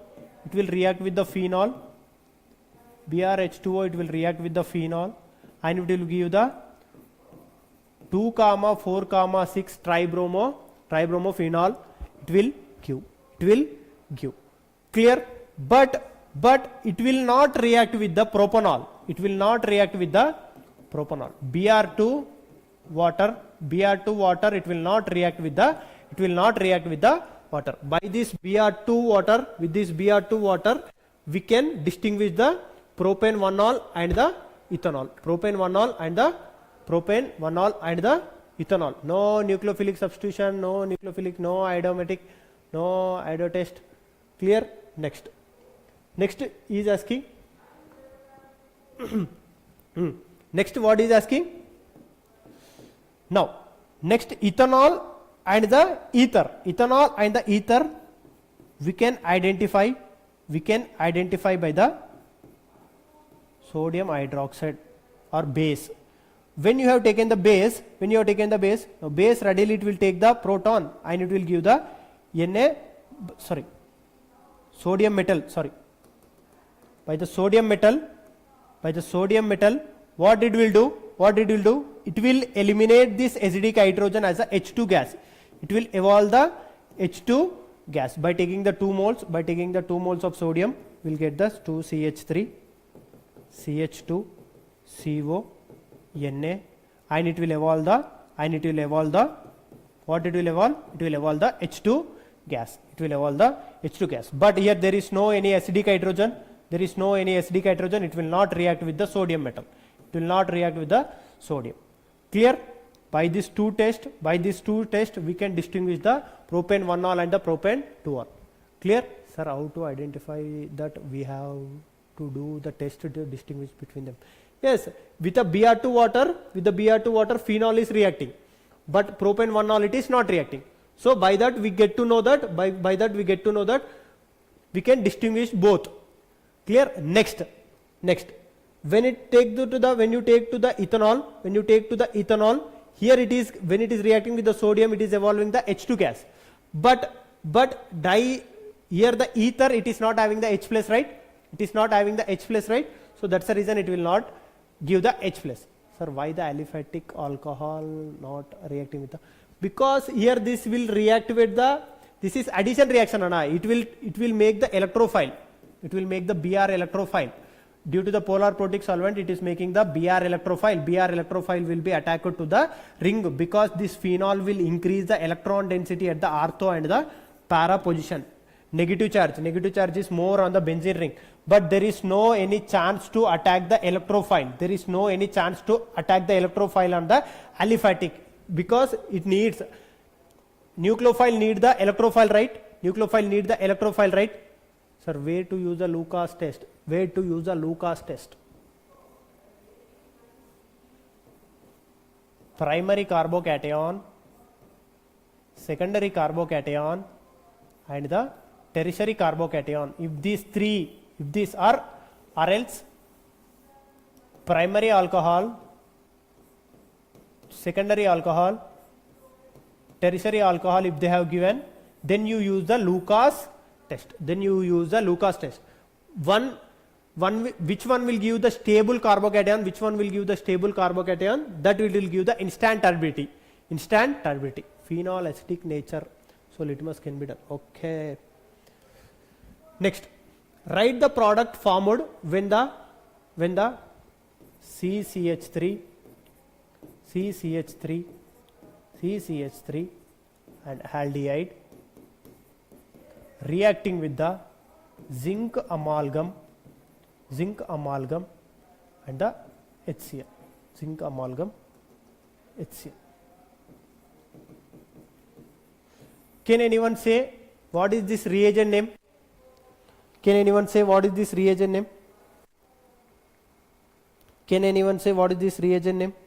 BrH2O, it will react with the phenol and it will give the 2,4,6 tribromophenol. It will give. Clear? But it will not react with the propanol. Br2 water, it will not react with the water. By this Br2 water, with this Br2 water, we can distinguish the propanol and the ethanol. No nucleophilic substitution, no iodometric, no iodo test. Clear? Next is asking next what is asking? Now next, ethanol and the ether. We can identify by the sodium hydroxide or base. When you have taken the base, now base readily it will take the proton and it will give the sodium metal. By the sodium metal, what it will do? It will eliminate this acidic hydrogen as a H2 gas. It will evolve the H2 gas by taking the 2 moles. By taking the 2 moles of sodium, we will get the 2CH3, CH2, CO, Na, and it will evolve the what it will evolve? It will evolve the H2 gas. It will evolve the H2 gas. But here there is no any acidic hydrogen. There is no any acidic hydrogen. It will not react with the sodium metal. It will not react with the sodium. Clear? By these two tests, we can distinguish the propane 1-ol and the propane 2-ol. Clear? Sir, how to identify that we have to do the test to distinguish between them? Yes, with a Br2 water, phenol is reacting, but propane 1-ol it is not reacting. So by that we get to know that, we can distinguish both. Clear? Next, when you take to the ethanol, here it is, when it is reacting with the sodium, it is evolving the H2 gas. But here the ether, it is not having the H plus, right? It is not having the H plus, right? So that's the reason it will not give the H plus. Sir, why the aliphatic alcohol not reacting with the? Because here this will react with the, this is addition reaction, it will make the electrophile. It will make the Br electrophile. Due to the polar protic solvent, it is making the Br electrophile. Br electrophile will be attached to the ring, because this phenol will increase the electron density at the ortho and the para position. Negative charge is more on the benzene ring, but there is no any chance to attack the electrophile. There is no any chance to attack the electrophile on the aliphatic, because it needs, nucleophile need the electrophile, right? Sir, where to use the Lucas test? Primary carbocation, secondary carbocation, and the tertiary carbocation. If these are, or else primary alcohol, secondary alcohol, tertiary alcohol, if they have given, then you use the Lucas test. Which one will give the stable carbocation? That will give the instant turbidity. Phenol acidic nature. So litmus can be done. Okay. Next, write the product formed when the CCH3 and aldehyde reacting with the zinc amalgam and the HCl. Can anyone say what is this reagent name? Can anyone say what is this reagent name? Can anyone say what is this reagent name?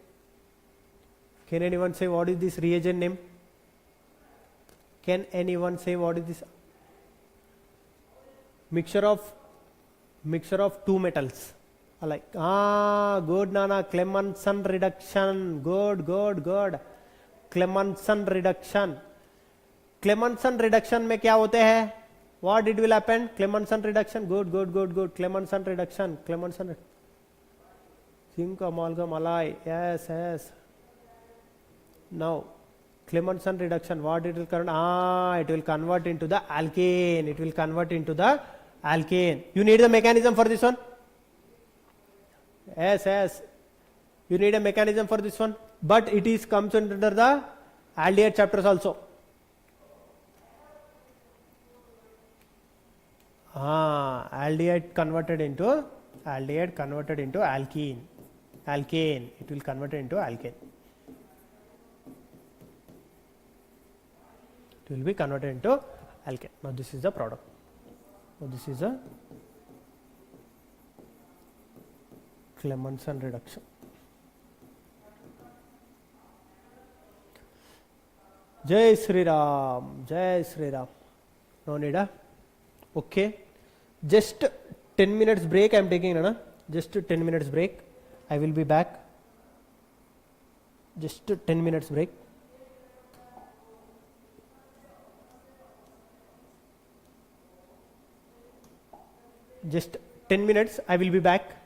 Mixture of two metals. Like, good Nana, Clemmensen reduction. Good. Clemmensen reduction में क्या होते हैं? What it will happen? Clemmensen reduction. Good. Clemmensen reduction. Zinc amalgam alloy. Yes. Now, Clemmensen reduction. What it will convert? It will convert into the alkane. You need the mechanism for this one? Yes. You need a mechanism for this one. But it is comes under the aldehyde chapters also. Aldehyde converted into alkene. It will convert into alkane. It will be converted into alkane. Now this is the product. This is a Clemmensen reduction. Jai Sri Ram. No need. Okay. Just 10 minutes break I am taking. Just 10 minutes break. I will be back. Just 10 minutes break. Just 10 minutes, I will be back.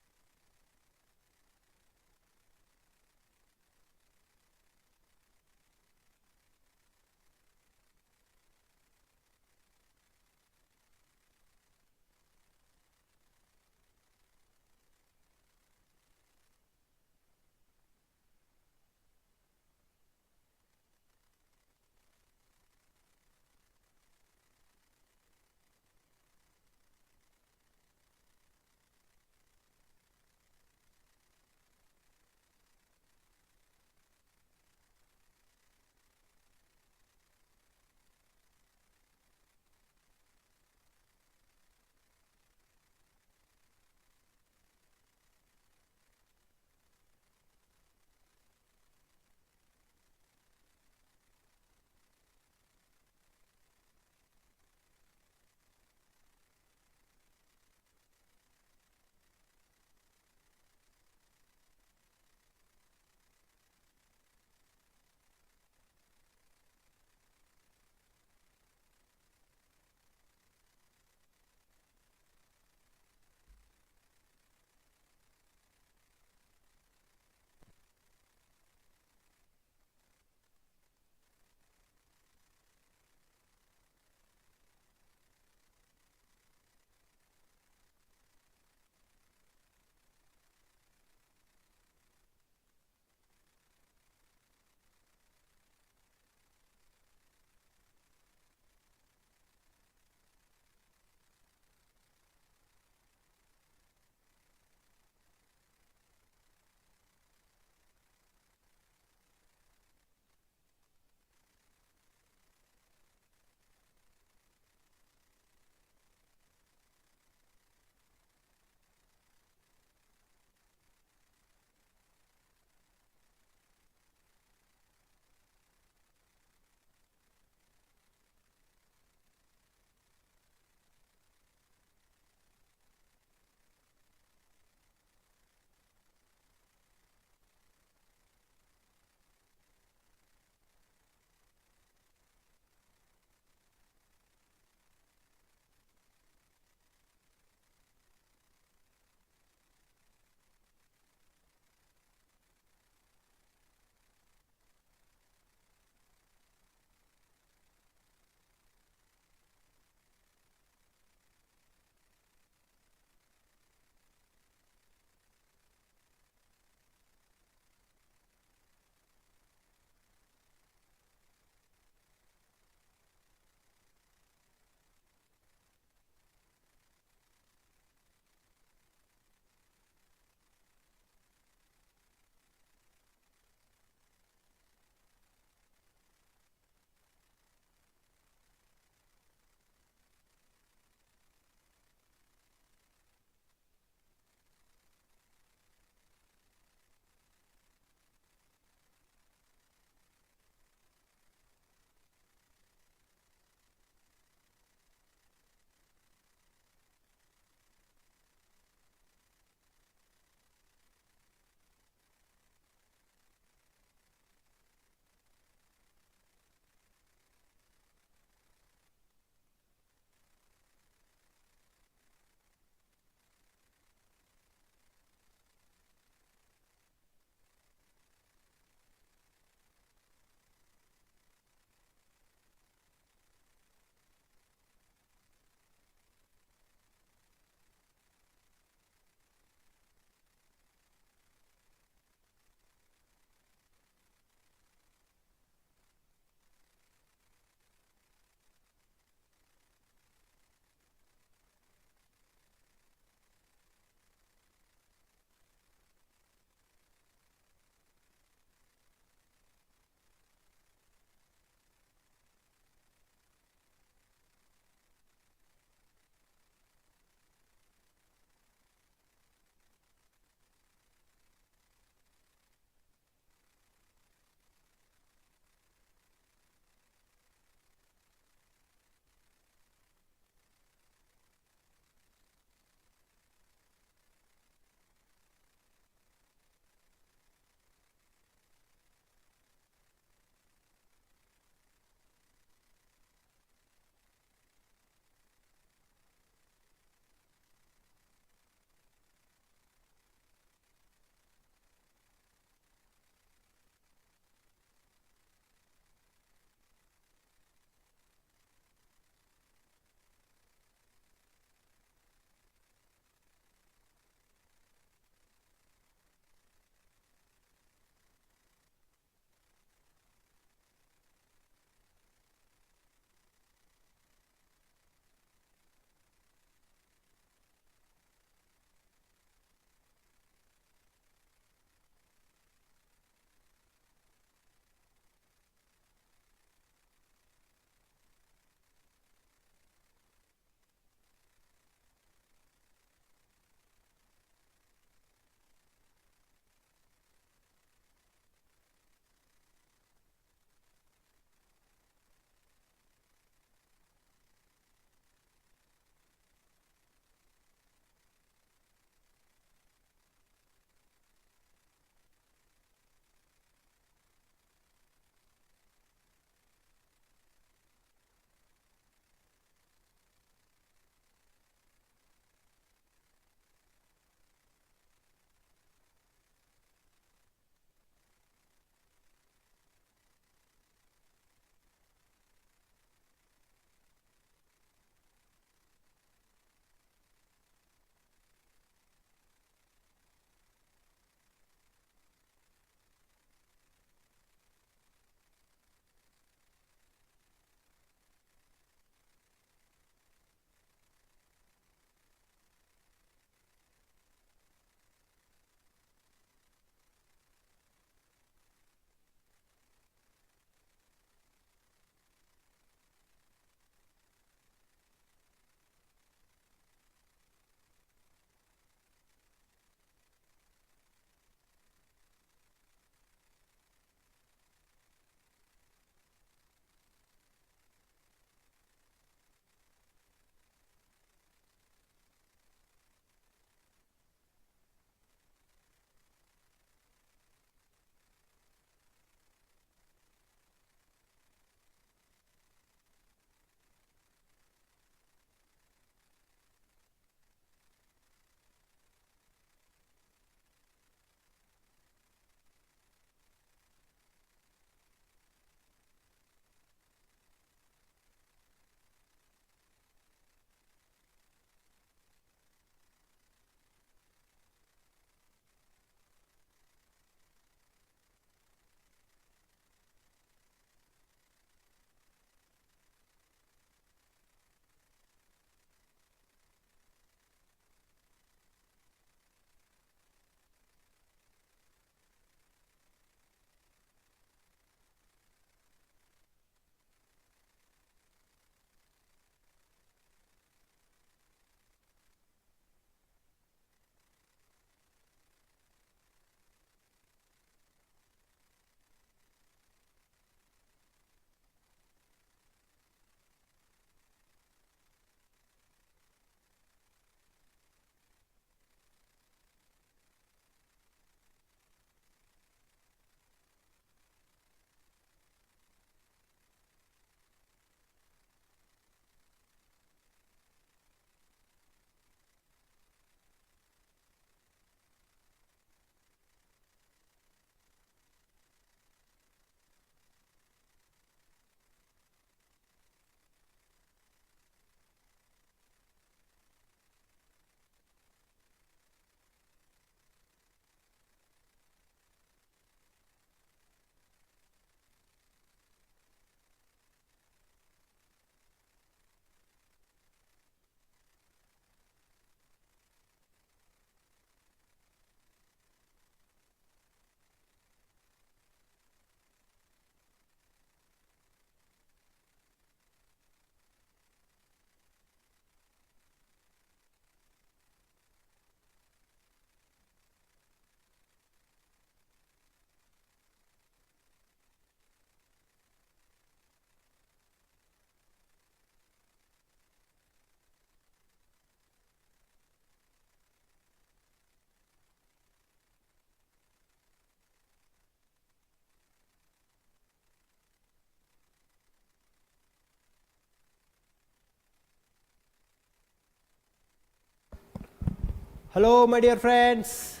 Hello, my dear friends.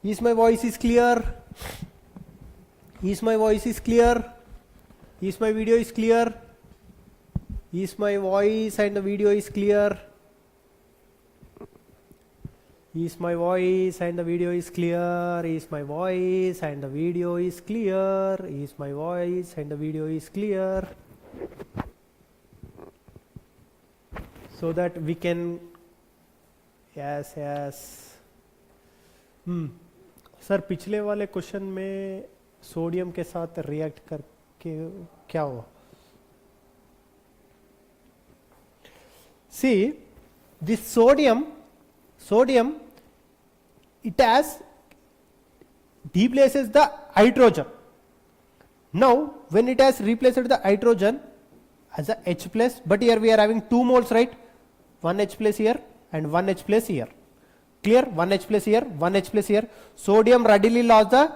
Is my voice is clear? Is my voice is clear? Is my video is clear? Is my voice and the video is clear? Is my voice and the video is clear? Is my voice and the video is clear? Is my voice and the video is clear? So that we can, yes. Sir पिछले वाले question में sodium के साथ react करके क्या हुआ? See, this sodium, it has replaces the hydrogen. Now, when it has replaced the hydrogen as a H plus, but here we are having 2 moles, right? 1 H plus here and 1 H plus here. Clear? 1 H plus here, 1 H plus here. Sodium readily lost the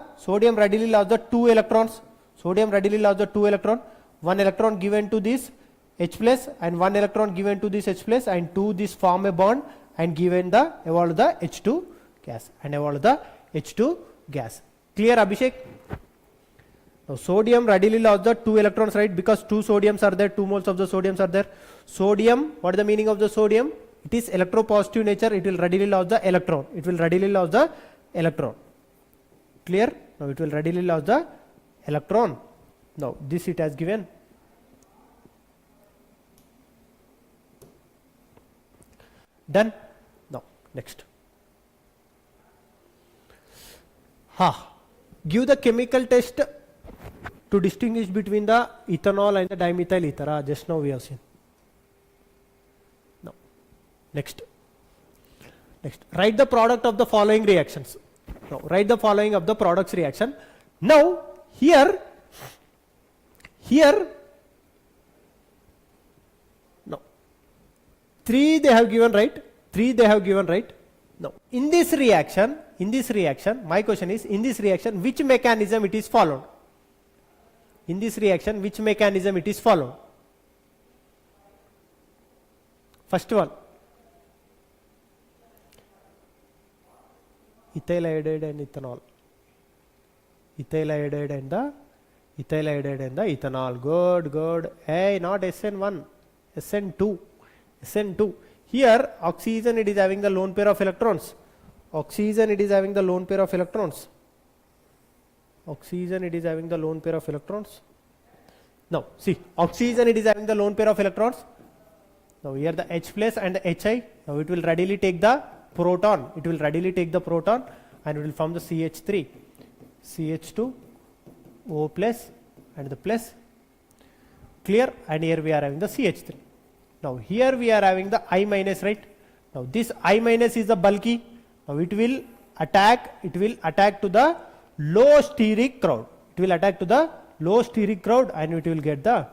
2 electrons. Sodium readily lost the 2 electron. 1 electron given to this H plus and 1 electron given to this H plus, and 2 this form a bond and given the evolve the H2 gas and evolve the H2 gas. Clear, Abhishek? Now sodium readily lost the 2 electrons, right? Because 2 sodiums are there, 2 moles of the sodiums are there. Sodium, what is the meaning of the sodium? It is electropositive nature. It will readily lose the electron. It will readily lose the electron. Clear? Now it will readily lose the electron. Now this it has given. Done? Now next. Give the chemical test to distinguish between the ethanol and the dimethyl ether. Just now we have seen. Next, write the product of the following reactions. Now, write the following of the products reaction. Now, here, no, 3 they have given, right? 3 they have given, right? Now, in this reaction, my question is, in this reaction, which mechanism it is followed? In this reaction, which mechanism it is followed? First one. Ethyl iodide and ethanol. Ethyl iodide and the ethanol. Good. Hey, not SN1, SN2. Here, oxygen it is having the lone pair of electrons. Oxygen it is having the lone pair of electrons. Now, see, oxygen it is having the lone pair of electrons. Now, here the H plus and the HI. Now, it will readily take the proton. It will readily take the proton and it will form the CH3, CH2, O plus and the plus. Clear? And here we are having the CH3. Now here we are having the I minus, right? Now this I minus is the bulky. Now it will attack to the low steric crowd. It will attack to the low steric crowd and it will get the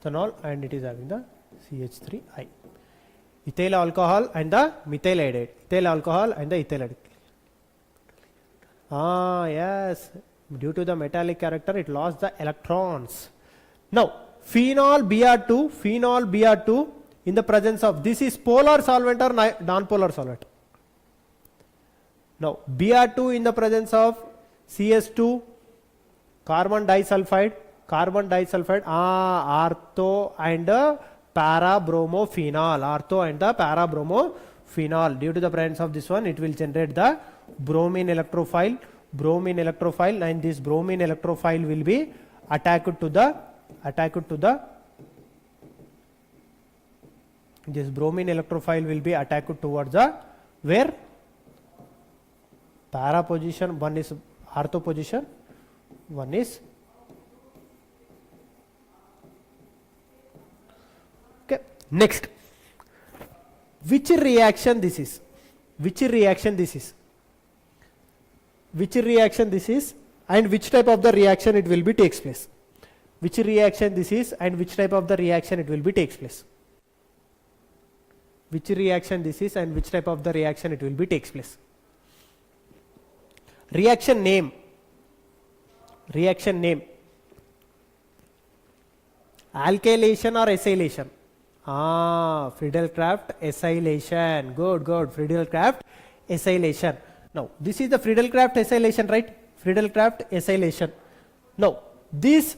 ethanol and it is having the CH3I. Ethyl alcohol and the methyl iodide. Ethyl alcohol and the ethyl iodide. Yes. Due to the metallic character, it lost the electrons. Now, phenol Br2 in the presence of, this is polar solvent or non-polar solvent? Now, Br2 in the presence of CS2, carbon disulfide, ortho and parabromophenol. Due to the presence of this one, it will generate the bromine electrophile, and this bromine electrophile will be attacked to the this bromine electrophile will be attacked towards the where? Para position, one is ortho position, one is okay. Next, which reaction this is and which type of the reaction it will be takes place. Which reaction this is and which type of the reaction it will be takes place. Which reaction this is and which type of the reaction it will be takes place. Reaction name. Alkylation or acylation? Friedel-Crafts acylation. Good, good. Friedel-Crafts acylation. Now, this is the Friedel-Crafts acylation, right? Friedel-Crafts acylation. Now, this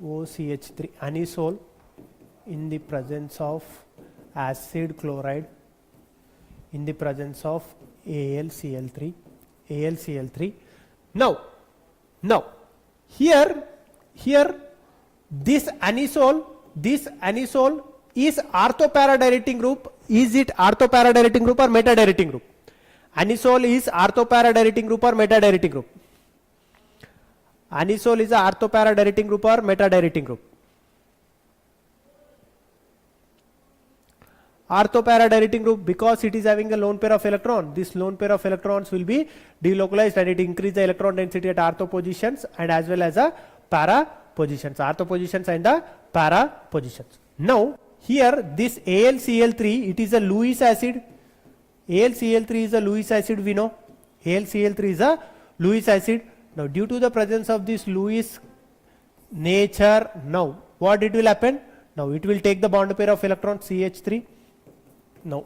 OCH3 anisole in the presence of acid chloride, in the presence of AlCl3. Now here this anisole is orthopara-directing group. Is it orthopara-directing group or meta-directing group? Anisole is orthopara-directing group or meta-directing group? Anisole is a orthopara-directing group or meta-directing group? Orthopara-directing group, because it is having a lone pair of electron. This lone pair of electrons will be delocalized and it increase the electron density at ortho positions and as well as a para positions, ortho positions and the para positions. Now here this AlCl3, it is a Lewis acid. AlCl3 is a Lewis acid, we know. AlCl3 is a Lewis acid. Now due to the presence of this Lewis nature, now what it will happen? Now it will take the bond pair of electron CH3. Now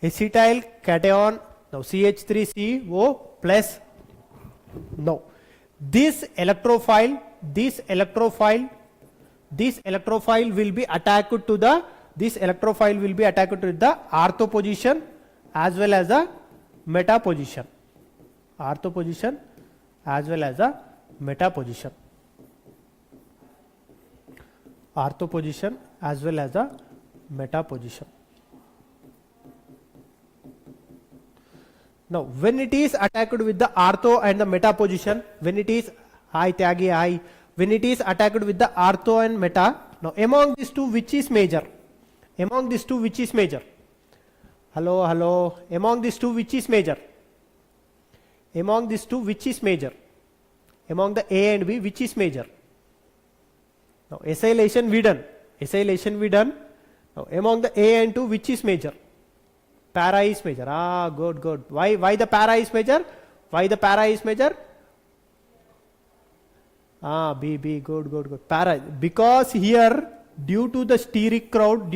acetyl cation, now CH3CO plus. Now this electrophile will be attacked to the ortho position as well as the meta position. Ortho position as well as the meta position. Ortho position as well as the meta position. Now when it is attacked with the ortho and the meta position, when it is when it is attacked with the ortho and meta, now among these two which is major? Among these two which is major? Hello, among these two which is major? Among these two which is major? Among the A and B which is major? Now acylation we done. Now among the A and 2 which is major? Para is major. Good. Why the para is major? B, good. Para, because here due to the steric crowd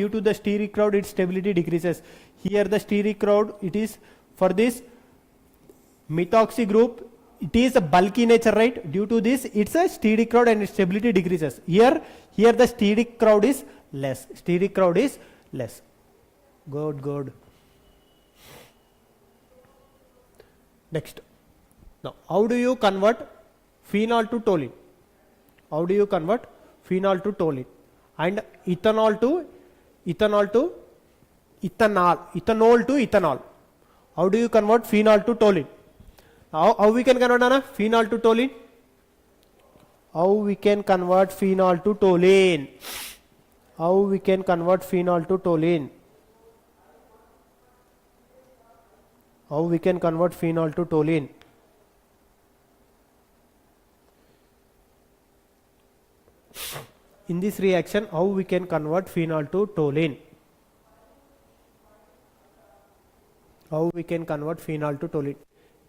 its stability decreases. Here the steric crowd, it is for this methoxy group, it is a bulky nature, right? Due to this it's a steric crowd and its stability decreases. Here the steric crowd is less. Good. Next. Now how do you convert phenol to toluene? And ethanol to ethanol. How do you convert phenol to toluene? How we can convert phenol to toluene? How we can convert phenol to toluene? In this reaction, how we can convert phenol to toluene?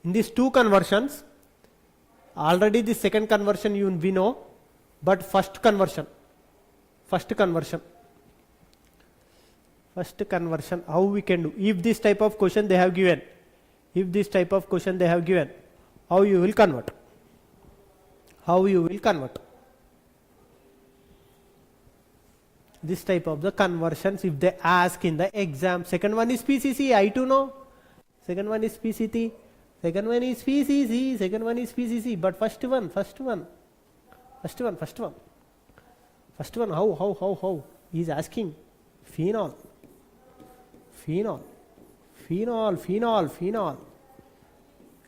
In these two conversions, already the second conversion we know, but first conversion, how we can do? If this type of question they have given, how you will convert? This type of the conversions if they ask in the exam. Second one is PCC, I too know. Second one is PCC, but first one, how? He is asking phenol.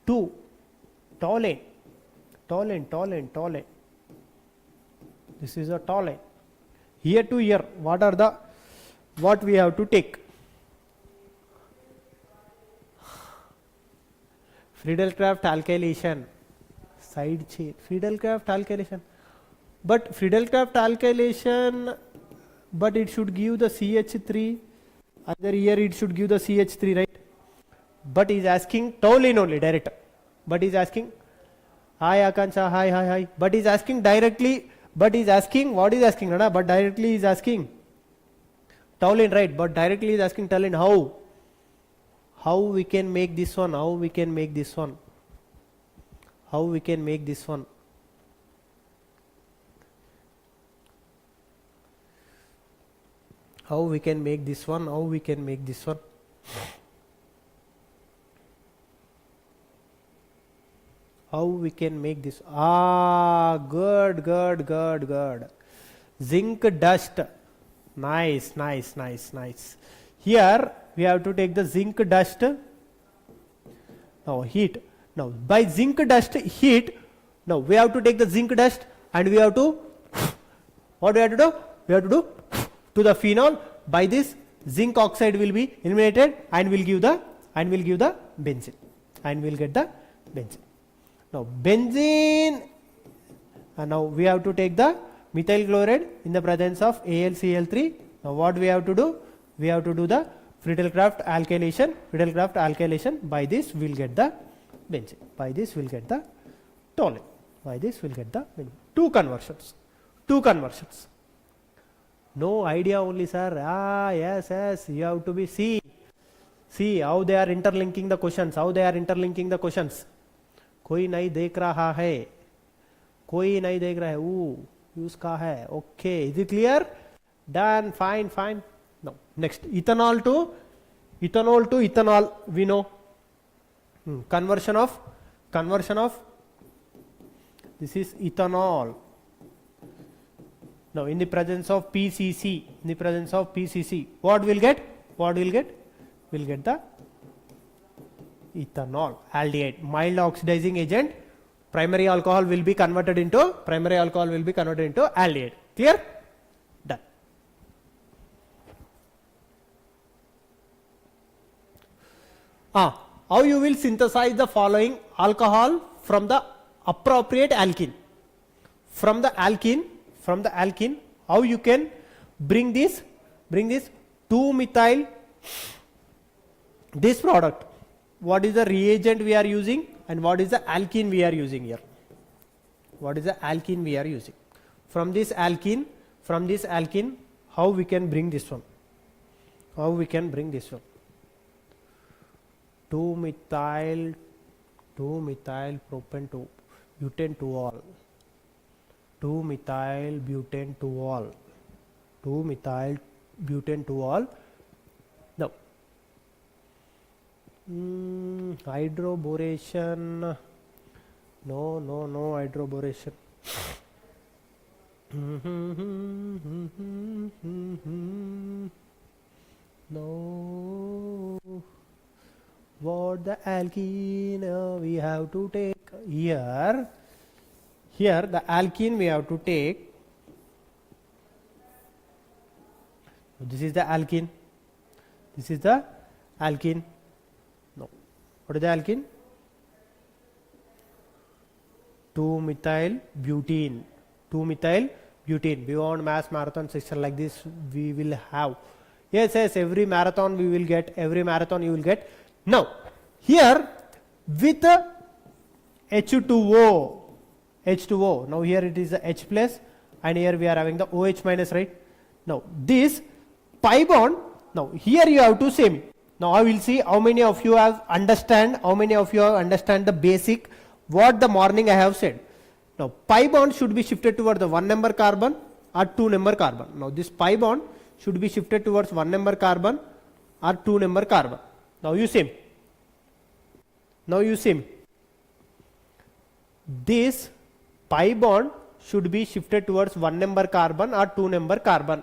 2, toluene. This is a toluene. Here to here, what we have to take? Friedel-Crafts alkylation, side chain, Friedel-Crafts alkylation. But Friedel-Crafts alkylation, but it should give the CH3, other here it should give the CH3, right? But is asking toluene only, direct. But is asking Hi Akansha, hi. But he's asking directly, but he's asking, what is asking, Rana? But directly he's asking. Taulin, right? But directly he's asking Taulin, how? How we can make this one? How we can make this one? How we can make this one? How we can make this one? How we can make this one? How we can make this? Ah, good. Zinc dust. Nice. Here we have to take the zinc dust. Now heat. Now by zinc dust heat, now we have to take the zinc dust and we have to, what we have to do? We have to do to the phenol. By this zinc oxide will be eliminated and will give the benzene, and we'll get the benzene. Now benzene, and now we have to take the methyl chloride in the presence of AlCl3. Now what we have to do? We have to do the Friedel-Crafts alkylation. By this we will get the benzene. By this we will get the toluene. By this we will get the benzene. Two conversions. No idea only, sir. Ah, yes. You have to be see how they are interlinking the questions. कोई नहीं देख रहा है. उसका है. Okay, is it clear? Done. Fine. Now next, ethanol to ethanol. We know conversion of this is ethanol. Now in the presence of PCC, what will get? We'll get the ethanol aldehyde, mild oxidizing agent. Primary alcohol will be converted into aldehyde. Clear? Done. How you will synthesize the following alcohol from the appropriate alkene? From the alkene, how you can bring this 2-methyl, this product. What is the reagent we are using and what is the alkene we are using here? From this alkene, how we can bring this one? 2-methyl propane to butane to all. 2-methyl butane to all. Now hydroboration, no hydroboration. No, what the alkene we have to take here the alkene we have to take. This is the alkene. No, what is the alkene? 2-methyl butene. We want mass marathon session like this we will have. Yes, every marathon you will get. Now here with H2O. Now here it is the H plus and here we are having the OH minus, right? Now this pi bond, now here you have to same. Now I will see how many of you understand the basic what the morning I have said. Now pi bond should be shifted towards the 1 number carbon or 2 number carbon. Now this pi bond should be shifted towards 1 number carbon or 2 number carbon. Now you see. This pi bond should be shifted towards 1 number carbon or 2 number carbon.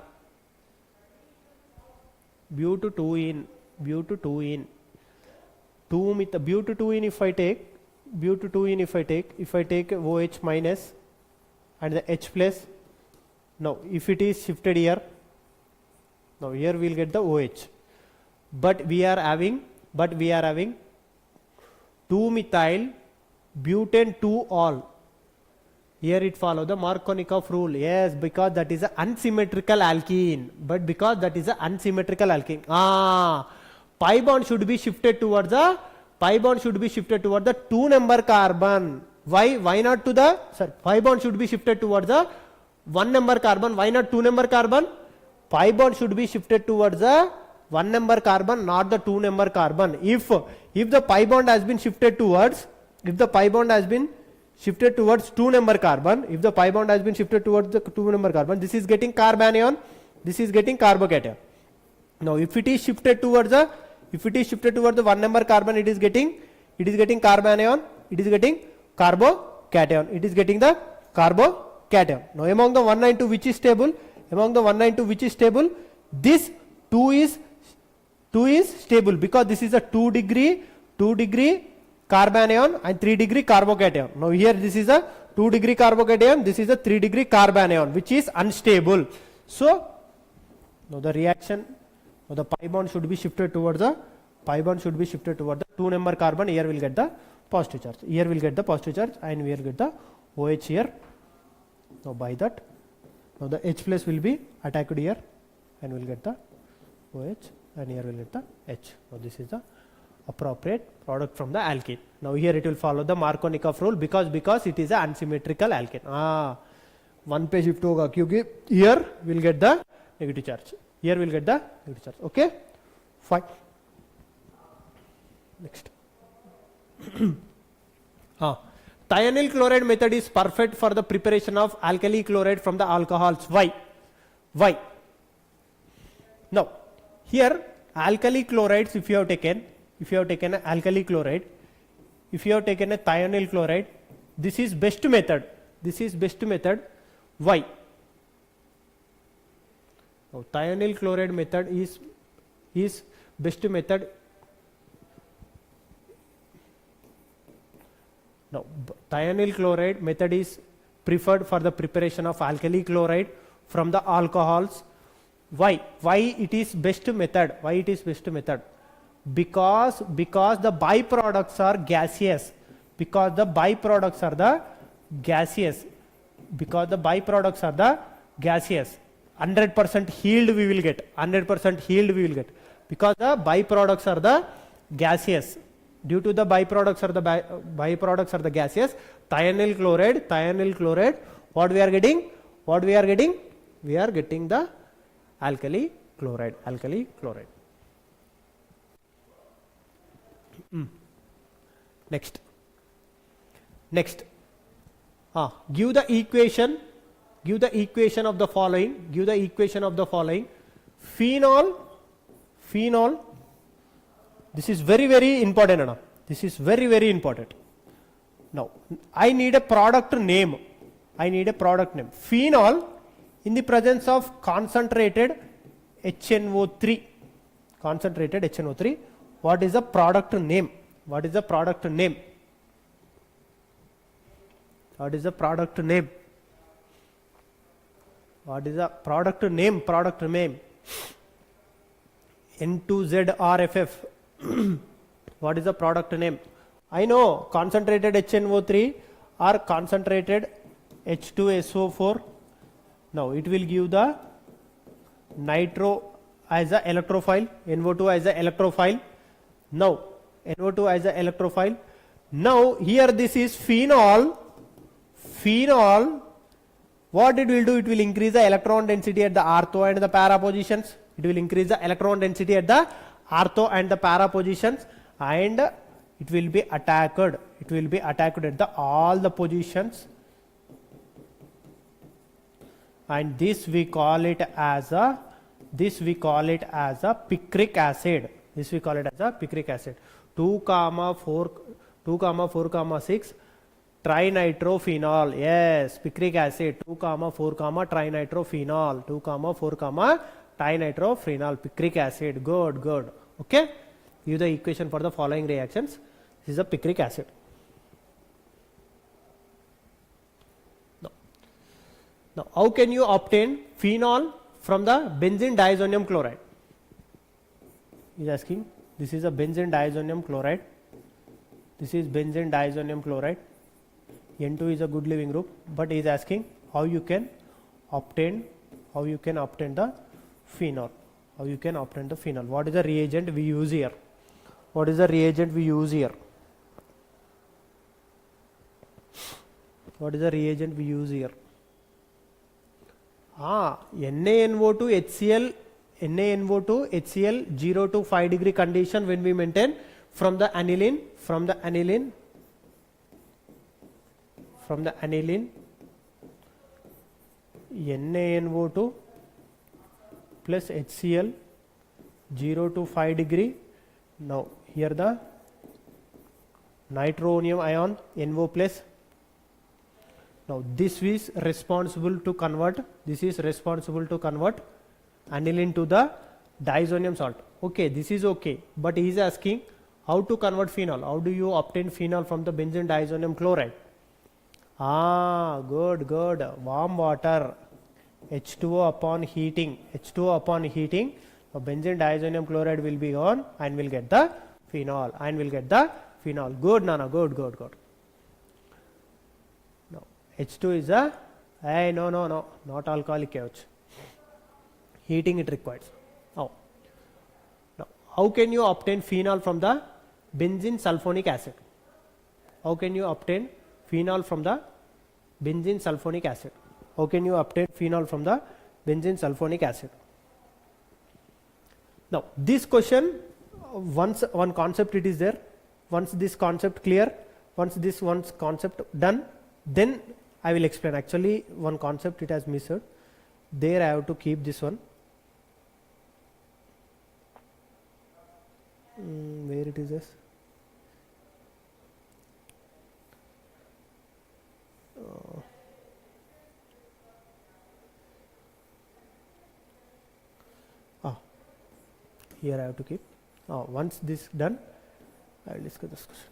Butene if I take OH minus and the H plus. Now if it is shifted here, now here we will get the OH, but we are having 2-methyl butane 2 all. Here it follow the Markovnikov rule. Yes, because that is an unsymmetrical alkene. Pi bond should be shifted towards the 2 number carbon. Why not to the, sorry, pi bond should be shifted towards the 1 number carbon. Why not 2 number carbon? Pi bond should be shifted towards the 1 number carbon, not the 2 number carbon. If the pi bond has been shifted towards, if the pi bond has been shifted towards 2 number carbon, if the pi bond has been shifted towards the 2 number carbon, this is getting carbanion, this is getting carbocation. Now if it is shifted towards the, if it is shifted towards the 1 number carbon, it is getting carbanion, it is getting carbocation, it is getting the carbocation. Now among the 192 which is stable, among the 192 which is stable, this 2 is stable because this is a 2 degree carbanion and 3 degree carbocation. Now here this is a 2 degree carbocation, this is a 3 degree carbanion which is unstable. So now the reaction, now the pi bond should be shifted towards the 2 number carbon. Here will get the positive charge, here will get the positive charge, and we will get the OH here. Now by that, now the H plus will be attacked here and we will get the OH, and here we will get the H. Now this is the appropriate product from the alkene. Now here it will follow the Markovnikov rule because it is an unsymmetrical alkene. One पे shift होगा क्योंकि here we will get the negative charge, here we will get the negative charge. Okay, fine. Next. Thionyl chloride method is perfect for the preparation of alkali chloride from the alcohols. Why? Now here alkali chlorides, if you have taken an alkali chloride, if you have taken a thionyl chloride, this is best method. Why? Now thionyl chloride method is best method. Now thionyl chloride method is preferred for the preparation of alkali chloride from the alcohols. Why it is best method? Because the byproducts are gaseous. Because the byproducts are the gaseous. 100% yield we will get. Because the byproducts are the gaseous. Due to the byproducts are the gaseous. Thionyl chloride. What we are getting? We are getting the alkali chloride. Next. Give the equation of the following. Phenol. This is very important. Now I need a product name. Phenol in the presence of concentrated HNO3. What is the product name? N2ZRFF. What is the product name? I know concentrated HNO3 or concentrated H2SO4. Now it will give the nitro as a electrophile, NO2 as a electrophile. Now NO2 as a electrophile. Now here this is phenol. What it will do? It will increase the electron density at the ortho and the para positions. It will increase the electron density at the ortho and the para positions, and it will be attacked. At all the positions, and this we call it as a picric acid. 2,4,6 trinitrophenol. Yes, picric acid. 2,4, trinitrophenol. 2,4, trinitrophenol, picric acid. Good. Okay, give the equation for the following reactions. This is a picric acid. Now how can you obtain phenol from the benzene diazonium chloride? He is asking. This is a benzene diazonium chloride. N2 is a good leaving group, but he is asking how you can obtain the phenol. What is the reagent we use here? What is the reagent we use here? NaNO2 HCl, NaNO2 HCl 0 to 5 degree condition when we maintain from the aniline NaNO2 plus HCl 0 to 5 degree. Now here the nitronium ion NO plus. Now this is responsible to convert aniline to the diazonium salt. Okay, this is okay, but he is asking how to convert phenol. How do you obtain phenol from the benzene diazonium chloride? Good. Warm water, H2O upon heating, benzene diazonium chloride will be gone and will get the phenol. Good, Nana, good. Now H2 is a no, not alcoholic couch. Heating it requires. Now how can you obtain phenol from the benzene sulfonic acid? How can you obtain phenol from the benzene sulfonic acid? Now this question, once one concept it is there, once this concept clear, once this one concept done, then I will explain. Actually one concept it has missed. There I have to keep this one. Where it is this? Here I have to keep. Once this done, I will discuss this question.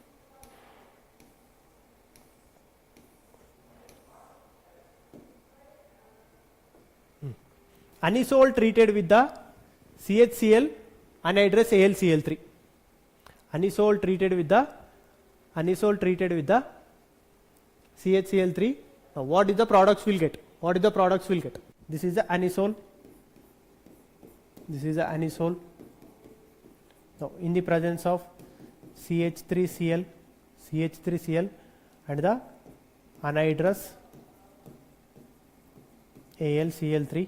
Anisole treated with the CHCl anhydrous AlCl3. Anisole treated with the CHCl3. Now what is the products will get? This is the anisole. Now in the presence of CH3Cl and the anhydrous AlCl3.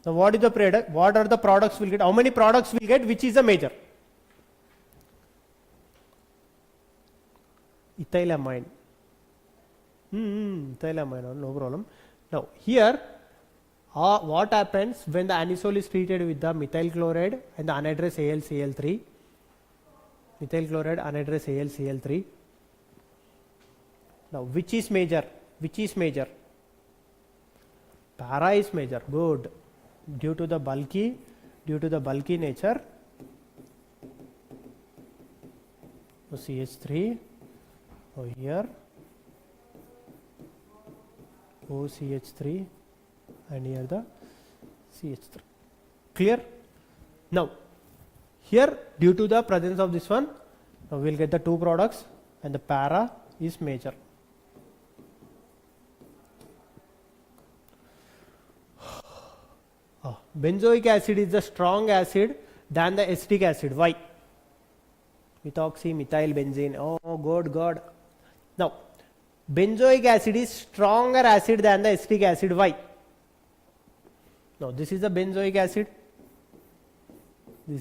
Now what is the product? What are the products will get? How many products will get? Which is the major? Ethylamine. Ethylamine, no problem. Now here what happens when the anisole is treated with the methyl chloride and the anhydrous AlCl3? Now which is major? Para is major. Good. Due to the bulky nature. So CH3 over here, OCH3 and here the CH3. Clear? Now here due to the presence of this one, now we will get the two products and the para is major. Benzoic acid is the strong acid than the acetic acid. Why? Methoxy methyl benzene. Oh, good. Now, benzoic acid is stronger acid than the acetic acid. Why? Now, this is the benzoic acid. Now,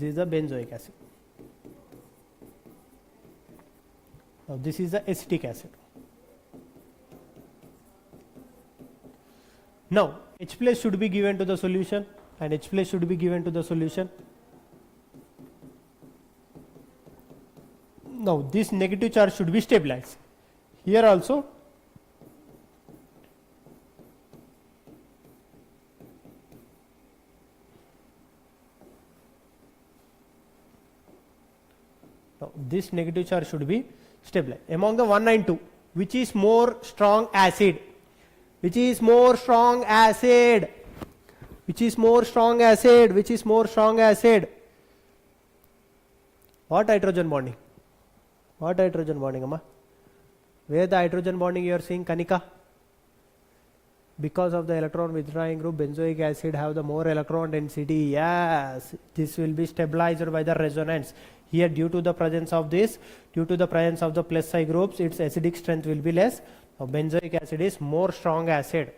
this is the acetic acid. Now, H plus should be given to the solution and H plus should be given to the solution. Now, this negative charge should be stabilized. Here also, now this negative charge should be stabilized. Among the 1 and 2, which is more strong acid? Which is more strong acid? What hydrogen bonding? Amma? Where the hydrogen bonding you are seeing, Kanika? Because of the electron withdrawing group, benzoic acid have the more electron density. Yes, this will be stabilized by the resonance. Here due to the presence of the plus I groups, its acidic strength will be less. Now benzoic acid is more strong acid.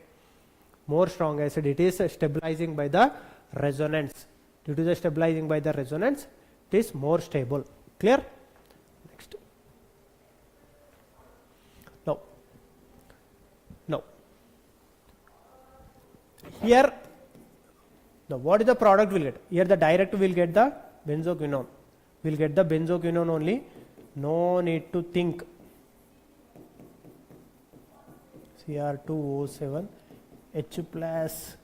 More strong acid. It is stabilizing by the resonance. Due to the stabilizing by the resonance, it is more stable. Clear? Next. Now here, now what is the product we'll get? Here the direct will get the benzoquinone. We'll get the benzoquinone only. No need to think. Cr2O7 H plus.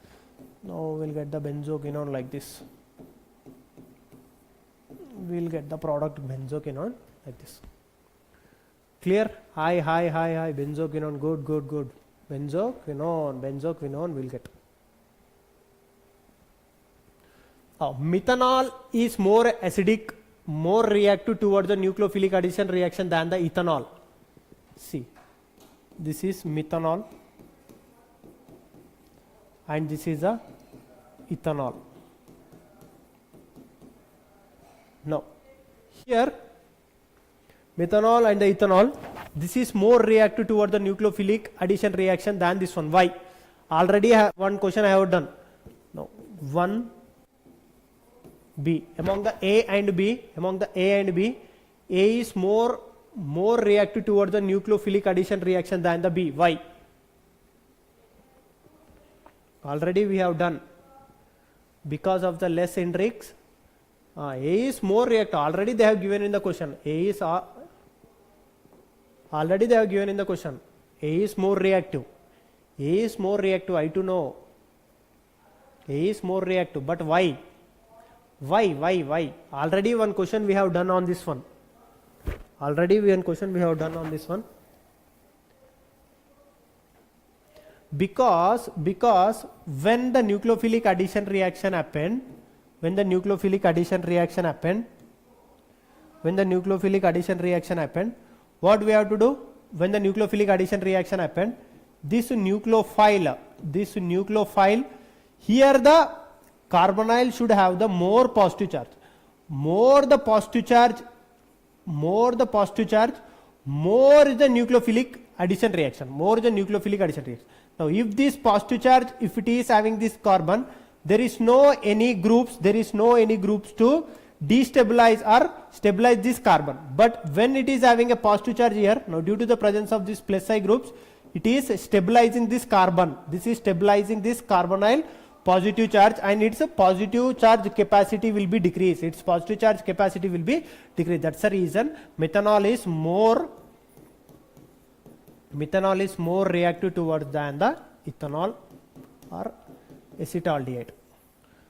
Now we'll get the benzoquinone like this. We'll get the product benzoquinone like this. Clear? High, benzoquinone, good. Benzoquinone we'll get. Methanol is more acidic, more reactive towards the nucleophilic addition reaction than the ethanol. See, this is methanol and this is the ethanol. Now here methanol and the ethanol, this is more reactive toward the nucleophilic addition reaction than this one. Why? Already one question I have done. Now 1B among the A and B, A is more reactive toward the nucleophilic addition reaction than the B. Why? Already we have done. Because of the less index. A is more reactive. Already they have given in the question. A is already they have given in the question. A is more reactive. A is more reactive. I to know. A is more reactive. But why? Why? Already one question we have done on this one. Because when the nucleophilic addition reaction happened, what we have to do? When the nucleophilic addition reaction happened, this nucleophile, here the carbonyl should have the more positive charge. More the positive charge, more is the nucleophilic addition reaction. Now if this positive charge, if it is having this carbon, there is no any groups to destabilize or stabilize this carbon. But when it is having a positive charge here, now due to the presence of this plus I groups, it is stabilizing this carbon. This is stabilizing this carbonyl positive charge, and its positive charge capacity will be decreased. That's the reason methanol is more reactive towards than the ethanol or acetaldehyde.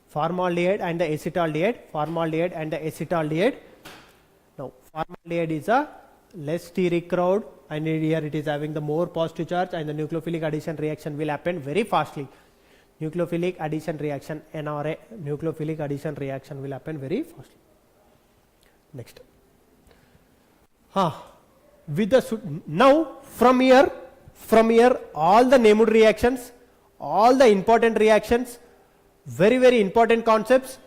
Formaldehyde and the acetaldehyde. Now formaldehyde is a less steric crowd, and here it is having the more positive charge, and the nucleophilic addition reaction will happen very fastly. Nucleophilic addition reaction, NRA, nucleophilic addition reaction will happen very fastly. Next. Now from here all the named reactions, all the important reactions, very important concepts.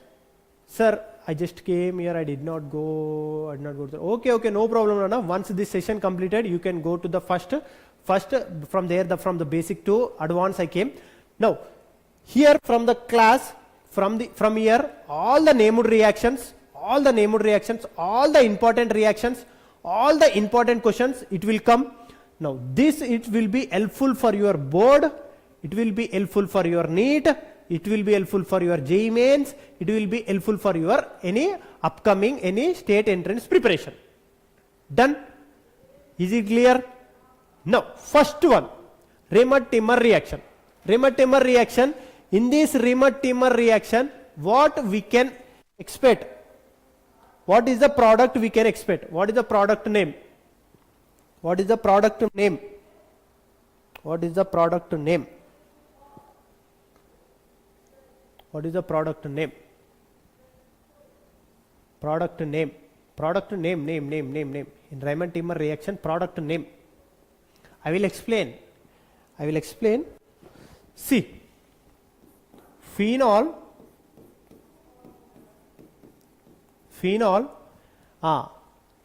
Sir, I just came here, I did not go okay, no problem, Rana. Once this session completed, you can go to the first from there, from the basic to advanced I came. Now here from the class, from here, all the named reactions, all the important reactions, all the important questions, it will come. Now this, it will be helpful for your board, it will be helpful for your NEET, it will be helpful for your JEE mains, it will be helpful for your any upcoming state entrance preparation. Done? Is it clear? Now first one, Raymond-Timmer reaction. In this Raymond-Timmer reaction, what we can expect? What is the product we can expect? What is the product name? Product name. In Raymond-Timmer reaction, product name. I will explain. See, phenol,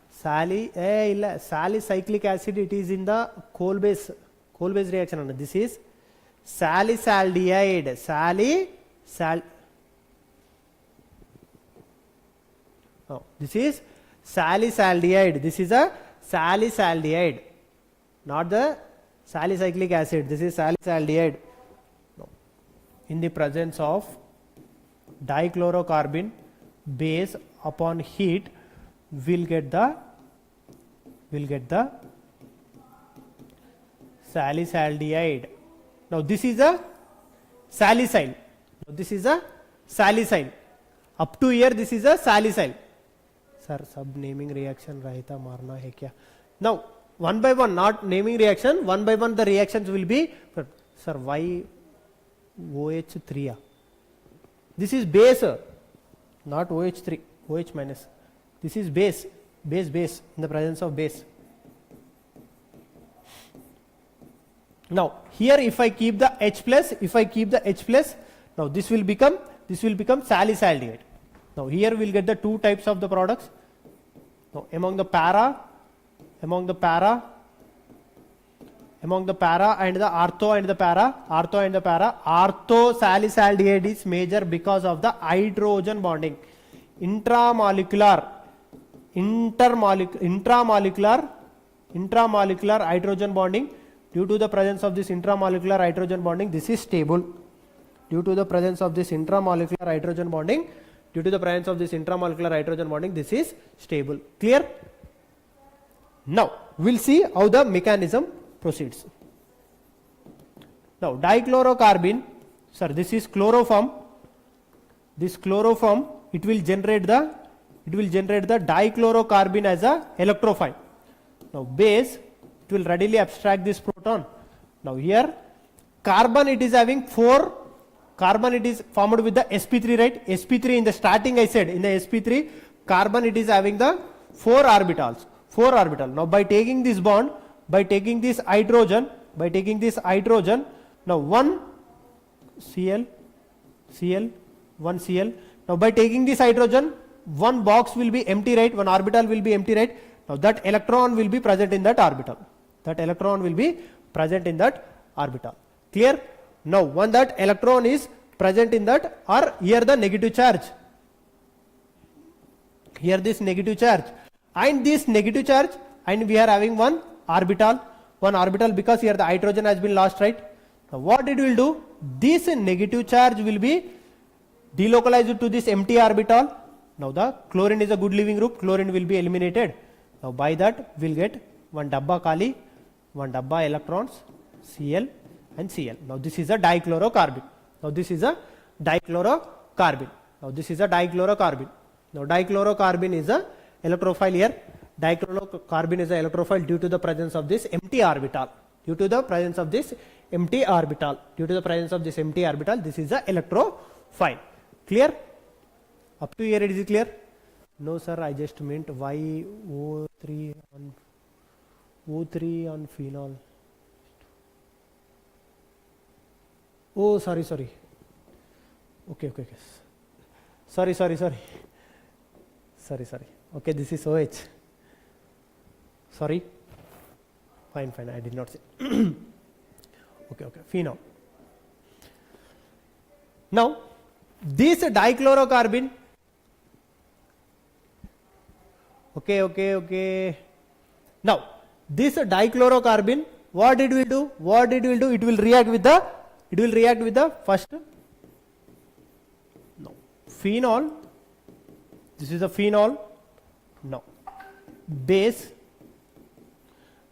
salicylic acid, it is in the coal base. coal based reaction anna. This is salicylaldehyde. This is salicylaldehyde. This is a salicylaldehyde, not the salicylic acid. This is salicylaldehyde. No. In the presence of dichlorocarbon base, upon heat will get the salicylaldehyde. Now this is a salicyl. Up to here this is a salicyl. Sir, sub naming reaction rahita marna hai kya? Now one by one, not naming reaction, one by one the reactions will be. Sir, why OH3? This is base, not OH3, OH minus. This is base, in the presence of base. Now here if I keep the H plus, now this will become salicylaldehyde. Now here we will get the two types of the products. Now among the para and the ortho and the para, ortho salicylaldehyde is major because of the hydrogen bonding. Intramolecular hydrogen bonding. Due to the presence of this intramolecular hydrogen bonding, this is stable. Due to the presence of this intramolecular hydrogen bonding, this is stable. Clear? Now we will see how the mechanism proceeds. Now dichlorocarbon, sir, this is chloroform. This chloroform, it will generate the dichlorocarbon as a electrophile. Now base, it will readily abstract this proton. Now here carbon, it is having 4 carbon, it is formed with the sp3, right? sp3 in the starting I said, in the sp3 carbon it is having the 4 orbitals. Now by taking this bond, by taking this hydrogen, now one Cl, one Cl. Now by taking this hydrogen, one box will be empty, right? One orbital will be empty, right? Now that electron will be present in that orbital. Clear? Now when that electron is present in that, or here the negative charge, and this negative charge, and we are having one orbital because here the hydrogen has been lost, right? Now what it will do, this negative charge will be delocalized to this empty orbital. Now the chlorine is a good leaving group, chlorine will be eliminated. Now by that we will get one dabba kali, one dabba electrons, Cl and Cl. Now this is a dichlorocarbon. Now dichlorocarbon is a electrophile here. Dichlorocarbon is a electrophile due to the presence of this empty orbital. This is a electrophile. Clear? Up to here it is clear? No sir, I just meant why O3 on phenol. Oh, sorry. Okay. Sorry. Okay, this is OH. Sorry. Fine, I did not say. Okay, phenol. Now, this dichlorocarbon. Okay. Now, this dichlorocarbon, what it will do? It will react with the first phenol. This is a phenol. Now base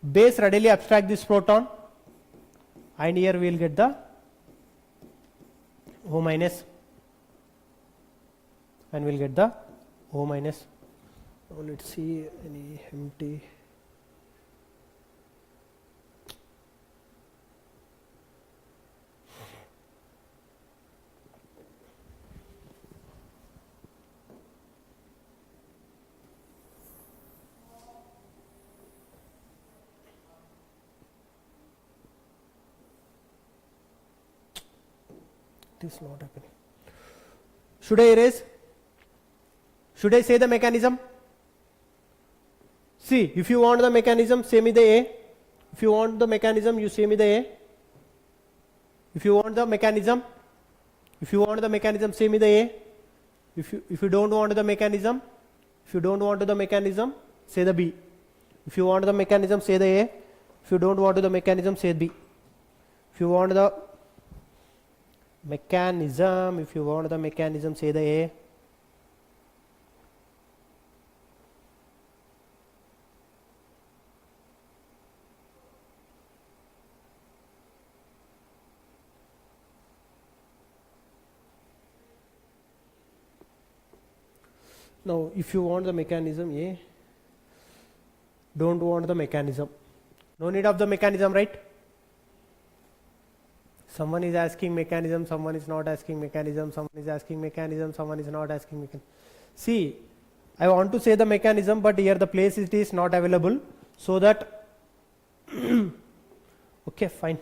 readily abstract this proton, and here we will get the O minus, and we will get the O minus. Now let's see any empty. It is not happening. Should I erase? Should I say the mechanism? See, if you want the mechanism, say me the A. If you want the mechanism, you say me the A. If you want the mechanism, say me the A. If you don't want the mechanism, say the B. If you want the mechanism, say the A. If you don't want the mechanism, say B. If you want the mechanism, say the A. Now, if you want the mechanism A, don't want the mechanism. No need of the mechanism, right? Someone is asking mechanism, someone is not asking mechanism, someone is asking mechanism, someone is not asking mechanism. See, I want to say the mechanism, but here the place it is not available, so that okay, fine.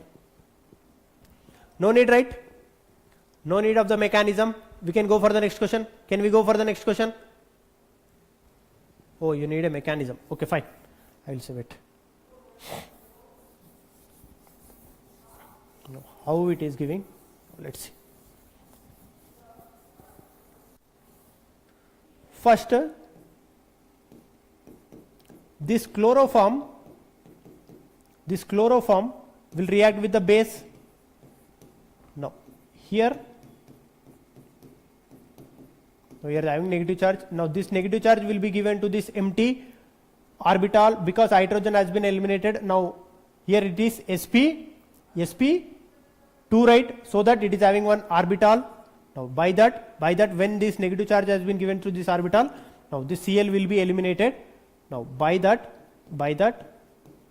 No need, right? No need of the mechanism. We can go for the next question. Can we go for the next question? Oh, you need a mechanism. Okay, fine. I will save it. Now, how it is giving? Let's see. First, this chloroform will react with the base. Now, here we are having negative charge. Now, this negative charge will be given to this empty orbital because hydrogen has been eliminated. Now, here it is sp2, right? So that it is having one orbital. Now, by that when this negative charge has been given to this orbital, now this Cl will be eliminated. Now, by that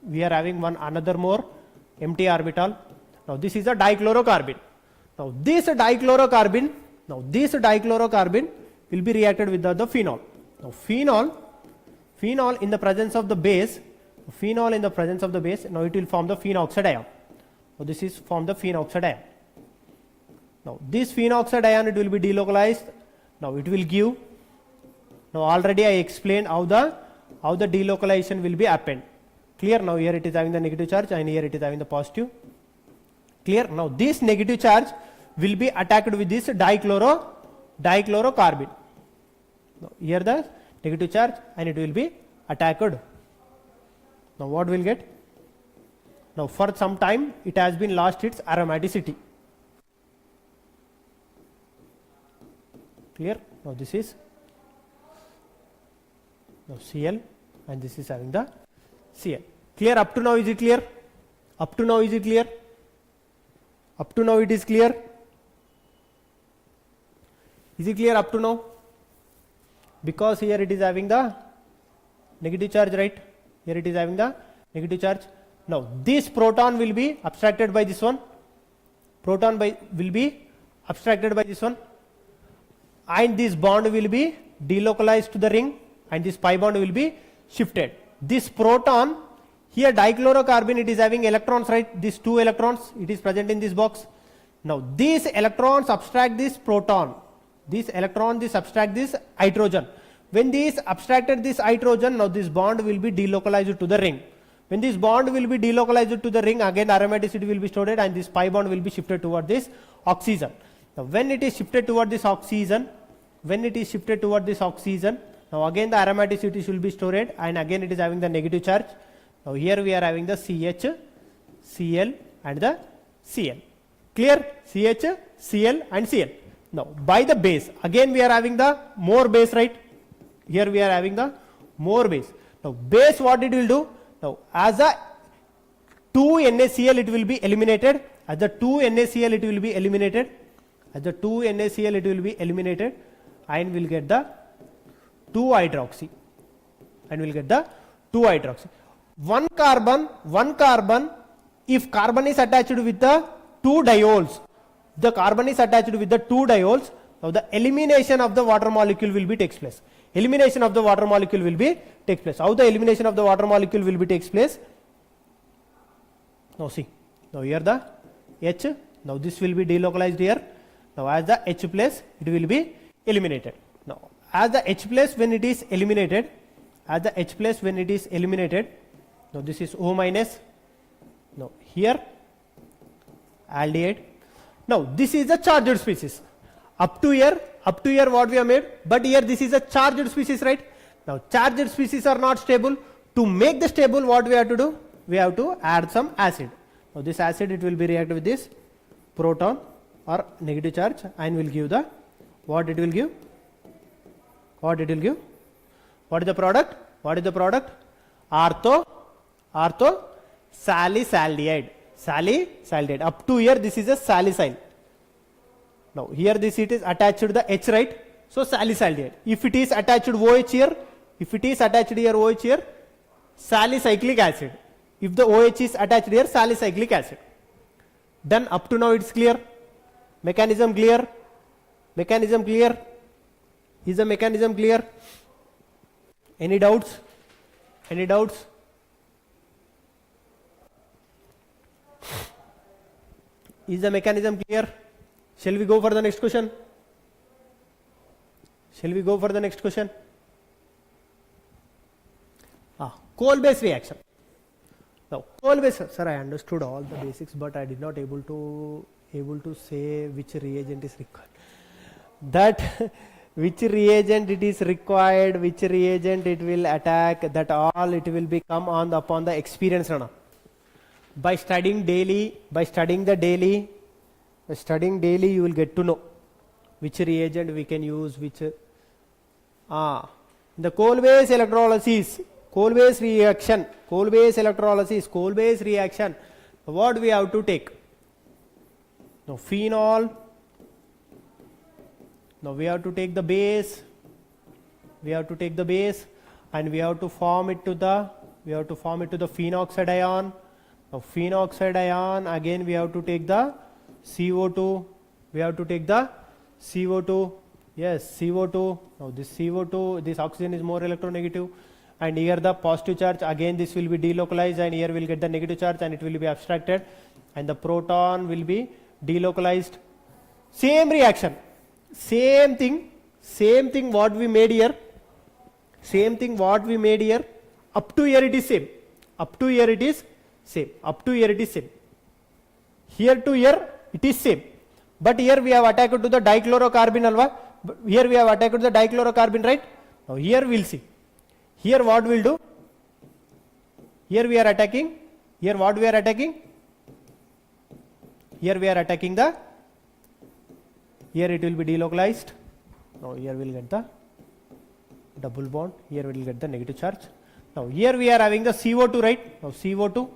we are having one another more empty orbital. Now, this is a dichlorocarbon. Now, this dichlorocarbon will be reacted with the phenol. Now, phenol in the presence of the base, now it will form the phenoxide ion. Now, this is form the phenoxide ion. Now, this phenoxide ion, it will be delocalized. Now, it will give. Now, already I explained how the delocalization will be happened. Clear? Now, here it is having the negative charge and here it is having the positive. Clear? Now, this negative charge will be attacked with this dichlorocarbon. Now, here the negative charge and it will be attacked. Now, what will get? Now, for some time it has been lost its aromaticity. Clear? Now, this is now Cl and this is having the Cl. Clear? Up to now is it clear? Up to now is it clear? Up to now it is clear? Is it clear up to now? Because here it is having the negative charge, right? Here it is having the negative charge. Now, this proton will be abstracted by this one. Will be abstracted by this one. And this bond will be delocalized to the ring and this pi bond will be shifted. This proton, here dichlorocarbon, it is having electrons, right? These two electrons, it is present in this box. Now, these electrons abstract this proton. This abstract this hydrogen. When these abstracted this hydrogen, now this bond will be delocalized to the ring. When this bond will be delocalized to the ring, again aromaticity will be stored and this pi bond will be shifted toward this oxygen. Now, when it is shifted toward this oxygen, now again the aromaticity will be stored and again it is having the negative charge. Now, here we are having the CH, Cl and the Cl. Clear? CH, Cl and Cl. Now, by the base, again we are having the more base, right? Here we are having the more base. Now, base what it will do? Now, as a 2NaCl it will be eliminated. As the 2NaCl it will be eliminated. As the 2NaCl it will be eliminated and will get the 2-hydroxy. One carbon, if carbon is attached with the two diols, now the elimination of the water molecule will be takes place. How the elimination of the water molecule will be takes place? Now, see. Now, here the H. Now, this will be delocalized here. Now, as the H place, it will be eliminated. Now, as the H place when it is eliminated, now this is O minus, here aldehyde. Now this is a charged species. Up to here what we have made, but here this is a charged species, right? Now charged species are not stable. To make the stable, what we have to do? We have to add some acid. Now this acid, it will be react with this proton or negative charge and will give the, what it will give? What it will give? What is the product? What is the product? Salicylic. Salicylic. Up to here this is a salicyl. Now here this it is attached to the H, right? So salicylic. If it is attached to OH here, OH here, salicylic acid. If the OH is attached here, salicylic acid. Then up to now it's clear. Mechanism clear. Mechanism clear. Is the mechanism clear? Any doubts? Any doubts? Is the mechanism clear? Shall we go for the next question? Shall we go for the next question? Coal-based reaction. Now, coal-based, sir, I understood all the basics, but I did not able to say which reagent is required. That which reagent it is required, which reagent it will attack, that all it will become on upon the experience. By studying daily, you will get to know which reagent we can use, which the coal-based electrolysis, coal-based reaction, what we have to take? Now phenol. Now we have to take the base. And we have to form it to the phenoxide ion. Now phenoxide ion, again we have to take the CO2. Yes, CO2. Now this CO2, this oxygen is more electronegative, and here the positive charge, again this will be delocalized, and here we'll get the negative charge and it will be abstracted, and the proton will be delocalized. Same reaction, same thing what we made here, up to here it is same, here to here it is same, but here we have attacked to the dichlorocarbon, alva. Here we have attacked to the dichlorocarbon, right? Now here we'll see. Here what we'll do? Here we are attacking. Here what we are attacking? Here we are attacking the. Here it will be delocalized. Now here we'll get the double bond. Here we will get the negative charge. Now here we are having the CO2, right? Now CO2.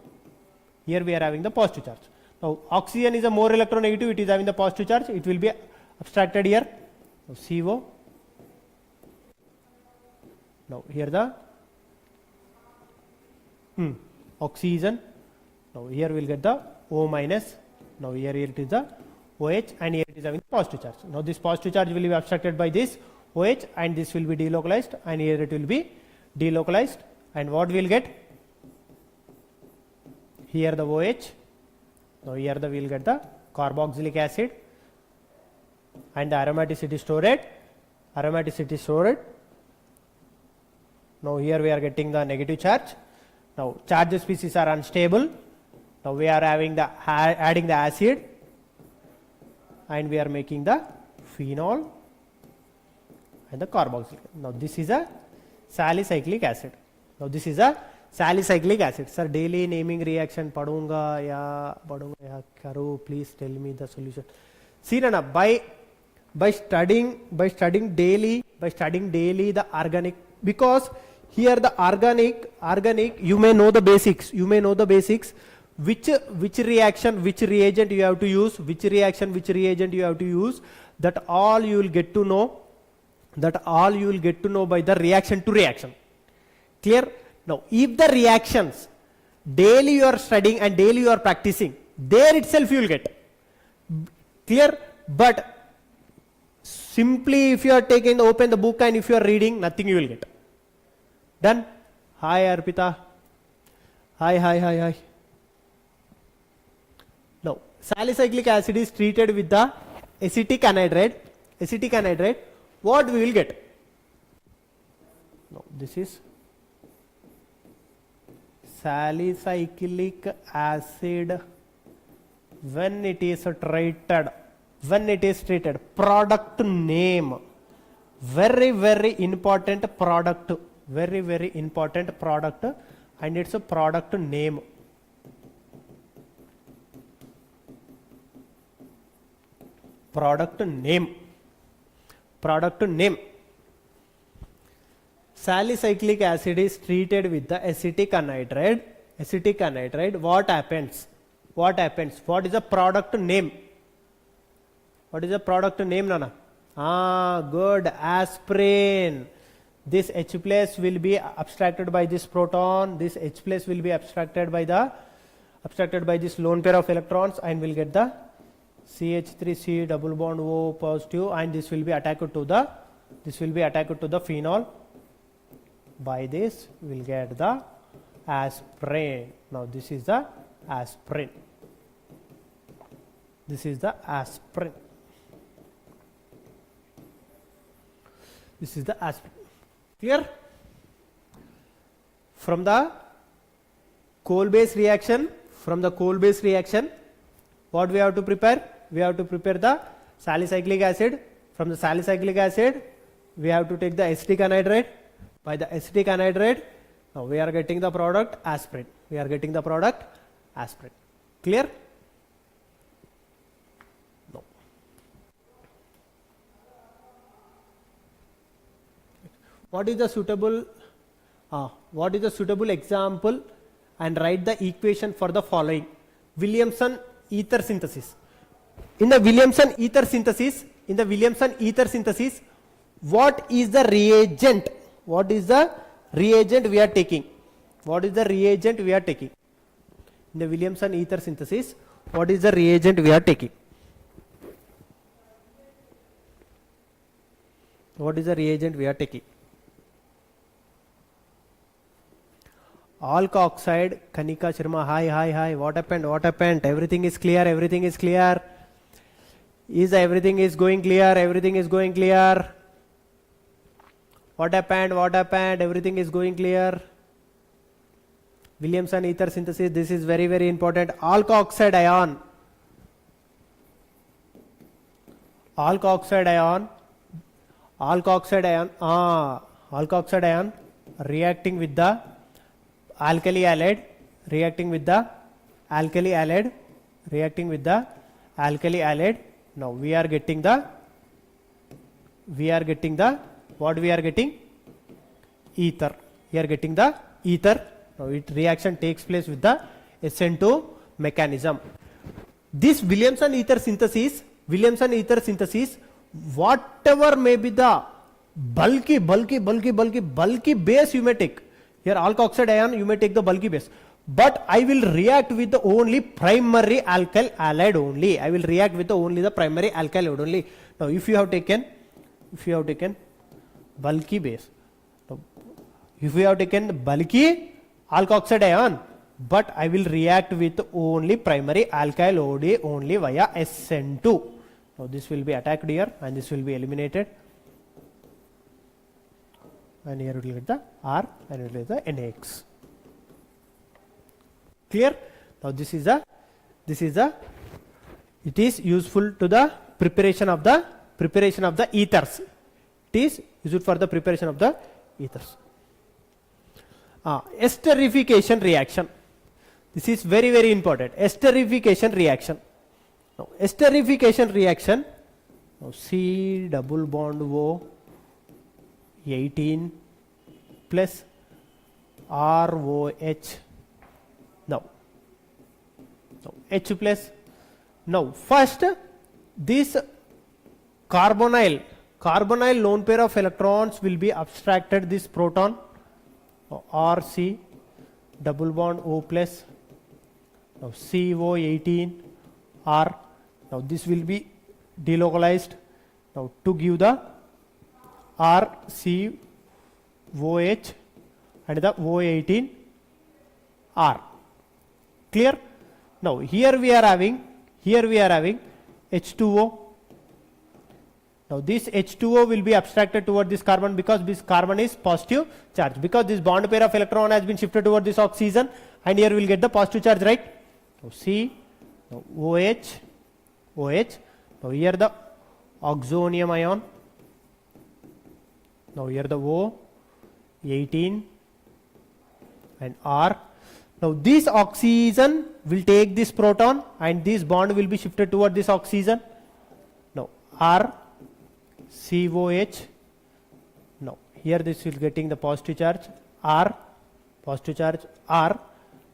Here we are having the positive charge. Now oxygen is a more electronegative. It is having the positive charge. It will be abstracted here. Now CO. Now here the oxygen. Now here we will get the O minus. Now here it is the OH, and here it is having positive charge. Now this positive charge will be abstracted by this OH, and this will be delocalized, and here it will be delocalized, and what we will get? Here the OH. Now here we will get the carboxylic acid, and the aromaticity stored. Now here we are getting the negative charge. Now charged species are unstable. Now we are having the adding the acid, and we are making the phenol and the carboxylic. Now this is a salicylic acid. Sir, daily naming reaction padunga ya karu. Please tell me the solution. See, Nana, by studying daily the organic, because here the organic you may know the basics. Which reaction, which reagent you have to use, which reagent you have to use, that all you will get to know by the reaction to reaction. Clear? Now if the reactions daily you are studying and daily you are practicing, there itself you will get. Clear? But simply if you are taking open the book and if you are reading, nothing you will get. Done? Hi Arpita. Hi. Now salicylic acid is treated with the acetic anhydride. What we will get? Now this is salicylic acid when it is treated, product name, very important product, very important product, and it's a product name. Product name. Salicylic acid is treated with the acetic anhydride. What happens? What is the product name? What is the product name, Nana? Good, aspirin. This H plus will be abstracted by this proton. This H plus will be abstracted by this lone pair of electrons, and will get the CH3C double bond O positive, and this will be attacked to the phenol. By this we will get the aspirin. Now this is the aspirin. This is the aspirin. Clear? From the coal base reaction, what we have to prepare? We have to prepare the salicylic acid. From the salicylic acid, we have to take the acetic anhydride. By the acetic anhydride, now we are getting the product aspirin. Clear? No. What is the suitable example, and write the equation for the following? Williamson ether synthesis. In the Williamson ether synthesis, what is the reagent? What is the reagent we are taking? In the Williamson ether synthesis, what is the reagent we are taking? Alkoxide, Kanika Sharma, hi. What happened? Everything is clear. Everything is going clear. What happened? Everything is going clear. Williamson ether synthesis, this is very important. Alkoxide ion reacting with the alkali halide. Now we are getting the what we are getting? Ether. Now reaction takes place with the SN2 mechanism. This Williamson ether synthesis, whatever may be the bulky base you may take. Here alkoxide ion you may take the bulky base, but I will react with the only primary alkyl halide only. Now if you have taken bulky base, if we have taken bulky alkoxide ion, but I will react with only primary alkyl OD only via SN2. Now this will be attacked here, and this will be eliminated, and here we will get the R, and we will get the NX. Clear? Now this is it is useful to the preparation of the ethers. It is used for the preparation of the ethers. Esterification reaction. This is very important. Esterification reaction. Now esterification reaction. Now C double bond O 18 plus ROH. Now H plus. Now first this carbonyl lone pair of electrons will be abstracted, this proton RC double bond O plus. Now CO18 R. Now this will be delocalized now to give the RCOH and the O18 R. Clear? Now here we are having H2O. Now this H2O will be abstracted toward this carbon, because this carbon is positive charge, because this bond pair of electron has been shifted toward this oxygen, and here we will get the positive charge, right? Now C, now OH, OH, now here the oxonium ion, now here the O, 18 and R. Now this oxygen will take this proton and this bond will be shifted toward this oxygen. Now R, COH, now here this is getting the positive charge R, positive charge R.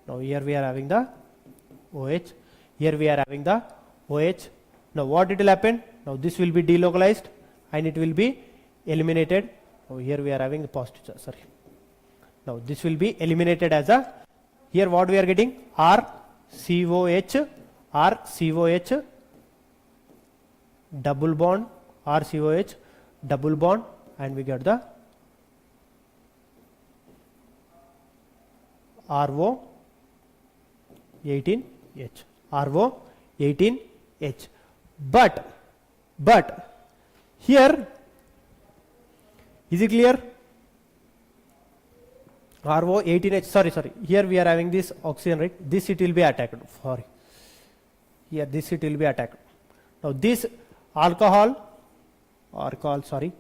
Now here we are having the OH, here we are having the OH. Now what it will happen? Now this will be delocalized and it will be eliminated. Now here we are having the positive charge, sorry. Now this will be eliminated as a, here what we are getting? RCOH, RCOH, double bond, RCOH, double bond, and we get the RO 18H, RO 18H. But here, is it clear? RO 18H, sorry, here we are having this oxygen, right? This it will be attacked, sorry. Here this it will be attacked. Now this alcohol, sorry.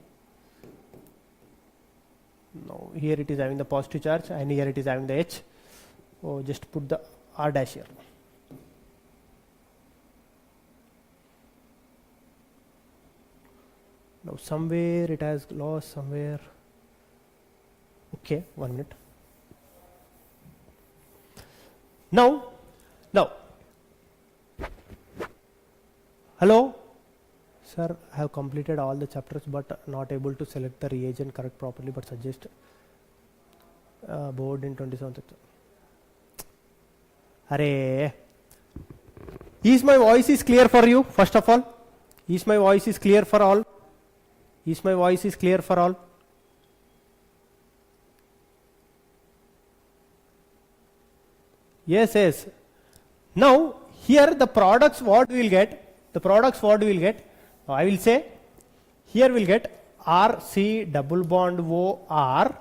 Now here it is having the positive charge and here it is having the H. Oh, just put the R dash here. Now somewhere it has lost somewhere. Okay, 1 minute. Now, hello, sir, I have completed all the chapters but not able to select the reagent correct properly, but suggest board in 27th. Arey, is my voice is clear for you? First of all, is my voice is clear for all? Is my voice is clear for all? Yes, yes. Now here the products what we will get, I will say here we will get RC double bond O R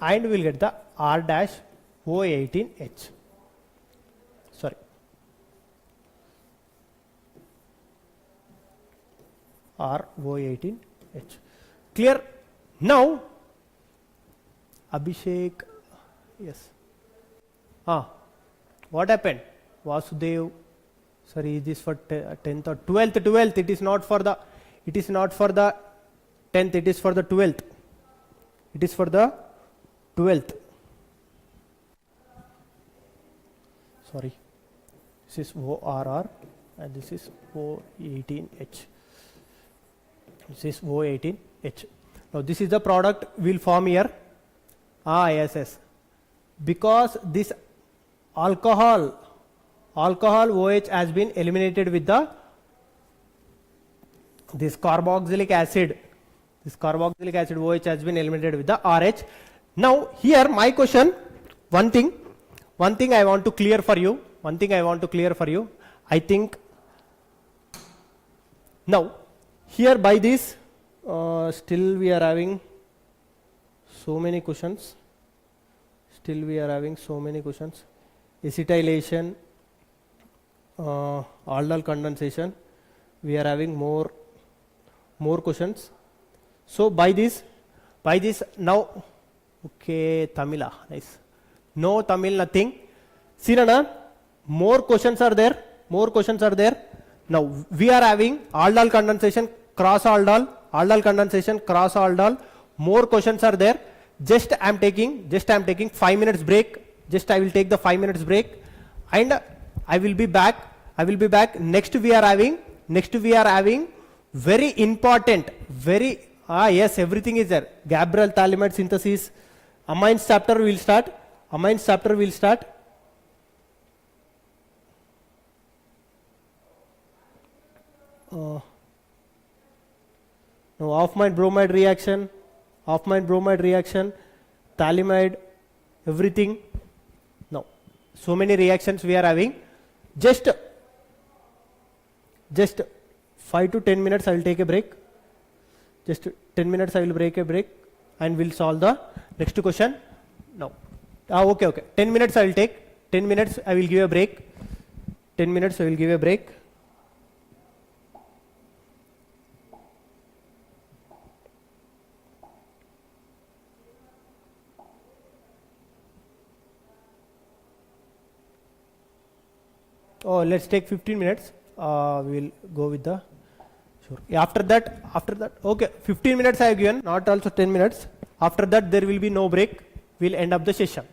and we will get the R dash O18H. Sorry. RO18H. Clear? Now Abhishek, yes. What happened? Vasudev, sorry, is this for 10th or 12th? It is not for the 10th, it is for the 12th. It is for the 12th. Sorry. This is ORR and this is O18H. This is O18H. Now this is the product will form here. Yes. Because this alcohol OH has been eliminated with this carboxylic acid. This carboxylic acid OH has been eliminated with the RH. Now here my question, one thing I want to clear for you. I think now here by this still we are having so many questions. Acetylation, aldol condensation, we are having more questions. So by this now, okay, Tamila, nice. No Tamil, nothing. See, Nana, more questions are there. Now we are having aldol condensation, cross aldol condensation, cross aldol. More questions are there. Just I am taking 5 minutes break. I will take the 5 minutes break and I will be back. Next we are having very important, yes, everything is there. Gabriel Thalamide synthesis, amines chapter will start. Now off-mind bromide reaction, Thalamide, everything. Now so many reactions we are having. Just 5 to 10 minutes I will take a break. Just 10 minutes I will break and we'll solve the next question. Now Okay, okay. 10 minutes I will take. 10 minutes I will give a break. 10 minutes I will give a break. Oh, let's take 15 minutes. We will go with the. Sure. After that, okay, 15 minutes I have given, not also 10 minutes. After that, there will be no break. We'll end up the session.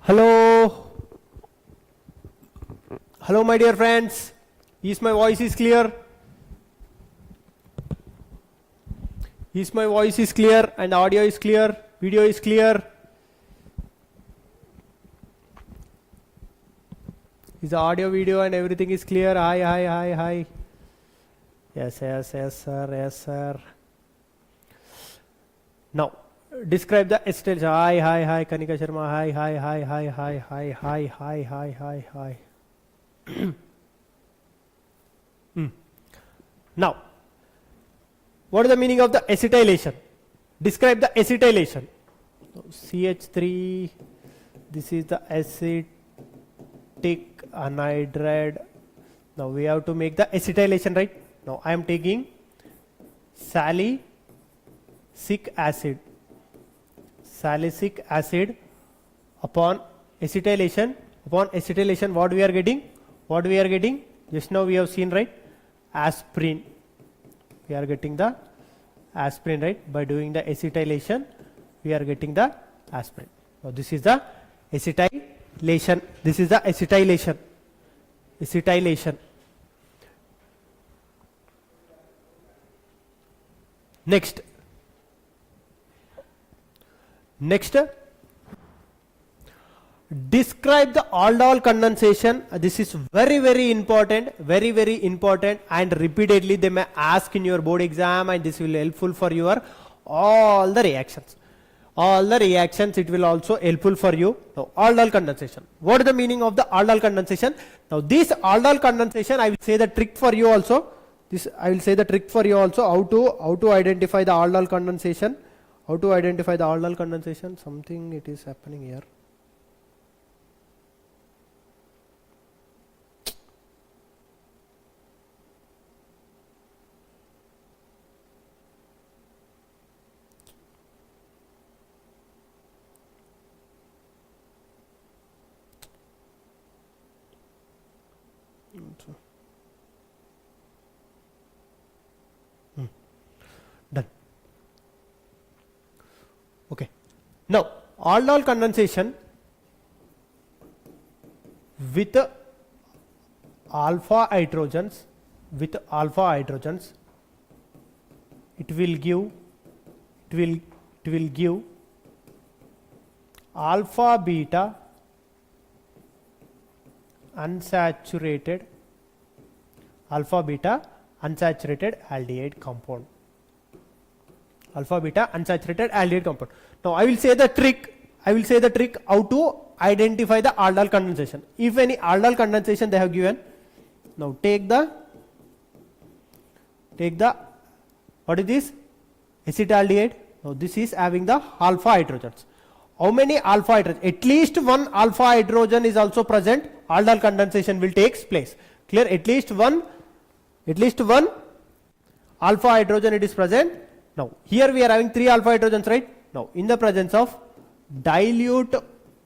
Hello. Hello, my dear friends. Is my voice is clear? Is my voice is clear and audio is clear? Video is clear? Is the audio, video and everything is clear? Hi, hi, hi, hi. Yes, yes, yes, sir, yes, sir. Now, describe the stage. Hi, hi, hi, Kanika Sharma. Hi, hi, hi, hi, hi, hi, hi, hi, hi, hi, hi. Now, what is the meaning of the acetylation? Describe the acetylation. So, CH3, this is the acetic anhydride. Now we have to make the acetylation, right? Now I am taking salicylic acid. Salicylic acid upon acetylation. Upon acetylation, what we are getting? What we are getting? Just now we have seen, right? Aspirin. We are getting the aspirin, right? By doing the acetylation, we are getting the aspirin. Now this is the acetylation. This is the acetylation. Acetylation. Next. Describe the aldol condensation. This is very, very important, and repeatedly they may ask in your board exam, and this will be helpful for your all the reactions. It will also helpful for you. Now, aldol condensation. What is the meaning of the aldol condensation? Now, this aldol condensation, I will say the trick for you also. How to identify the aldol condensation. How to identify the aldol condensation? Something it is happening here. Done. Okay. Now, aldol condensation with alpha hydrogens, it will give alpha beta unsaturated aldehyde compound. Alpha beta unsaturated aldehyde compound. Now I will say the trick how to identify the aldol condensation. If any aldol condensation they have given, now take the what is this? Acetaldehyde. Now this is having the alpha hydrogens. How many alpha hydrogen? At least one alpha hydrogen is also present. Aldol condensation will take place. Clear? At least one alpha hydrogen it is present. Now here we are having 3 alpha hydrogens, right? Now in the presence of dilute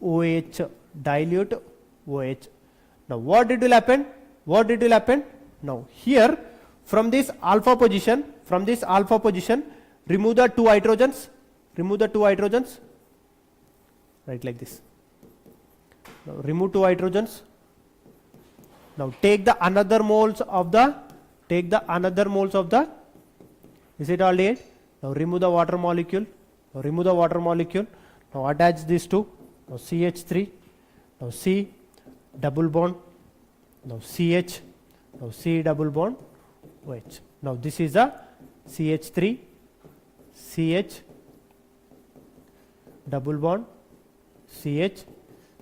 OH. Now what it will happen? Now here from this alpha position, remove the 2 hydrogens. Right, like this. Now remove 2 hydrogens. Now take the another moles of the acetaldehyde. Now remove the water molecule. Now attach these two. Now CH3. Now C double bond. Now CH. Now C double bond OH. Now this is the CH3 CH double bond CH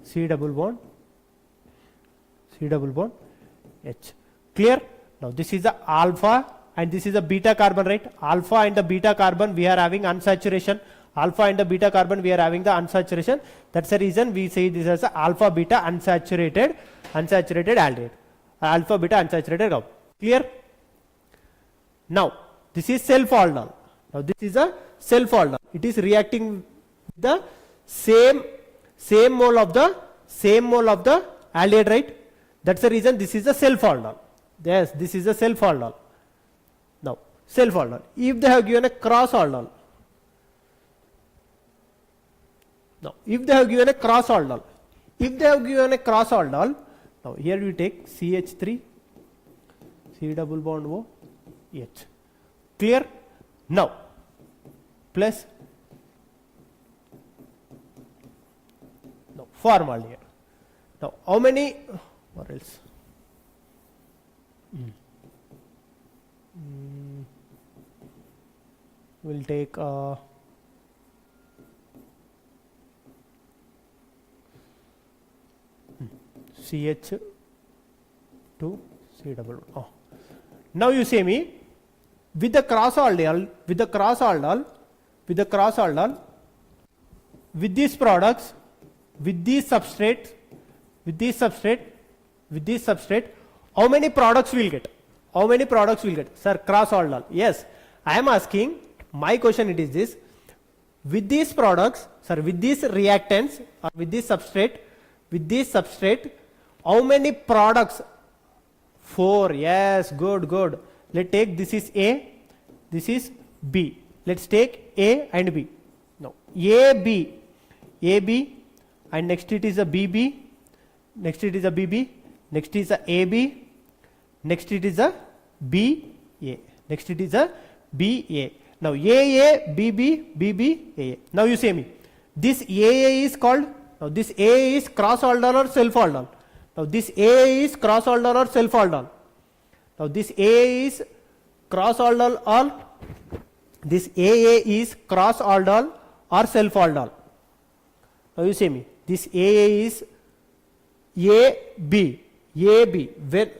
C double bond H. Clear? Now this is the alpha and this is the beta carbon, right? Alpha and the beta carbon we are having unsaturation. That's the reason we say this as a alpha beta unsaturated aldehyde. Alpha beta unsaturated compound. Clear? Now this is self aldol. It is reacting with the same mole of the aldehyde, right? That's the reason this is a self aldol. Yes, this is a self aldol. Now self aldol. If they have given a cross aldol, If they have given a cross aldol, now here you take CH3, C double bond O, H. Clear? Now, plus, now formal here. Now, how many, or else? We'll take CH2, C double. Oh. Now you say me, with the cross aldol, with these products, with these substrates, how many products will get? How many products will get? Sir, cross aldol. Yes, I am asking, my question it is this, with these products, sir, with these reactants or with this substrate, how many products? 4. Yes, good. Let's take, this is A, this is B. Let's take A and B. Now, AB, and next it is a BB, next it is a BB, next is a AB, next it is a BA, next it is a BA. Now, AA, BB, AA. Now, you say me, this AA is called, now this A is cross aldol or self aldol? Now, this A is cross aldol or self aldol? Now, this A is cross aldol or this AA is cross aldol or self aldol? Now, you say me, this AA is AB, when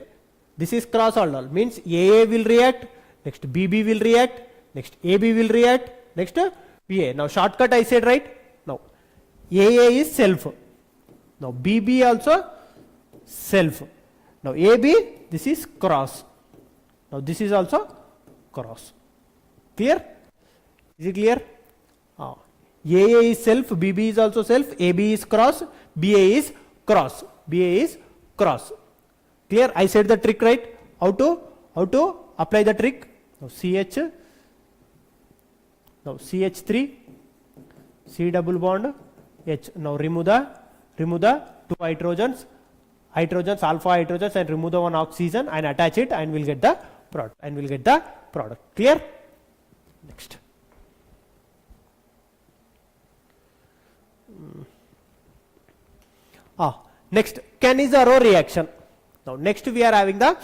this is cross aldol, means AA will react, next BB will react, next AB will react, next BA. Now, shortcut I said, right? Now, AA is self. Now, BB also self. Now, AB, this is cross. Now, this is also cross. Clear? Is it clear? AA is self, BB is also self, AB is cross, BA is cross. Clear? I said the trick, right? How to apply the trick? Now, CH3, C double bond, H. Now, remove the 2 hydrogens, alpha hydrogens, and remove the 1 oxygen and attach it, and we'll get the product. Clear? Next. Next, Cannizzaro reaction. Now, next we are having the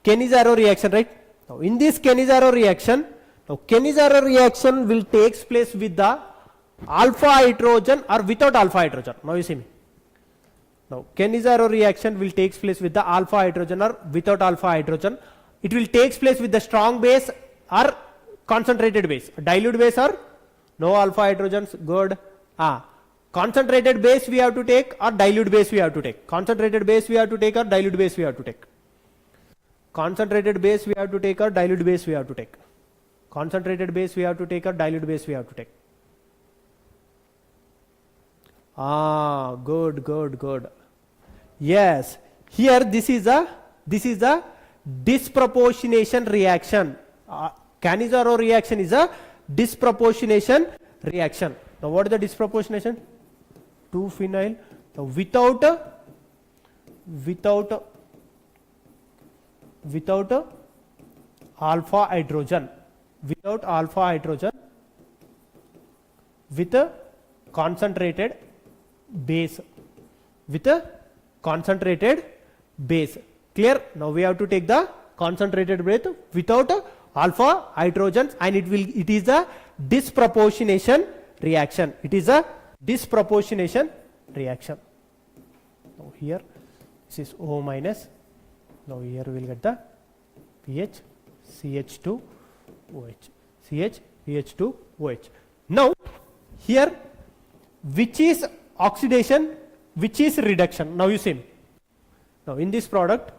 Cannizzaro reaction, right? Now, in this Cannizzaro reaction, will takes place with the alpha hydrogen or without alpha hydrogen. Now, you see me. Now, Cannizzaro reaction will takes place with the alpha hydrogen or without alpha hydrogen. It will takes place with the strong base or concentrated base. Dilute base or no alpha hydrogens. Good. Concentrated base we have to take or dilute base we have to take. Concentrated base we have to take or dilute base we have to take. Concentrated base we have to take or dilute base we have to take. Concentrated base we have to take or dilute base we have to take. Good. Yes, here this is a disproportionation reaction. Cannizzaro reaction is a disproportionation reaction. Now, what is the disproportionation? 2-phenyl without alpha hydrogen, with a concentrated base, Clear? Now, we have to take the concentrated base without alpha hydrogens, and it is a disproportionation reaction. Now, here this is O minus. Now, here we will get the pH, CH2OH, CH2OH. Now, here which is oxidation, which is reduction? Now, you see. Now, in this product,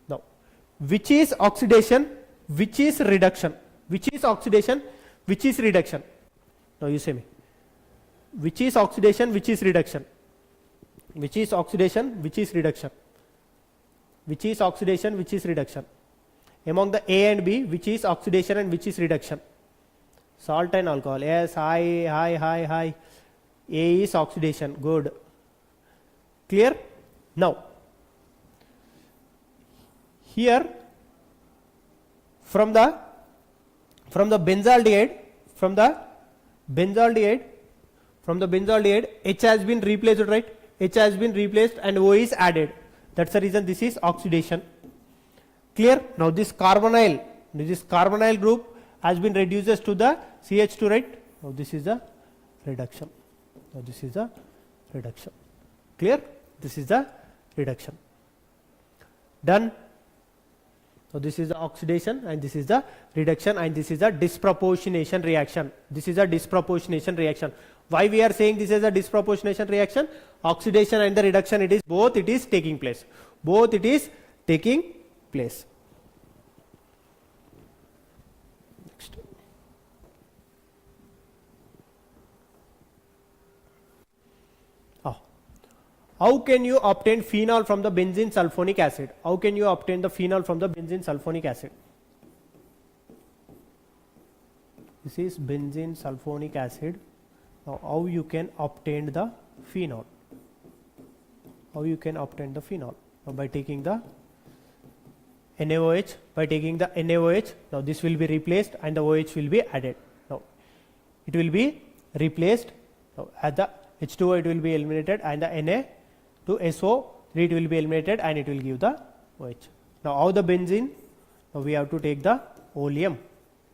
now which is oxidation, which is reduction? Which is oxidation, which is reduction? Now, you say me. Which is oxidation, which is reduction? Which is oxidation, which is reduction? Which is oxidation, which is reduction? Among the A and B, which is oxidation and which is reduction? Salt and alcohol. Yes, high. A is oxidation. Good. Clear? Now, here from the benzaldehyde, H has been replaced, right? H has been replaced and O is added. That's the reason this is oxidation. Clear? Now this carbonyl group has been reduced to the CH2, right? Now this is the reduction. Clear? This is the reduction. Done. So this is the oxidation and this is the reduction and this is the disproportionation reaction. Why we are saying this is a disproportionation reaction? Oxidation and the reduction, it is taking place. Next. How can you obtain phenol from the benzene sulfonic acid? How can you obtain the phenol from the benzene sulfonic acid? This is benzene sulfonic acid. Now, how you can obtain the phenol? Now, by taking the NaOH. Now, this will be replaced and the OH will be added. Now, it will be replaced. Now, at the H2O it will be eliminated and the Na to SO3 it will be eliminated and it will give the OH. Now, how the benzene? Now, we have to take the oleum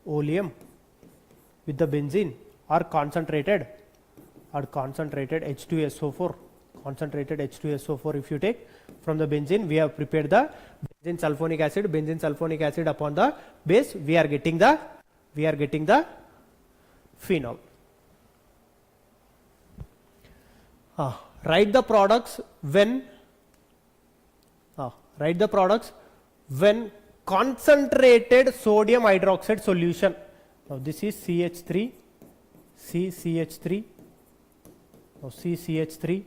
with the benzene or concentrated H2SO4. If you take from the benzene, we have prepared the benzene sulfonic acid upon the base, we are getting the phenol. Write the products when concentrated sodium hydroxide solution. Now this is CH3, CCH3, now CCH3,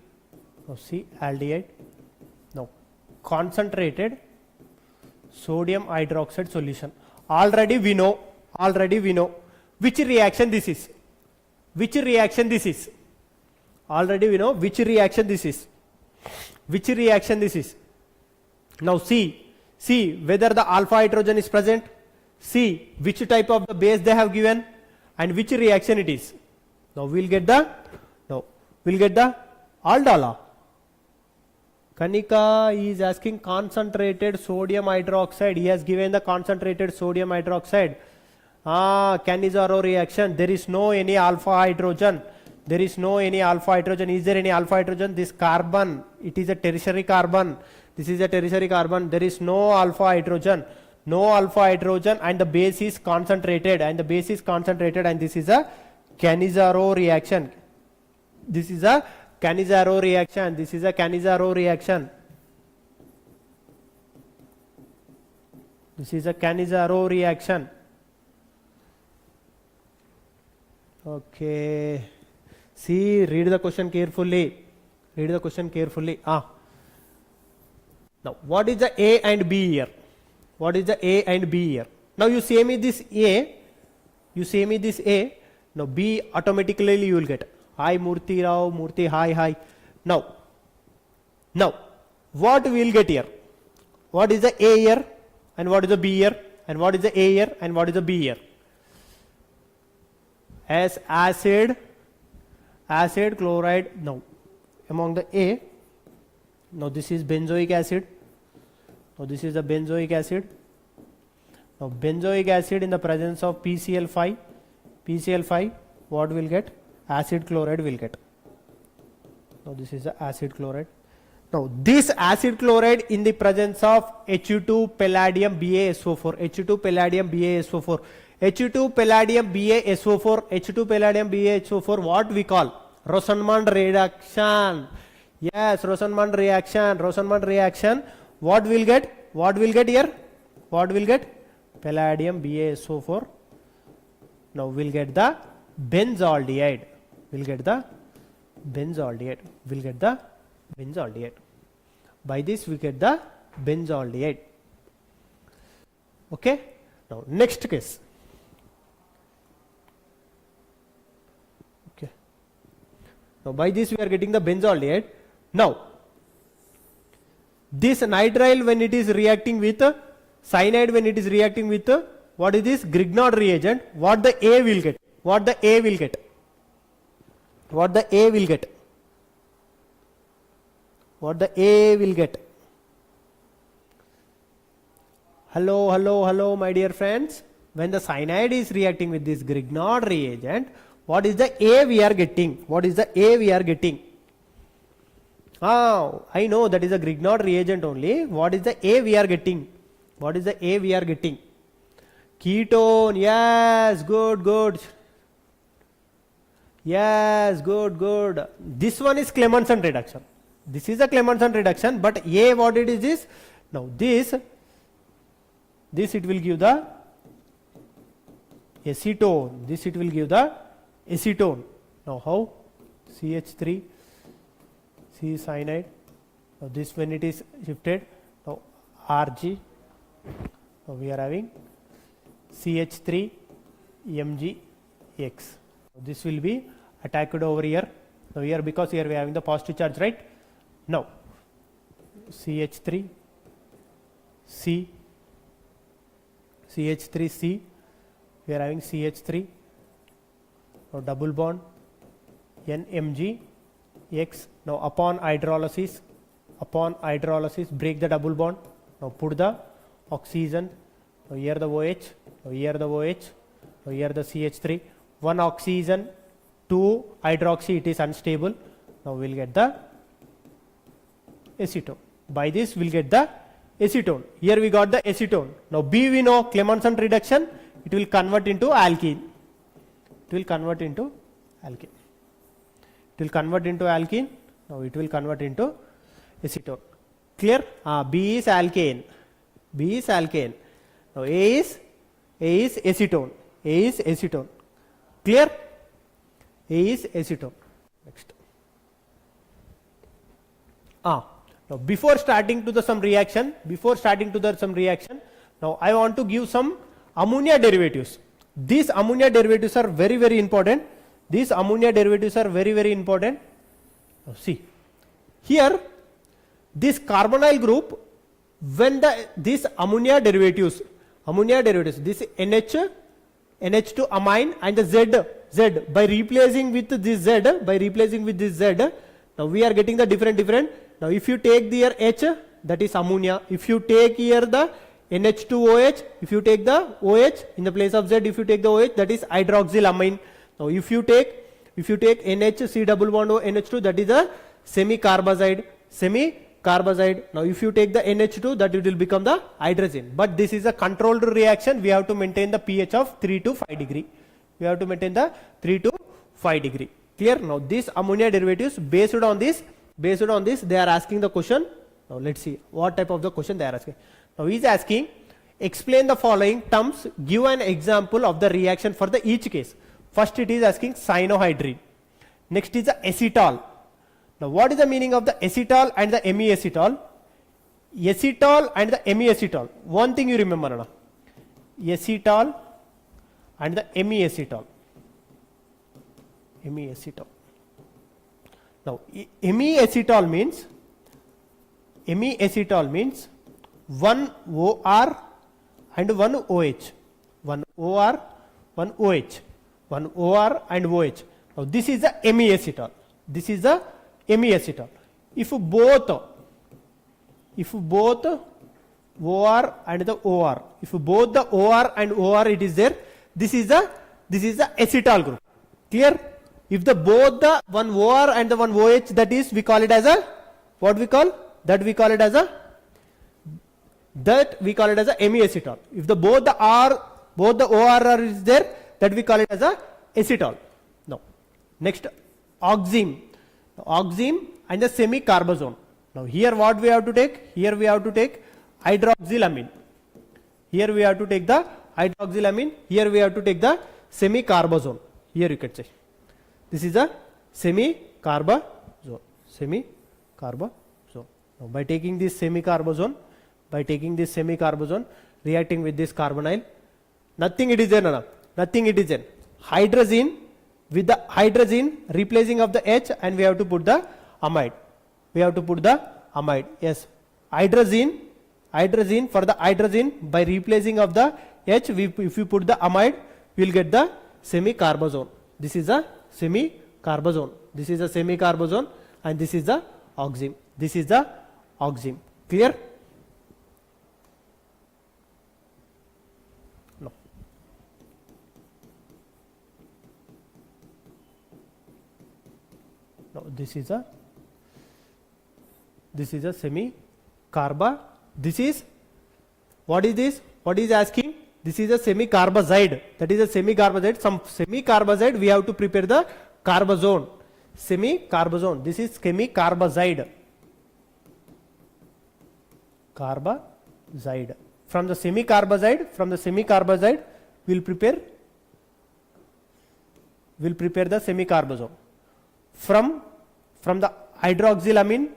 now C aldehyde. Now concentrated sodium hydroxide solution. Already we know which reaction this is. Already we know which reaction this is. Now see whether the alpha hydrogen is present, see which type of the base they have given and which reaction it is. Now we'll get the aldala. Kanika is asking concentrated sodium hydroxide. He has given the concentrated sodium hydroxide. Cannizzaro reaction. There is no any alpha hydrogen. Is there any alpha hydrogen? This carbon, it is a tertiary carbon. This is a tertiary carbon. There is no alpha hydrogen. And the base is concentrated. And this is a Cannizzaro reaction. This is a Cannizzaro reaction. Okay. See, read the question carefully. Now, what is the A and B here? Now, you say me this A. Now, B automatically you will get. Hi, Murthy Rao, Murthy, hi. Now, what we will get here? What is the A here? And what is the B here? And what is the A here? And what is the B here? As acid chloride. Now among the A, now this is benzoic acid. Now this is the benzoic acid. Now benzoic acid in the presence of PCl5, what will get? Acid chloride will get. Now this is the acid chloride. Now this acid chloride in the presence of Hu2 palladium BaSO4, Hu2 palladium BaSO4, what we call? Rosenman reaction. Yes, Rosenman reaction. What will get here? Palladium BaSO4. Now we'll get the benzaldehyde. By this we get the benzaldehyde. Okay. Now next case. Now by this we are getting the benzaldehyde. Now this nitrile when it is reacting with cyanide, when it is reacting with what is this Grignard reagent, what the A will get, what the A will get, what the A will get, what the A will get. Hello, hello, hello, my dear friends. When the cyanide is reacting with this Grignard reagent, what is the A we are getting? What is the A we are getting? Oh, I know that is a Grignard reagent only. What is the A we are getting? What is the A we are getting? Ketone. Yes, good, good. Yes, good, good. This one is Clemmensen reduction. This is a Clemmensen reduction, but A what it is this? Now this it will give the acetone. This it will give the acetone. Now how? CH3, C cyanide. Now this when it is shifted, now Rg. Now we are having CH3 Mgx. This will be attacked over here. Now here because here we are having the positive charge, right? Now CH3 C, CH3C, we are having CH3. Now double bond NMgX. Now upon hydrolysis break the double bond. Now put the oxygen. Now here the OH, now here the OH, now here the CH3. One oxygen, two hydroxy, it is unstable. Now we will get the acetone. By this we will get the acetone. Here we got the acetone. Now B we know Clemmensen reduction, it will convert into alkene. It will convert into alkene. It will convert into alkene. Now it will convert into acetone. Clear? B is alkane. B is alkane. Now A is acetone. A is acetone. Clear? A is acetone. Next. Now before starting to the some reaction, now I want to give some ammonia derivatives. These ammonia derivatives are very, very important. These ammonia derivatives are very, very important. Now see, here this carbonyl group, when this ammonia derivatives, this NH2 amine and the Z, by replacing with this Z, now we are getting the different. Now if you take here H, that is ammonia. If you take here the NH2OH, if you take the OH in the place of Z, if you take the OH, that is hydroxylamine. Now if you take NHC double bond O NH2, that is a semi-carbazide. Now if you take the NH2, that it will become the hydrogen. But this is a controlled reaction. We have to maintain the pH of 3 to 5 degree. We have to maintain the 3 to 5 degree. Clear? Now this ammonia derivatives based on this they are asking the question. Now let's see what type of the question they are asking. Now he is asking, explain the following terms, give an example of the reaction for the each case. First it is asking cyanohydrine. Next is the acetal. Now what is the meaning of the acetal and the amiacetal? Acetal and the amiacetal. One thing you remember now. Acetal and the amiacetal. Now amiacetal means one OR and one OH. One OR, one OH. One OR and OH. Now this is the amiacetal. This is the amiacetal. If both OR and the OR, if both the OR and OR it is there, this is the acetal group. Clear? If the both the one OR and the one OH, that is we call it as a what we call that we call it as a amiacetal. If the both the OR is there, that we call it as a acetal. Now next oxime and the semi-carbazone. Now here what we have to take? Here we have to take hydroxylamine. Here we have to take the hydroxylamine. Here we have to take the semi-carbazone. Here you can say this is a semi-carbazone. Now by taking this semi-carbazone, reacting with this carbonyl, nothing it is there, nothing it is there. Hydrazine with the hydrogen replacing of the H, and we have to put the amide. We have to put the amide. Yes, hydrogen for the hydrogen, by replacing of the H, if we put the amide, we will get the semi-carbazone. This is a semi-carbazone. This is a semi-carbazone, and this is the oxime. This is the oxime. Clear? No. No, this is a semi-carba. This is, what is this? What is asking? This is a semi-carbazide. That is a semi-carbazide. Some semi-carbazide we have to prepare the carbazone. Semi-carbazone. This is semi-carbazide. Carbazide. From the semi-carbazide, we'll prepare the semi-carbazone. From the hydroxylamine,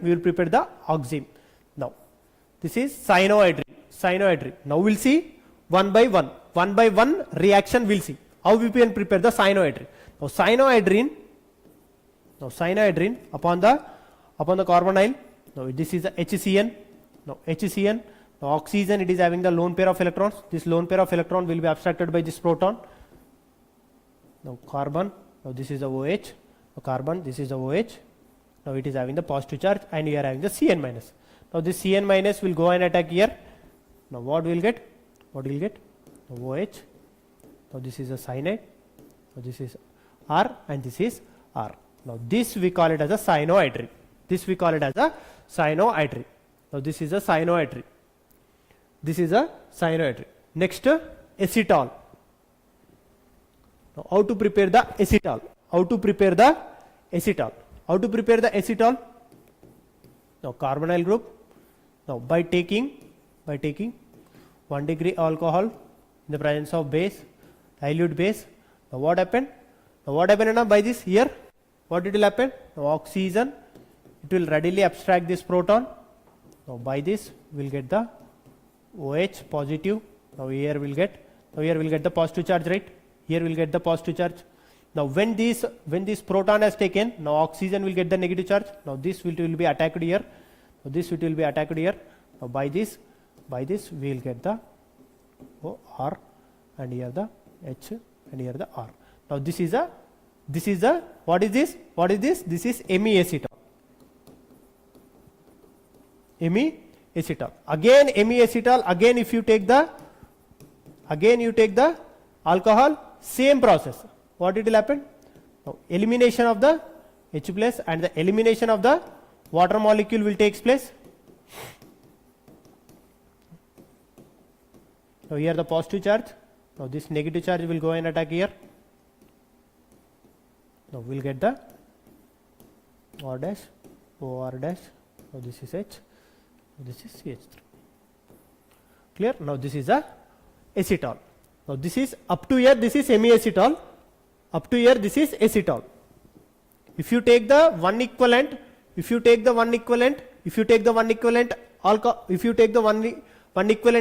we will prepare the oxime. Now, this is cyanohydrin. Now we'll see one by one reaction. We'll see how we can prepare the cyanohydrin. Now cyanohydrin upon the carbonyl. Now this is the HCN. Now oxygen, it is having the lone pair of electrons. This lone pair of electron will be abstracted by this proton. Now carbon. Now this is the OH. Now carbon. This is the OH. Now it is having the positive charge, and we are having the Cn minus. Now this Cn minus will go and attack here. Now what we will get? Now OH. Now this is a cyanide. Now this is R, and this is R. Now this we call it as a cyanohydrin. Now this is a cyanohydrin. Next, acetal. Now how to prepare the acetal? Now carbonyl group. Now by taking 1 degree alcohol in the presence of base, dilute base. Now what happened? By this here? What it will happen? Now oxygen, it will readily abstract this proton. Now by this we will get the OH positive. Now here we will get the positive charge, right? Here we will get the positive charge. Now when this proton has taken, now oxygen will get the negative charge. Now this will be attacked here. Now by this we will get the R, and here the H, and here the R. Now this is the what is this? This is hemiacetal. Again hemiacetal. Again if you take the alcohol, same process. What it will happen? Now elimination of the H plus and the elimination of the water molecule will take place. Now here the positive charge. Now this negative charge will go and attack here. Now we will get the R dash, OR dash. Now this is H. Now this is CH3. Clear? Now this is a acetal. Now this is up to here. This is hemiacetal. Up to here this is acetal. If you take the one equivalent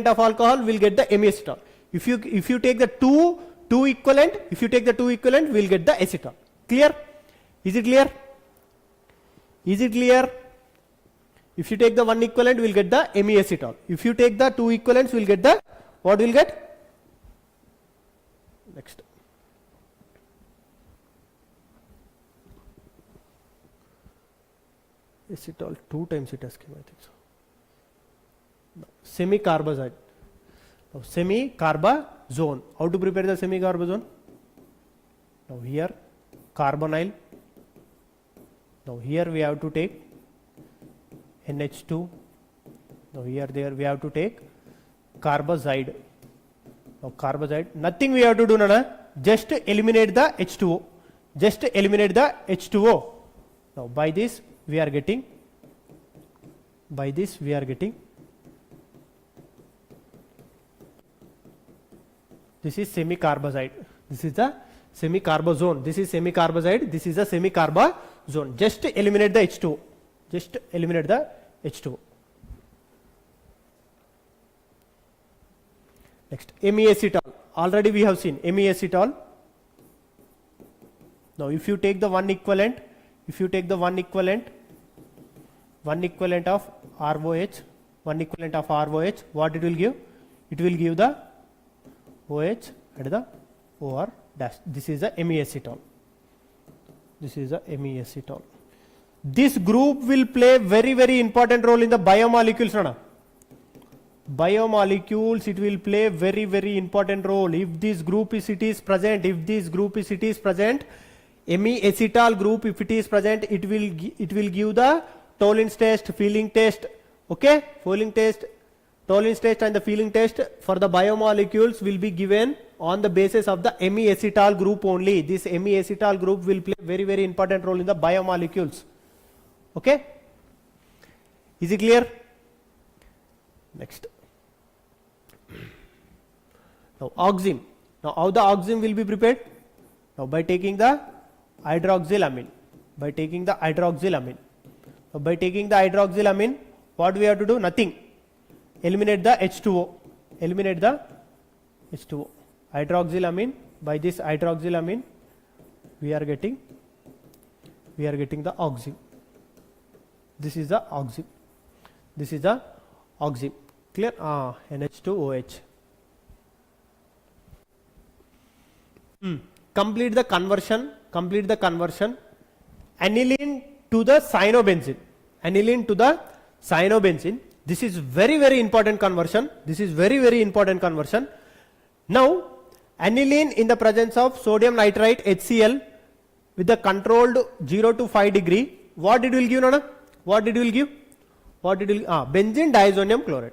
of alcohol, we'll get the hemiacetal. If you take the two equivalent, we'll get the acetal. Clear? Is it clear? If you take the one equivalent, we'll get the hemiacetal. If you take the two equivalents, we'll get the, what we'll get? Next. Acetal, 2 times it has come, I think so. No. Semi-carbazide. Now semi-carbazone. How to prepare the semi-carbazone? Now here carbonyl. Now here we have to take NH2. Now here there we have to take carbazide. Now carbazide. Nothing we have to do, Nana. Just eliminate the H2O. Now by this we are getting. This is semi-carbazide. This is the semi-carbazone. This is semi-carbazide. This is a semi-carbazone. Just eliminate the H2O. Next, hemiacetal. Already we have seen hemiacetal. Now if you take the one equivalent of ROH, what it will give? It will give the OH and the OR dash. This is the MEacetol. This group will play very important role in the biomolecules. Biomolecules, it will play very important role. If this group is present, MEacetol group, if it is present, it will give the Tollens test, feeling test. Okay, Tollens test and the feeling test for the biomolecules will be given on the basis of the MEacetol group only. This MEacetol group will play very important role in the biomolecules. Okay, is it clear? Next. Now oxime. Now how the oxime will be prepared? Now by taking the hydroxylamine. By taking the hydroxylamine, what we have to do? Nothing. Eliminate the H2O. Hydroxylamine. By this hydroxylamine, we are getting the oxime. This is the oxime. Clear? NH2OH. Complete the conversion. Aniline to the cyanobenzene. This is very important conversion. Now aniline in the presence of sodium nitrite HCl with the controlled 0 to 5 degree, what it will give? Benzene diazonium chloride.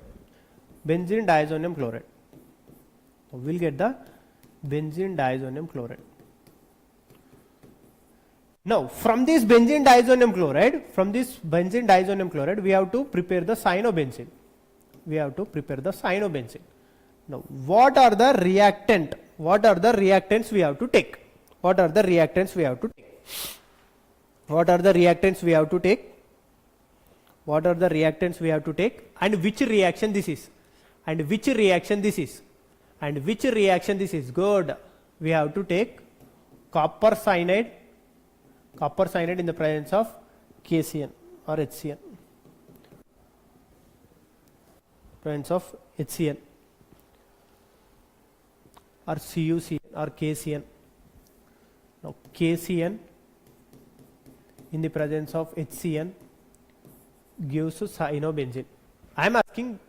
So we'll get the benzene diazonium chloride. Now from this benzene diazonium chloride, we have to prepare the cyanobenzene. Now what are the reactants we have to take? And which reaction this is? Good. We have to take copper cyanide in the presence of KCN or HCN. Or CuCN or KCN. Now KCN in the presence of HCN gives cyanobenzene. I am asking,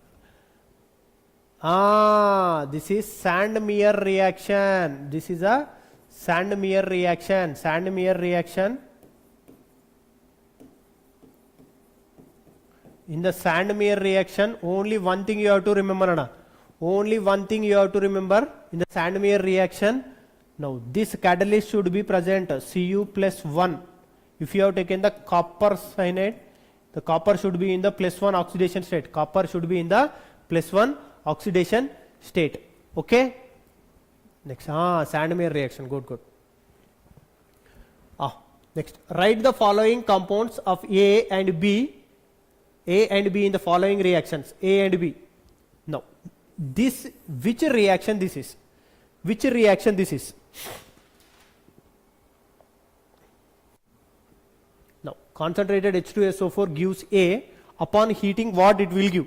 this is Sandmeyer reaction. This is a Sandmeyer reaction. In the Sandmeyer reaction, only one thing you have to remember. In the Sandmeyer reaction. Now this catalyst should be present, Cu plus 1. If you have taken the copper cyanide, the copper should be in the plus 1 oxidation state. Okay. Next, Sandmeyer reaction. Good. Next, write the following compounds of A and B in the following reactions. A and B. Now, which reaction this is? Now, concentrated H2SO4 gives A. Upon heating, what it will give?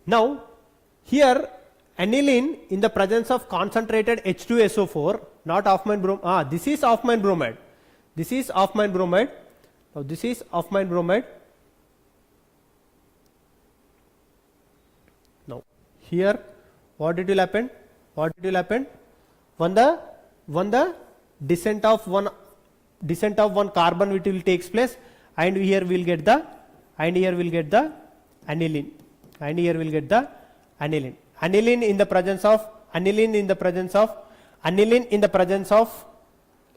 Now, here aniline in the presence of concentrated H2SO4, not Hoffman bromide. This is Hoffman bromide. Now, this is Hoffman bromide. Now, here what it will happen? When the descent of one carbon it will takes place, and here we will get the aniline. Aniline in the presence of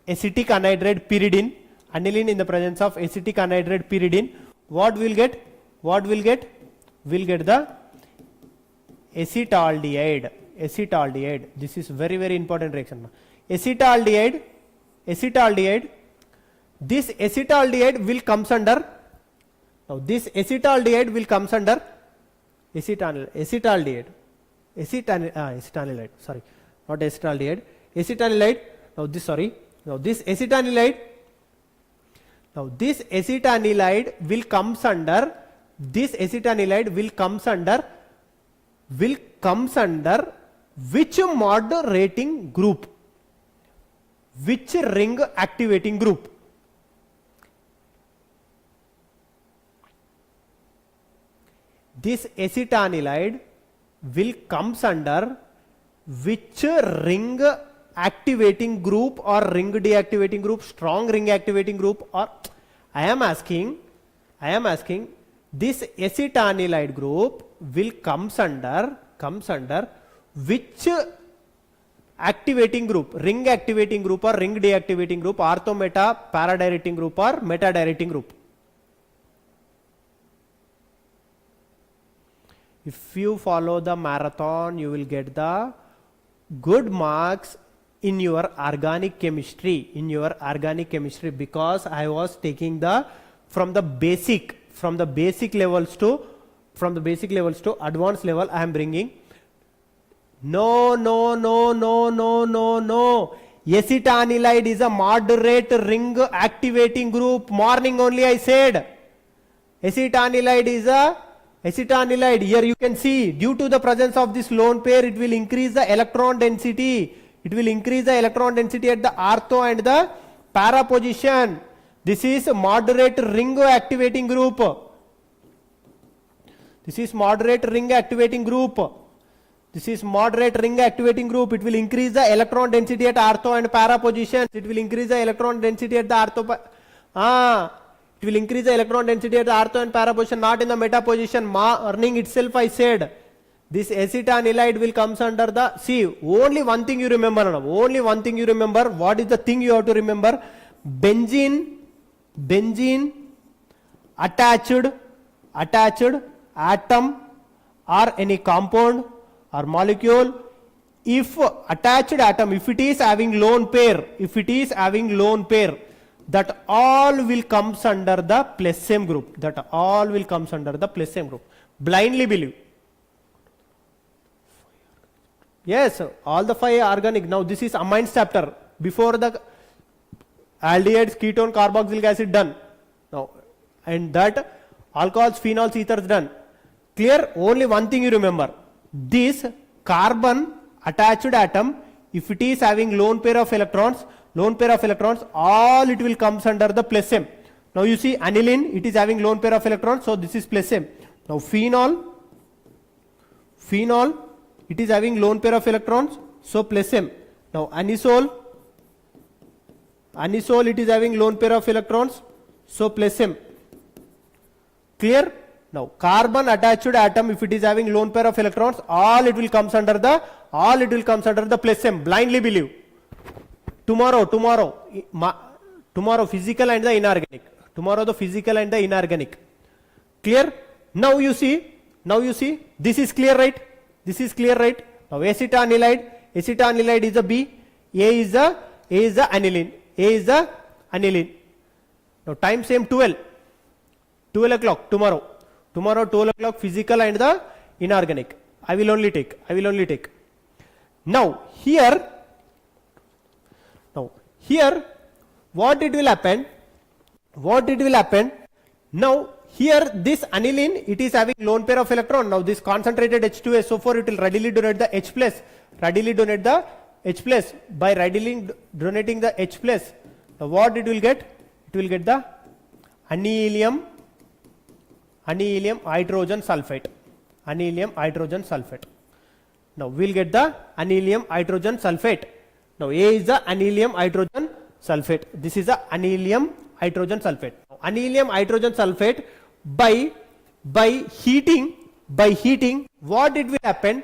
acetic anhydride pyridine. What will get? We'll get the acetaldehyde. This is very important reaction. Acetaldehyde. This acetaldehyde will comes under. Now this acetaldehyde will comes under acetaldehyde, acetanilide, sorry, not acetaldehyde, acetanilide. Now this, sorry, now this acetanilide, will comes under, this acetanilide will comes under which moderating group, which ring activating group? This acetanilide will comes under which ring activating group or ring deactivating group, strong ring activating group, or I am asking this acetanilide group will comes under which activating group, ring activating group or ring deactivating group, ortho meta, para directing group or meta directing group? If you follow the marathon, you will get the good marks in your organic chemistry, because I was taking from the basic levels to advanced level. I am bringing. No. Acetanilide is a moderate ring activating group. Morning only I said. Acetanilide is a acetanilide. Here you can see, due to the presence of this lone pair, it will increase the electron density. It will increase the electron density at the ortho and the para position. This is moderate ring activating group. This is moderate ring activating group. It will increase the electron density at ortho and para positions. It will increase the electron density at the ortho. It will increase the electron density at the ortho and para position, not in the meta position. Morning itself I said. This acetanilide will comes under the, see, only one thing you remember. What is the thing you have to remember? Benzene attached atom or any compound or molecule. If attached atom, if it is having lone pair, that all will comes under the plus same group. Blindly believe. Yes, all the 5 organic. Now this is amines chapter. Before the aldehydes, ketone, carboxylic acid done. Now, and that alcohols, phenols, ethers done. Clear? Only one thing you remember. This carbon attached atom, if it is having lone pair of electrons, all it will comes under the plus M. Now you see aniline, it is having lone pair of electrons, so this is plus M. Now phenol, it is having lone pair of electrons, so plus M. Now anisole, it is having lone pair of electrons, so plus M. Clear? Now carbon attached atom, if it is having lone pair of electrons, all it will comes under the plus M. Blindly believe. Tomorrow physical and the inorganic. Clear? Now you see, this is clear, right? Now acetanilide is a B, A is the aniline. Now time same 12 o'clock tomorrow 12 o'clock physical and the inorganic. I will only take. Now here what it will happen? Now here this aniline, it is having lone pair of electron. Now this concentrated H2SO4, it will readily donate the H plus. By readily donating the H plus, now what it will get? It will get the anhelium hydrogen sulfate. Now we'll get the anhelium hydrogen sulfate. Now A is the anhelium hydrogen sulfate. This is the anhelium hydrogen sulfate. Anhelium hydrogen sulfate, by heating, what it will happen?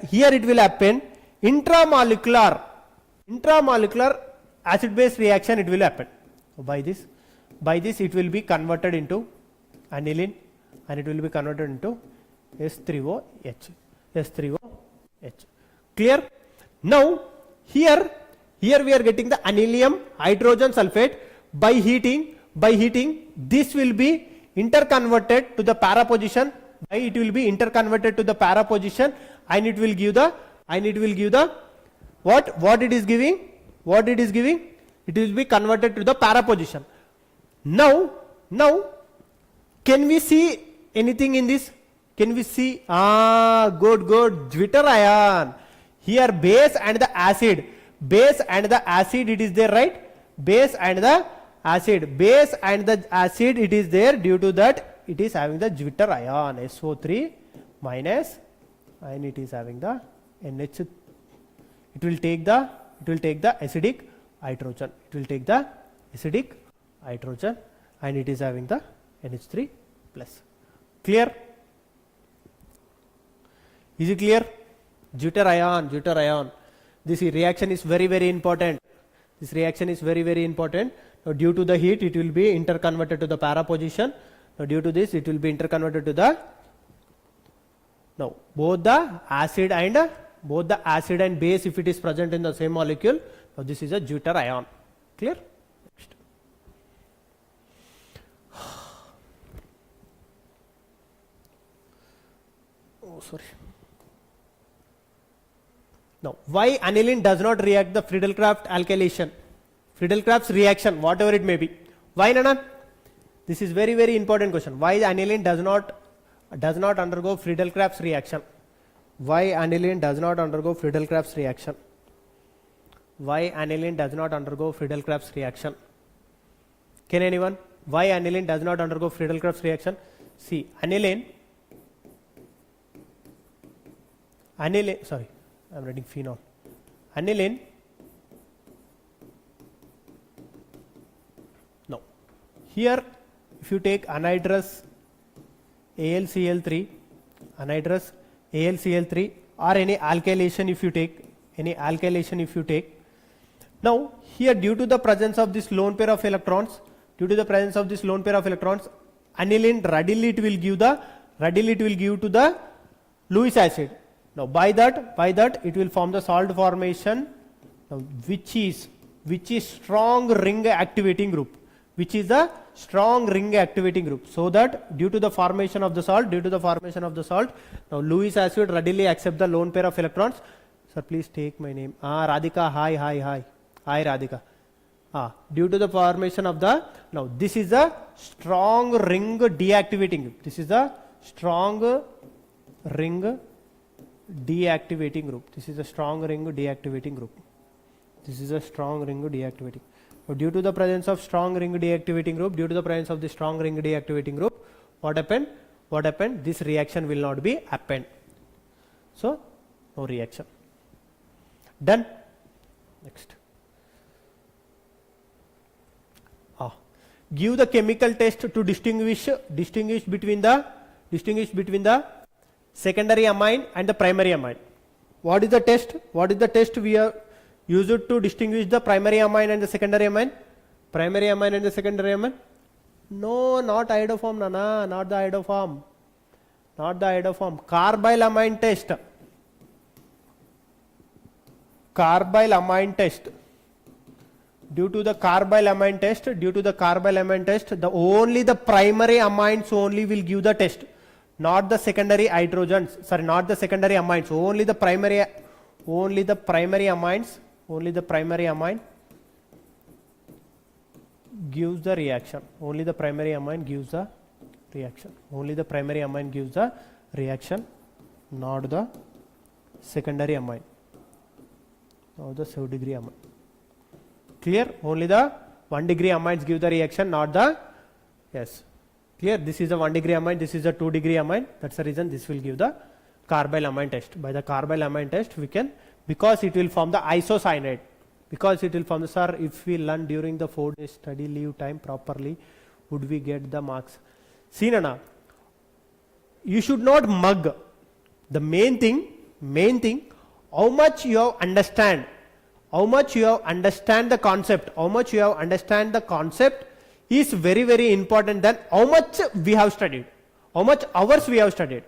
Here it will happen intramolecular acid base reaction it will happen. By this it will be converted into aniline and it will be converted into S3OH. Clear? Now here we are getting the anhelium hydrogen sulfate. By heating, this will be interconverted to the para position. Why it will be interconverted to the para position, and it will give the what it is giving? What it is giving? It will be converted to the para position. Now, can we see anything in this? Can we see? Good. Zwitter ion. Here base and the acid. Base and the acid it is there, right? Base and the acid. Base and the acid it is there, due to that it is having the Zwitter ion, SO3 minus, and it is having the NH. It will take the acidic hydrogen. It will take the acidic hydrogen, and it is having the NH3 plus. Clear? Is it clear? Zwitter ion. This reaction is very, very important. This reaction is very, very important. Now, due to the heat, it will be interconverted to the para position. Now, due to this, it will be interconverted to the, now both the acid and base, if it is present in the same molecule. Now, this is a Zwitter ion. Clear? Next. Oh, sorry. Now, why aniline does not react the Friedel-Crafts alkylation? Friedel-Crafts reaction, whatever it may be. Why, Nana? This is very, very important question. Why the aniline does not undergo Friedel-Crafts reaction? Why aniline does not undergo Friedel-Crafts reaction? Why aniline does not undergo Friedel-Crafts reaction? Can anyone? Why aniline does not undergo Friedel-Crafts reaction? See, aniline, sorry, I am writing phenol. Aniline, no. Here, if you take anhydrous AlCl3, or any alkylation if you take, now here due to the presence of this lone pair of electrons, aniline readily it will give to the Lewis acid. Now by that it will form the salt formation, now, which is strong ring activating group, so that due to the formation of the salt, now Lewis acid readily accept the lone pair of electrons. Sir, please take my name. Radhika, hi Radhika. Due to the formation of the, now this is a strong ring deactivating group. This is a strong ring deactivating group. So due to the presence of strong ring deactivating group, what happened? This reaction will not be happened. So no reaction. Done. Next. Give the chemical test to distinguish between the secondary amine and the primary amine. What is the test? We have used to distinguish the primary amine and the secondary amine? No, not iodoform, Nana, not the iodoform. Carbyl amine test. Due to the carbyl amine test, only the primary amines only will give the test, not the secondary hydrogens. Sorry, not the secondary amines. Only the primary amines. Gives the reaction. Only the primary amine gives the reaction. Not the secondary amine. Not the 7 degree amine. Clear? Only the 1 degree amines give the reaction, not the, yes. Clear? This is a 1 degree amine, this is a 2 degree amine. That's the reason this will give the carbyl amine test. By the carbyl amine test, we can, because it will form the isocyanide. Sir, if we learn during the 4 days study leave time properly, would we get the marks? See, Nana, you should not mug. The main thing, how much you have understand the concept, is very, very important than how much we have studied, how much hours we have studied.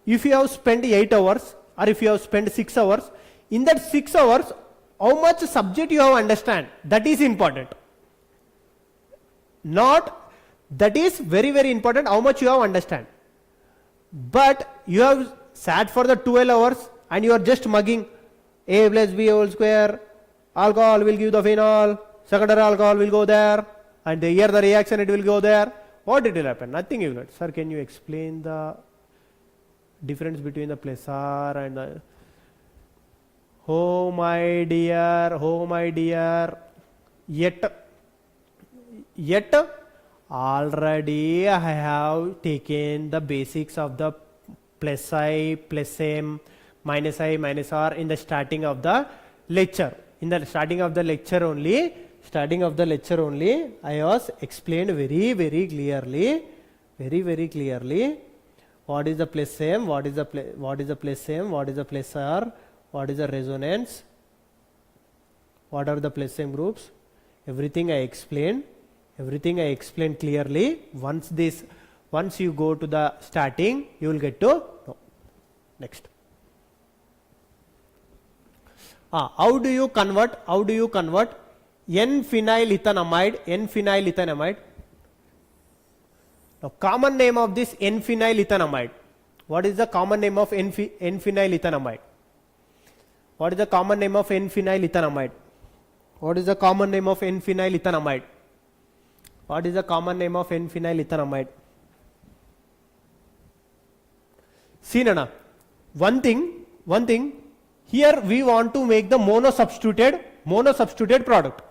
If you have spent 8 hours or if you have spent 6 hours, in that 6 hours, how much subject you have understand, that is important. Not That is very, very important how much you have understand. But you have sat for the 12 hours and you are just mugging A plus B whole square, alcohol will give the phenol, secondary alcohol will go there, and here the reaction it will go there. What it will happen? Nothing you will. Sir, can you explain the difference between the plus R and the... Oh my dear, yet already I have taken the basics of the plus I, plus M, minus I, minus R in the starting of the lecture. In the starting of the lecture only, I was explained very, very clearly, what is the plus M, what is the plus M, what is the plus R, what is the resonance, what are the plus M groups, everything I explained clearly. Once you go to the starting, you will get to know. Next. How do you convert N-phenylethanamide? Now, common name of this N-phenylethanamide. What is the common name of N-phenylethanamide? What is the common name of N-phenylethanamide? What is the common name of N-phenylethanamide? What is the common name of N-phenylethanamide? See, Nana, one thing, here we want to make the monosubstituted product.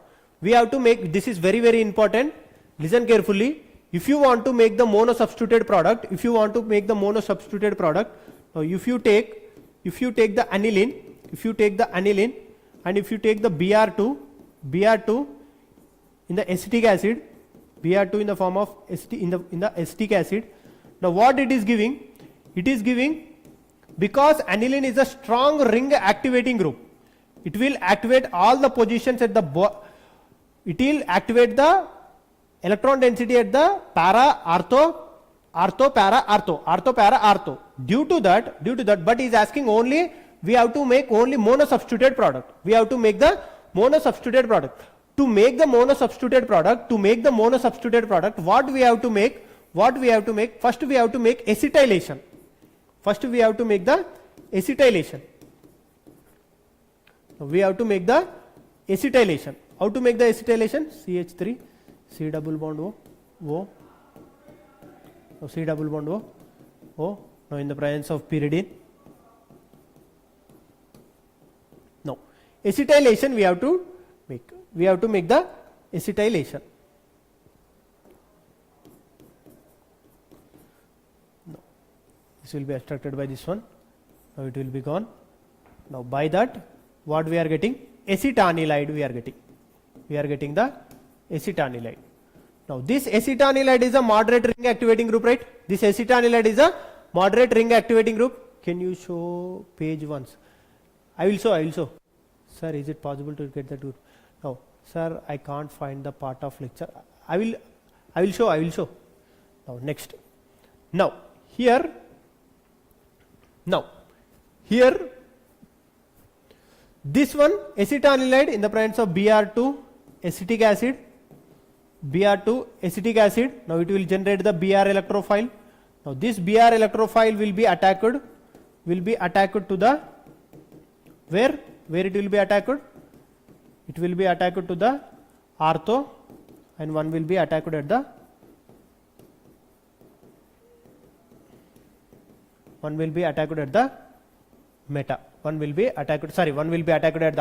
We have to make, this is very, very important. Listen carefully. If you want to make the monosubstituted product, if you take the aniline, and if you take the Br2 in the acetic acid, Br2 in the form of in the acetic acid. Now what it is giving? It is giving, because aniline is a strong ring activating group, it will activate all the positions at the it will activate the electron density at the para ortho para ortho. Due to that, but is asking only, we have to make only monosubstituted product. We have to make the monosubstituted product. To make the monosubstituted product, what we have to make? First we have to make acetylation. How to make the acetylation? CH3, C double bond O. So C double bond O. Now in the presence of pyridine. Now acetylation we have to make. We have to make the acetylation. No. This will be abstracted by this one. Now it will be gone. Now by that, what we are getting? Acetanilide we are getting. We are getting the acetanilide. Now this acetanilide is a moderate ring activating group, right? This acetanilide is a moderate ring activating group. Can you show page once? I will show. Sir, is it possible to get that group? No, sir, I can't find the part of lecture. I will show. Now next. Now here this one acetanilide in the presence of Br2 acetic acid. Now it will generate the Br electrophile. Now this Br electrophile will be attacked to the where it will be attacked? It will be attacked to the ortho, and one will be attacked at the meta. One will be attacked at the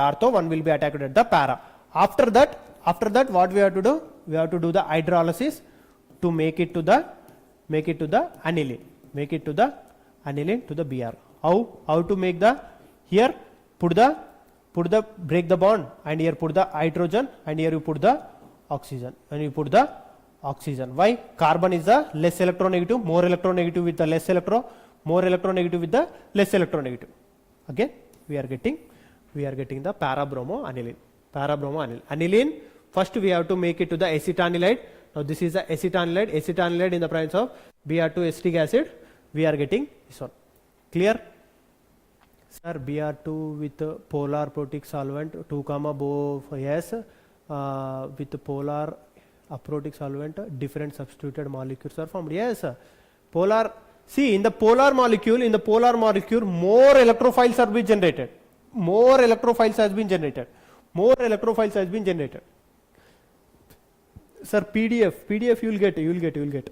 ortho, one will be attacked at the para. After that what we have to do? We have to do the hydrolysis to make it to the aniline. To the Br. How to make the, here break the bond, and here put the hydrogen, and here you put the oxygen, Why? Carbon is the less electronegative, more electronegative with the less more electronegative with the less electronegative. Again we are getting the para-bromo-aniline. Aniline, first we have to make it to the acetanilide. Now this is the acetanilide in the presence of Br2 acetic acid. We are getting this one. Clear? Sir, Br2 with polar protic solvent 2, yes, with polar Aprotic solvent, different substituted molecules are formed. Yes, polar. See, in the polar molecule, more electrophiles are being generated. More electrophiles has been generated. More electrophiles has been generated. Sir, PDF you will get.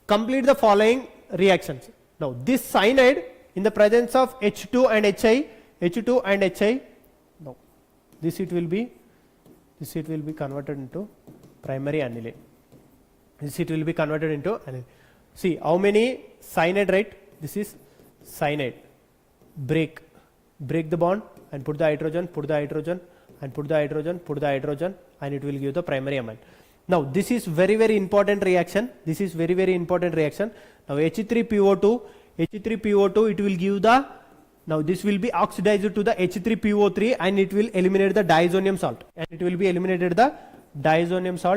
Complete the following reactions. Now, this cyanide in the presence of H2 and HI, now this it will be converted into primary aniline. See how many cyanide, right? This is cyanide. Break the bond and put the hydrogen, and it will give the primary amine. Now this is very important reaction. Now H3PO2, it will give the, now this will be oxidized to the H3PO3 and it will eliminate the diazonium salt,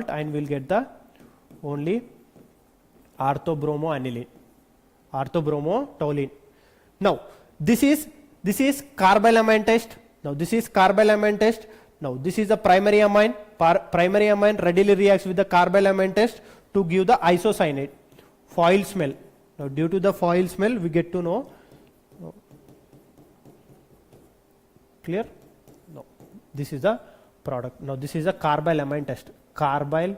and will get the only orthobromoaniline, orthobromotoluene. Now this is carbylamine test. Now this is a primary amine. Primary amine readily reacts with the carbylamine test to give the isocyanate. Foil smell. Now due to the foil smell we get to know. Clear? No. This is the product. Now this is a carbylamine test. Carbylamine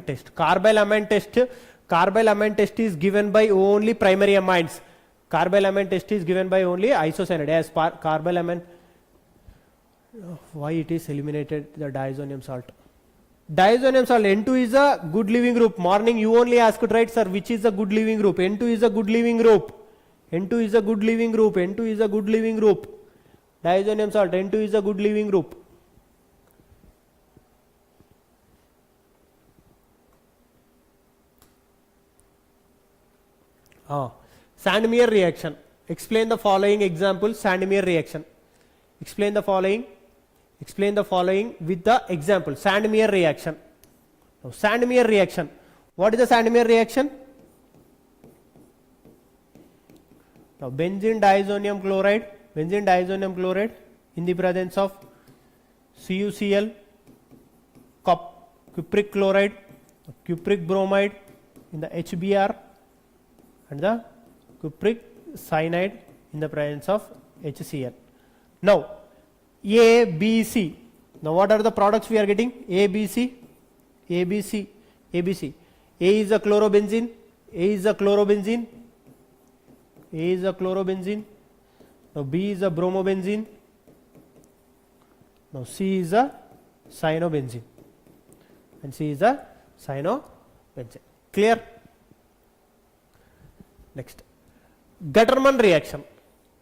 test. Carbylamine test is given by only primary amines. Carbylamine test is given by only isocyanate. As carbylamine, why it is eliminated the diazonium salt? Diazonium salt, N2 is a good leaving group. Morning you only asked, right sir, which is a good leaving group? N2 is a good leaving group. Diazonium salt, N2 is a good leaving group. Sandmeyer reaction. Explain the following example. Sandmeyer reaction. Explain the following with the example. Sandmeyer reaction. Now, Sandmeyer reaction. What is the Sandmeyer reaction? Now, benzene diazonium chloride in the presence of CuCl, cupric chloride, cupric bromide in the HBr, and the cupric cyanide in the presence of HCl. Now A, B, C. Now what are the products we are getting? A, B, C. A is a chlorobenzene. Now B is a bromobenzene. Now C is a cyanobenzene. Clear? Next, Gattermann reaction.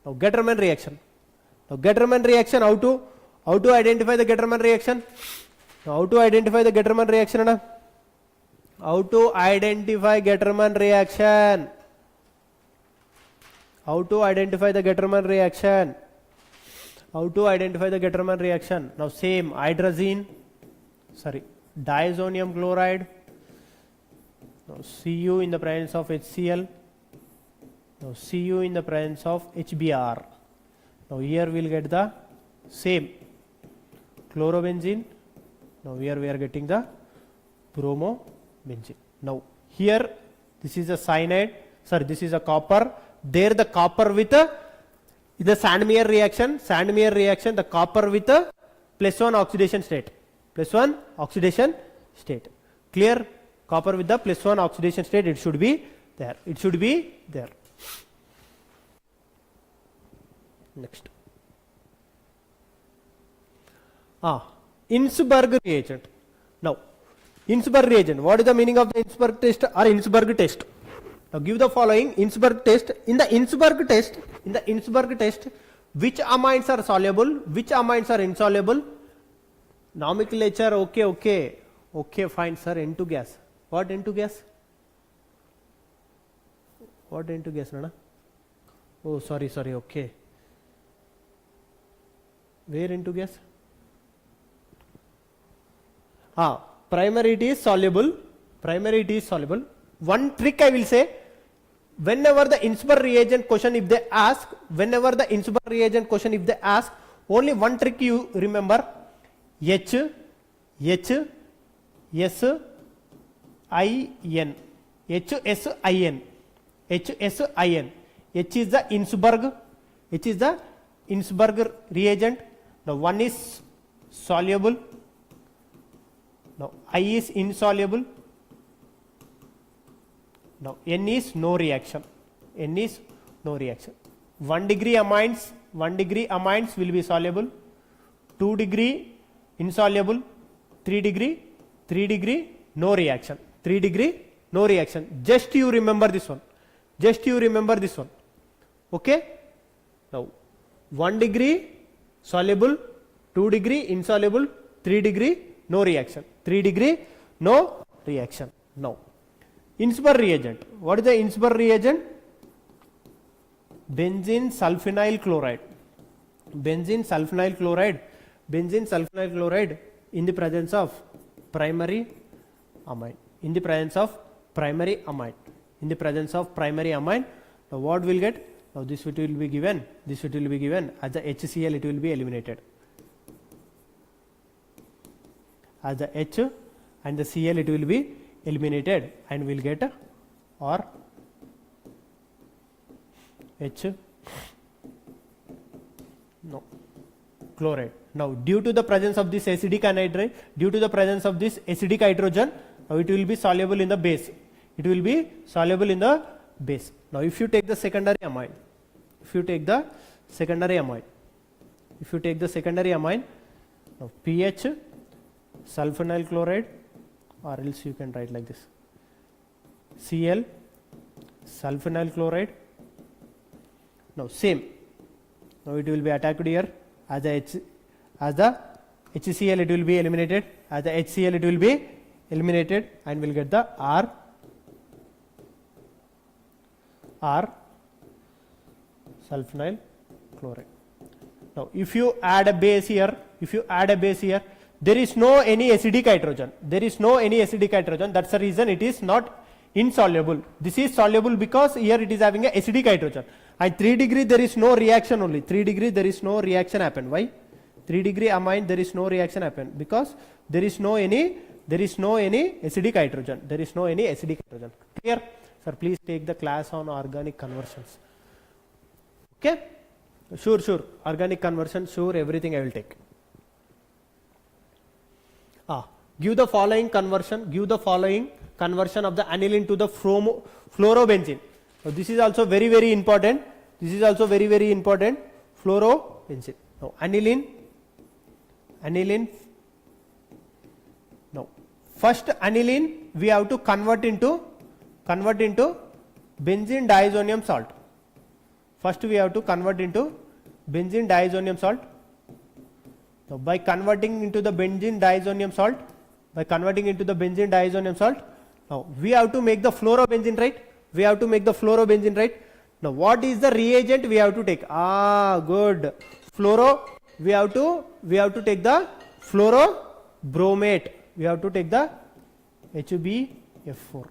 Now Gattermann reaction, how to identify the Gattermann reaction? How to identify Gattermann reaction? Now same diazonium chloride. Now Cu in the presence of HCl. Now Cu in the presence of HBr. Now here we will get the same chlorobenzene. Now here we are getting the bromobenzene. Now here this is a cyanide. This is a copper. There the copper with the Sandmeyer reaction. The copper with the +1 oxidation state. Clear? Copper with the +1 oxidation state. It should be there. Next, Innsberg reagent. Now Innsberg reagent, what is the meaning of the Innsberg test or Innsberg test? Now give the following Innsberg test. In the Innsberg test, which amines are soluble, which amines are insoluble? Nomenclature, okay, fine sir. N2 gas. What N2 gas? Nana? Oh, sorry, okay. Where N2 gas? Primary it is soluble. One trick I will say, whenever the Innsberg reagent question if they ask, only one trick you remember. H S I N. H S I N. H S I N. H is the Innsberg. H is the Innsberg reagent. Now one is soluble. Now I is insoluble. Now N is no reaction. N is no reaction. 1 degree amines will be soluble. 2 degree insoluble. 3 degree no reaction. 3 degree no reaction. Just you remember this one. Okay. Now 1 degree soluble, 2 degree insoluble, 3 degree no reaction. 3 degree no reaction. Now Innsberg reagent. What is the Innsberg reagent? Benzene sulfonyl chloride. Benzene sulfonyl chloride in the presence of primary amine. In the presence of primary amine. Now what will get? Now this will be given. As the HCl it will be eliminated. As the H and the Cl it will be eliminated and will get or H no chloride. Now due to the presence of this acidic anhydride, now it will be soluble in the base. Now if you take the secondary amine, now pH sulfonyl chloride, or else you can write like this, Cl sulfonyl chloride. Now same, now it will be attacked here. As the HCl it will be eliminated, and will get the R sulfonyl chloride. Now if you add a base here, there is no any acidic hydrogen. That's the reason it is not insoluble. This is soluble because here it is having a acidic hydrogen. At 3 degree there is no reaction only. 3 degree there is no reaction happen. Why? 3 degree amine there is no reaction happen because there is no any acidic hydrogen. Clear? Sir, please take the class on organic conversions. Okay? Sure. Organic conversion, sure, everything I will take. Give the following conversion of the aniline to the fluorobenzene. So this is also very important. Fluorobenzene. Now aniline. Now first aniline we have to convert into benzene diazonium salt. Now by converting into the benzene diazonium salt, now we have to make the fluorobenzene, right? Now what is the reagent we have to take? Good. We have to take the fluorobromate. We have to take the HbF4.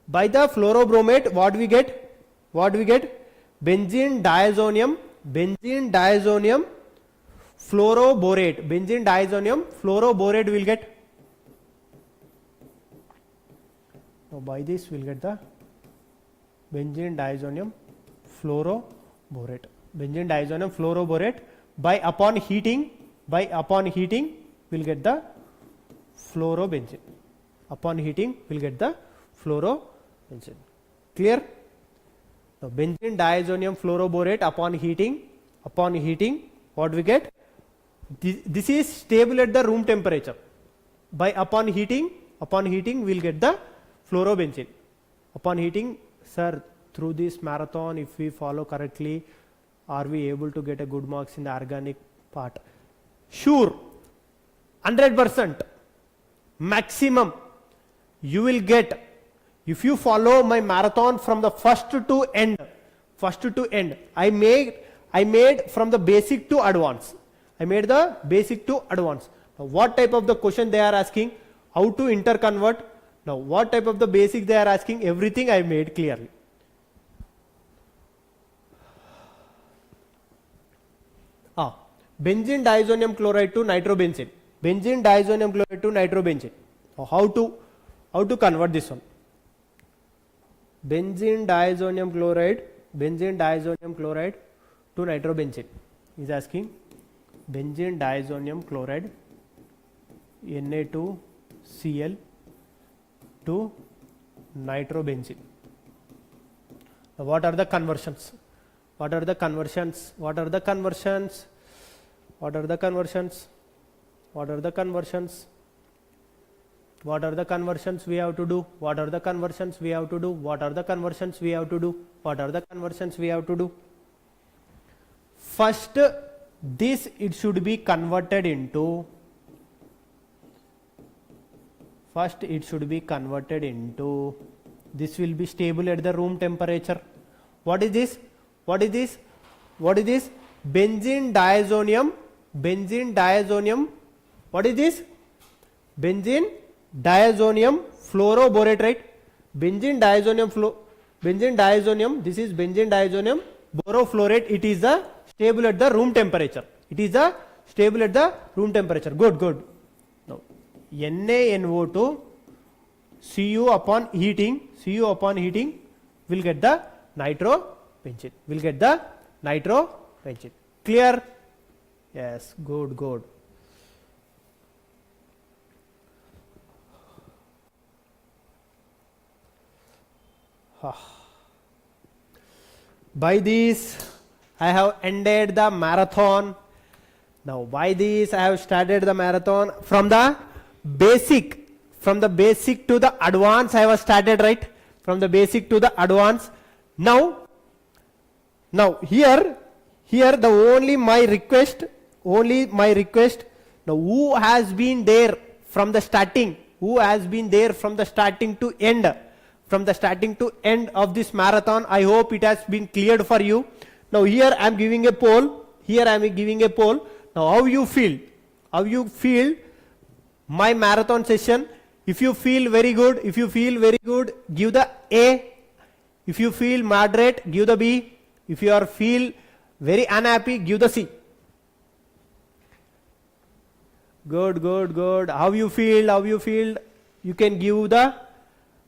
By the fluorobromate, what we get? Benzene diazonium fluoroborate. Will get. Now by this we will get the benzene diazonium fluoroborate. By upon heating we will get the fluorobenzene. Clear? Now benzene diazonium fluoroborate upon heating, what we get? This is stable at the room temperature. By upon heating we will get the fluorobenzene. Upon heating, sir, through this marathon, if we follow correctly, are we able to get a good marks in the organic part? Sure, 100% maximum you will get if you follow my marathon from the first to end. I made from the basic to advanced. Now what type of the question they are asking? How to interconvert? Now what type of the basic they are asking? Everything I made clearly. benzene diazonium chloride to nitrobenzene. Benzene diazonium chloride to nitrobenzene. Now how to convert this one? Benzene diazonium chloride to nitrobenzene. Is asking benzene diazonium chloride Na2Cl to nitrobenzene. Now what are the conversions? What are the conversions we have to do? First, this it should be converted into this will be stable at the room temperature. What is this? Benzene diazonium. What is this? Benzene diazonium fluoroborate, right? Benzene diazonium, this is benzene diazonium borofluorate. It is stable at the room temperature. Good. Now NaNO2 Cu upon heating will get the nitrobenzene. Clear? Yes, good. By this I have ended the marathon. Now by this I have started the marathon from the basic to the advanced. I have started, right? From the basic to the advanced. Now here the only my request. Now who has been there from the starting to end? From the starting to end of this marathon, I hope it has been cleared for you. Now here I am giving a poll. Now how you feel my marathon session? If you feel very good, give the A. If you feel moderate, give the B. If you feel very unhappy, give the C. Good. How you feel? You can give the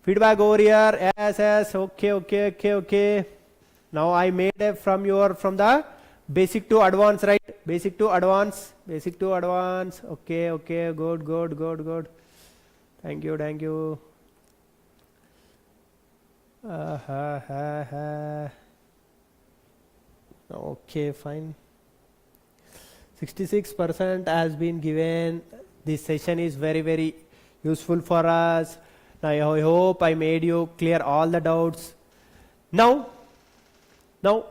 feedback over here. Yes. Okay. Now I made it from the basic to advanced, right? Basic to advanced. Okay. Good. Thank you. Okay, fine. 66% has been given. This session is very useful for us. Now I hope I made you clear all the doubts. Now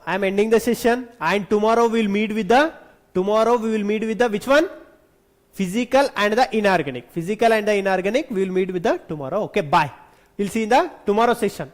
I am ending the session, and tomorrow we will meet with the which one? Physical and the inorganic. We will meet with the tomorrow. Okay, bye. We'll see in the tomorrow session.